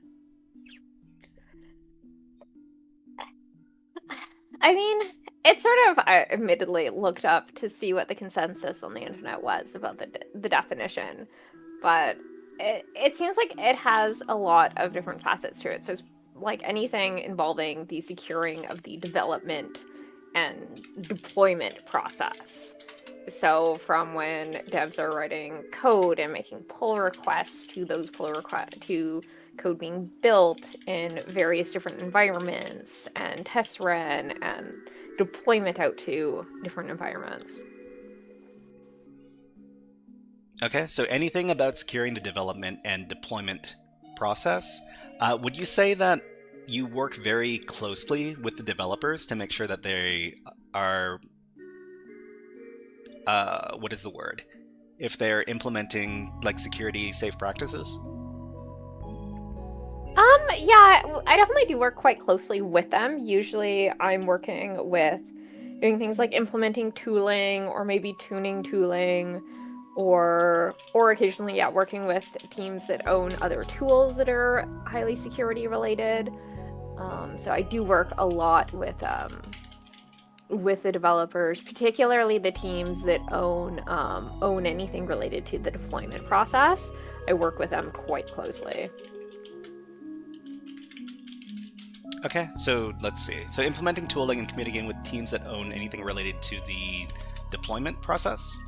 I mean, it's sort of, I admittedly looked up to see what the consensus on the internet was about the definition, but it seems like it has a lot of different facets to it. So it's like anything involving the securing of the development and deployment process. So from when devs are writing code and making pull requests to those pull requests to code being built in various different environments and test run and deployment out to different environments. Okay, so anything about securing the development and deployment process, would you say that you work very closely with the developers to make sure that they are, what is the word? If they're implementing like security safe practices? Yeah, I definitely do work quite closely with them. Usually I'm working with doing things like implementing tooling or maybe tuning tooling, or occasionally, yeah, working with teams that own other tools that are highly security related. So I do work a lot with the developers, particularly the teams that own anything related to the deployment process. I work with them quite closely. Okay, so let's see. So implementing tooling and communicating with teams that own anything related to the deployment process?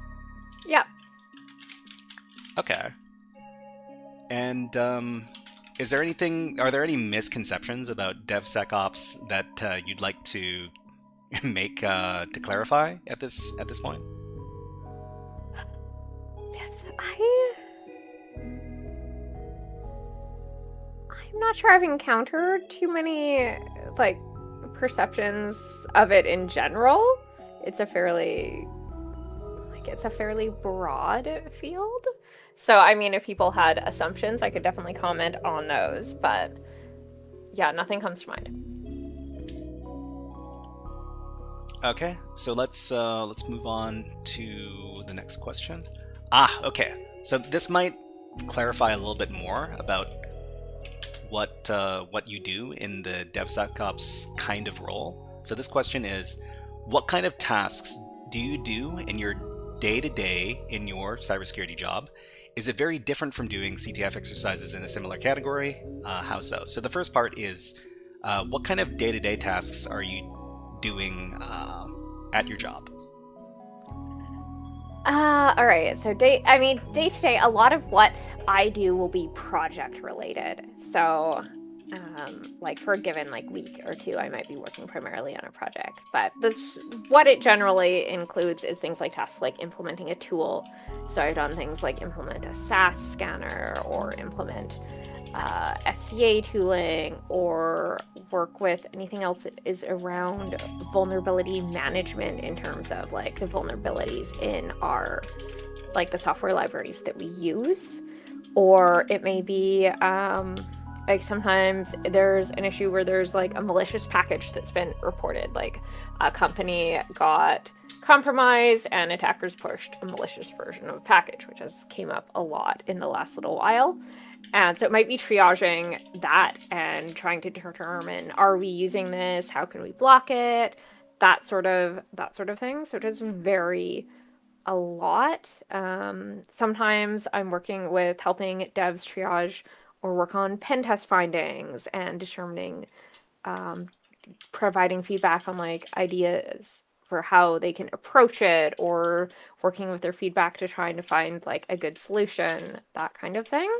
Yeah. Okay. And are there any misconceptions about DevSecOps that you'd like to make to clarify at this point? I'm not sure I've encountered too many like perceptions of it in general. It's a fairly broad field. So I mean, if people had assumptions, I could definitely comment on those, but yeah, nothing comes to mind. Okay, so let's move on to the next question. Okay. So this might clarify a little bit more about what you do in the DevSecOps kind of role. So this question is, what kind of tasks do you do in your day-to-day in your cybersecurity job? Is it very different from doing CTF exercises in a similar category? How so? So the first part is, what kind of day-to-day tasks are you doing at your job? All right. So day to day, a lot of what I do will be project related. So, like for a given week or two, I might be working primarily on a project. But what it generally includes is things like tasks like implementing a tool. So I've done things like implement a SAS scanner or implement SCA tooling, or work with anything else that is around vulnerability management in terms of the vulnerabilities in our the software libraries that we use. Or it may be sometimes there's an issue where there's a malicious package that's been reported, like a company got compromised and attackers pushed a malicious version of a package, which has came up a lot in the last little while. And so it might be triaging that and trying to determine, are we using this? How can we block it? That sort of thing. So it does vary a lot. Sometimes I'm working with helping devs triage or work on pen test findings and determining, providing feedback on ideas for how they can approach it, or working with their feedback to try to find a good solution, that kind of thing.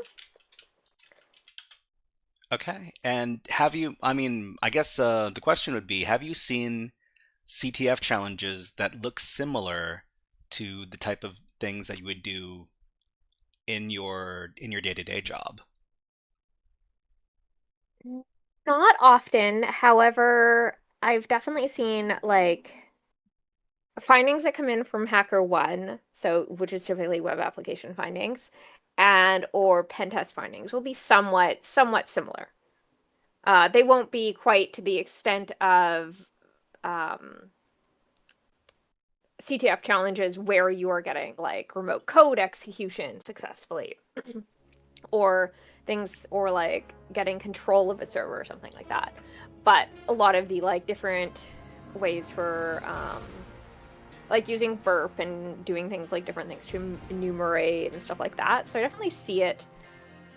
Okay, and I guess the question would be, have you seen CTF challenges that look similar to the type of things that you would do in your day-to-day job? Not often. However, I've definitely seen findings that come in from HackerOne, which is typically web application findings, and or pen test findings will be somewhat similar. They won't be quite to the extent of CTF challenges where you are getting remote code execution successfully, or things, or getting control of a server or something like that. But a lot of the different ways for using burp and doing things different things to enumerate and stuff like that. So I definitely see it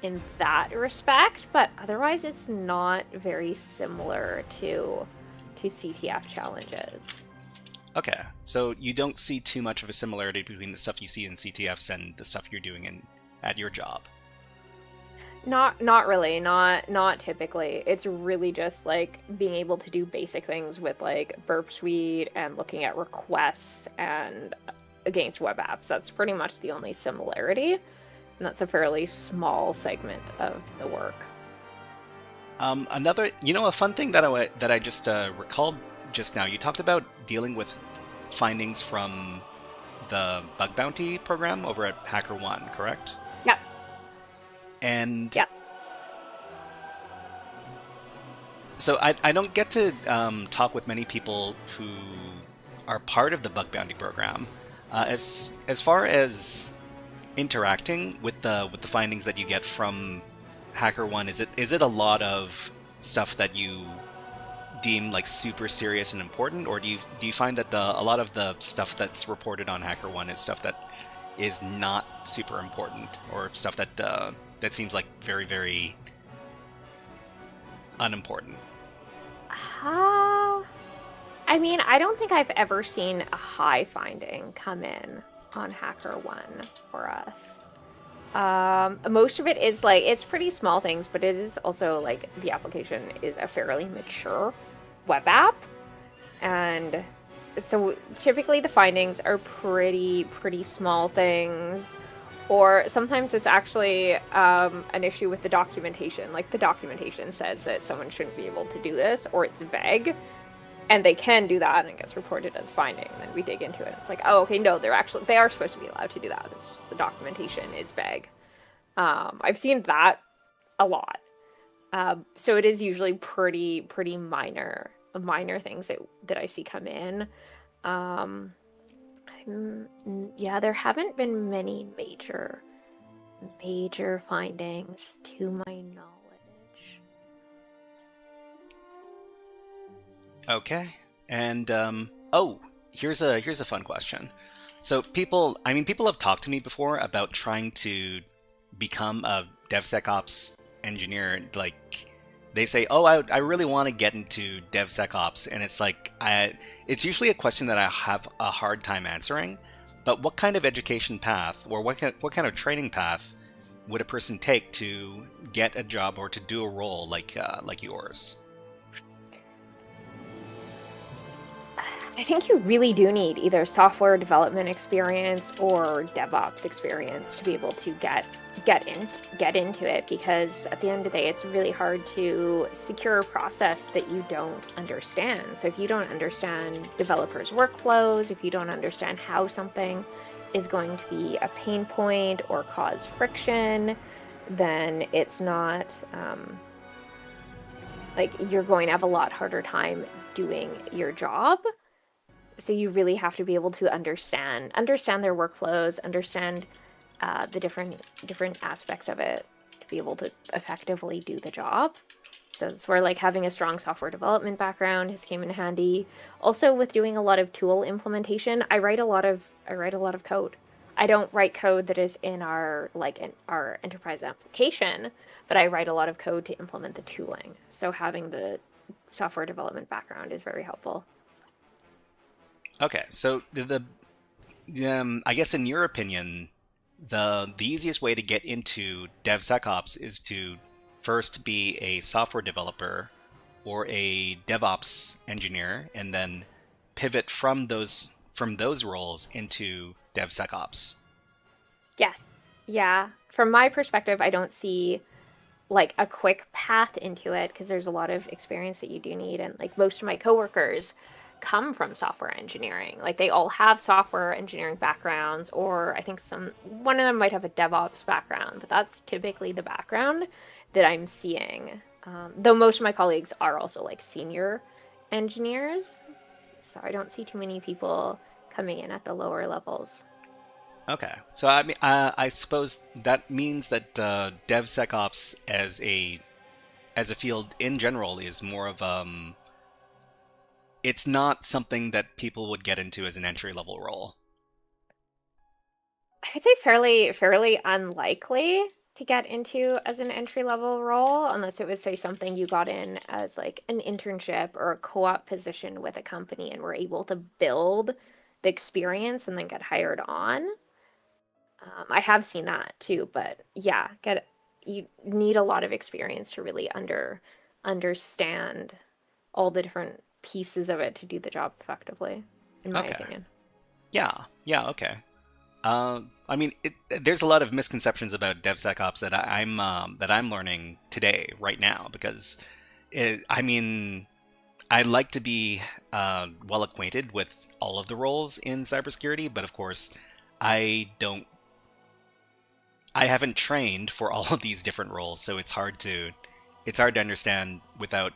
in that respect, but otherwise it's not very similar to CTF challenges. Okay, so you don't see too much of a similarity between the stuff you see in CTFs and the stuff you're doing at your job? Not really, not typically. It's really just like being able to do basic things with like Burp Suite and looking at requests and against web apps. That's pretty much the only similarity, and that's a fairly small segment of the work. Another, a fun thing that I just recalled just now. You talked about dealing with findings from the bug bounty program over at HackerOne, correct? Yep. And yeah. So I don't get to talk with many people who are part of the bug bounty program. As far as interacting with the findings that you get from HackerOne, is it a lot of stuff that you deem like super serious and important, or do you find that a lot of the stuff that's reported on HackerOne is stuff that is not super important, or stuff that that seems like very, very unimportant? I mean, I don't think I've ever seen a high finding come in on HackerOne for us. Most of it is like, it's pretty small things, but it is also like the application is a fairly mature web app. And so typically the findings are pretty small things. Or sometimes it's actually an issue with the documentation. Like the documentation says that someone shouldn't be able to do this, or it's vague, and they can do that, and it gets reported as finding. And then we dig into it. And it's like, oh, okay, no, they are supposed to be allowed to do that. It's just the documentation is vague. I've seen that a lot. So it is usually pretty minor things that I see come in. Yeah, there haven't been many major findings to my knowledge. Okay, and here's a fun question. So people have talked to me before about trying to become a DevSecOps engineer. Like, they say, oh, I really want to get into DevSecOps, and it's like, it's usually a question that I have a hard time answering. But what kind of education path, or what kind of training path would a person take to get a job or to do a role like yours? I think you really do need either software development experience or DevOps experience to be able to get into it, because at the end of the day, it's really hard to secure a process that you don't understand. So if you don't understand developers' workflows, if you don't understand how something is going to be a pain point or cause friction, then it's not like you're going to have a lot harder time doing your job. So you really have to be able to understand their workflows, understand the different aspects of it to be able to effectively do the job. So it's where like having a strong software development background has came in handy. Also with doing a lot of tool implementation, I write a lot of code. I don't write code that is in our enterprise application, but I write a lot of code to implement the tooling. So having the software development background is very helpful. Okay, so I guess in your opinion, the easiest way to get into DevSecOps is to first be a software developer or a DevOps engineer, and then pivot from those roles into DevSecOps. Yes. Yeah. From my perspective, I don't see like a quick path into it, because there's a lot of experience that you do need, and like most of my coworkers come from software engineering. Like they all have software engineering backgrounds, or I think one of them might have a DevOps background, but that's typically the background that I'm seeing. Though most of my colleagues are also like senior engineers, so I don't see too many people coming in at the lower levels. Okay, so I mean, I suppose that means that DevSecOps as a field in general is more of it's not something that people would get into as an entry-level role. I'd say fairly unlikely to get into as an entry-level role, unless it was, say, something you got in as like an internship or a co-op position with a company and were able to build the experience and then get hired on. I have seen that too, but yeah, you need a lot of experience to really understand all the different pieces of it to do the job effectively, in my opinion. Yeah, okay. I mean, there's a lot of misconceptions about DevSecOps that I'm learning today, right now, because I like to be well acquainted with all of the roles in cybersecurity, but of course, I haven't trained for all of these different roles, so it's hard to understand without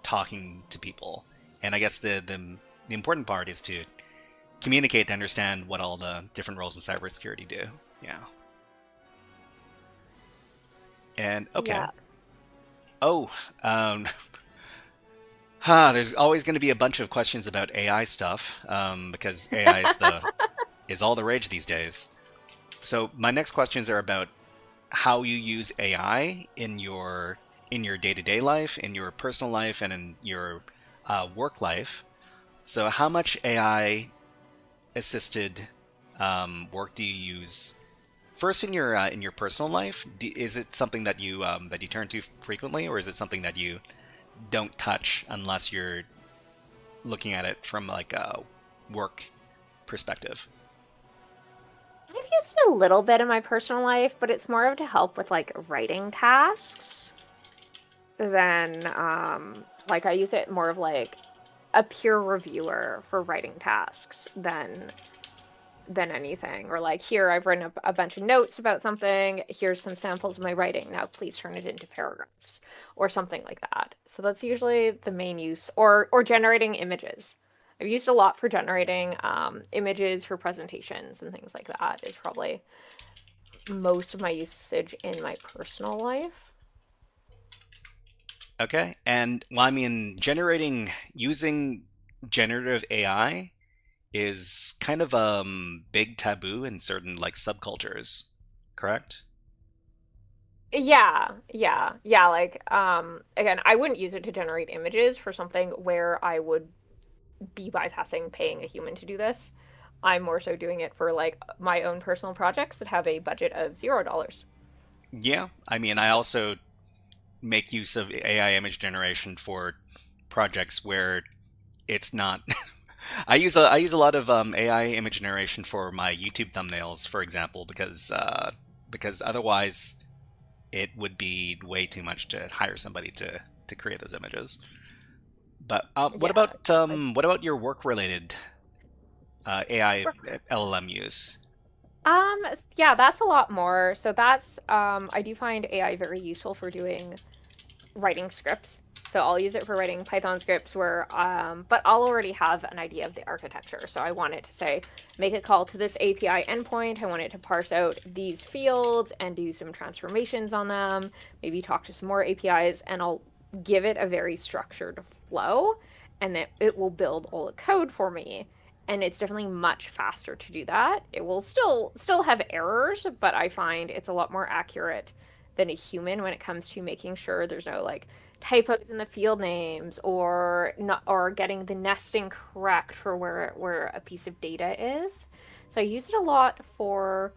talking to people. And I guess the important part is to communicate to understand what all the different roles in cybersecurity do. Yeah. And okay. Yeah. Oh, there's always going to be a bunch of questions about AI stuff, because AI is all the rage these days. So my next questions are about how you use AI in your day-to-day life, in your personal life, and in your work life. So how much AI assisted work do you use first in your personal life? Is it something that you turn to frequently, or is it something that you don't touch unless you're looking at it from like a work perspective? I've used it a little bit in my personal life, but it's more of to help with like writing tasks than like I use it more of like a peer reviewer for writing tasks than anything. Or like, here, I've written a bunch of notes about something, here's some samples of my writing, now please turn it into paragraphs, or something like that. So that's usually the main use. Or generating images. I've used a lot for generating images for presentations and things like that is probably most of my usage in my personal life. Okay, and well, I mean, using generative AI is kind of a big taboo in certain like subcultures, correct? Yeah. Like, again, I wouldn't use it to generate images for something where I would be bypassing paying a human to do this. I'm more so doing it for like my own personal projects that have a budget of $0. Yeah, I mean, I also make use of AI image generation for projects where it's not. I use a lot of AI image generation for my YouTube thumbnails, for example, because otherwise it would be way too much to hire somebody to create those images. But what about your work-related AI LLM use? Yeah, that's a lot more. So that's I do find AI very useful for doing writing scripts. So I'll use it for writing Python scripts where, but I'll already have an idea of the architecture. So I want it to say, make a call to this API endpoint. I want it to parse out these fields and do some transformations on them, maybe talk to some more APIs, and I'll give it a very structured flow, and it will build all the code for me. And it's definitely much faster to do that. It will still have errors, but I find it's a lot more accurate than a human when it comes to making sure there's no like typos in the field names or getting the nesting correct for where a piece of data is. So I use it a lot for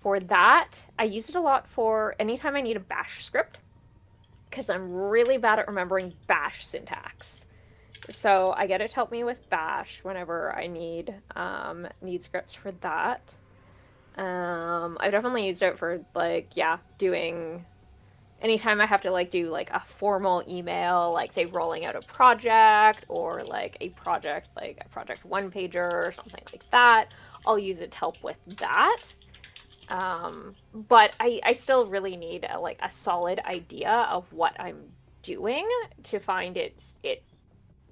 that. I use it a lot for anytime I need a bash script, because I'm really bad at remembering bash syntax. So I get it to help me with bash whenever I need scripts for that. I've definitely used it for like, doing anytime I have to like do like a formal email, like say rolling out a project or like a project one pager or something like that. I'll use it to help with that. But I still really need a solid idea of what I'm doing to find it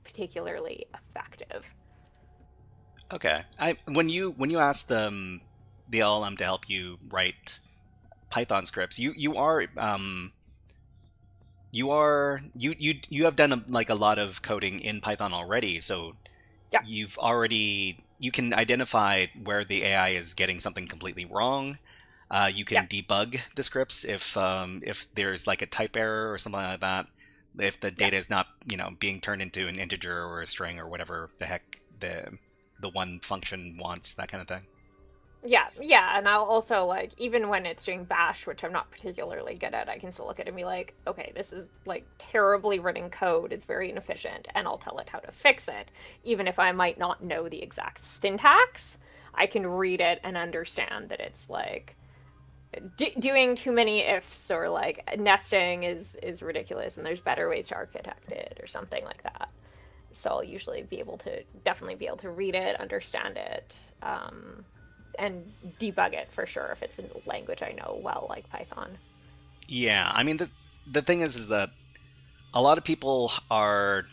particularly effective. Okay. When you ask the LLM to help you write Python scripts, you have done a lot of coding in Python already, so yeah. You can identify where the AI is getting something completely wrong. You can debug the scripts if there's like a type error or something like that. If the data is not being turned into an integer or a string or whatever the heck the one function wants, that kind of thing. Yeah, and I'll also, like, even when it's doing bash, which I'm not particularly good at, I can still look at it and be like, okay, this is, like, terribly written code, it's very inefficient, and I'll tell it how to fix it. Even if I might not know the exact syntax, I can read it and understand that it's, like, doing too many ifs or, like, nesting is ridiculous, and there's better ways to architect it, or something like that. So I'll usually definitely be able to read it, understand it, and debug it for sure if it's a language I know well, like Python. Yeah, I mean, the thing is that a lot of people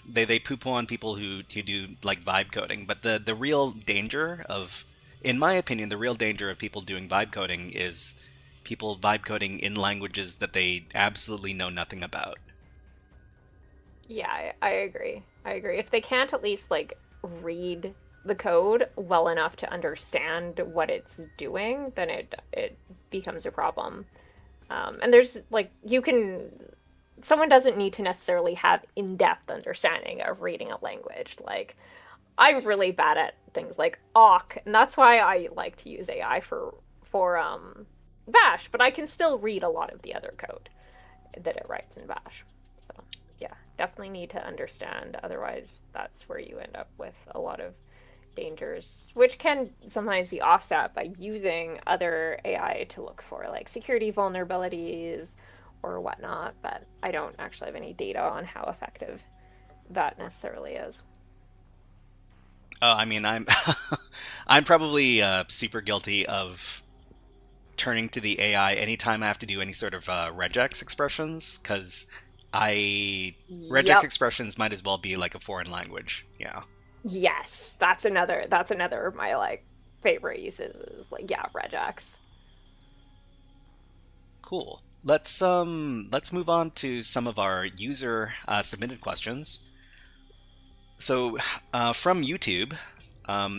they poo-poo on people who do like vibe coding, but the real danger of, in my opinion, the real danger of people doing vibe coding is people vibe coding in languages that they absolutely know nothing about. Yeah, I agree. If they can't at least, like, read the code well enough to understand what it's doing, then it becomes a problem. And there's, like, someone doesn't need to necessarily have in-depth understanding of reading a language. Like, I'm really bad at things like awk, and that's why I like to use AI for bash, but I can still read a lot of the other code that it writes in bash. So yeah, definitely need to understand, otherwise that's where you end up with a lot of dangers, which can sometimes be offset by using other AI to look for, like, security vulnerabilities or whatnot, but I don't actually have any data on how effective that necessarily is. I mean, I'm I'm probably super guilty of turning to the AI anytime I have to do any sort of regex expressions, because regex expressions might as well be like a foreign language. Yeah. Yes, that's another of my, like, favorite uses, is, like, yeah, regex. Cool. Let's move on to some of our user submitted questions. So from YouTube,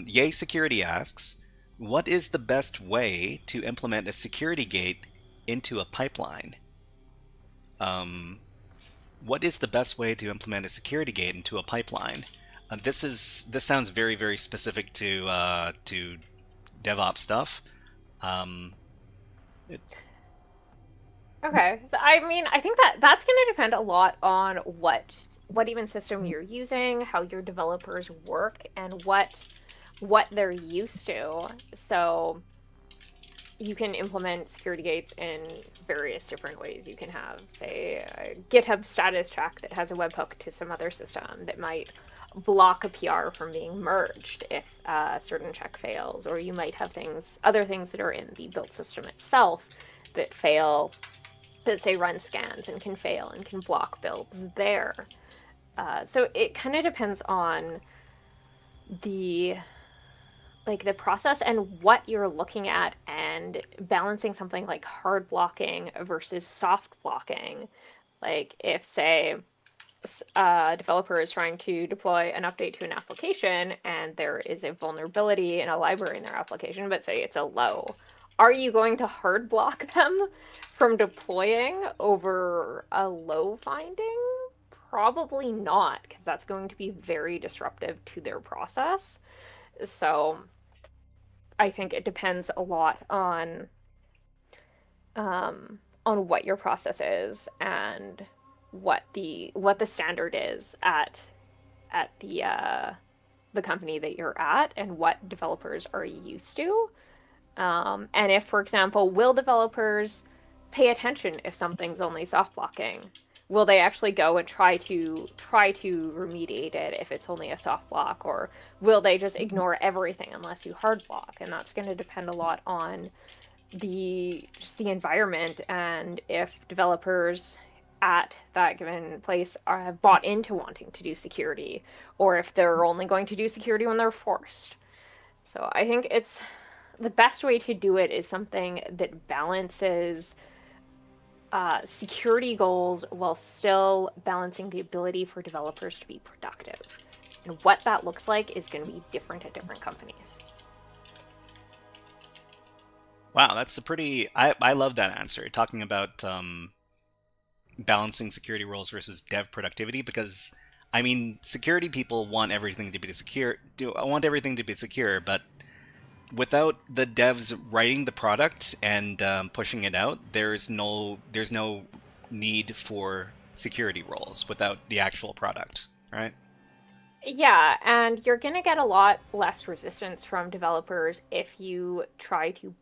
Yay Security asks, what is the best way to implement a security gate into a pipeline? What is the best way to implement a security gate into a pipeline? This sounds very, very specific to DevOps stuff. Okay, so I mean, I think that's going to depend a lot on what even system you're using, how your developers work, and what they're used to. So you can implement security gates in various different ways. You can have, say, a GitHub status check that has a webhook to some other system that might block a PR from being merged if a certain check fails, or you might have other things that are in the build system itself that fail, that say run scans and can fail and can block builds there. So it kind of depends on the process and what you're looking at, and balancing something like hard blocking versus soft blocking. Like, if, say, a developer is trying to deploy an update to an application and there is a vulnerability in a library in their application, but say it's a low, are you going to hard block them from deploying over a low finding? Probably not, because that's going to be very disruptive to their process. So I think it depends a lot on what your process is and what the standard is at the company that you're at, and what developers are used to. And if, for example, will developers pay attention if something's only soft blocking? Will they actually go and try to remediate it if it's only a soft block, or will they just ignore everything unless you hard block? And that's going to depend a lot on the environment, and if developers at that given place have bought into wanting to do security, or if they're only going to do security when they're forced. So I think it's the best way to do it is something that balances security goals while still balancing the ability for developers to be productive. And what that looks like is going to be different at different companies. Wow, that's I love that answer, talking about balancing security roles versus dev productivity, because, I mean, security people want everything to be secure, but without the devs writing the product and pushing it out, there's no need for security roles without the actual product, right? Yeah, and you're going to get a lot less resistance from developers if you try to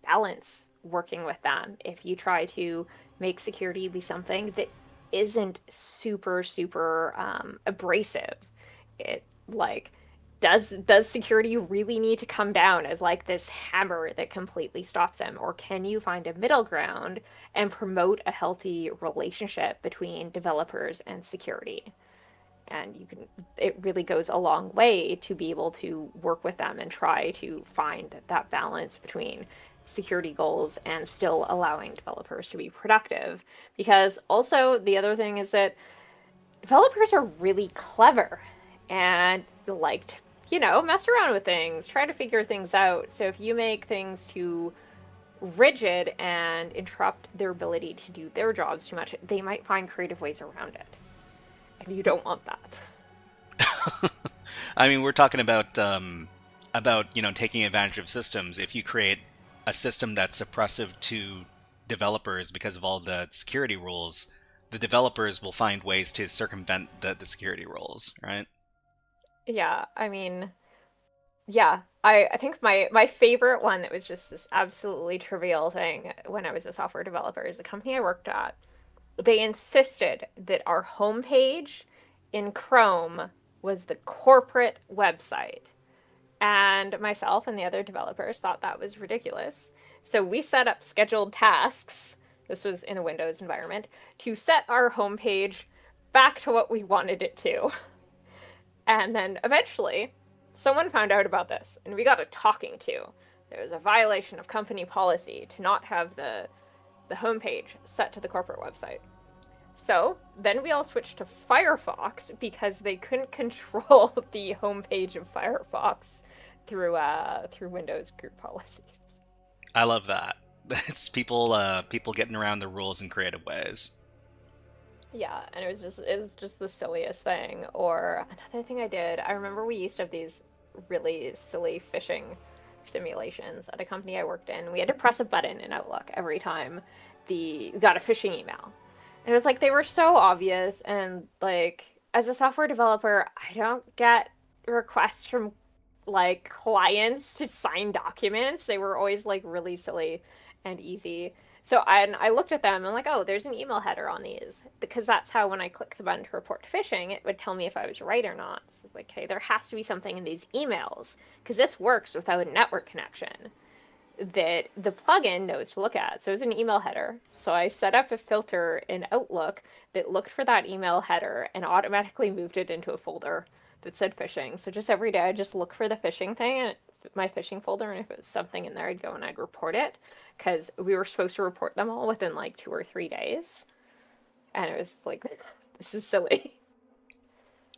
balance working with them. If you try to make security be something that isn't super, super abrasive. It like does security really need to come down as like this hammer that completely stops them, or can you find a middle ground and promote a healthy relationship between developers and security? And it really goes a long way to be able to work with them and try to find that balance between security goals and still allowing developers to be productive. Because also the other thing is that developers are really clever and like to, mess around with things, try to figure things out. So if you make things too rigid and interrupt their ability to do their jobs too much, they might find creative ways around it. And you don't want that. I mean, we're talking about taking advantage of systems. If you create a system that's oppressive to developers because of all the security rules, the developers will find ways to circumvent the security rules, right? Yeah, I mean, yeah. I think my favorite one that was just this absolutely trivial thing when I was a software developer is the company I worked at. They insisted that our homepage in Chrome was the corporate website. And myself and the other developers thought that was ridiculous. So we set up scheduled tasks, this was in a Windows environment, to set our homepage back to what we wanted it to. And then eventually, someone found out about this, and we got a talking to. There was a violation of company policy to not have the homepage set to the corporate website. So then we all switched to Firefox because they couldn't control the homepage of Firefox through Windows group policies. I love that. It's people getting around the rules in creative ways. Yeah, and it was just the silliest thing. Or another thing I did, I remember we used to have these really silly phishing simulations at a company I worked in. We had to press a button in Outlook every time we got a phishing email. And it was like they were so obvious, and like as a software developer, I don't get requests from like clients to sign documents. They were always like really silly and easy. So I looked at them and I'm like, oh, there's an email header on these, because that's how when I click the button to report phishing, it would tell me if I was right or not. So it's like, hey, there has to be something in these emails, because this works without a network connection that the plugin knows to look at. So it was an email header. So I set up a filter in Outlook that looked for that email header and automatically moved it into a folder that said phishing. So just every day I just look for the phishing thing and my phishing folder, and if it was something in there, I'd go and I'd report it, because we were supposed to report them all within like 2 or 3 days. And it was like, this is silly.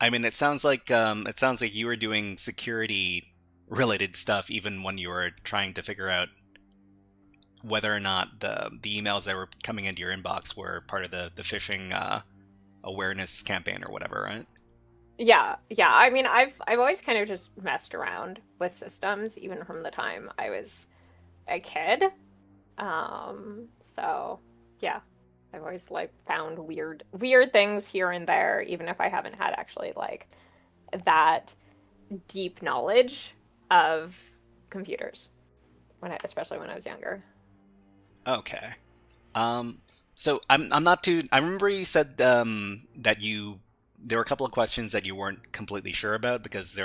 I mean, it sounds like you were doing security related stuff even when you were trying to figure out whether or not the emails that were coming into your inbox were part of the phishing awareness campaign or whatever, right? Yeah. I mean, I've always kind of just messed around with systems, even from the time I was a kid. So yeah, I've always like found weird things here and there, even if I haven't had actually like that deep knowledge of computers especially when I was younger. Okay. So I'm not too. I remember you said that there were a couple of questions that you weren't completely sure about because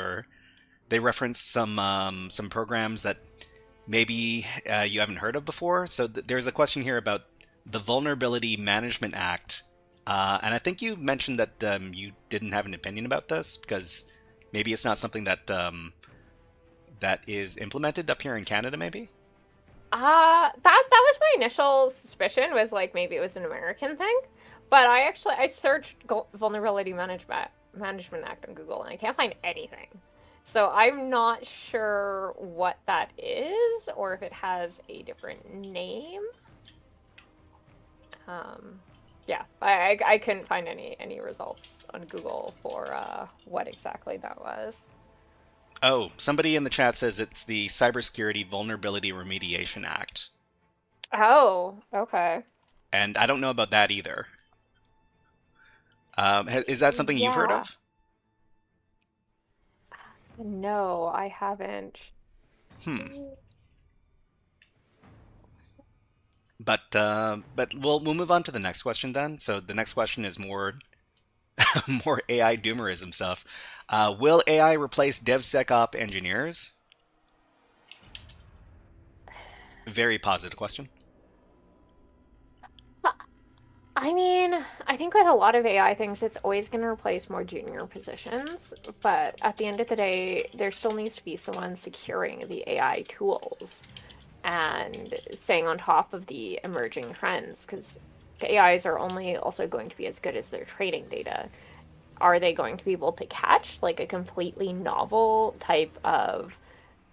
they referenced some programs that maybe you haven't heard of before. So there's a question here about the Vulnerability Management Act, and I think you mentioned that you didn't have an opinion about this because maybe it's not something that that is implemented up here in Canada, maybe. That was my initial suspicion, was like maybe it was an American thing. But I searched Vulnerability Management Act on Google and I can't find anything. So I'm not sure what that is or if it has a different name. Yeah, I couldn't find any results on Google for what exactly that was. Oh, somebody in the chat says it's the Cybersecurity Vulnerability Remediation Act. Oh, okay. And I don't know about that either. Is that something you've heard Yeah. of? No, I haven't. But we'll move on to the next question then. So the next question is more more AI doomerism stuff. Will AI replace DevSecOps engineers? Very positive question. I mean, I think with a lot of AI things, it's always going to replace more junior positions. But at the end of the day, there still needs to be someone securing the AI tools and staying on top of the emerging trends, because AIs are only also going to be as good as their training data. Are they going to be able to catch like a completely novel type of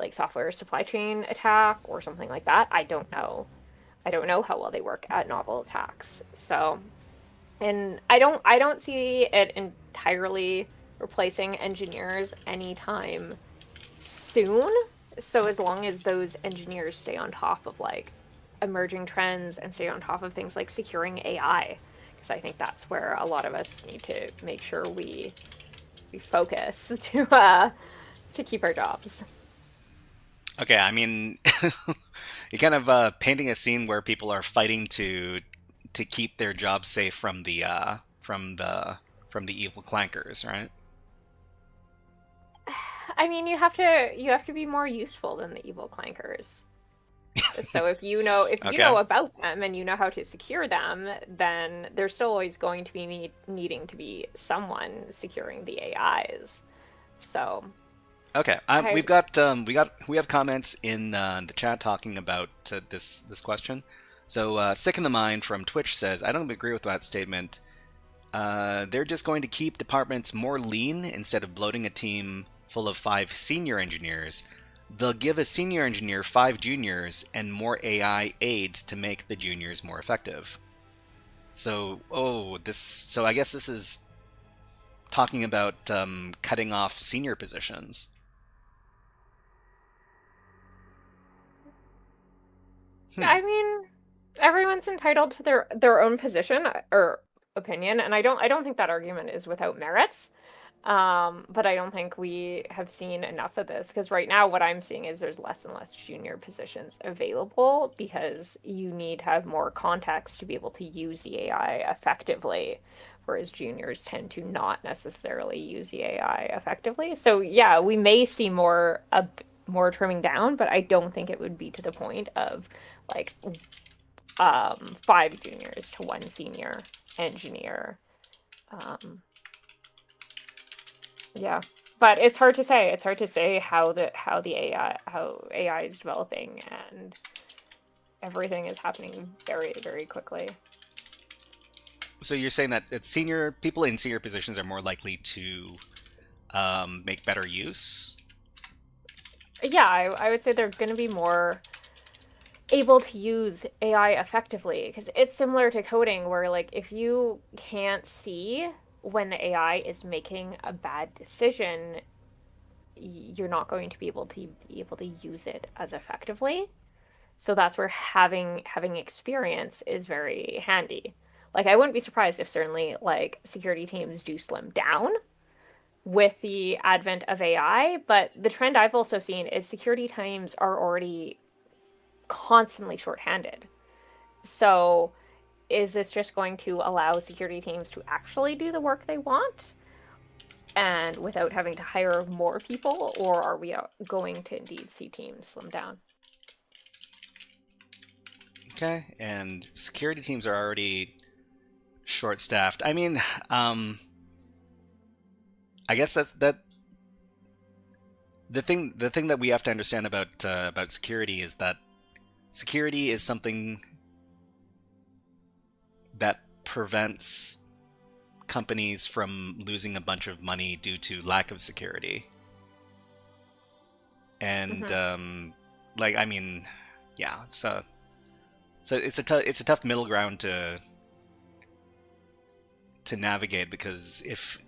like software supply chain attack or something like that? I don't know. I don't know how well they work at novel attacks. So, and I don't see it entirely replacing engineers anytime soon. So as long as those engineers stay on top of like emerging trends and stay on top of things like securing AI, because I think that's where a lot of us need to make sure we focus to keep our jobs. Okay, I mean, you're kind of painting a scene where people are fighting to keep their jobs safe from the evil clankers, right? I mean, you have to be more useful than the evil clankers. So if you know about them and you know how to secure them, then there's still always going to be needing to be someone securing the AIs. So. Okay, we have comments in the chat talking about this question. So Sick in the Mind from Twitch says, I don't agree with that statement. They're just going to keep departments more lean instead of bloating a team full of 5 senior engineers. They'll give a senior engineer 5 juniors and more AI aides to make the juniors more effective. So I guess this is talking about cutting off senior positions. I mean, everyone's entitled to their own position or opinion, and I don't think that argument is without merits. But I don't think we have seen enough of this, because right now what I'm seeing is there's less and less junior positions available because you need to have more context to be able to use the AI effectively, whereas juniors tend to not necessarily use the AI effectively. So yeah, we may see more trimming down, but I don't think it would be to the point of like 5 juniors to 1 senior engineer. Yeah, but it's hard to say. It's hard to say how AI is developing, and everything is happening very, very quickly. So you're saying that people in senior positions are more likely to make better use? Yeah, I would say they're going to be more able to use AI effectively, because it's similar to coding, where like if you can't see when the AI is making a bad decision, you're not going to be able to use it as effectively. So that's where having experience is very handy. Like I wouldn't be surprised if certainly like security teams do slim down with the advent of AI, but the trend I've also seen is security teams are already constantly shorthanded. So is this just going to allow security teams to actually do the work they want and without having to hire more people, or are we going to indeed see teams slim down? Okay, and security teams are already short-staffed. I mean, I guess that's the thing that we have to understand about security is that security is something that prevents companies from losing a bunch of money due to lack of security. And like, I mean, yeah, so it's a tough middle ground to navigate, because if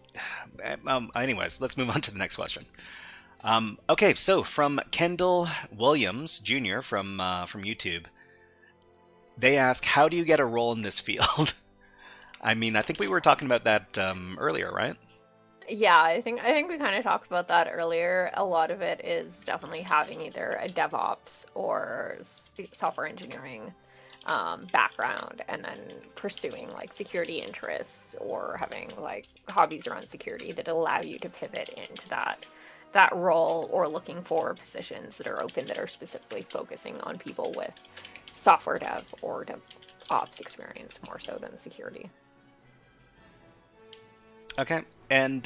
anyways, let's move on to the next question. Okay, so from Kendall Williams Jr. from YouTube, they ask, how do you get a role in this field? I mean, I think we were talking about that earlier, right? Yeah, I think we kind of talked about that earlier. A lot of it is definitely having either a DevOps or software engineering background, and then pursuing like security interests or having like hobbies around security that allow you to pivot into that role, or looking for positions that are open that are specifically focusing on people with software dev or DevOps experience more so than security. Okay, and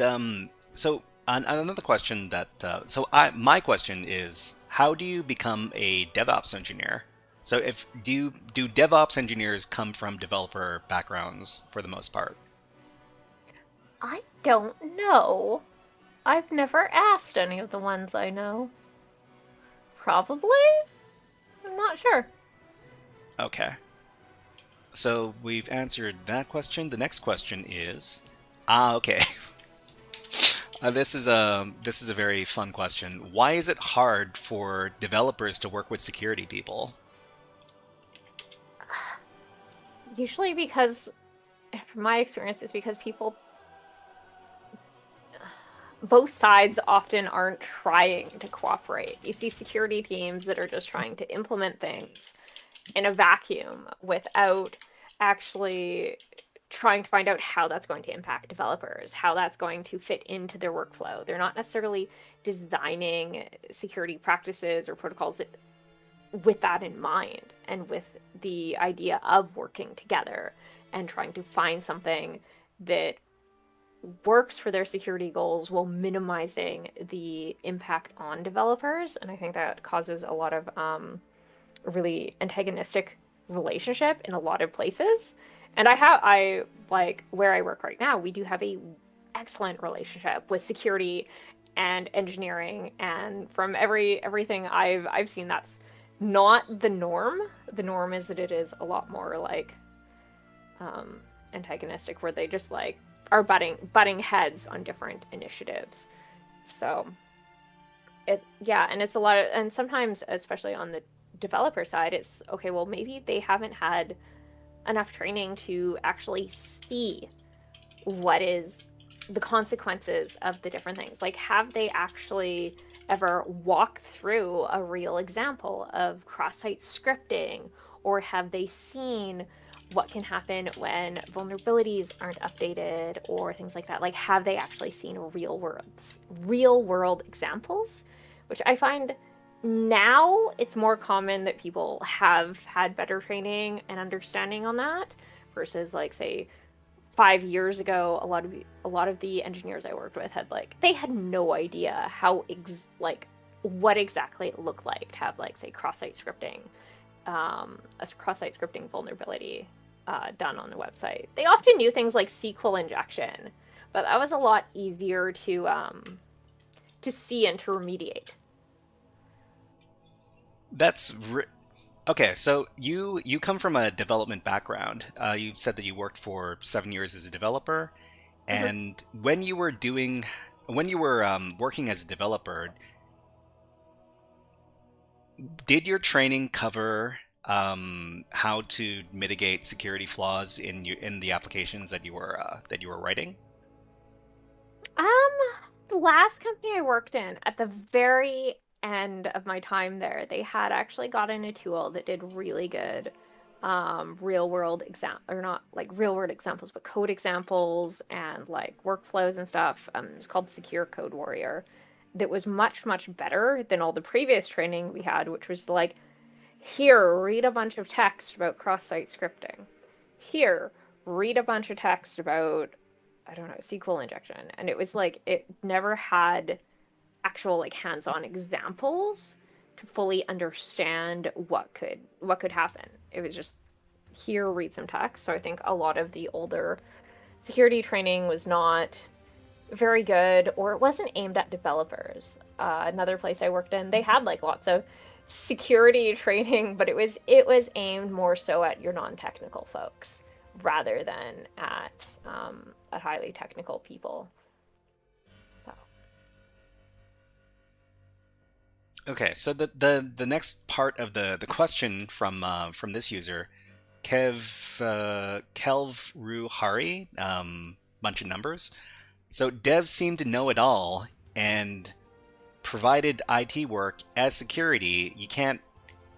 so another question that my question is, how do you become a DevOps engineer? So do DevOps engineers come from developer backgrounds for the most part? I don't know. I've never asked any of the ones I know. Probably? I'm not sure. Okay. So we've answered that question. The next question is, okay. This is a very fun question. Why is it hard for developers to work with security people? Usually because, from my experience, it's because both sides often aren't trying to cooperate. You see security teams that are just trying to implement things in a vacuum without actually trying to find out how that's going to impact developers, how that's going to fit into their workflow. They're not necessarily designing security practices or protocols with that in mind, and with the idea of working together and trying to find something that works for their security goals while minimizing the impact on developers. And I think that causes a lot of really antagonistic relationship in a lot of places. And I like where I work right now, we do have a excellent relationship with security and engineering, and from everything I've seen, that's not the norm. The norm is that it is a lot more like antagonistic, where they just like are butting heads on different initiatives. So and it's a lot of, and sometimes, especially on the developer side, it's okay, well, maybe they haven't had enough training to actually see what is the consequences of the different things. Like, have they actually ever walked through a real example of cross-site scripting, or have they seen what can happen when vulnerabilities aren't updated or things like that? Like, have they actually seen real world examples? Which I find now it's more common that people have had better training and understanding on that, versus like, say, 5 years ago, a lot of the engineers I worked with they had no idea how what exactly it looked like to have, like, say, cross-site scripting, a cross-site scripting vulnerability done on the website. They often knew things like SQL injection, but that was a lot easier to see and to remediate. Okay, so you come from a development background. You said that you worked for 7 years as a developer, and when you were working as a developer, did your training cover how to mitigate security flaws in the applications that you were writing? The last company I worked in, at the very end of my time there, they had actually gotten a tool that did really good real world examples, but code examples and like workflows and stuff. It's called Secure Code Warrior. That was much better than all the previous training we had, which was like, here, read a bunch of text about cross-site scripting. Here, read a bunch of text about, I don't know, SQL injection. And it was like, it never had actual like hands-on examples to fully understand what could happen. It was just, here, read some text. So I think a lot of the older security training was not very good, or it wasn't aimed at developers. Another place I worked in, they had like lots of security training, but it was aimed more so at your non-technical folks rather than at highly technical people. So. Okay, so the next part of the question from this user, Kelv Ruhari, bunch of numbers. So devs seem to know it all, and provided IT work as security, you can't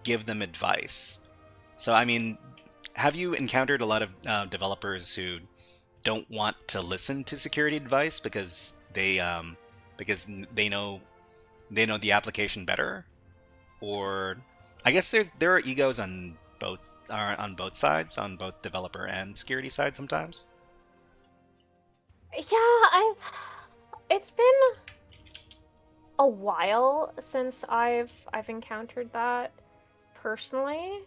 give them advice. So I mean, have you encountered a lot of developers who don't want to listen to security advice because they know the application better? Or I guess there are egos on both sides, on both developer and security side sometimes. Yeah, it's been a while since I've encountered that personally.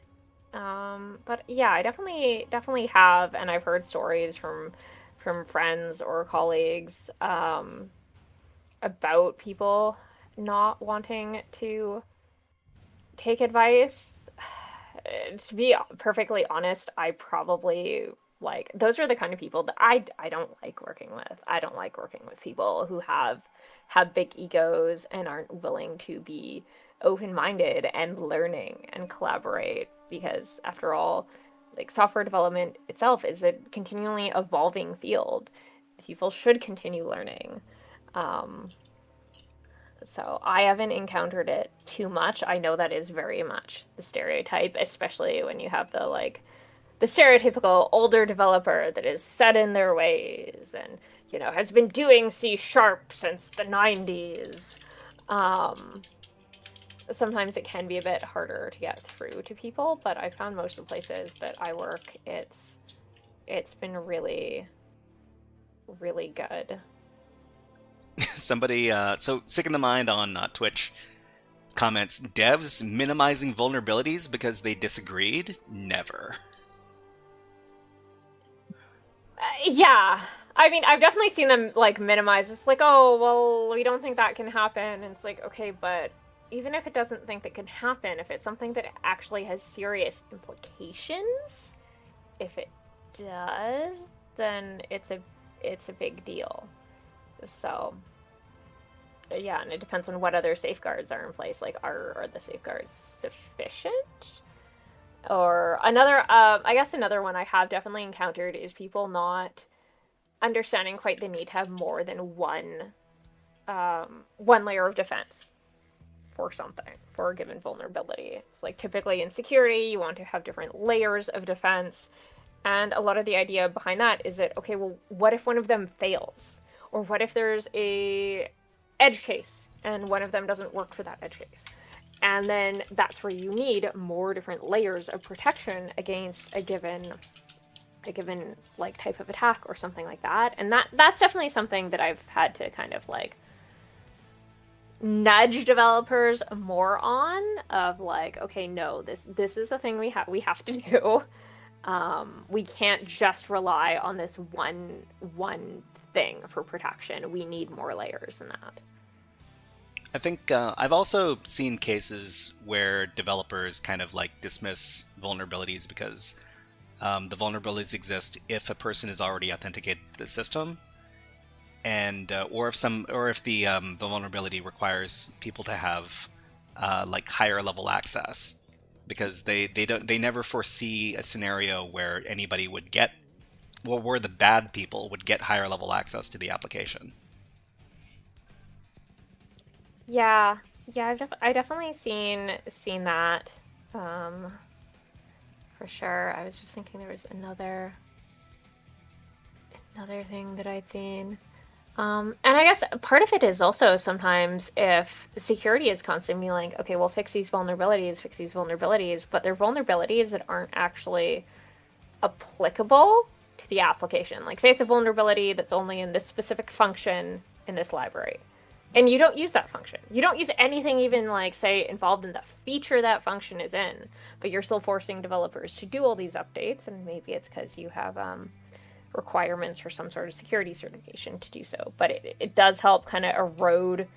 But yeah, I definitely have, and I've heard stories from friends or colleagues about people not wanting to take advice. To be perfectly honest, I probably those are the kind of people that I don't like working with. I don't like working with people who have big egos and aren't willing to be open-minded and learning and collaborate, because after all, software development itself is a continually evolving field. People should continue learning. So I haven't encountered it too much. I know that is very much the stereotype, especially when you have the stereotypical older developer that is set in their ways and, has been doing C# since the 90s. Sometimes it can be a bit harder to get through to people, but I found most of the places that I work, it's been really, really good. Somebody, so Sick in the Mind on Twitch comments, devs minimizing vulnerabilities because they disagreed? Never. Yeah. I mean, I've definitely seen them, minimize. It's oh, well, we don't think that can happen. And it's okay, but even if it doesn't think that can happen, if it's something that actually has serious implications, if it does, then it's a big deal. So, yeah, and it depends on what other safeguards are in place. Are the safeguards sufficient? Or another, I guess another one I have definitely encountered is people not understanding quite the need to have more than one layer of defense for something, for a given vulnerability. It's typically in security, you want to have different layers of defense. And a lot of the idea behind that is that, okay, well, what if one of them fails? Or what if there's a edge case and one of them doesn't work for that edge case? And then that's where you need more different layers of protection against a given type of attack or something like that. And that's definitely something that I've had to kind of nudge developers more on, of okay, no, this is a thing we have to do. We can't just rely on this one thing for protection. We need more layers than that. I think I've also seen cases where developers kind of the vulnerabilities because the vulnerabilities exist if a person is already authenticated to the system, and or if the vulnerability requires people to have higher level access, because they never foresee a scenario where anybody would get, well, where the bad people would get higher level access to the application. Yeah, I've definitely seen that, for sure. I was just thinking there was another thing that I'd seen. And I guess part of it is also sometimes if security is constantly okay, we'll fix these vulnerabilities, but they're vulnerabilities that aren't actually applicable to the application. Say it's a vulnerability that's only in this specific function in this library, and you don't use that function. You don't use anything even say involved in the feature that function is in, but you're still forcing developers to do all these updates, and maybe it's because you have requirements for some sort of security certification to do so. But it does help kind of erode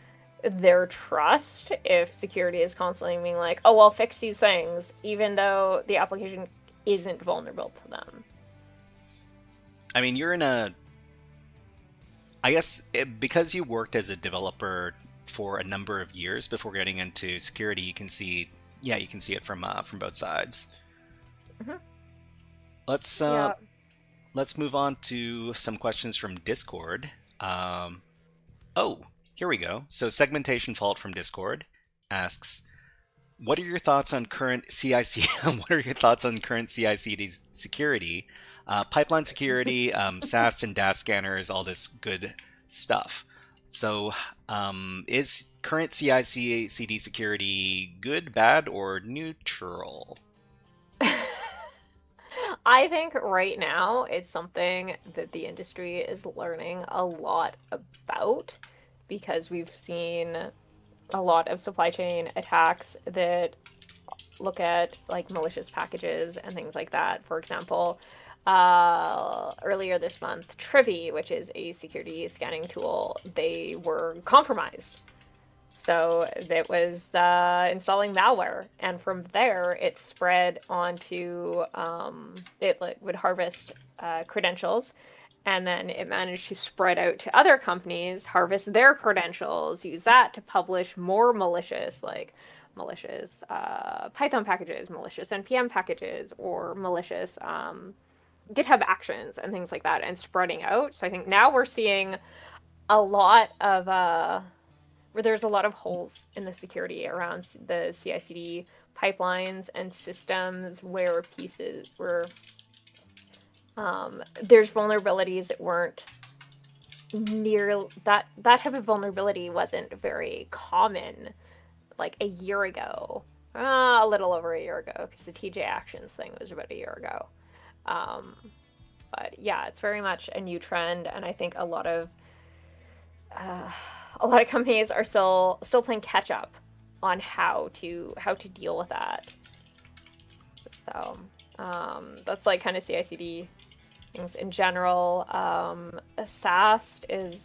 their trust if security is constantly being oh, well, fix these things, even though the application isn't vulnerable to them. I mean, I guess because you worked as a developer for a number of years before getting into security, you can see it from both sides. Mhm. Let's move on to some questions from Discord. Oh, here we go. So Segmentation Fault from Discord asks, what are your thoughts on current What are your thoughts on current CI/CD security, pipeline security, SAST and DAS scanners, all this good stuff? So, is current CI/CD security good, bad, or neutral? I think right now it's something that the industry is learning a lot about, because we've seen a lot of supply chain attacks that look at like malicious packages and things like that. For example, earlier this month, Trivy, which is a security scanning tool, they were compromised. So that was installing malware, and from there it spread onto it would harvest credentials, and then it managed to spread out to other companies, harvest their credentials, use that to publish more malicious Python packages, malicious NPM packages, or malicious GitHub actions and things like that, and spreading out. So I think now we're seeing a lot of where there's a lot of holes in the security around the CI/CD pipelines and systems, where there's vulnerabilities that weren't near that type of vulnerability wasn't very common like a year ago, a little over a year ago, because the TJ Actions thing was about a year ago. But yeah, it's very much a new trend, and I think a lot of companies are still playing catch up on how to deal with that. So that's like kind of CI/CD things in general. SAST is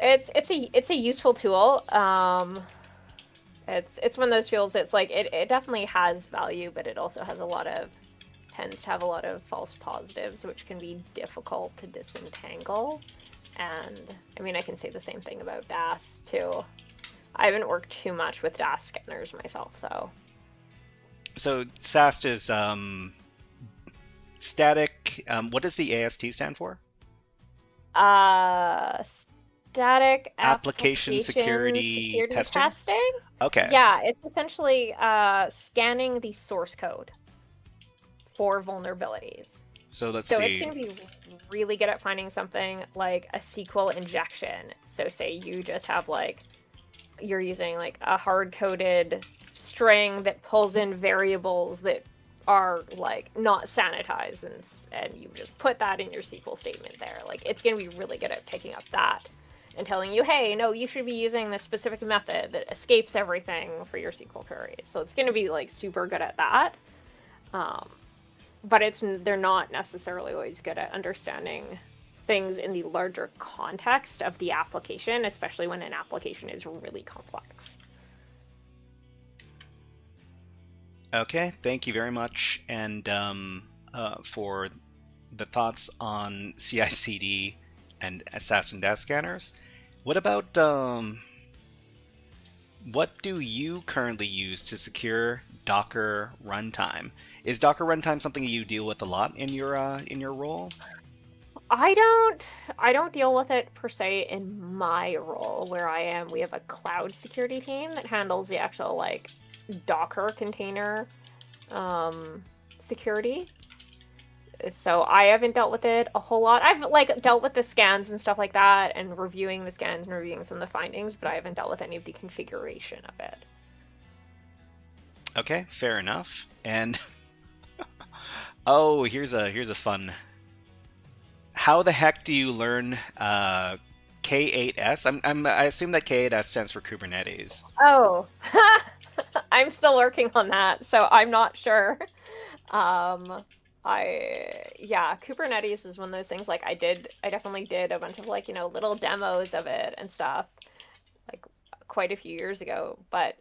it's a useful tool. It's one of those tools that's like it definitely has value, but it also has tends to have a lot of false positives, which can be difficult to disentangle. And I mean, I can say the same thing about DAS too. I haven't worked too much with DAS scanners myself, though. So SAST is static. What does the AST stand for? Static application security testing. Okay. Yeah, it's essentially scanning the source code for vulnerabilities. So let's see. So it's going to be really good at finding something like a SQL injection. So say you just have you're using a hard-coded string that pulls in variables that are not sanitized, and you just put that in your SQL statement there. It's going to be really good at picking up that and telling you, hey, no, you should be using this specific method that escapes everything for your SQL query. So it's going to be super good at that. But they're not necessarily always good at understanding things in the larger context of the application, especially when an application is really complex. Okay, thank you very much, and for the thoughts on CI/CD and SAST and DAS scanners. What about what do you currently use to secure Docker runtime? Is Docker runtime something you deal with a lot in your role? I don't deal with it per se in my role. Where I am, we have a cloud security team that handles the actual Docker container security. So I haven't dealt with it a whole lot. I've dealt with the scans and stuff like that, and reviewing the scans and reviewing some of the findings, but I haven't dealt with any of the configuration of it. Okay, fair enough. And oh, here's a fun. How the heck do you learn K8s? I assume that K8s stands for Kubernetes. Oh, I'm still working on that, so I'm not sure. Kubernetes is one of those things. I definitely did a bunch of little demos of it and stuff, quite a few years ago. But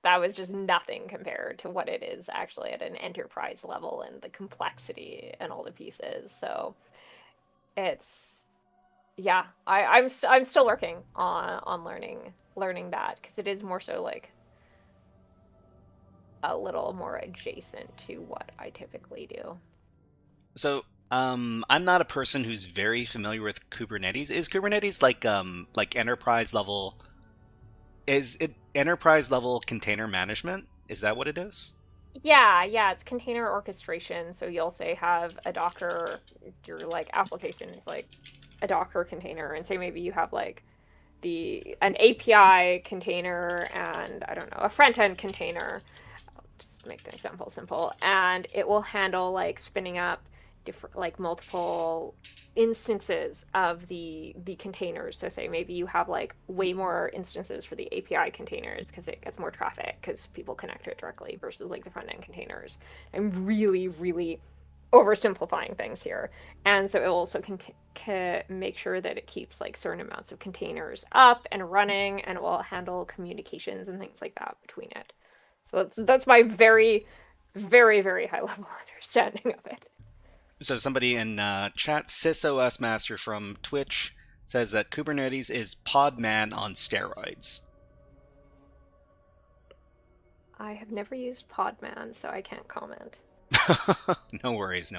that was just nothing compared to what it is actually at an enterprise level, and the complexity and all the pieces. So it's yeah. I'm still working on learning that, because it is more so like a little more adjacent to what I typically do. So, I'm not a person who's very familiar with Kubernetes. Is Kubernetes like enterprise level? Is it enterprise level container management? Is that what it is? Yeah, it's container orchestration. So you'll say have a Docker, your like application is like a Docker container, and say maybe you have like an API container and I don't know, a front end container. I'll just make the example simple, and it will handle like spinning up different like multiple instances of the containers. So say maybe you have like way more instances for the API containers because it gets more traffic because people connect to it directly versus like the front end containers. I'm really oversimplifying things here, and so it also can make sure that it keeps like certain amounts of containers up and running, and it will handle communications and things like that between it. So that's my very high level understanding of it. So somebody in chat, SysOS Master from Twitch, says that Kubernetes is Podman on steroids. I have never used Podman, so I can't comment. No worries.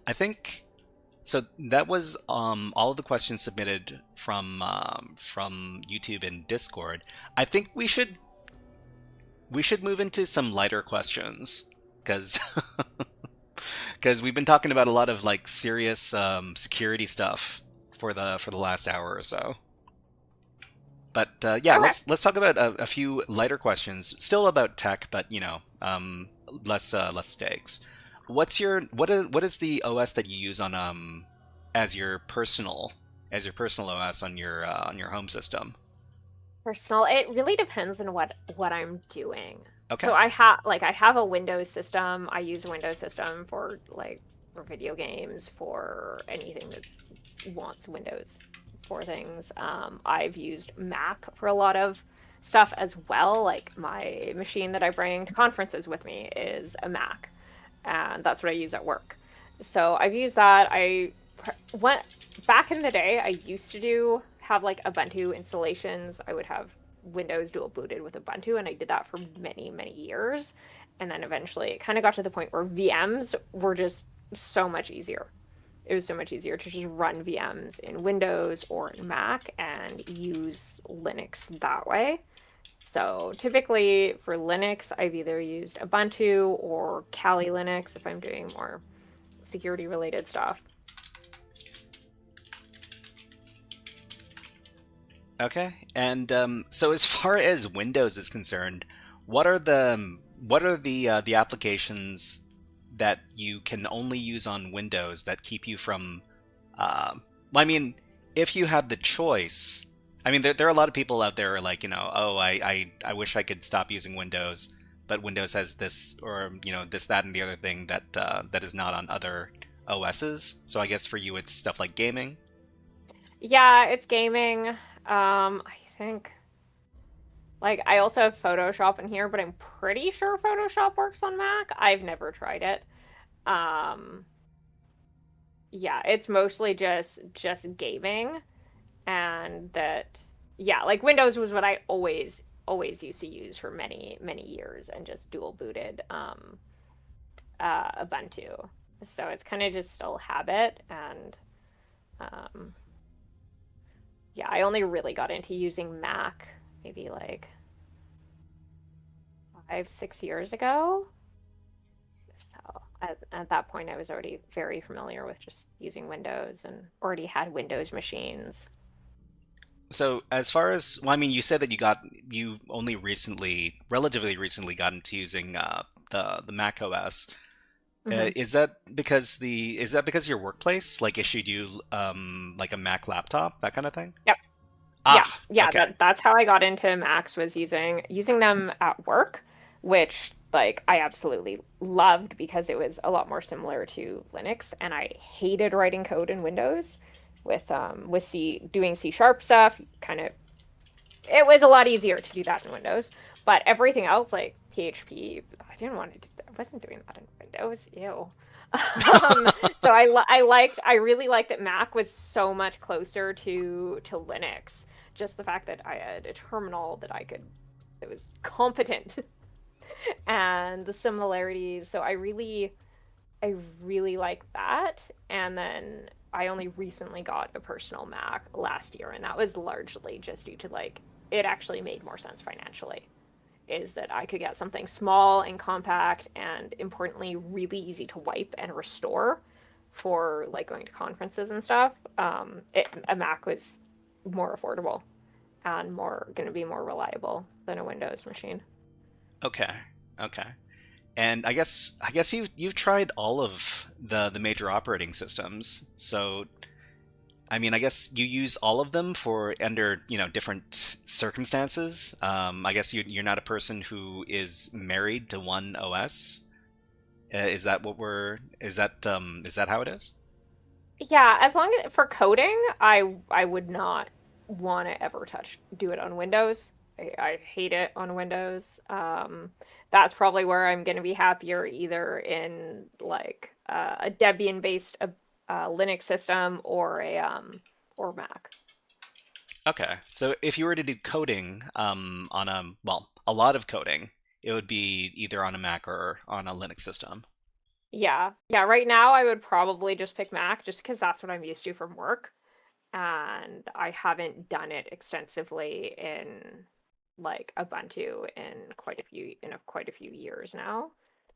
I think so. That was all of the questions submitted from YouTube and Discord. I think we should move into some lighter questions because we've been talking about a lot of like serious security stuff for the last hour or so. But yeah, Okay. let's talk about a few lighter questions, still about tech, but less stakes. What is the OS that you use on as your personal OS on your home system? Personal, it really depends on what I'm doing. Okay. So I have a Windows system. I use a Windows system for video games, for anything that wants Windows for things. I've used Mac for a lot of stuff as well. Like my machine that I bring to conferences with me is a Mac, and that's what I use at work. So I've used that. Back in the day, I used to have like Ubuntu installations. I would have Windows dual booted with Ubuntu, and I did that for many years. And then eventually it kind of got to the point where VMs were just so much easier. It was so much easier to just run VMs in Windows or in Mac and use Linux that way. So typically for Linux, I've either used Ubuntu or Kali Linux if I'm doing more security related stuff. Okay, and so as far as Windows is concerned, what are the applications that you can only use on Windows that keep you from? I mean, if you had the choice, I mean, there are a lot of people out there like, I wish I could stop using Windows, but Windows has this or this, that, and the other thing that that is not on other OSs. So I guess for you, it's stuff like gaming. Yeah, it's gaming. I think, I also have Photoshop in here, but I'm pretty sure Photoshop works on Mac. I've never tried it. Yeah, it's mostly just gaming, and that, yeah, Windows was what I always used to use for many years, and just dual booted Ubuntu. So it's kind of just still habit, and yeah, I only really got into using Mac maybe 5-6 years ago. So at that point, I was already very familiar with just using Windows and already had Windows machines. So as far as, well, I mean, you said that you only relatively recently got into using the Mac OS. Mm-hmm. Is that because your workplace issued you a Mac laptop, that kind of thing? Yep. Yeah. Okay. That's how I got into Macs, was using them at work, which I absolutely loved because it was a lot more similar to Linux, and I hated writing code in Windows with doing C# stuff. It was a lot easier to do that in Windows, But everything else, like PHP, I wasn't doing that in Windows. Ew. So I really liked that Mac was so much closer to Linux. Just the fact that I had a terminal that it was competent, and the similarities. So I really like that. And then I only recently got a personal Mac last year, and that was largely just due to like it actually made more sense financially. Is that I could get something small and compact and importantly really easy to wipe and restore for like going to conferences and stuff. A Mac was more affordable and going to be more reliable than a Windows machine. Okay. And I guess you've tried all of the major operating systems. So I mean, I guess you use all of them for under, different circumstances. I guess you're not a person who is married to one OS. Is that how it is? Yeah, as long as for coding, I would not want to ever do it on Windows. I hate it on Windows. That's probably where I'm going to be happier, either in like a Debian-based Linux system or or Mac. Okay, so if you were to do coding on a lot of coding, it would be either on a Mac or on a Linux system. Yeah. Right now, I would probably just pick Mac, just because that's what I'm used to from work, and I haven't done it extensively in like Ubuntu in quite a few years now.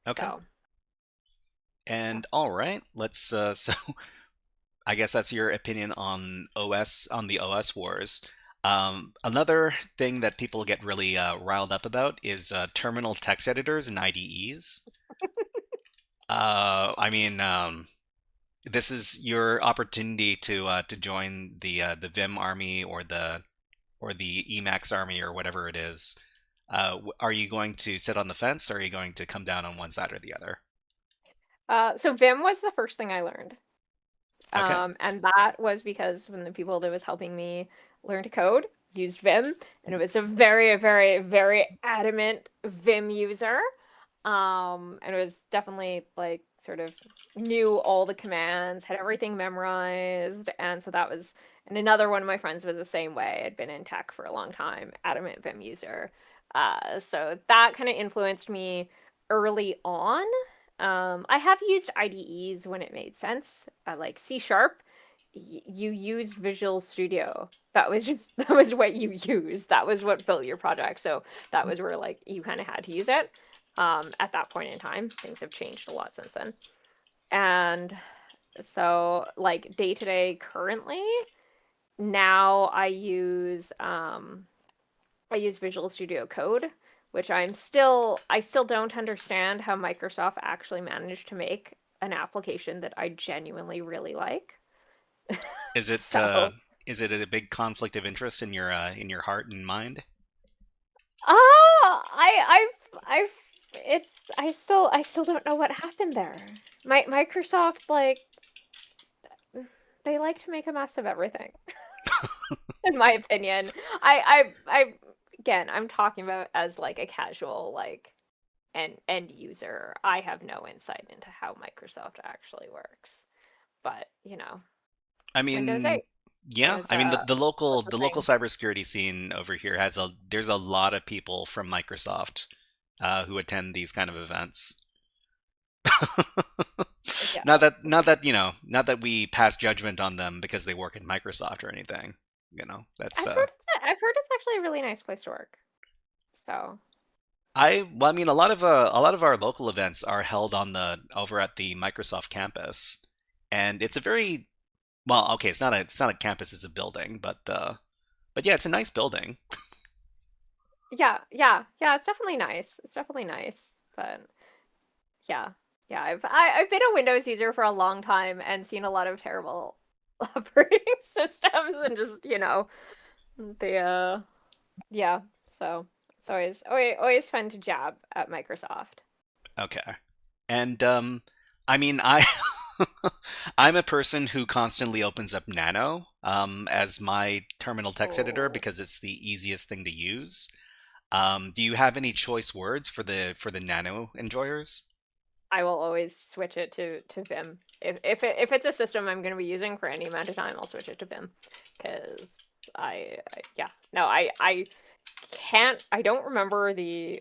Okay. So. And all right, let's so I guess that's your opinion on the OS wars. Another thing that people get really riled up about is terminal text editors and IDEs. I mean, this is your opportunity to join the Vim army or the Emacs army or whatever it is. Are you going to sit on the fence, or are you going to come down on one side or the other? So Vim was the first thing I learned. Okay. And that was because when the people that was helping me learn to code used Vim, and it was a very, very, very adamant Vim user. And it was definitely like sort of knew all the commands, had everything memorized. And so and another one of my friends was the same way. I'd been in tech for a long time, adamant Vim user. So that kind of influenced me early on. I have used IDEs when it made sense, like C#. You used Visual Studio. That was what you used. That was what built your project. So that was where like you kind of had to use it. At that point in time, things have changed a lot since then. And so like day to day currently, now I use Visual Studio Code, which I still don't understand how Microsoft actually managed to make an application that I genuinely really like. Is it is it a big conflict of interest in your heart and mind? I still don't know what happened there. Microsoft, like, they like to make a mess of everything. In my opinion. Again, I'm talking about as like a casual like end user. I have no insight into how Microsoft actually works. But, I mean, Windows 8 yeah, is, I mean the local the the local thing. cybersecurity scene over here there's a lot of people from Microsoft who attend these kind of events. Yeah. Not that we pass judgment on them because they work at Microsoft or anything. That's I've heard it's actually a really nice place to work. So I mean, a lot of our local events are held over at the Microsoft campus, and it's a very okay. It's not a campus; it's a building, but yeah, it's a nice building. yeah, it's definitely nice. But yeah, I've been a Windows user for a long time and seen a lot of terrible operating systems and just yeah. So it's always fun to jab at Microsoft. Okay, and I mean, I'm a person who constantly opens up Nano as my terminal text editor because it's the easiest thing to use. Do you have any choice words for the Nano enjoyers? I will always switch it to Vim. If it's a system I'm going to be using for any amount of time, I'll switch it to Vim, because yeah, no, I can't, I don't remember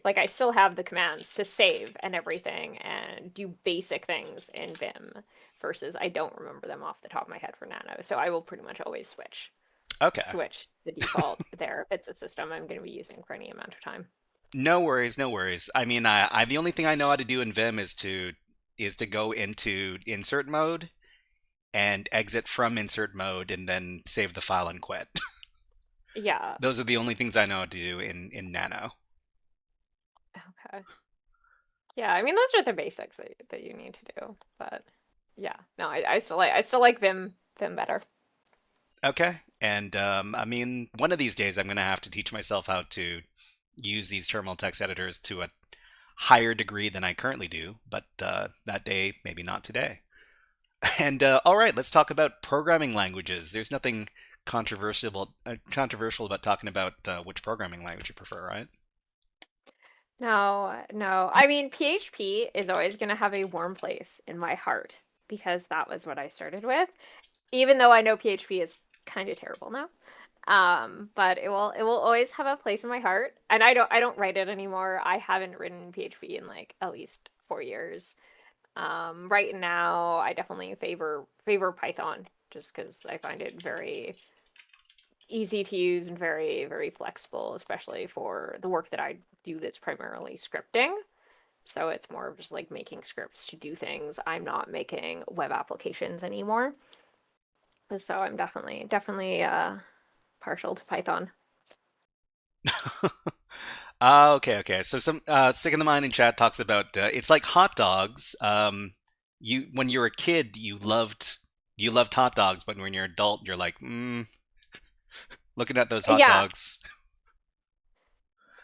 like, I still have the commands to save and everything and do basic things in Vim, versus I don't remember them off the top of my head for Nano. So I will pretty much always switch the default there if it's a system I'm going to be using for any amount of time. No worries, no worries. I mean, I the only thing I know how to do in Vim is to go into insert mode and exit from insert mode and then save the file and quit. Yeah. Those are the only things I know how to do in Nano. Okay. Yeah, I mean, those are the basics that you need to do. But yeah, no, I still like Vim better. Okay, and I mean, one of these days I'm gonna have to teach myself how to use these terminal text editors to a higher degree than I currently do, but that day, maybe not today. And all right, let's talk about programming languages. There's nothing controversial about talking about which programming language you prefer, right? No. I mean, PHP is always going to have a warm place in my heart because that was what I started with, even though I know PHP is kind of terrible now. But it will always have a place in my heart. And I don't write it anymore. I haven't written PHP in like at least 4 years. Right now I definitely favor Python, just because I find it very easy to use and very, very flexible, especially for the work that I do that's primarily scripting. So it's more of just like making scripts to do things. I'm not making web applications anymore. So I'm definitely partial to Python. Okay. So some Stick in the Mind in chat talks about it's like hot dogs. You when you're a kid, you loved hot dogs, but when you're an adult, you're like, looking at those hot dogs.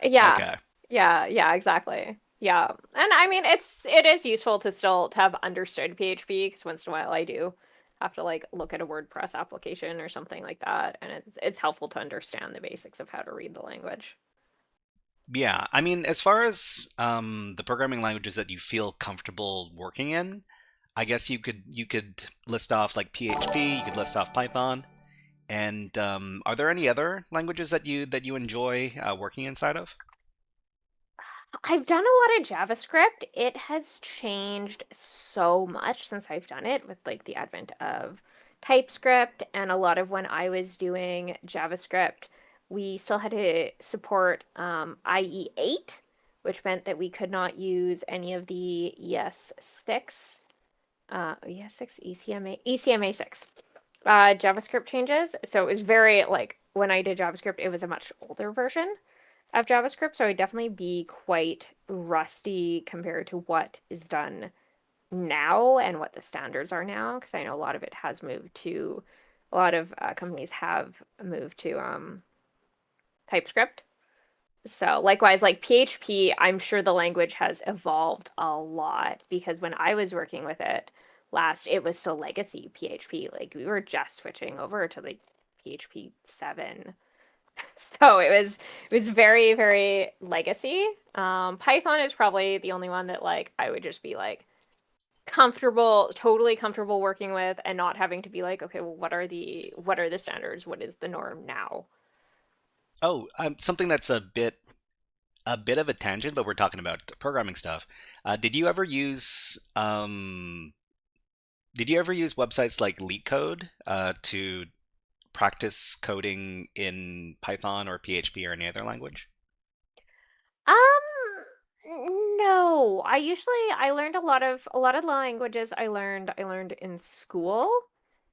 Yeah. Okay. Yeah, exactly. Yeah. And I mean, it is useful to have understood PHP, because once in a while I do have to like look at a WordPress application or something like that, and it's helpful to understand the basics of how to read the language. Yeah, I mean, as far as the programming languages that you feel comfortable working in, I guess you could list off like PHP, you could list off Python, and are there any other languages that you enjoy working inside of? I've done a lot of JavaScript. It has changed so much since I've done it, with like the advent of TypeScript, and a lot of when I was doing JavaScript, we still had to support IE8, which meant that we could not use any of the ES6, ECMA6 JavaScript changes. So it was very, like, when I did JavaScript, it was a much older version of JavaScript, so I'd definitely be quite rusty compared to what is done now and what the standards are now, because I know a lot of it has moved to, a lot of companies have moved to TypeScript. So likewise, like PHP, I'm sure the language has evolved a lot, because when I was working with it last, it was still legacy PHP. Like, we were just switching over to like PHP 7. So it was very, very legacy. Python is probably the only one that like I would just be like totally comfortable working with, and not having to be like, okay, well, what are the standards? What is the norm now? Oh, something that's a bit of a tangent, but we're talking about programming stuff. Did you ever use websites like LeetCode to practice coding in Python or PHP or any other language? No. I learned a lot of the languages I learned in school.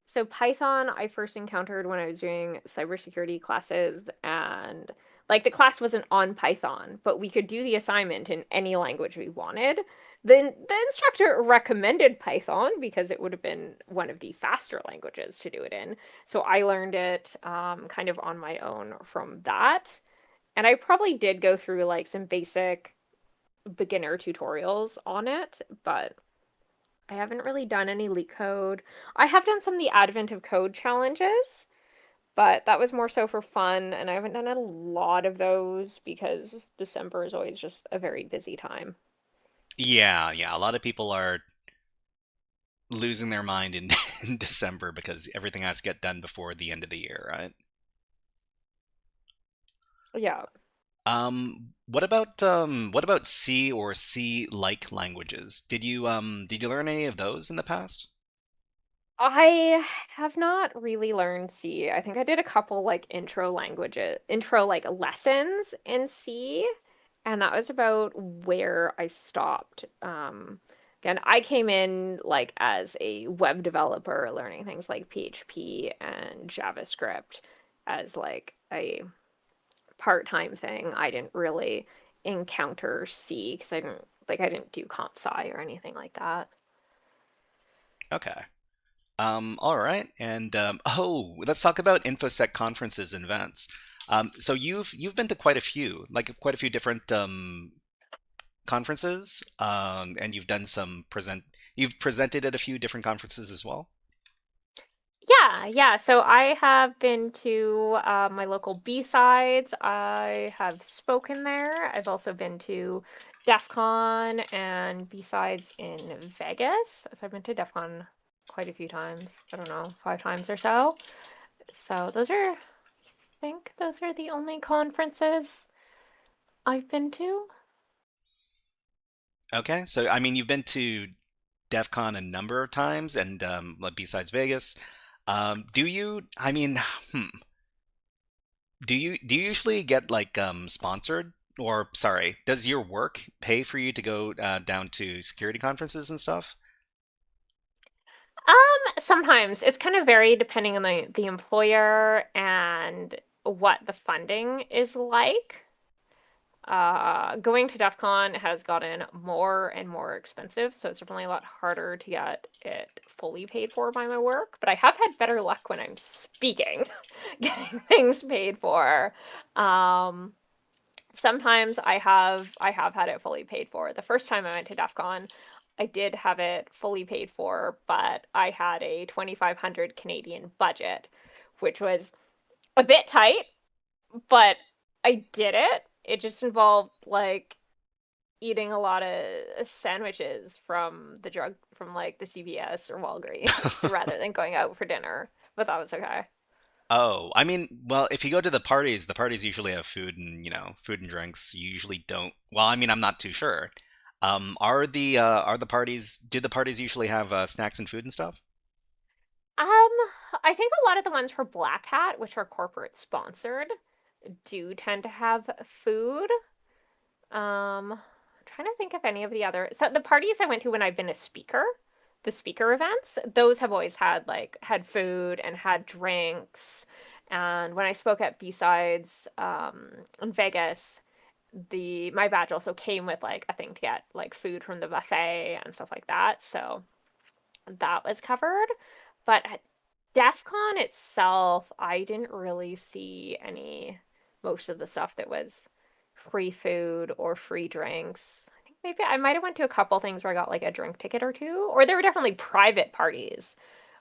So Python I first encountered when I was doing cybersecurity classes, and like the class wasn't on Python, but we could do the assignment in any language we wanted. Then the instructor recommended Python because it would have been one of the faster languages to do it in. So I learned it kind of on my own from that. And I probably did go through like some basic beginner tutorials on it, but I haven't really done any LeetCode. I have done some of the Advent of Code challenges, But that was more so for fun, and I haven't done a lot of those because December is always just a very busy time. Yeah, yeah. A lot of people are losing their mind in, in December because everything has to get done before the end of the year, right? Yeah. What about C or C-like languages? Did you learn any of those in the past? I have not really learned C. I think I did a couple like intro like lessons in C, and that was about where I stopped. Again, I came in like as a web developer, learning things like PHP and JavaScript as like a part-time thing. I didn't really encounter C because I didn't do comp sci or anything like that. Okay. All right. And oh, let's talk about InfoSec conferences and events. So you've been to quite a few, like quite a few different conferences, and you've presented at a few different conferences as well. Yeah, yeah. So I have been to my local B-sides. I have spoken there. I've also been to DEF CON and B-sides in Vegas. So I've been to DEF CON quite a few times. I don't know, 5 times or so. So I think those are the only conferences I've been to. Okay. So I mean, you've been to DEF CON a number of times, and like besides Vegas, do you? I mean, hmm, do you usually get like sponsored? Or sorry, does your work pay for you to go down to security conferences and stuff? Sometimes it's kind of varied depending on the employer and what the funding is like. Going to DEF CON has gotten more and more expensive, so it's definitely a lot harder to get it fully paid for by my work. But I have had better luck when I'm speaking, getting things paid for. Um, Sometimes I have had it fully paid for. The first time I went to DEF CON, I did have it fully paid for, but I had a 2,500 Canadian budget, which was a bit tight, but I did it. It just involved like eating a lot of sandwiches from like the CVS or Walgreens rather than going out for dinner. But that was okay. Oh, I mean, well, if you go to the parties usually have food and, food and drinks. You usually don't. Well, I mean, I'm not too sure. Do the parties usually have snacks and food and stuff? Um, I think a lot of the ones for Black Hat, which are corporate sponsored, do tend to have food. Trying to think of any of the other. So the parties I went to when I've been a speaker, the speaker events, those have always had food and had drinks. And when I spoke at B-sides in Vegas, the my badge also came with like a thing to get like food from the buffet and stuff like that. So that was covered. But at DEF CON itself, I didn't really see most of the stuff that was free food or free drinks. I think maybe I might have went to a couple things where I got like a drink ticket or two, or there were definitely private parties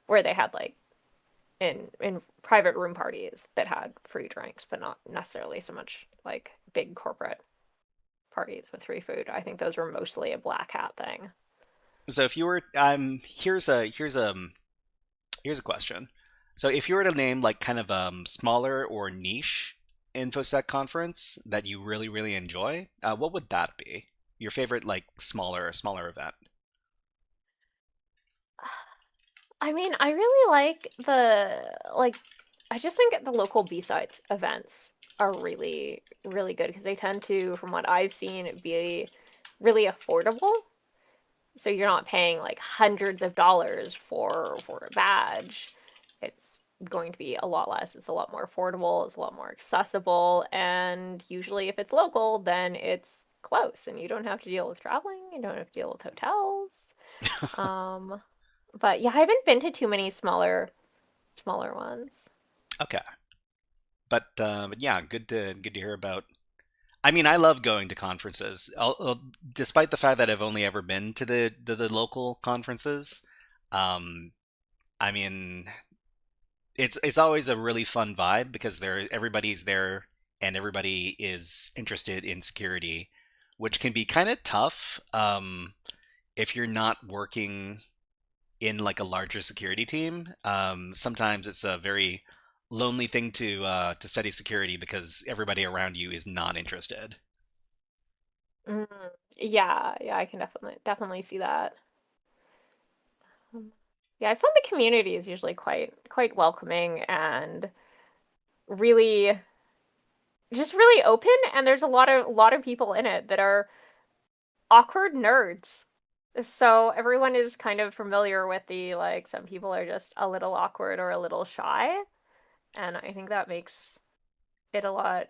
where they had like in private room parties that had free drinks, but not necessarily so much like big corporate parties with free food. I think those were mostly a black hat thing. So if you were, here's a question. So if you were to name like kind of smaller or niche InfoSec conference that you really really enjoy, what would that be? Your favorite like smaller event? I mean, I really like I just think the local B-sides events are really, really good because they tend to, from what I've seen, be really affordable. So you're not paying like hundreds of dollars for a badge. It's going to be a lot less. It's a lot more affordable. It's a lot more accessible. And usually if it's local, then it's close and you don't have to deal with traveling. You don't have to deal with hotels. Um, but yeah, I haven't been to too many smaller ones. Okay, but yeah, good to hear about. I mean, I love going to conferences, despite the fact that I've only ever been to the local conferences. Um, I mean, it's always a really fun vibe because everybody's there and everybody is interested in security, which can be kind of tough if you're not working in like a larger security team. Sometimes it's a very lonely thing to study security because everybody around you is not interested. Mm, yeah, yeah, I can definitely see that. Yeah, I found the community is usually quite welcoming and really just really open, and there's a lot of people in it that are awkward nerds. So everyone is kind of familiar with the like some people are just a little awkward or a little shy, and I think that makes it a lot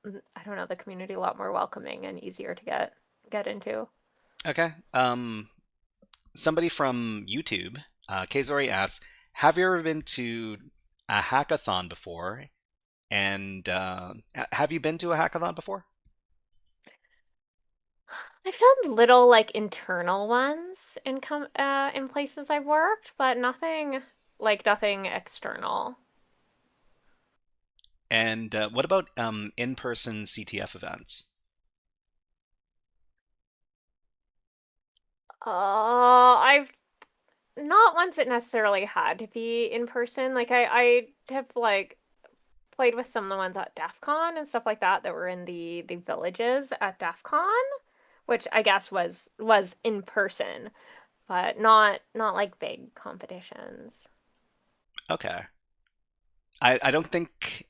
I don't know, the community a lot more welcoming and easier to get into. Okay. Somebody from YouTube, Kazori asks, "Have you ever been to a hackathon before? And have you been to a hackathon before?" I've done little like internal ones in places I've worked, but nothing external. And what about in-person CTF events? I've not ones that necessarily had to be in person. Like I have like played with some of the ones at DEF CON and stuff like that that were in the villages at DEF CON, which I guess was in person, but not like big competitions. Okay. I don't think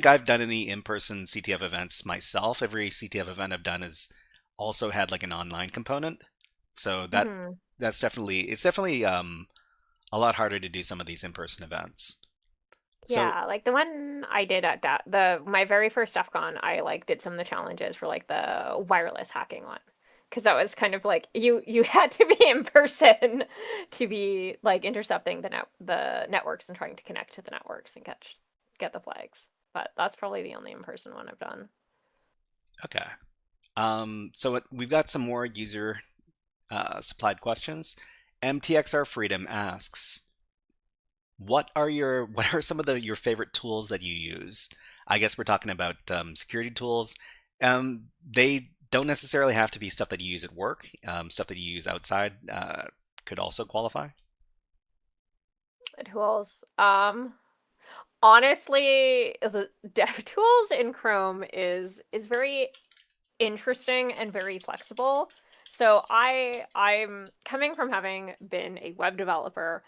I've done any in-person CTF events myself. Every CTF event I've done has also had like an online component. So Hmm. it's definitely a lot harder to do some of these in-person events. So Yeah, like the one I did at the my very first DEF CON, I like did some of the challenges for like the wireless hacking one. Because that was kind of like you had to be in person to be like intercepting the networks and trying to connect to the networks and get the flags. But that's probably the only in-person one I've done. okay. We've got some more user supplied questions. MTXR Freedom asks, what are some of your favorite tools that you use? I guess we're talking about security tools. They don't necessarily have to be stuff that you use at work. Stuff that you use outside could also qualify. Tools. Honestly, the dev tools in Chrome is very interesting and very flexible. So I'm coming from having been a web developer,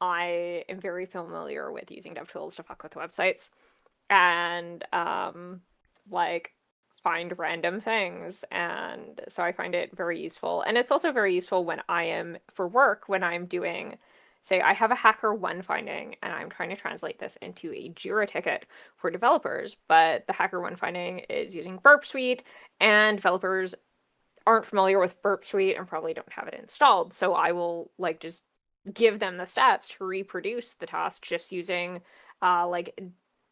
I am very familiar with using DevTools to fuck with websites and like find random things. And so I find it very useful. And it's also very useful when I am for work, when I'm doing, say, I have a HackerOne finding and I'm trying to translate this into a Jira ticket for developers, but the HackerOne finding is using Burp Suite and developers aren't familiar with Burp Suite and probably don't have it installed. So I will like just give them the steps to reproduce the task just using like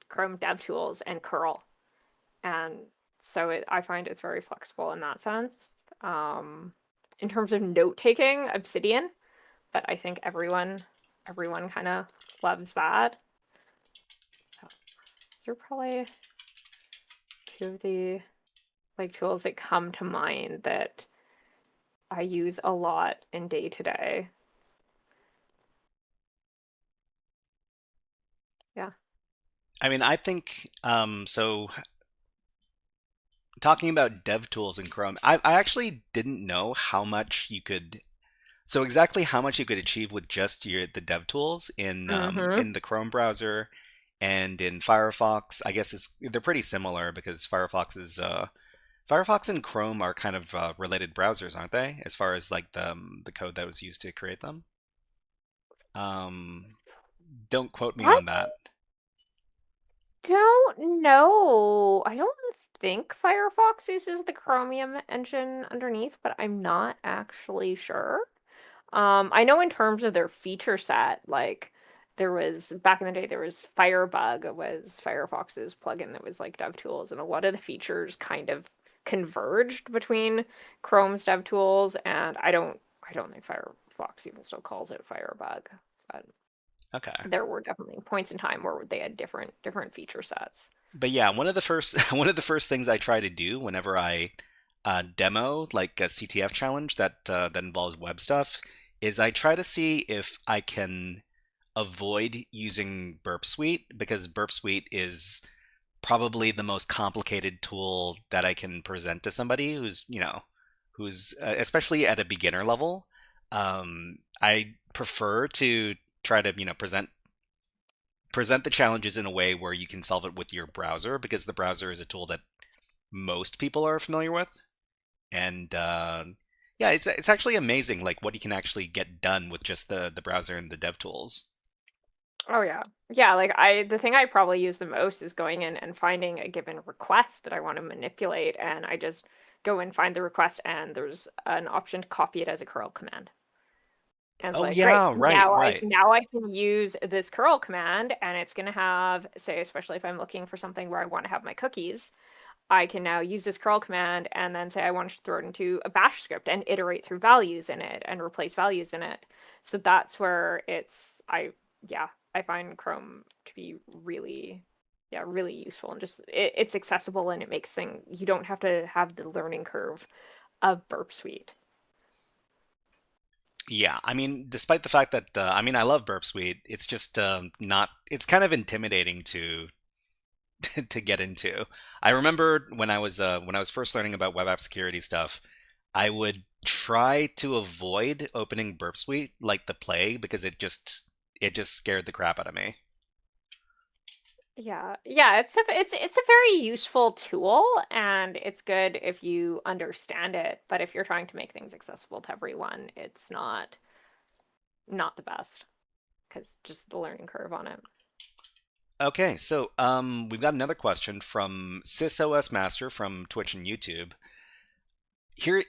Chrome DevTools and curl. And so I find it's very flexible in that sense. In terms of note taking, Obsidian, but I think everyone kind of loves that. So those are probably two of the like tools that come to mind that I use a lot in day to day. Yeah. I mean, I think so. Talking about dev tools in Chrome, I actually didn't know how much you could. So exactly how much you could achieve with just the dev tools Mm-hmm. in the Chrome browser and in Firefox. I guess they're pretty similar because Firefox and Chrome are kind of related browsers, aren't they? As far as like the code that was used to create them. Um, don't quote me I on that. don't know. I don't think Firefox uses the Chromium engine underneath, but I'm not actually sure. I know in terms of their feature set, like there was back in the day, there was Firebug was Firefox's plugin that was like DevTools, and a lot of the features kind of converged between Chrome's DevTools, and I don't think Firefox even still calls it Firebug, but Okay. There were definitely points in time where they had different feature sets. But yeah, one of the first one of the first things I try to do whenever I demo like a CTF challenge that involves web stuff is I try to see if I can avoid using Burp Suite, because Burp Suite is probably the most complicated tool that I can present to somebody who's especially at a beginner level. I prefer to try to present the challenges in a way where you can solve it with your browser, because the browser is a tool that most people are familiar with. And yeah, it's actually amazing like what you can actually get done with just the browser and the dev tools. Oh yeah. Yeah, like the thing I probably use the most is going in and finding a given request that I want to manipulate, and I just go and find the request, and there's an option to copy it as a curl command. And it's Oh like, great, yeah, right, right. now I can use this curl command, and it's gonna have, say, especially if I'm looking for something where I want to have my cookies, I can now use this curl command and then say I want to throw it into a bash script and iterate through values in it and replace values in it. So that's where I find Chrome to be really, really useful, and just it's accessible, and it makes things, you don't have to have the learning curve of Burp Suite. Yeah, I mean, despite the fact that I love Burp Suite, it's just not. It's kind of intimidating to to get into. I remember when I was first learning about web app security stuff, I would try to avoid opening Burp Suite like the plague, because it just scared the crap out of me. Yeah, it's a very useful tool, and it's good if you understand it. But if you're trying to make things accessible to everyone, it's not the best, because just the learning curve on it. Okay, so we've got another question from SysOS Master from Twitch and YouTube. Here's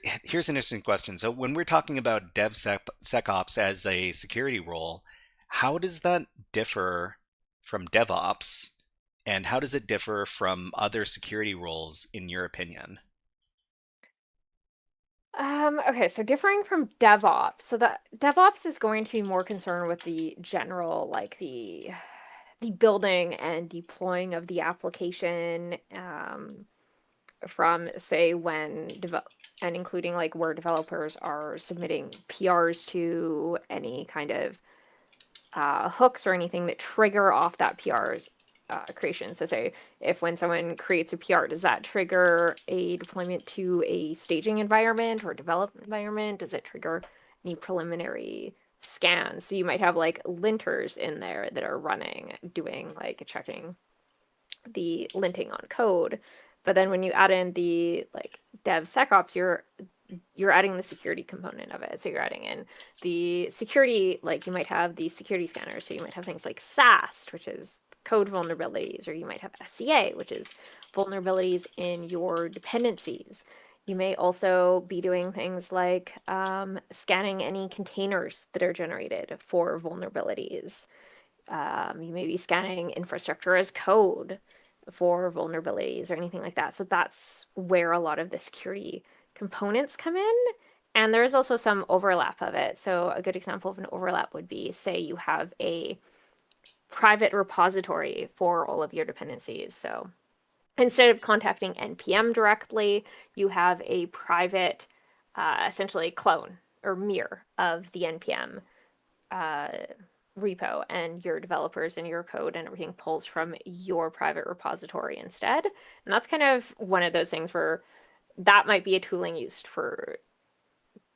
an interesting question. So when we're talking about DevSecOps as a security role, how does that differ from DevOps, and how does it differ from other security roles in your opinion? Okay, so differing from DevOps, so that DevOps is going to be more concerned with the general, like the building and deploying of the application, from, say, when and including like where developers are submitting PRs to any kind of hooks or anything that trigger off that PR's creation. So say if when someone creates a PR, does that trigger a deployment to a staging environment or development environment? Does it trigger any preliminary scans? So you might have like linters in there that are running, doing like checking the linting on code. But then when you add in the like DevSecOps, you're adding the security component of it. So you're adding in the security, like you might have the security scanners. So you might have things like SAST, which is code vulnerabilities, or you might have SCA, which is vulnerabilities in your dependencies. You may also be doing things like scanning any containers that are generated for vulnerabilities. You may be scanning infrastructure as code for vulnerabilities or anything like that. So that's where a lot of the security components come in. And there is also some overlap of it. So a good example of an overlap would be, say you have a private repository for all of your dependencies. So instead of contacting NPM directly, you have a private, essentially clone or mirror of the NPM repo, and your developers and your code and everything pulls from your private repository instead. And that's kind of one of those things where that might be a tooling used for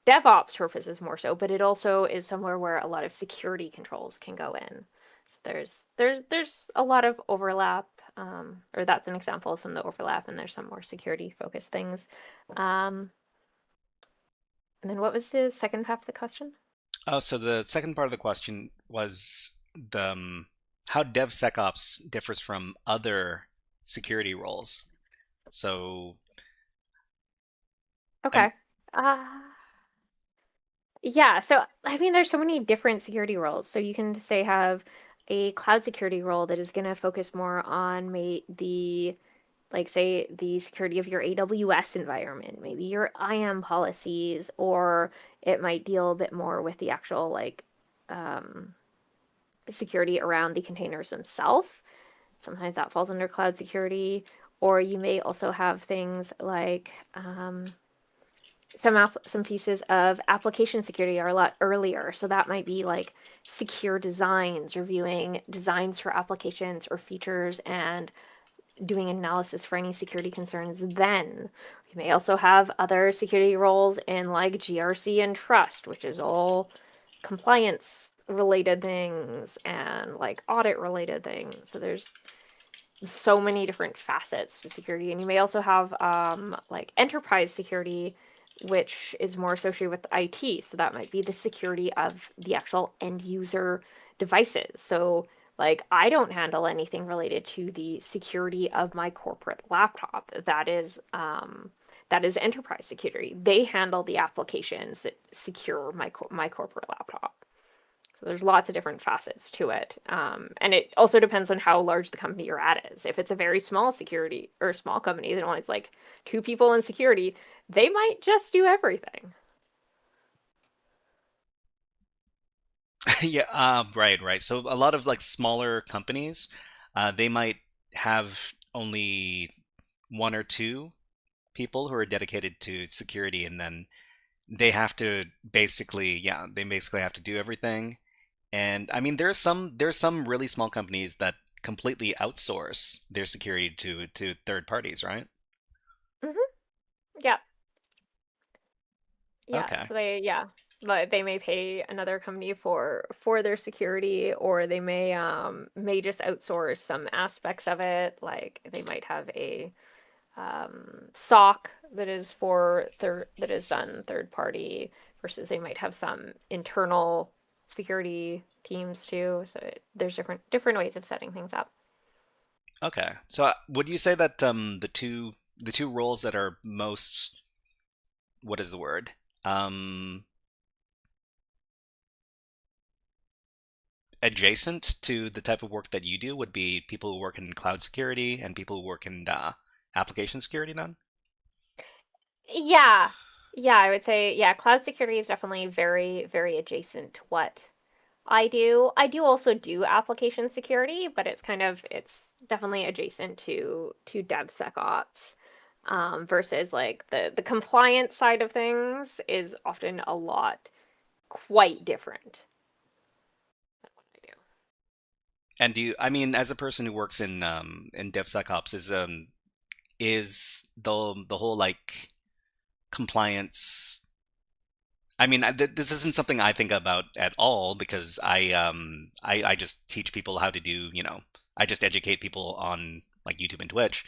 DevOps purposes more so, but it also is somewhere where a lot of security controls can go in. So there's a lot of overlap, or that's an example of some of the overlap, and there's some more security focused things. And then what was the second half of the question? Oh, so the second part of the question was how DevSecOps differs from other security roles. So, Okay. Yeah, so I mean, there's so many different security roles. So you can say have a cloud security role that is going to focus more on like say the security of your AWS environment, maybe your IAM policies, or it might deal a bit more with the actual like security around the containers themselves. Sometimes that falls under cloud security. Or you may also have things like some pieces of application security are a lot earlier. So that might be like secure designs, reviewing designs for applications or features and doing analysis for any security concerns then. You may also have other security roles in like GRC and trust, which is all compliance related things and like audit related things. So there's so many different facets to security. And you may also have like enterprise security, which is more associated with IT. So that might be the security of the actual end user devices. So like I don't handle anything related to the security of my corporate laptop. That is enterprise security. They handle the applications that secure my corporate laptop. So there's lots of different facets to it. And it also depends on how large the company you're at is. If it's a very small security or small company that only has like 2 people in security, they might just do everything. Yeah, right. So a lot of like smaller companies, they might have only 1 or 2 people who are dedicated to security, and then they have to they basically have to do everything. And I mean, there's some really small companies that completely outsource their security to third parties, right? Mm-hmm. Yeah. Okay. So but they may pay another company for their security, or they may just outsource some aspects of it. Like they might have a SOC that is done third party, versus they might have some internal security teams too. So there's different ways of setting things up. Okay. So would you say that the two roles that are most, what is the word? Adjacent to the type of work that you do would be people who work in cloud security and people who work in application security then? Yeah. I would say, cloud security is definitely very, very adjacent to what I do. I do also do application security, but it's definitely adjacent to DevSecOps. Versus like the compliance side of things is often a lot quite different than what I do. And I mean, as a person who works in DevSecOps, is the whole like compliance. I mean, this isn't something I think about at all because I just teach people how to do, I just educate people on like YouTube and Twitch.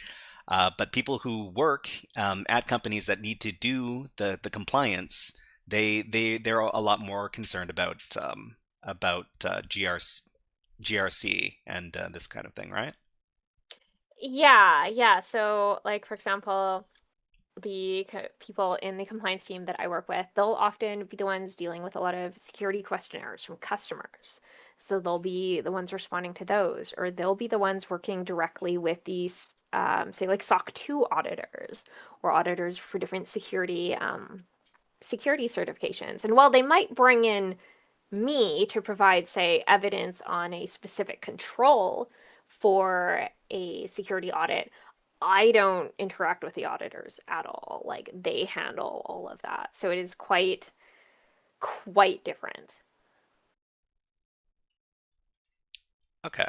But people who work at companies that need to do the compliance, they're a lot more concerned about GRC and this kind of thing, right? Yeah. So, like for example, the people in the compliance team that I work with, they'll often be the ones dealing with a lot of security questionnaires from customers. So they'll be the ones responding to those, or they'll be the ones working directly with these, say, like SOC 2 auditors or auditors for different security certifications. And while they might bring in me to provide, say, evidence on a specific control for a security audit, I don't interact with the auditors at all. Like they handle all of that. So it is quite different. Okay.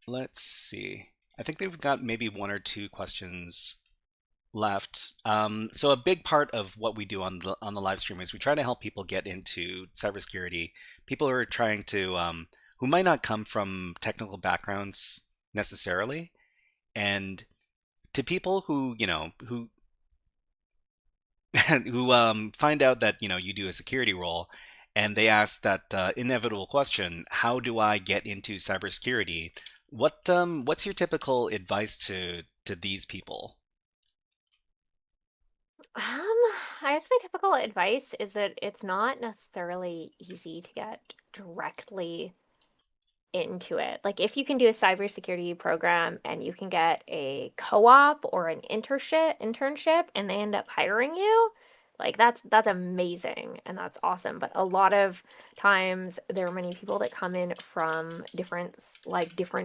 Let's see. I think they've got maybe 1 or 2 questions left. So a big part of what we do on the live stream is we try to help people get into cybersecurity. People who are trying to who might not come from technical backgrounds necessarily, and to people who who find out that you do a security role, and they ask that inevitable question: How do I get into cybersecurity? What's your typical advice to these people? I guess my typical advice is that it's not necessarily easy to get directly into it. Like if you can do a cybersecurity program and you can get a co-op or an internship and they end up hiring you, Like that's amazing and that's awesome. But a lot of times there are many people that come in from different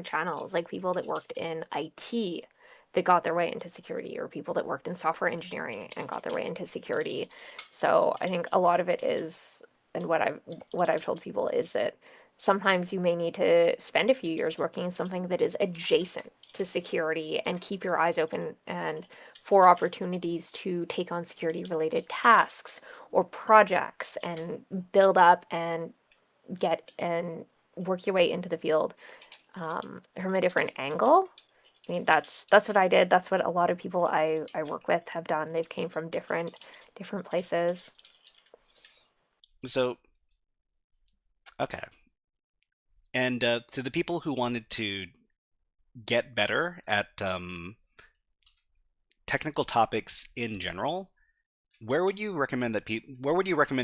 channels, like people that worked in IT that got their way into security, or people that worked in software engineering and got their way into security. So I think a lot of it is, and what I've told people is that sometimes you may need to spend a few years working in something that is adjacent to security and keep your eyes open and for opportunities to take on security related tasks or projects and build up and get and work your way into the field from a different angle. I mean, that's what I did. That's what a lot of people I work with have done. They've came from different places. So, okay. And to the people who wanted to get better at technical topics in general, where would you recommend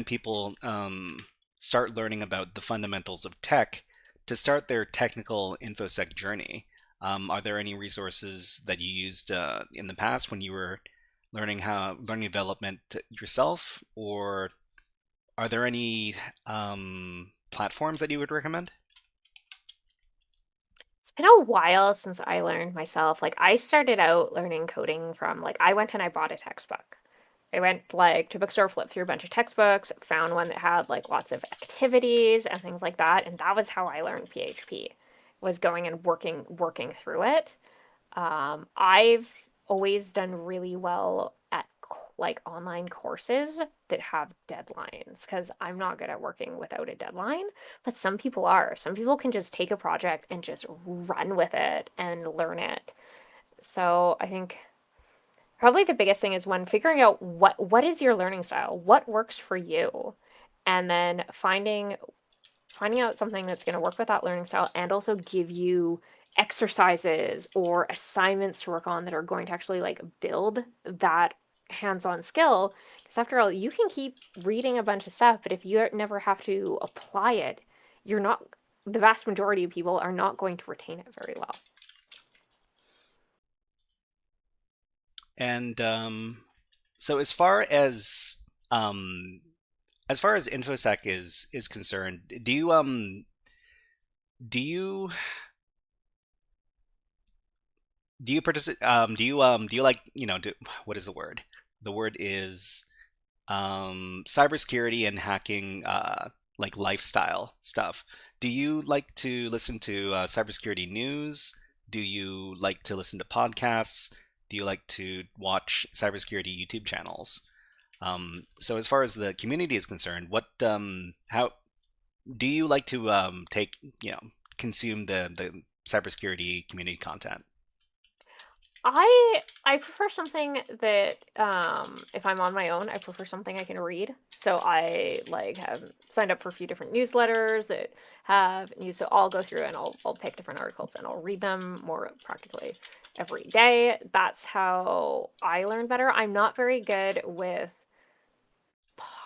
people start learning about the fundamentals of tech to start their technical infosec journey? Are there any resources that you used in the past when you were learning development yourself, or are there any platforms that you would recommend? It's been a while since I learned myself. Like, I started out learning coding from, like, I went and I bought a textbook. I went, like, to a bookstore, flipped through a bunch of textbooks, found one that had, like, lots of activities and things like that, and that was how I learned PHP, was going and working through it. I've always done really well at, like, online courses that have deadlines, because I'm not good at working without a deadline, but some people are. Some people can just take a project and just run with it and learn it. So I think probably the biggest thing is, when figuring out what is your learning style, what works for you, and then finding out something that's going to work with that learning style and also give you exercises or assignments to work on that are going to actually, like, build that hands-on skill. Because after all, you can keep reading a bunch of stuff, but if you never have to apply it, the vast majority of people are not going to retain it very well. And so as far as infosec is concerned, do you participate? Do you like, what is the word? The word is cybersecurity and hacking, like lifestyle stuff. Do you like to listen to cybersecurity news? Do you like to listen to podcasts? Do you like to watch cybersecurity YouTube channels? So as far as the community is concerned, how do you like to consume the cybersecurity community content? I prefer something that, if I'm on my own, I prefer something I can read. So I, like, have signed up for a few different newsletters that have news. So I'll go through and I'll pick different articles and I'll read them more practically every day. That's how I learn better. I'm not very good with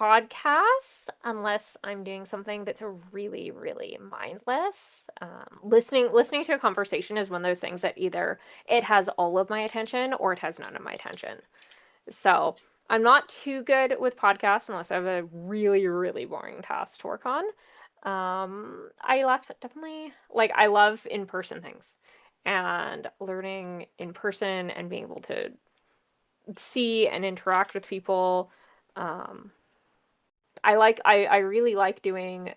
podcasts unless I'm doing something that's really, really mindless. Listening to a conversation is one of those things that either it has all of my attention or it has none of my attention. So I'm not too good with podcasts unless I have a really, really boring task to work on. I love in-person things, and learning in person and being able to see and interact with people. I really like doing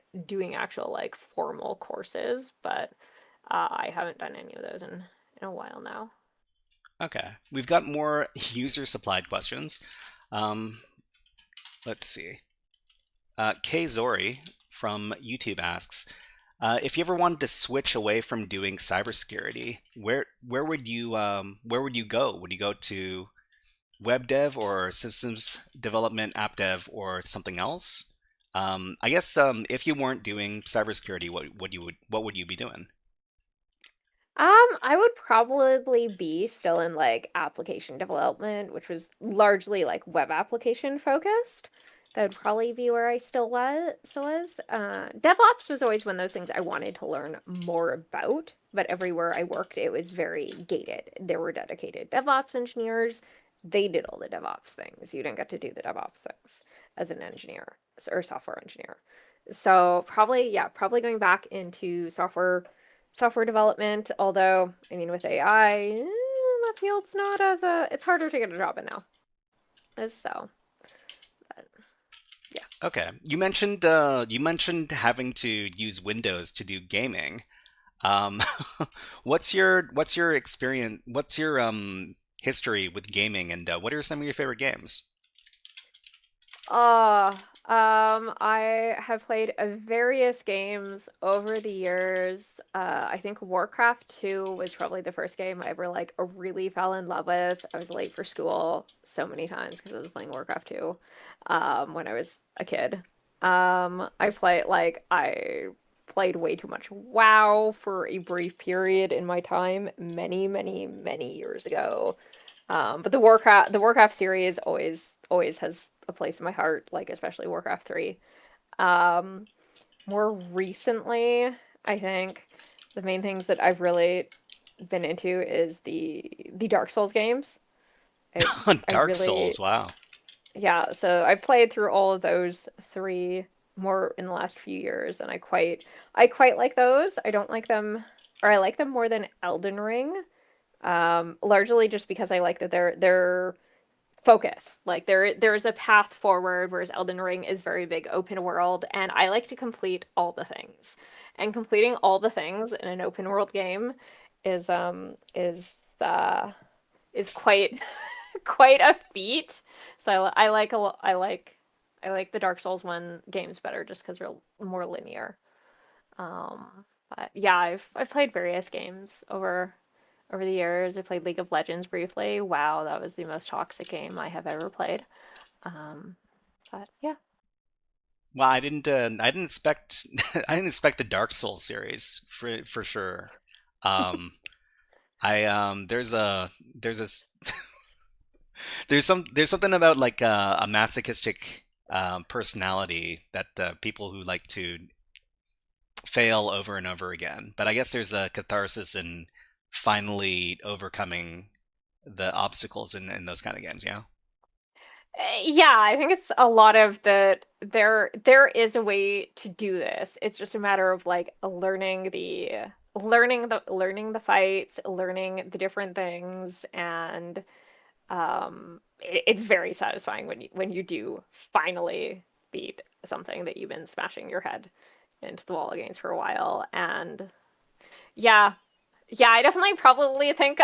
actual, like, formal courses, but I haven't done any of those in a while now. Okay, we've got more user supplied questions. Let's see. Kay Zori from YouTube asks, if you ever wanted to switch away from doing cybersecurity, where would you go? Would you go to web dev or systems development, app dev, or something else? I guess if you weren't doing cybersecurity, what would you be doing? I would probably be still in, like, application development, which was largely, like, web application focused. That would probably be where I still was. DevOps was always one of those things I wanted to learn more about, but everywhere I worked, it was very gated. There were dedicated DevOps engineers, they did all the DevOps things. You didn't get to do the DevOps things as an engineer or software engineer. So probably going back into software development. Although, I mean, with AI, that field's not it's harder to get a job in now. So, but, yeah. Okay, you mentioned having to use Windows to do gaming. What's your experience? What's your history with gaming, and what are some of your favorite games? I have played various games over the years. I think Warcraft 2 was probably the first game I ever like really fell in love with. I was late for school so many times because I was playing Warcraft 2 when I was a kid. I played way too much WoW for a brief period in my time many, many, many years ago. But the Warcraft series always has a place in my heart, like especially Warcraft 3. More recently, I think the main things that I've really been into is the Dark Souls games. Dark Souls, wow. Yeah, so I played through all of those 3 more in the last few years, and I quite like those. I don't like them, or I like them more than Elden Ring. Largely just because I like that they're focused. Like there's a path forward, whereas Elden Ring is very big open world, and I like to complete all the things. And completing all the things in an open world game is quite quite a feat. So I like the Dark Souls 1 games better just because they're more linear. But yeah, I've played various games over the years. I played League of Legends briefly. Wow, that was the most toxic game I have ever played. But yeah. Well, I didn't expect the Dark Souls series for sure. There's something about like a masochistic personality that people who like to fail over and over again. But I guess there's a catharsis in finally overcoming the obstacles in those kind of games, yeah? Yeah, I think it's a lot of there is a way to do this. It's just a matter of like learning the fights, learning the different things, and it's very satisfying when you do finally beat something that you've been smashing your head into the wall against for a while. And yeah, I definitely probably think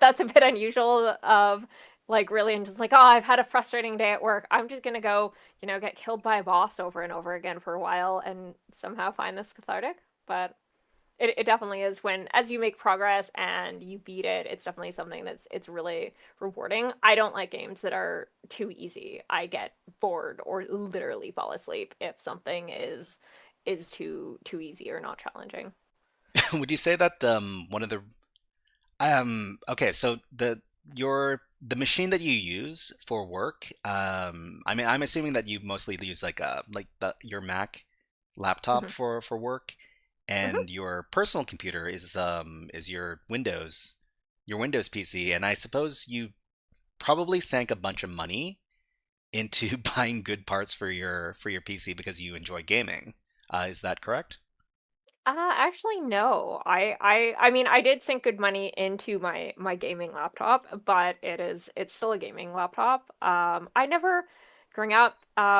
that's a bit unusual of like really and just like, oh, I've had a frustrating day at work. I'm just gonna go, get killed by a boss over and over again for a while and somehow find this cathartic. But it definitely is as you make progress and you beat it, it's definitely something it's really rewarding. I don't like games that are too easy. I get bored or literally fall asleep if something is too easy or not challenging. Would you say that one of the okay, so the machine that you use for work, I mean, I'm assuming that you mostly use like your Mac laptop for work, and your personal computer is your Windows PC, and I suppose you probably sank a bunch of money into buying good parts for your PC because you enjoy gaming. Is that correct? Actually, no. I mean, I did sink good money into my gaming laptop, but it's still a gaming laptop. I never, growing up,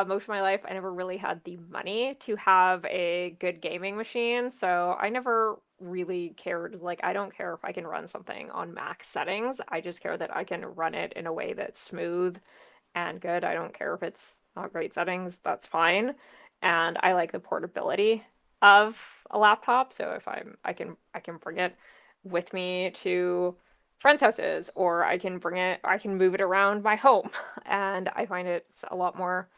most of my life, I never really had the money to have a good gaming machine, so I never really cared. Like, I don't care if I can run something on max settings. I just care that I can run it in a way that's smooth and good. I don't care if it's not great settings. That's fine. And I like the portability of a laptop, so if I can bring it with me to friends' houses, or I can move it around my home, and I find it's a lot more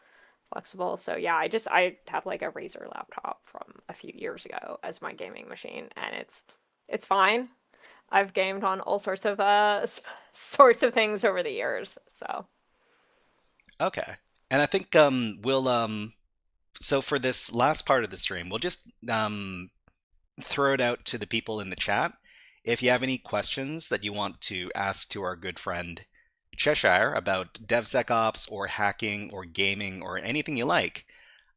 flexible. So yeah, I have like a Razer laptop from a few years ago as my gaming machine, and it's fine. I've gamed on all sorts of things over the years, so. Okay. And I think so for this last part of the stream, we'll just throw it out to the people in the chat. If you have any questions that you want to ask to our good friend Cheshire about DevSecOps or hacking or gaming or anything you like,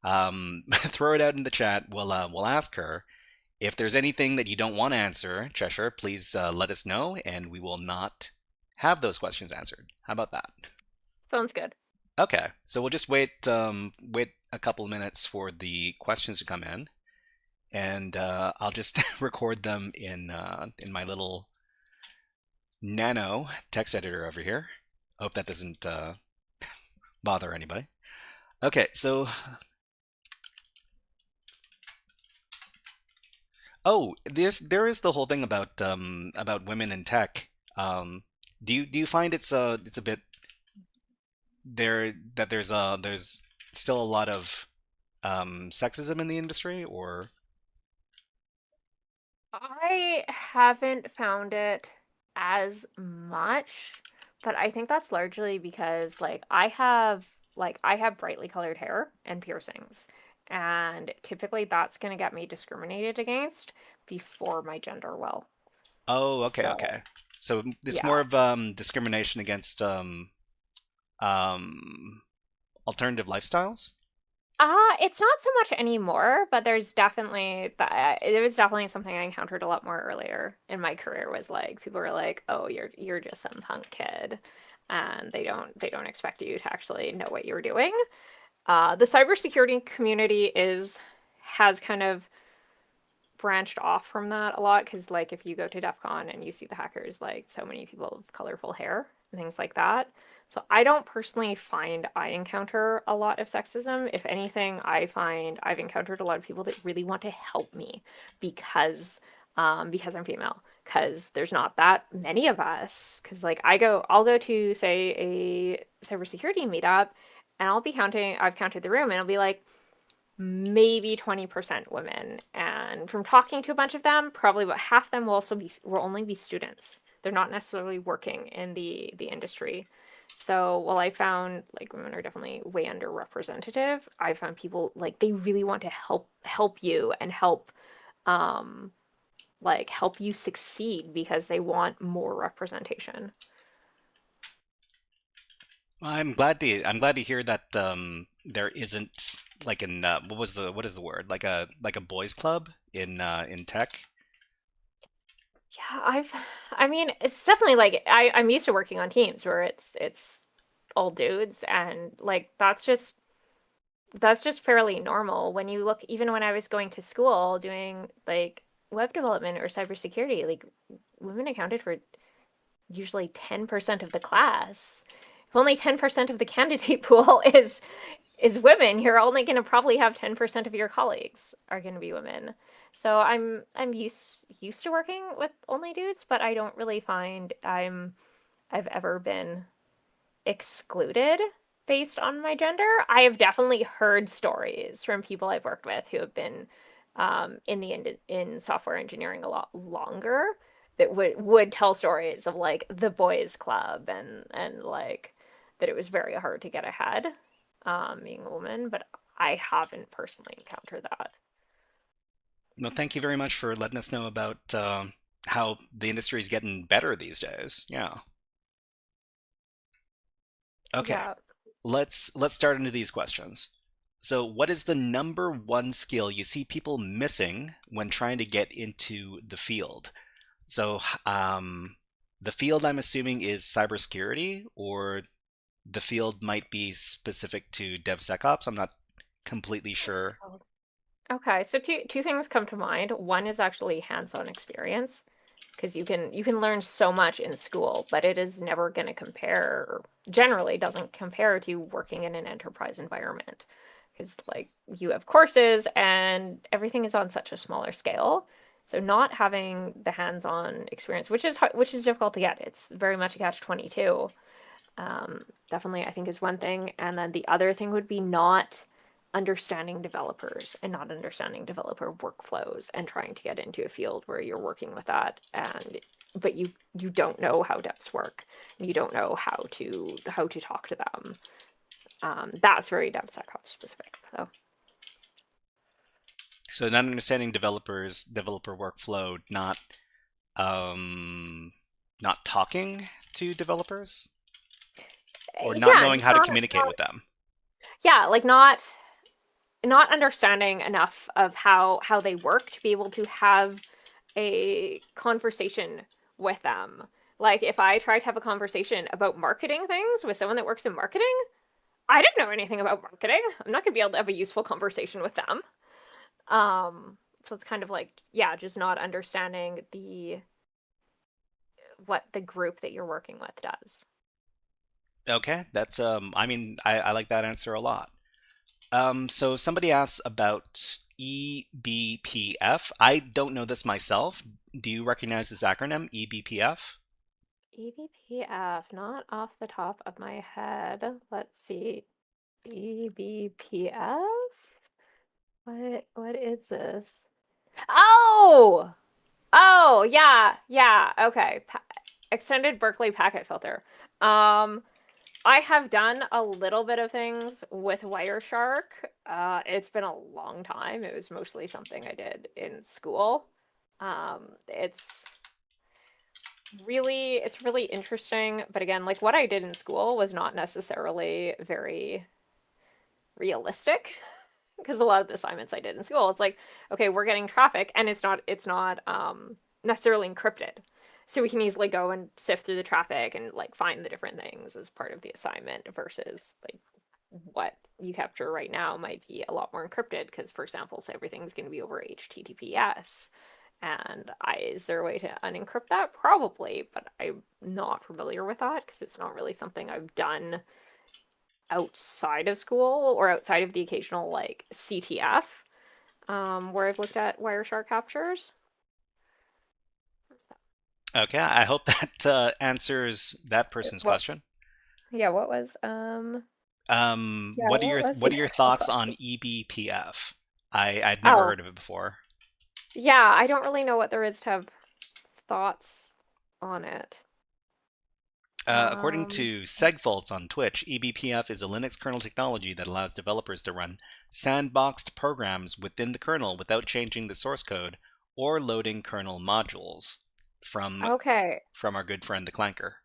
throw it out in the chat. We'll ask her. If there's anything that you don't want to answer, Cheshire, please let us know, and we will not have those questions answered. How about that? Sounds good. Okay, so we'll just wait a couple of minutes for the questions to come in, and I'll just record them in my little nano text editor over here. Hope that doesn't bother anybody. Okay, so. Oh, there is the whole thing about women in tech. Do you find it's a bit there's still a lot of sexism in the industry, or? I haven't found it as much, but I think that's largely because I have brightly colored hair and piercings. And typically that's going to get me discriminated against before my gender will. Oh, okay, So, okay. So it's yeah. more of discrimination against alternative lifestyles? It's not so much anymore, but there was definitely something I encountered a lot more earlier in my career. Was people were like, "Oh, you're just some punk kid," and they don't expect you to actually know what you're doing. The cybersecurity community has kind of branched off from that a lot, because if you go to DEF CON and you see the hackers, so many people have colorful hair and things like that. So I don't personally find I encounter a lot of sexism. If anything, I find I've encountered a lot of people that really want to help me because I'm female. Because there's not that many of us. Because I'll go to, say, a cybersecurity meetup, and I've counted the room, and it'll be maybe 20% women. And from talking to a bunch of them, probably about half them will only be students. They're not necessarily working in the industry. So while I found women are definitely way underrepresented, I found people they really want to help you and help you succeed because they want more representation. I'm glad to hear that there isn't what is the word, like a boys club in tech. Yeah, it's definitely I'm used to working on teams where it's all dudes, and that's just fairly normal. When you look, even when I was going to school doing web development or cybersecurity, women accounted for usually 10% of the class. If only 10% of the candidate pool is women, you're only going to probably have 10% of your colleagues are going to be women. So I'm used to working with only dudes, but I don't really find I've ever been excluded based on my gender. I have definitely heard stories from people I've worked with who have been in software engineering a lot longer, that would tell stories of the boys club and that it was very hard to get ahead being a woman, but I haven't personally encountered that. Well, thank you very much for letting us know about how the industry is getting better these days. Yeah. Okay. Yeah. Let's start into these questions. So, what is the number one skill you see people missing when trying to get into the field? So, the field I'm assuming is cybersecurity, or the field might be specific to DevSecOps. I'm not completely sure. Okay, so two things come to mind. One is actually hands-on experience, because you can learn so much in school, but it is never going to compare, or generally doesn't compare to working in an enterprise environment, because you have courses and everything is on such a smaller scale. So not having the hands-on experience, which is difficult to get, it's very much a catch-22. Definitely, I think, is one thing. And then the other thing would be not understanding developers and not understanding developer workflows and trying to get into a field where you're working with that, but you don't know how devs work, and you don't know how to talk to them. That's very DevSecOps specific, though. So not understanding developer workflow, not talking to developers. or not Yeah, knowing just how to not, communicate with them. yeah, like not understanding enough of how they work to be able to have a conversation with them. Like if I tried to have a conversation about marketing things with someone that works in marketing, I didn't know anything about marketing. I'm not going to be able to have a useful conversation with them. So it's kind of like, yeah, just not understanding what the group that you're working with does. Okay, that's I mean, I like that answer a lot. So somebody asks about eBPF. I don't know this myself. Do you recognize this acronym, eBPF? eBPF, not off the top of my head. Let's see. eBPF? What is this? Oh! Oh, yeah, okay. Extended Berkeley packet filter. I have done a little bit of things with Wireshark. It's been a long time. It was mostly something I did in school. It's really interesting, but again, like what I did in school was not necessarily very realistic because a lot of the assignments I did in school, it's like, okay, we're getting traffic and it's not necessarily encrypted. So we can easily go and sift through the traffic and like find the different things as part of the assignment versus like what you capture right now might be a lot more encrypted because, for example, so everything's going to be over HTTPS. And is there a way to unencrypt that? Probably, but I'm not familiar with that because it's not really something I've done outside of school or outside of the occasional like CTF where I've looked at Wireshark captures. Okay, I hope that answers that person's question. Yeah, what was what are your thoughts on eBPF? I'd never heard of it before. Yeah, I don't really know what there is to have thoughts on it. According to Segfaults on Twitch, eBPF is a Linux kernel technology that allows developers to run sandboxed programs within the kernel without changing the source code or loading kernel modules from our good friend the Clanker.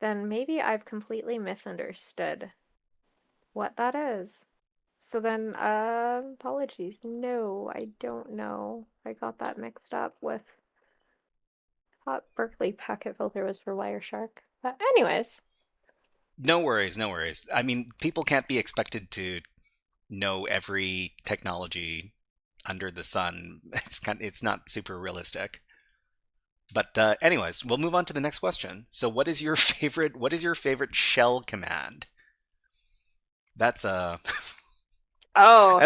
Then maybe I've completely misunderstood what that is. So then, apologies. No, I don't know. I got that mixed up with... I thought Berkeley packet filter was for Wireshark. But anyways. No worries, no worries. I mean, people can't be expected to know every technology under the sun. It's not super realistic. But anyways, we'll move on to the next question. So what is your favorite shell command? That's that's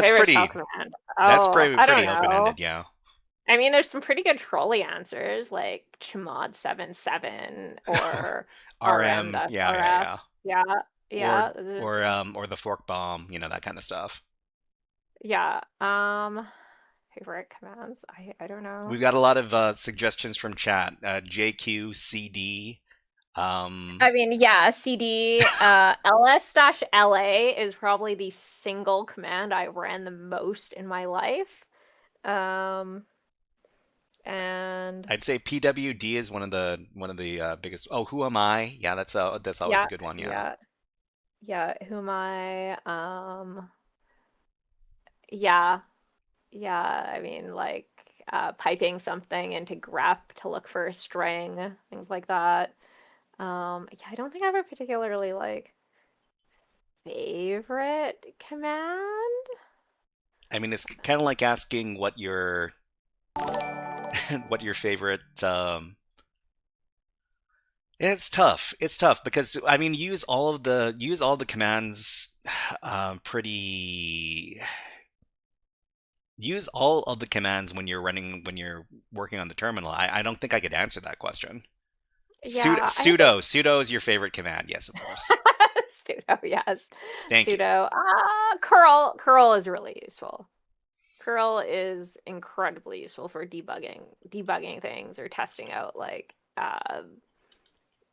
pretty shell command. That's pretty open-ended, yeah. I mean, there's some pretty good trolly answers like chmod 77 or rm, yeah. Or the fork bomb, that kind of stuff. Yeah. Favorite commands? I don't know. We've got a lot of suggestions from chat. JQ, CD. I mean, yeah, CD. ls-la is probably the single command I ran the most in my life. And I'd say PWD is one of the biggest. Oh, who am I? Yeah, that's always a good one. Yeah. Who am I? Yeah, I mean, like piping something into grep to look for a string, things like that. I don't think I have a particularly like favorite command. I mean, it's kind of like asking what your favorite. It's tough. It's tough because I mean, use all the commands pretty. Use all of the commands when you're working on the terminal. I don't think I could answer that question. Yeah, sudo is your favorite command? Yes, of course. Sudo, yes. Thank you. Curl is really useful. Curl is incredibly useful for debugging things or testing out like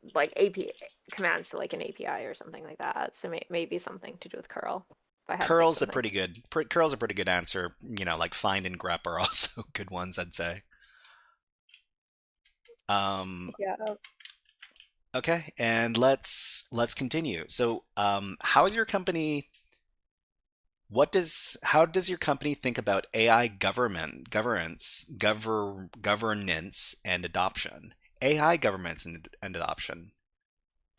API commands to like an API or something like that. So maybe something to do with curl. Curl's a pretty good answer. Like find and grep are also good ones, I'd say. Yeah. Okay, and let's continue. So, how is your company? How does your company think about AI governance and adoption? AI governance and adoption.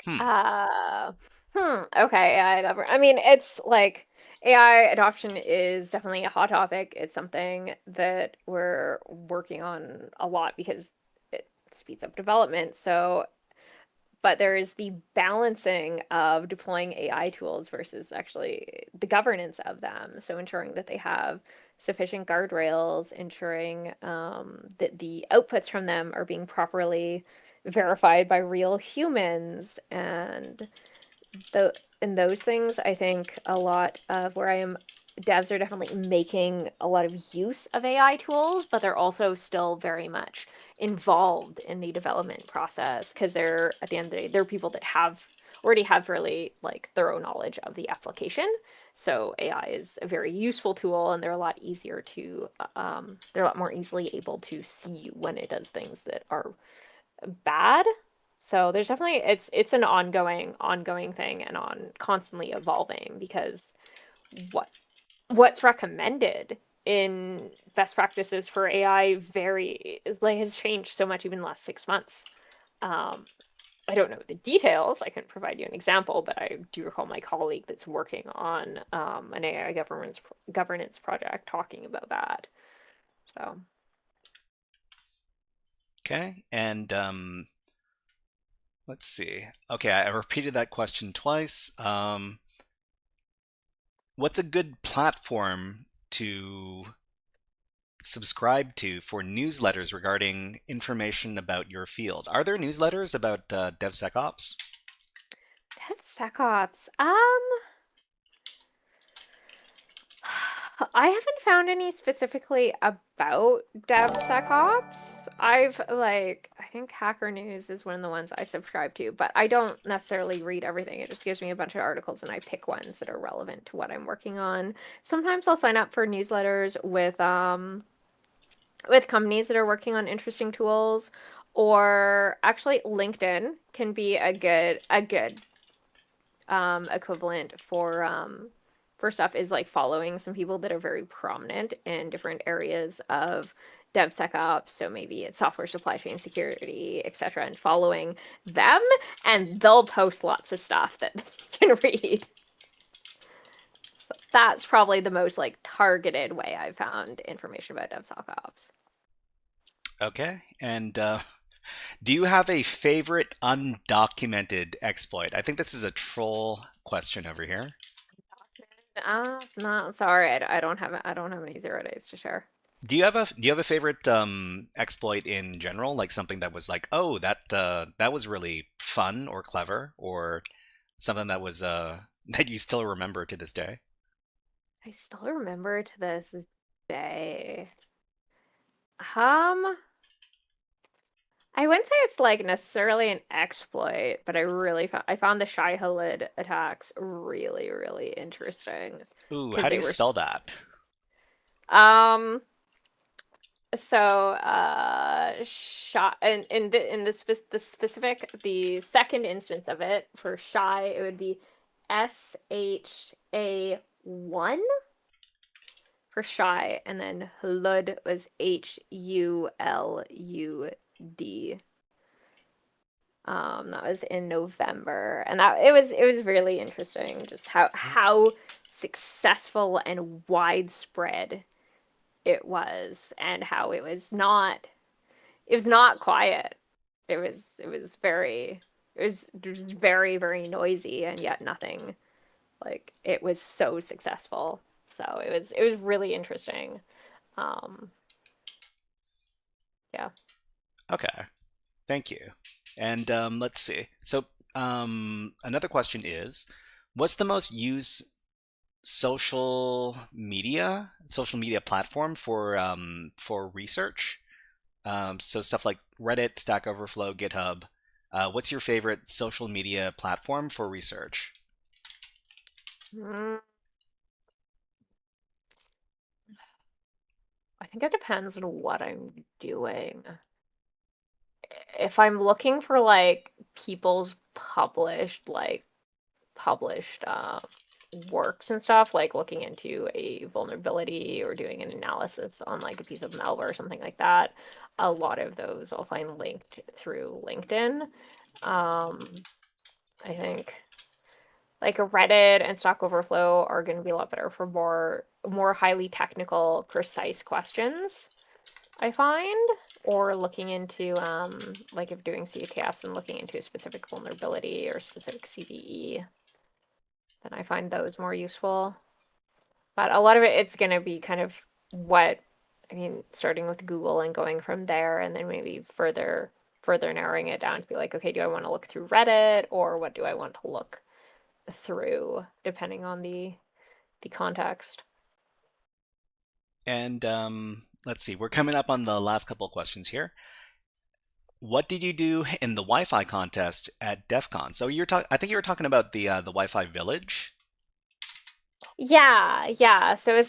Hmm. Uh, okay, I mean, it's like AI adoption is definitely a hot topic. It's something that we're working on a lot because it speeds up development. So, but there is the balancing of deploying AI tools versus actually the governance of them. So ensuring that they have sufficient guardrails, ensuring that the outputs from them are being properly verified by real humans, and the in those things, I think a lot of where I am, devs are definitely making a lot of use of AI tools, but they're also still very much involved in the development process because they're at the end of the day, they're people that already have really like thorough knowledge of the application. So AI is a very useful tool, and they're a lot easier to they're a lot more easily able to see when it does things that are bad. So there's definitely it's an ongoing thing and on constantly evolving because what what's recommended in best practices for AI has changed so much even in the last 6 months. I don't know the details. I couldn't provide you an example, but I do recall my colleague that's working on an AI governance project talking about that. So Okay, and let's see. Okay, I repeated that question twice. What's a good platform to subscribe to for newsletters regarding information about your field? Are there newsletters about DevSecOps? DevSecOps. I haven't found any specifically about DevSecOps. I think Hacker News is one of the ones I subscribe to, but I don't necessarily read everything. It just gives me a bunch of articles and I pick ones that are relevant to what I'm working on. Sometimes I'll sign up for newsletters with companies that are working on interesting tools, or actually LinkedIn can be a good equivalent for stuff is like following some people that are very prominent in different areas of DevSecOps. So maybe it's software supply chain security, etc., and following them, and they'll post lots of stuff that you can read. So that's probably the most like targeted way I've found information about DevSecOps. Okay, and do you have a favorite undocumented exploit? I think this is a troll question over here. No, sorry, I don't have any 0 days to share. Do you have a favorite exploit in general, like something that was like, oh, that was really fun or clever, or something that was that you still remember to this day? I still remember to this day. Um, I wouldn't say it's like necessarily an exploit, but I found the Shy Halid attacks really, really interesting Ooh, because how do they you were spell that? um so shy the second instance of it for Shy, it would be SHA1 for Shy, and then Hulud was HULUD. That was in November, and that it was really interesting just how successful and widespread it was, and how it was not quiet. It was very, very noisy, and yet nothing, like, it was so successful. So it was really interesting. Um, yeah. Okay, thank you. And let's see. So another question is, what's the most used social media platform for research? So stuff like Reddit, Stack Overflow, GitHub. What's your favorite social media platform for research? Mm, I think it depends on what I'm doing. If I'm looking for like people's published works and stuff, like looking into a vulnerability or doing an analysis on like a piece of malware or something like that. A lot of those I'll find linked through LinkedIn. I think like a Reddit and Stack Overflow are going to be a lot better for more highly technical, precise questions, I find, or looking into like if doing CTFs and looking into a specific vulnerability or specific CVE, then I find those more useful. But a lot of it's going to be kind of starting with Google and going from there, and then maybe further narrowing it down to be like, okay, do I want to look through Reddit, or what do I want to look through, depending on the context. And let's see, we're coming up on the last couple of questions here. What did you do in the Wi-Fi contest at DEF CON? So I think you were talking about the Wi-Fi village. Yeah. So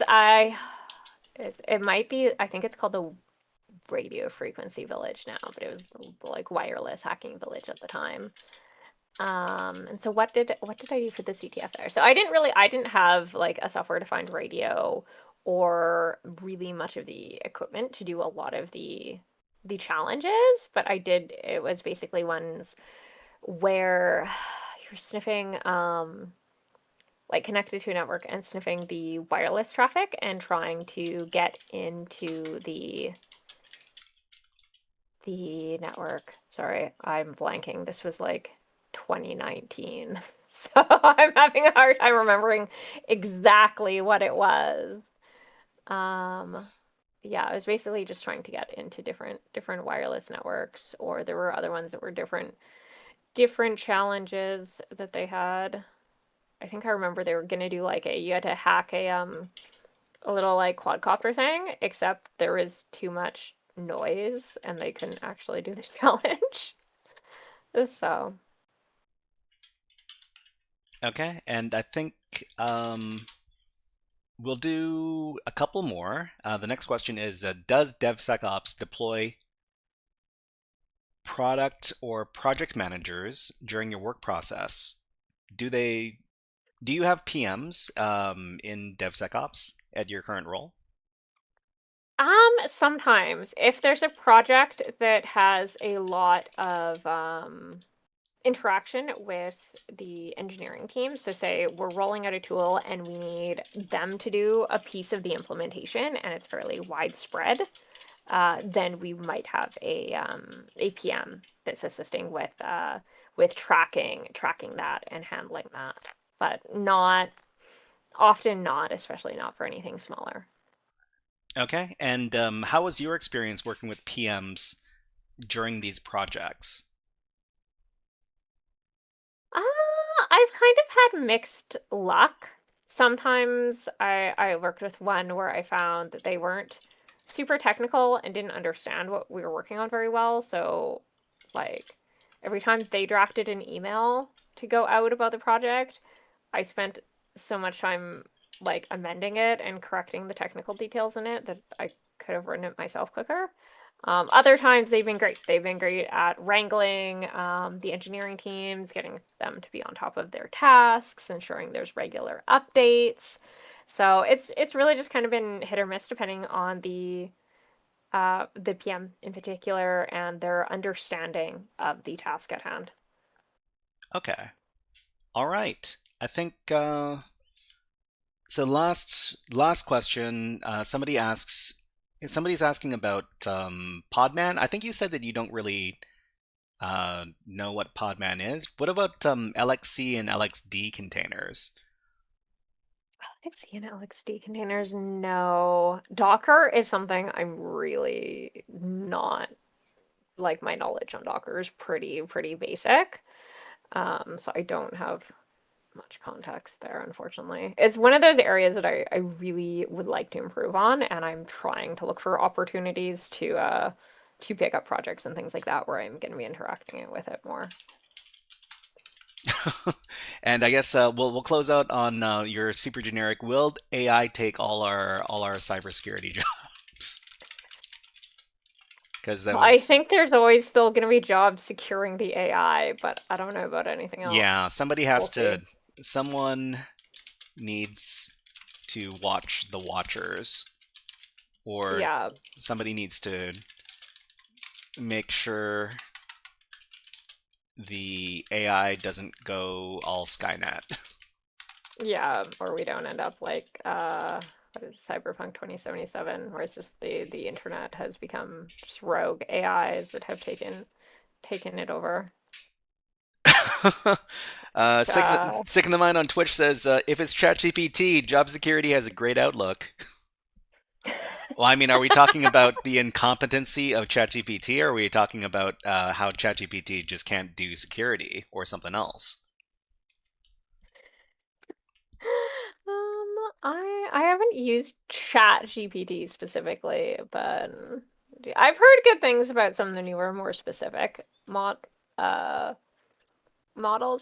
it might be, I think it's called the radio frequency village now, but it was like wireless hacking village at the time. And so what did I do for the CTF there? So I didn't have like a software defined radio or really much of the equipment to do a lot of the challenges, but it was basically ones where you're sniffing like connected to a network and sniffing the wireless traffic and trying to get into the network. Sorry, I'm blanking. This was like 2019. So I'm having a hard time remembering exactly what it was. Yeah, I was basically just trying to get into different wireless networks, or there were other ones that were different challenges that they had. I think I remember they were gonna do like you had to hack a little like quadcopter thing, except there was too much noise and they couldn't actually do the challenge. So Okay, and I think we'll do a couple more. The next question is, does DevSecOps deploy product or project managers during your work process? Do you have PMs in DevSecOps at your current role? Sometimes if there's a project that has a lot of interaction with the engineering team, so say we're rolling out a tool and we need them to do a piece of the implementation and it's fairly widespread, then we might have a PM that's assisting with tracking that and handling that, but often not, especially not for anything smaller. Okay, and how was your experience working with PMs during these projects? I've kind of had mixed luck. Sometimes I worked with one where I found that they weren't super technical and didn't understand what we were working on very well. So like every time they drafted an email to go out about the project, I spent so much time like amending it and correcting the technical details in it that I could have written it myself quicker. Other times they've been great. They've been great at wrangling the engineering teams, getting them to be on top of their tasks, ensuring there's regular updates. So it's really just kind of been hit or miss depending on the PM in particular and their understanding of the task at hand. Okay. All right. I think so. Last question. Somebody's asking about Podman. I think you said that you don't really know what Podman is. What about LXC and LXD containers? LXC and LXD containers, no. Docker is something I'm really not, like my knowledge on Docker is pretty basic. So I don't have much context there, unfortunately. It's one of those areas that I really would like to improve on, and I'm trying to look for opportunities to pick up projects and things like that where I'm going to be interacting with it more. And I guess we'll close out on your super generic. Will AI take all our cybersecurity jobs? because that I was think there's always still going to be jobs securing the AI, but I don't know about anything else. yeah. Somebody has We'll to. Someone needs to watch the watchers, or Yeah, somebody needs to make sure the AI doesn't go all Skynet. yeah, or we don't end up like what is Cyberpunk 2077, where it's just the internet has become just rogue AIs that have taken it over. Sick in the Mind on Twitch says, if it's ChatGPT, job security has a great outlook. Well, I mean, are we talking about the incompetency of ChatGPT, or are we talking about how ChatGPT just can't do security, or something else? I haven't used ChatGPT specifically, but I've heard good things about some of the newer, more specific models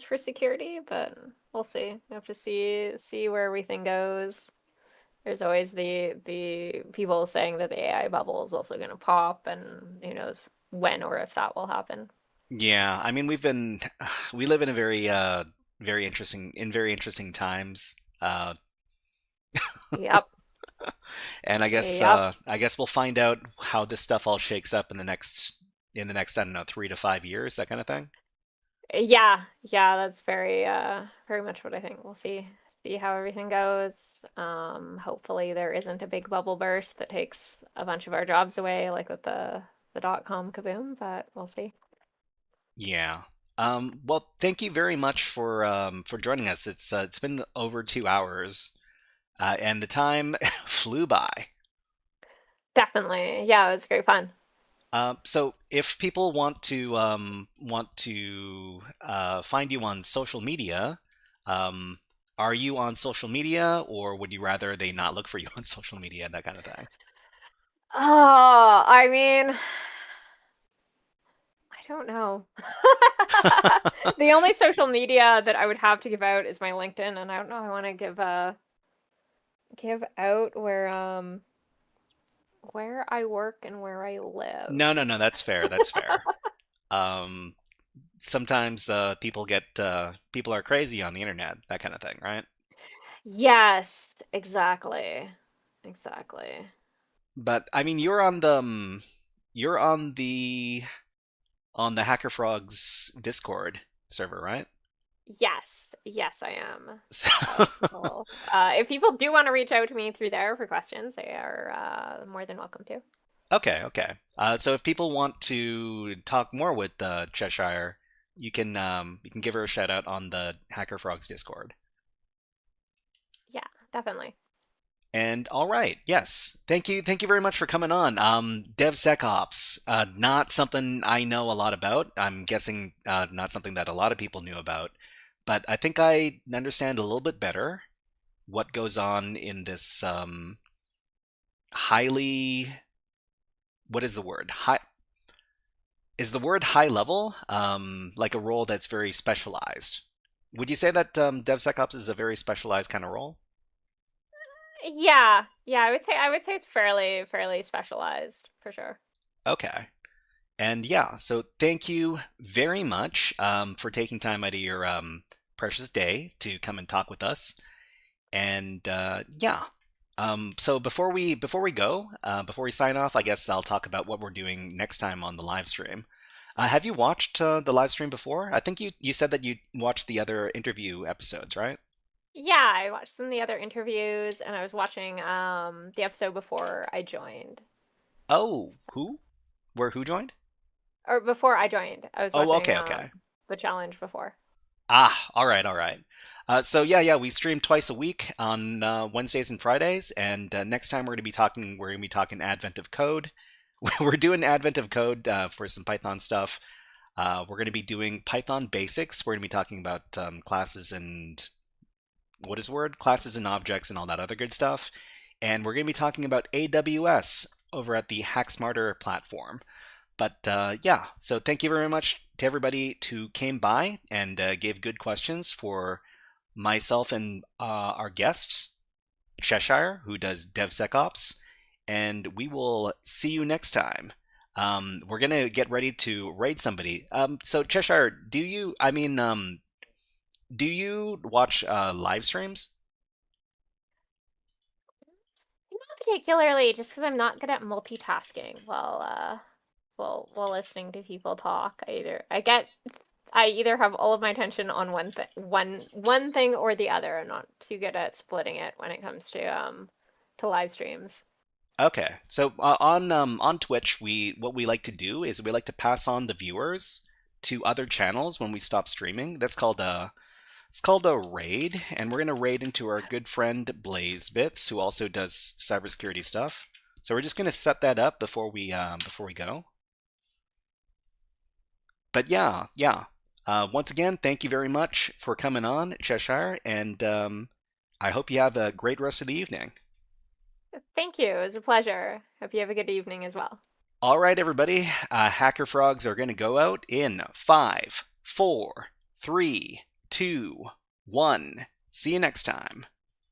for security, but we'll see. We have to see where everything goes. There's always the people saying that the AI bubble is also going to pop, and who knows when or if that will happen. Yeah, I mean, we live in a very interesting times. Yep. And Yep. I guess we'll find out how this stuff all shakes up in the next I don't know, 3 to 5 years, that kind of thing. Yeah, that's very much what I think. We'll see how everything goes. Hopefully there isn't a big bubble burst that takes a bunch of our jobs away, like with the .com kaboom, but we'll see. Yeah. Well, thank you very much for joining us. It's been over 2 hours, and the time flew by. Definitely. Yeah, it was great fun. So if people want to find you on social media, are you on social media, or would you rather they not look for you on social media, that kind of thing? Oh, I mean, I don't know. The only social media that I would have to give out is my LinkedIn, and I don't know I want to give out where I work and where I live. No, that's fair. That's fair. Um, Sometimes people are crazy on the internet, that kind of thing, right? Yes, exactly. Exactly. But I mean, you're on the HackerFrogs Discord server, right? Yes, I am. So, If people do want to reach out to me through there for questions, they are more than welcome to. okay. So if people want to talk more with Cheshire, you can give her a shout out on the HackerFrogs Discord. Yeah, definitely. And all right, yes, thank you very much for coming on. DevSecOps, not something I know a lot about. I'm guessing not something that a lot of people knew about, but I think I understand a little bit better what goes on in this highly, what is the word? Is the word high level? Like a role that's very specialized. Would you say that DevSecOps is a very specialized kind of role? Yeah, I would say it's fairly specialized for sure. Okay. And yeah, so thank you very much for taking time out of your precious day to come and talk with us. And yeah, so before we go, before we sign off, I guess I'll talk about what we're doing next time on the live stream. Have you watched the live stream before? I think you said that you watched the other interview episodes, right? Yeah, I watched some of the other interviews, and I was watching the episode before I joined. Oh, who? Who joined? Or before I joined. I was Oh, watching okay. the challenge before. Ah, all right. So yeah, we stream twice a week on Wednesdays and Fridays, and next time we're gonna be talking Advent of Code. We're doing Advent of Code for some Python stuff. We're gonna be doing Python basics. We're gonna be talking about classes and classes and objects and all that other good stuff. And we're gonna be talking about AWS over at the Hack Smarter platform. But yeah, so thank you very much to everybody who came by and gave good questions for myself and our guests, Cheshire, who does DevSecOps, and we will see you next time. we're gonna get ready to raid somebody. So Cheshire, do you watch live streams? Not particularly, just because I'm not good at multitasking while listening to people talk. I either have all of my attention on one thing or the other. I'm not too good at splitting it when it comes to live streams. Okay, so on Twitch, what we like to do is we like to pass on the viewers to other channels when we stop streaming. That's called it's called a raid, and we're gonna raid into our good friend BlazeBits, who also does cybersecurity stuff. So we're just gonna set that up before we go. But yeah. Once again, thank you very much for coming on, Cheshire, and I hope you have a great rest of the evening. Thank you. It was a pleasure. Hope you have a good evening as well. All right, everybody. Hacker Frogs are going to go out in 5, 4, 3, 2, 1. See you next time.